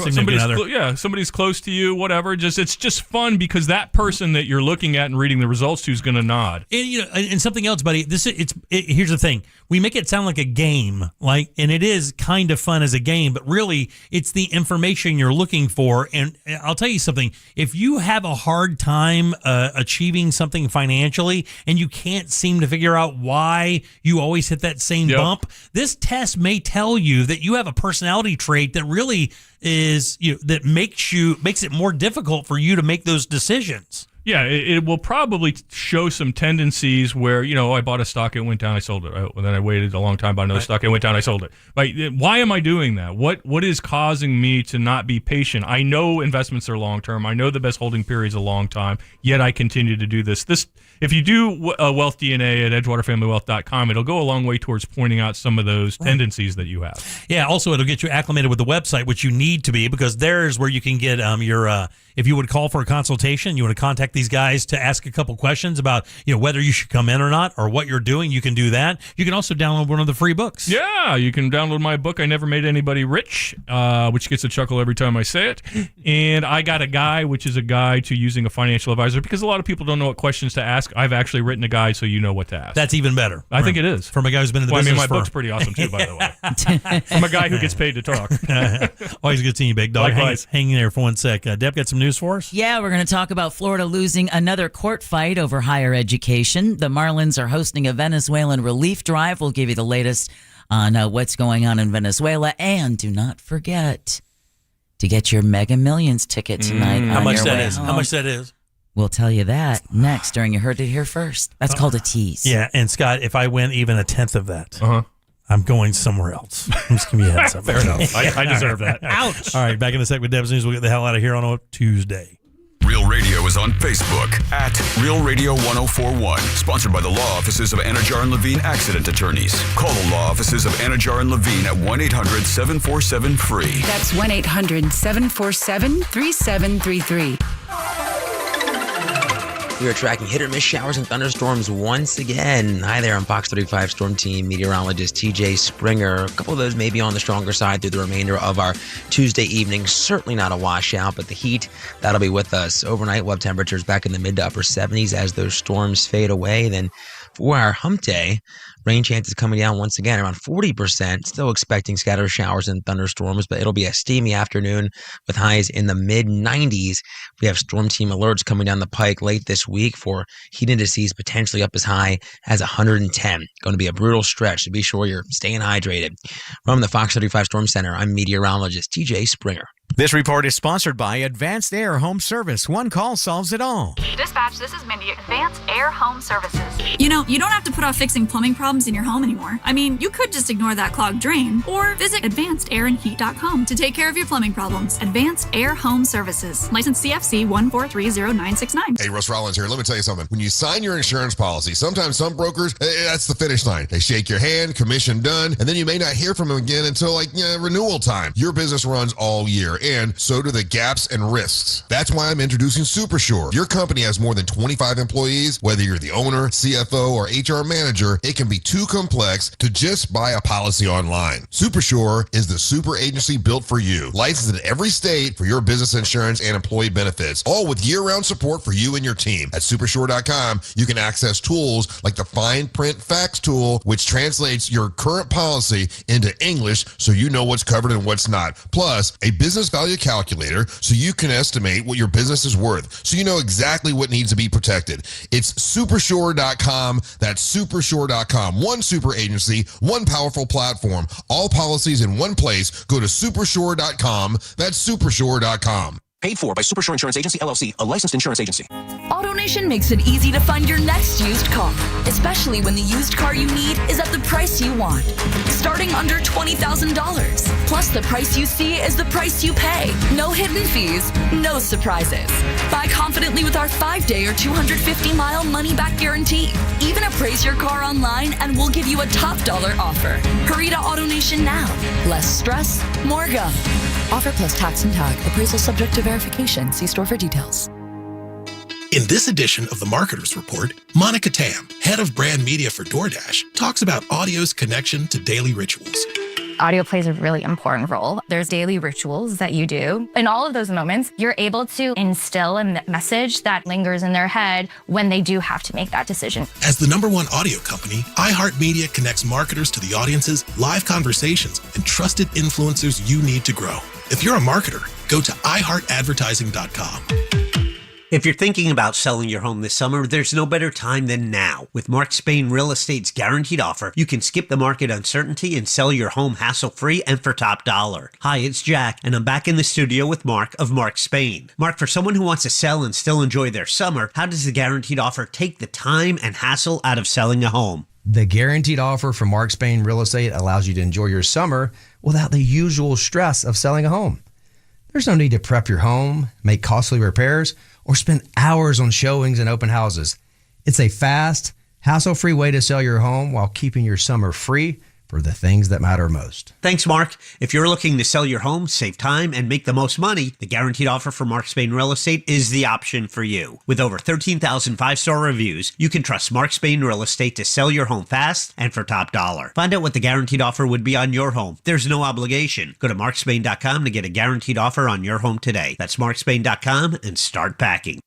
Somebody's close to you, whatever. It's just fun because that person that you're looking at and reading the results to is going to nod.
And and something else, buddy. Here's the thing. We make it sound like a game, and it is kind of fun as a game, but really it's the information you're looking for. And I'll tell you something. If you have a hard time achieving something financially and you can't seem to figure out why you always hit that same bump, this test may tell you that you have a personality trait that really is that makes it more difficult for you to make those decisions.
Yeah, it will probably show some tendencies where, I bought a stock, it went down, I sold it. And then I waited a long time, bought another stock, it went down, I sold it. Like, why am I doing that? What is causing me to not be patient? I know investments are long term. I know the best holding period is a long time, yet I continue to do this. If you do Wealth DNA at EdgewaterFamilyWealth.com, it'll go a long way towards pointing out some of those tendencies that you have.
Yeah, also it'll get you acclimated with the website, which you need to be, because there's where you can get your if you would call for a consultation, you want to contact these guys to ask a couple questions about whether you should come in or not, or what you're doing, you can do that. You can also download one of the free books.
Yeah, you can download my book, I Never Made Anybody Rich, which gets a chuckle every time I say it. And I Got a Guy, which is a guide to using a financial advisor, because a lot of people don't know what questions to ask. I've actually written a guide so you know what to ask.
That's even better.
I think it is.
From a guy who's been in the business
my book's pretty awesome too, by the way. From a guy who gets paid to talk.
Always good seeing you, big dog.
Likewise.
Hang there for one sec. Deb, got some news for us?
Yeah, we're going to talk about Florida losing another court fight over higher education. The Marlins are hosting a Venezuelan relief drive. We'll give you the latest on what's going on in Venezuela. And do not forget to get your Mega Millions ticket tonight.
How much that is? How much that is?
We'll tell you that next during You Heard It Here First. That's called a tease.
Yeah, and Scott, if I win even a tenth of that, I'm going somewhere else. I'm just giving you a heads up.
Fair enough. I deserve that.
Ouch. All right, back in a sec with Deb's News. We'll get the hell out of here on a Tuesday.
Real Radio is on Facebook at Real Radio 1041. Sponsored by the law offices of Anajar and Levine Accident Attorneys. Call the law offices of Anajar and Levine at 1-800-747-FREE.
That's 1-800-747-3733.
We are tracking hit or miss showers and thunderstorms once again. Hi there, I'm Fox 35 Storm Team meteorologist TJ Springer. A couple of those may be on the stronger side through the remainder of our Tuesday evening. Certainly not a washout, but the heat, that'll be with us. Overnight, we'll have temperatures back in the mid to upper 70s as those storms fade away. Then for our hump day, rain chances coming down once again around 40%. Still expecting scattered showers and thunderstorms, but it'll be a steamy afternoon with highs in the mid-90s. We have storm team alerts coming down the pike late this week for heat indices potentially up as high as 110. Going to be a brutal stretch, so be sure you're staying hydrated. From the Fox 35 Storm Center, I'm meteorologist TJ Springer.
This report is sponsored by Advanced Air Home Service. One call solves it all.
Dispatch, this is Mindy, Advanced Air Home Services. You know, you don't have to put off fixing plumbing problems in your home anymore. I mean, you could just ignore that clogged drain or visit advancedairandheat.com to take care of your plumbing problems. Advanced Air Home Services. License CFC 1430969.
Hey, Russ Rollins here. Let me tell you something. When you sign your insurance policy, sometimes some brokers, that's the finish line. They shake your hand, commission done, and then you may not hear from them again until renewal time. Your business runs all year. and so do the gaps and risks. That's why I'm introducing SuperSure. If your company has more than 25 employees, whether you're the owner, CFO, or HR manager, it can be too complex to just buy a policy online. SuperSure is the super agency built for you, licensed in every state for your business insurance and employee benefits, all with year-round support for you and your team. At supersure.com, you can access tools like the fine print facts tool, which translates your current policy into English so you know what's covered and what's not. Plus, a business value calculator so you can estimate what your business is worth, so you know exactly what needs to be protected. It's supersure.com. That's supersure.com. One super agency, one powerful platform, all policies in one place. Go to supersure.com. That's supersure.com.
Paid for by Supersure Insurance Agency, LLC, a licensed insurance agency.
AutoNation makes it easy to find your next used car, especially when the used car you need is at the price you want. Starting under $20,000. Plus, the price you see is the price you pay. No hidden fees, no surprises. Buy confidently with our 5-day or 250-mile money-back guarantee. Even appraise your car online and we'll give you a top dollar offer. Hurry to AutoNation now. Less stress, more go. Offer plus tax and tag. Appraisal subject to verification. See store for details.
In this edition of the Marketers Report, Monica Tam, head of brand media for DoorDash, talks about audio's connection to daily rituals.
Audio plays a really important role. There's daily rituals that you do. In all of those moments, you're able to instill a message that lingers in their head when they do have to make that decision.
As the #1 audio company, iHeartMedia connects marketers to the audiences, live conversations, and trusted influencers you need to grow. If you're a marketer, go to iHeartAdvertising.com.
If you're thinking about selling your home this summer, there's no better time than now. With Mark Spain Real Estate's guaranteed offer, you can skip the market uncertainty and sell your home hassle-free and for top dollar. Hi, it's Jack, and I'm back in the studio with Mark of Mark Spain. Mark, for someone who wants to sell and still enjoy their summer, how does the guaranteed offer take the time and hassle out of selling a home?
The guaranteed offer from Mark Spain Real Estate allows you to enjoy your summer without the usual stress of selling a home. There's no need to prep your home, make costly repairs, or spend hours on showings and open houses. It's a fast, hassle-free way to sell your home while keeping your summer free for the things that matter most.
Thanks, Mark. If you're looking to sell your home, save time, and make the most money, the guaranteed offer from Mark Spain Real Estate is the option for you. With over 13,000 5-star reviews, you can trust Mark Spain Real Estate to sell your home fast and for top dollar. Find out what the guaranteed offer would be on your home. There's no obligation. Go to markspain.com to get a guaranteed offer on your home today. That's markspain.com and start packing.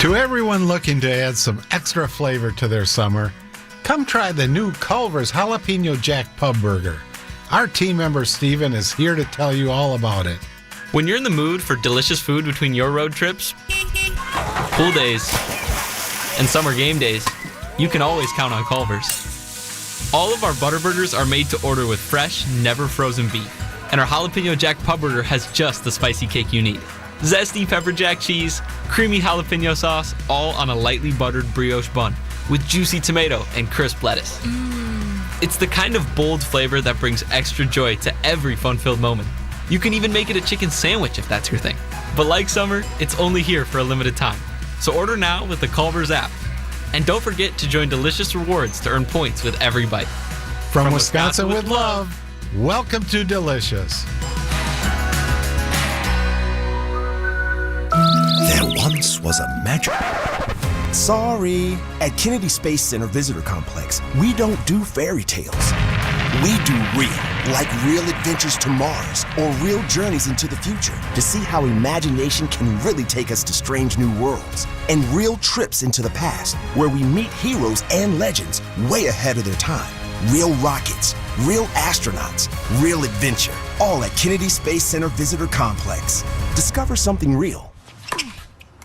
To everyone looking to add some extra flavor to their summer, come try the new Culver's Jalapeno Jack Pub Burger. Our team member Steven is here to tell you all about it.
When you're in the mood for delicious food between your road trips, pool days, and summer game days, you can always count on Culver's. All of our butter burgers are made to order with fresh, never frozen beef. And our Jalapeno Jack Pub Burger has just the spicy kick you need. Zesty pepper jack cheese, creamy jalapeno sauce, all on a lightly buttered brioche bun with juicy tomato and crisp lettuce. It's the kind of bold flavor that brings extra joy to every fun-filled moment. You can even make it a chicken sandwich if that's your thing. But like summer, it's only here for a limited time. So order now with the Culver's app. And don't forget to join Delicious Rewards to earn points with every bite.
From Wisconsin with love, welcome to Delicious.
There once was a magic... Sorry. At Kennedy Space Center Visitor Complex, we don't do fairy tales. We do real, like real adventures to Mars or real journeys into the future to see how imagination can really take us to strange new worlds, and real trips into the past where we meet heroes and legends way ahead of their time. Real rockets, real astronauts, real adventure, all at Kennedy Space Center Visitor Complex. Discover something real.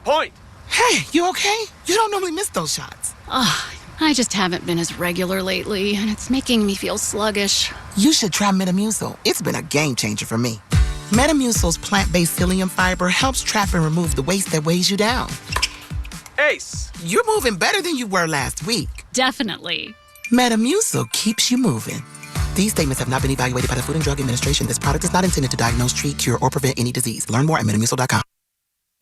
Point! Hey, you okay? You don't normally miss those shots.
I just haven't been as regular lately, and it's making me feel sluggish.
You should try Metamucil. It's been a game changer for me. Metamucil's plant-based psyllium fiber helps trap and remove the waste that weighs you down. Ace, you're moving better than you were last week.
Definitely.
Metamucil keeps you moving. These statements have not been evaluated by the Food and Drug Administration. This product is not intended to diagnose, treat, cure, or prevent any disease. Learn more at Metamucil.com.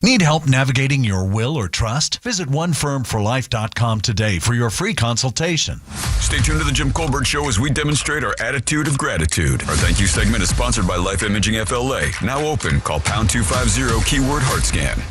Need help navigating your will or trust? Visit onefirmforlife.com today for your free consultation.
Stay tuned to the Jim Colbert Show as we demonstrate our attitude of gratitude. Our thank you segment is sponsored by Life Imaging FLA. Now open. Call pound 250 keyword HeartScan.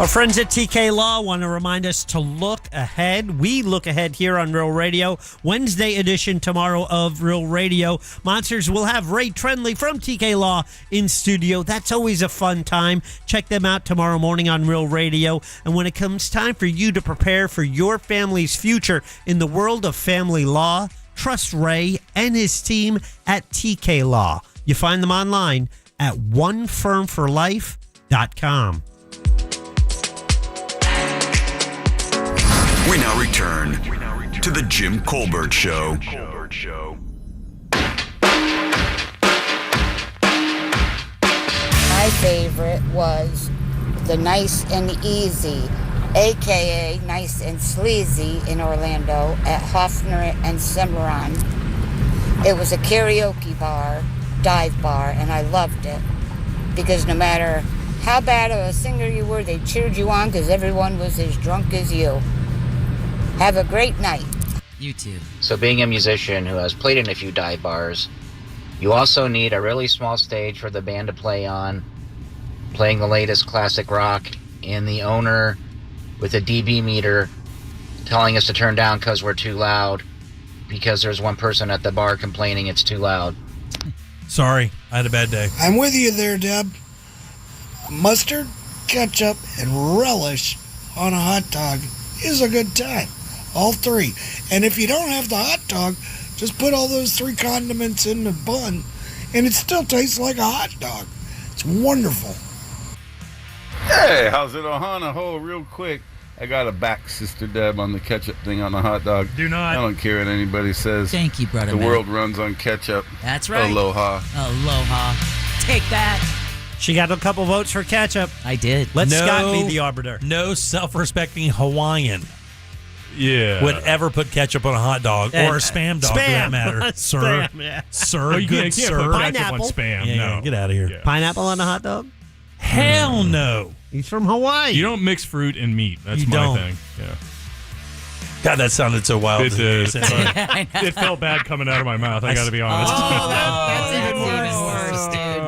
Our friends at TK Law want to remind us to look ahead. We look ahead here on Real Radio. Wednesday edition tomorrow of Real Radio. Monsters will have Ray Trenley from TK Law in studio. That's always a fun time. Check them out tomorrow morning on Real Radio. And when it comes time for you to prepare for your family's future in the world of family law, trust Ray and his team at TK Law. You find them online at onefirmforlife.com.
We now return to the Jim Colbert Show.
My favorite was the Nice and Easy, a.k.a. Nice and Sleazy in Orlando at Hoffner and Cimarron. It was a karaoke bar, dive bar, and I loved it because no matter how bad of a singer you were, they cheered you on because everyone was as drunk as you. Have a great night.
You too.
So being a musician who has played in a few dive bars, you also need a really small stage for the band to play on, playing the latest classic rock, and the owner with a dB meter telling us to turn down because we're too loud because there's one person at the bar complaining it's too loud.
Sorry, I had a bad day.
I'm with you there, Deb. Mustard, ketchup, and relish on a hot dog is a good time. All three. And if you don't have the hot dog, just put all those three condiments in the bun, and it still tastes like a hot dog. It's wonderful.
Hey, how's it on a hole real quick? I got to back Sister Deb on the ketchup thing on the hot dog.
Do not.
I don't care what anybody says.
Thank you, brother.
The
man.
world runs on ketchup.
That's right.
Aloha.
Aloha. Take that.
She got a couple votes for ketchup.
I did.
Let Scott be the arbiter.
No self-respecting Hawaiian
Yeah.
would ever put ketchup on a hot dog or a Spam dog for that matter. Sir.
Spam, yeah.
Sir,
Oh, you
good
can't
sir.
put ketchup on
Pineapple.
Spam.
Yeah,
no.
get out of here.
Pineapple on a hot dog?
Hell no.
He's from Hawaii.
You don't mix fruit and meat. That's
You
my
don't.
thing. Yeah.
God, that sounded so wild.
It did.
to
But it felt bad coming out of my mouth. I got to be honest.
That's even worse, dude.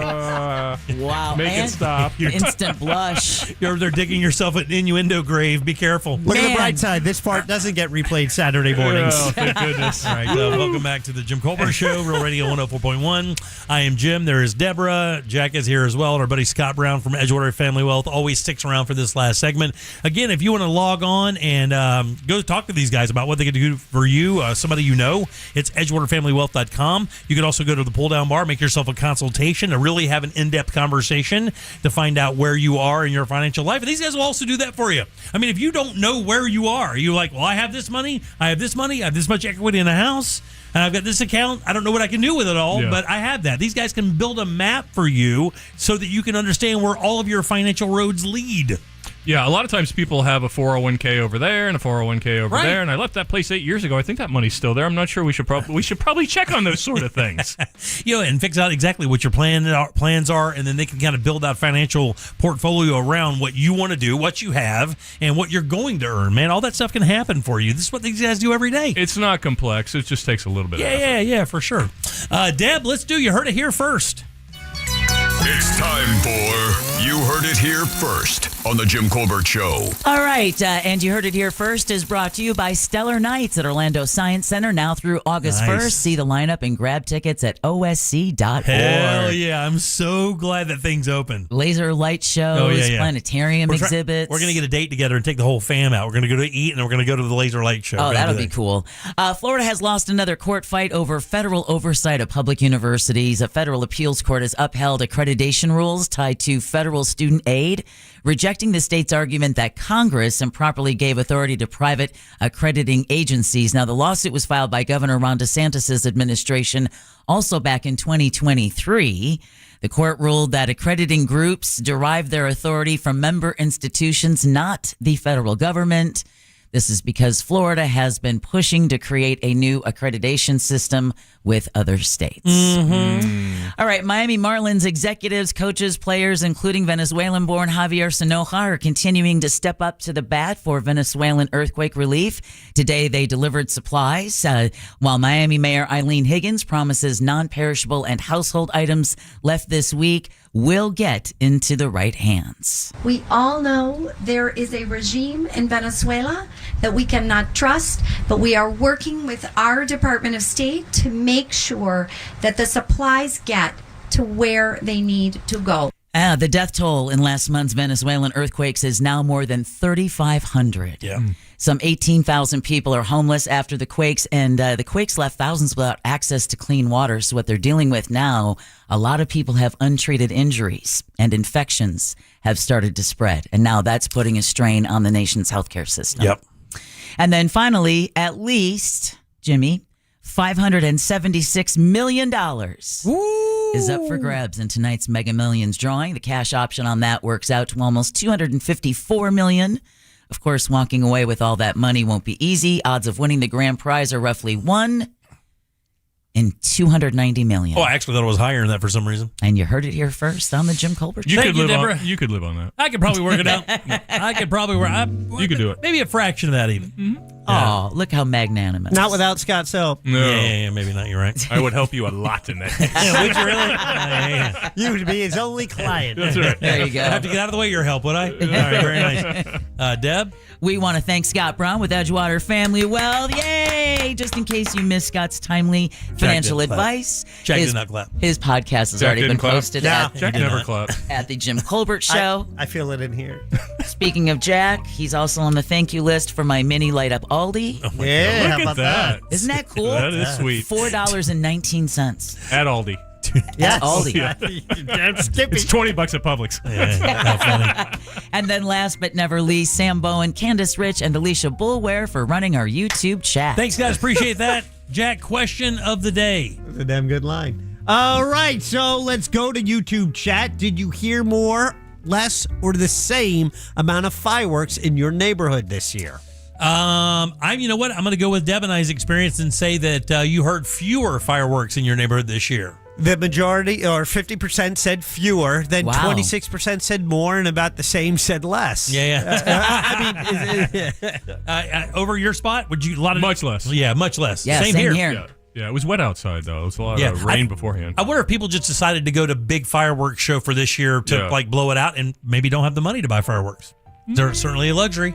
Wow,
Make
man.
it stop.
Instant blush.
You're over there digging yourself an innuendo grave. Be careful.
Look at the
Man.
bright side. This part doesn't get replayed Saturday mornings.
Oh, thank goodness.
All right, welcome back to the Jim Colbert Show, Real Radio 104.1. I am Jim. There is Deborah. Jack is here as well. And our buddy Scott Brown from Edgewater Family Wealth always sticks around for this last segment. Again, if you want to log on and go talk to these guys about what they can do for you, somebody you know, it's edgewaterfamilywealth.com. You can also go to the pull down bar, make yourself a consultation to really have an in-depth conversation to find out where you are in your financial life. And these guys will also do that for you. I mean, if you don't know where you are, you're like, well, I have this money, I have this money, I have this much equity in a house, and I've got this account. I don't know what I can do with it all, but I have that. These guys can build a map for you so that you can understand where all of your financial roads lead.
Yeah, a lot of times people have a 401k over there and a 401k over
Right.
there, and I left that place 8 years ago. I think that money's still there. I'm not sure. We should probably check on those sort of things.
And fix out exactly what your plans are, and then they can kind of build that financial portfolio around what you want to do, what you have, and what you're going to earn. Man, all that stuff can happen for you. This is what these guys do every day.
It's not complex. It just takes a little bit of effort.
Yeah, for sure. Deb, let's do. You heard it here first.
It's time for You Heard It Here First on the Jim Colbert Show.
All right, and you heard it here first is brought to you by Stellar Nights at Orlando Science Center now through August
Nice.
1st. See the lineup and grab tickets at osc.org.
Hell yeah, I'm so glad that thing's open.
Laser light shows,
yeah.
planetarium
We're
exhibits.
We're going to get a date together and take the whole fam out. We're going to go to eat, and then we're going to go to the laser light show.
Oh,
We're gonna
that'll
do
be
that.
cool. Florida has lost another court fight over federal oversight of public universities. A federal appeals court has upheld accreditation rules tied to federal student aid, rejecting the state's argument that Congress improperly gave authority to private accrediting agencies. Now, the lawsuit was filed by Governor Ron DeSantis' administration also back in 2023. The court ruled that accrediting groups derive their authority from member institutions, not the federal government. This is because Florida has been pushing to create a new accreditation system with other states. All right, Miami Marlins executives, coaches, players, including Venezuelan-born Javier Sanoja, are continuing to step up to the bat for Venezuelan earthquake relief. Today, they delivered supplies, while Miami Mayor Eileen Higgins promises non-perishable and household items left this week will get into the right hands.
We all know there is a regime in Venezuela that we cannot trust, but we are working with our Department of State to make sure that the supplies get to where they need to go.
The death toll in last month's Venezuelan earthquakes is now more than 3,500.
Yeah.
Some 18,000 people are homeless after the quakes, and the quakes left thousands without access to clean water. So what they're dealing with now, a lot of people have untreated injuries, and infections have started to spread. And now that's putting a strain on the nation's healthcare system.
Yep.
And then finally, at least, Jimmy, $576 million is up for grabs in tonight's Mega Millions drawing. The cash option on that works out to almost $254 million. Of course, walking away with all that money won't be easy. Odds of winning the grand prize are roughly 1 in 290 million.
Oh, I actually thought it was higher than that for some reason.
And you heard it here first on the Jim Colbert Show.
You
Deborah.
you could live on that.
I could probably work it out. I could probably work.
You could do it.
Maybe a fraction of that even.
Oh, look how magnanimous.
Not without Scott's help.
No.
Yeah, maybe not. You're right.
I would help you a lot in that.
Yeah, would you really?
You would be his only client.
That's right.
There you go.
I have to get out of the way of your help, would I? All right, very nice. Deb?
We want to thank Scott Brown with Edgewater Family Wealth. Yay! Just in case you missed Scott's timely financial
didn't clap.
advice.
Jack did not clap.
His podcast has
Jack
already
didn't
been
clap.
posted
Jack never clapped.
at the Jim Colbert Show.
I feel it in here.
Speaking of Jack, he's also on the thank you list for my mini light up Aldi.
Yeah, how
Look
about
at that.
Isn't that cool?
That is sweet.
$4.19
At Aldi.
Yes.
Aldi.
Damn Skippy.
It's $20 at Publix.
And then last but never least, Sam Bowen, Candace Rich, and Alicia Bulware for running our YouTube chat.
Thanks, guys. Appreciate that. Jack, question of the day.
That's a damn good line. All right, so let's go to YouTube chat. Did you hear more, less, or the same amount of fireworks in your neighborhood this year?
You know what? I'm going to go with Deb and I's experience and say that you heard fewer fireworks in your neighborhood this year.
The majority, or 50%, said fewer. Then
Wow.
26% said more, and about the same said less.
Over your spot, would you a lot of
Much less.
Yeah, much less.
Yeah,
same
same
here.
here.
Yeah, it was wet outside, though. It was a lot
Yeah,
of rain beforehand.
I wonder if people just decided to go to big fireworks show for this year to like blow it out and maybe don't have the money to buy fireworks. They're certainly a luxury.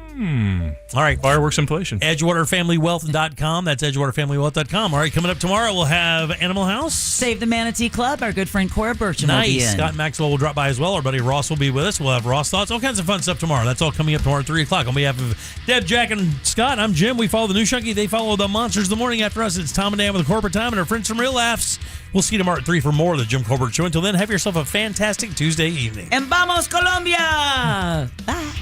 All right.
Fireworks inflation.
EdgewaterFamilyWealth.com. That's EdgewaterFamilyWealth.com. All right, coming up tomorrow, we'll have Animal House.
Save the Manatee Club. Our good friend Cora Burcham will be in.
Nice. Scott Maxwell will drop by as well. Our buddy Ross will be with us. We'll have Ross Thoughts. All kinds of fun stuff tomorrow. That's all coming up tomorrow at 3 o'clock. On behalf of Deb, Jack, and Scott, I'm Jim. We follow the News Junkie. They follow the Monsters the morning after us. It's Tom and Dan with the Corporate Time and our friends from Real Laughs. We'll see you tomorrow at 3 for more of the Jim Colbert Show. Until then, have yourself a fantastic Tuesday evening.
And vamos, Colombia! Bye.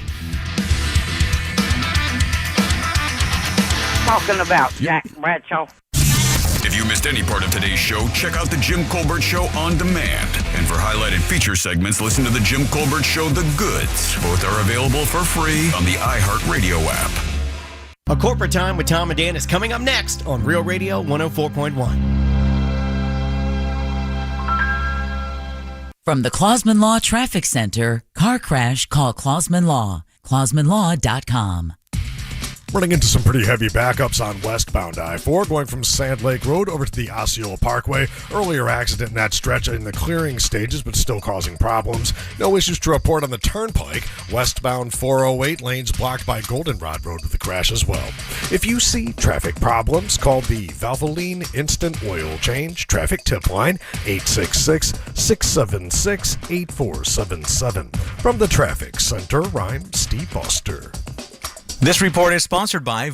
Talking about Jack Bradshaw.
If you missed any part of today's show, check out the Jim Colbert Show on demand. And for highlighted feature segments, listen to the Jim Colbert Show The Goods. Both are available for free on the iHeartRadio app.
A Corporate Time with Tom and Dan is coming up next on Real Radio 104.1.
From the Clausman Law Traffic Center, car crash, call Clausman Law. ClausmanLaw.com.
Running into some pretty heavy backups on westbound I-4 going from Sand Lake Road over to the Osceola Parkway. Earlier accident in that stretch in the clearing stages, but still causing problems. No issues to report on the Turnpike. Westbound 408 lanes blocked by Goldenrod Road with the crash as well. If you see traffic problems, call the Valvoline Instant Oil Change Traffic Tip Line 866-676-8477. From the Traffic Center, I'm Steve Foster.
This report is sponsored by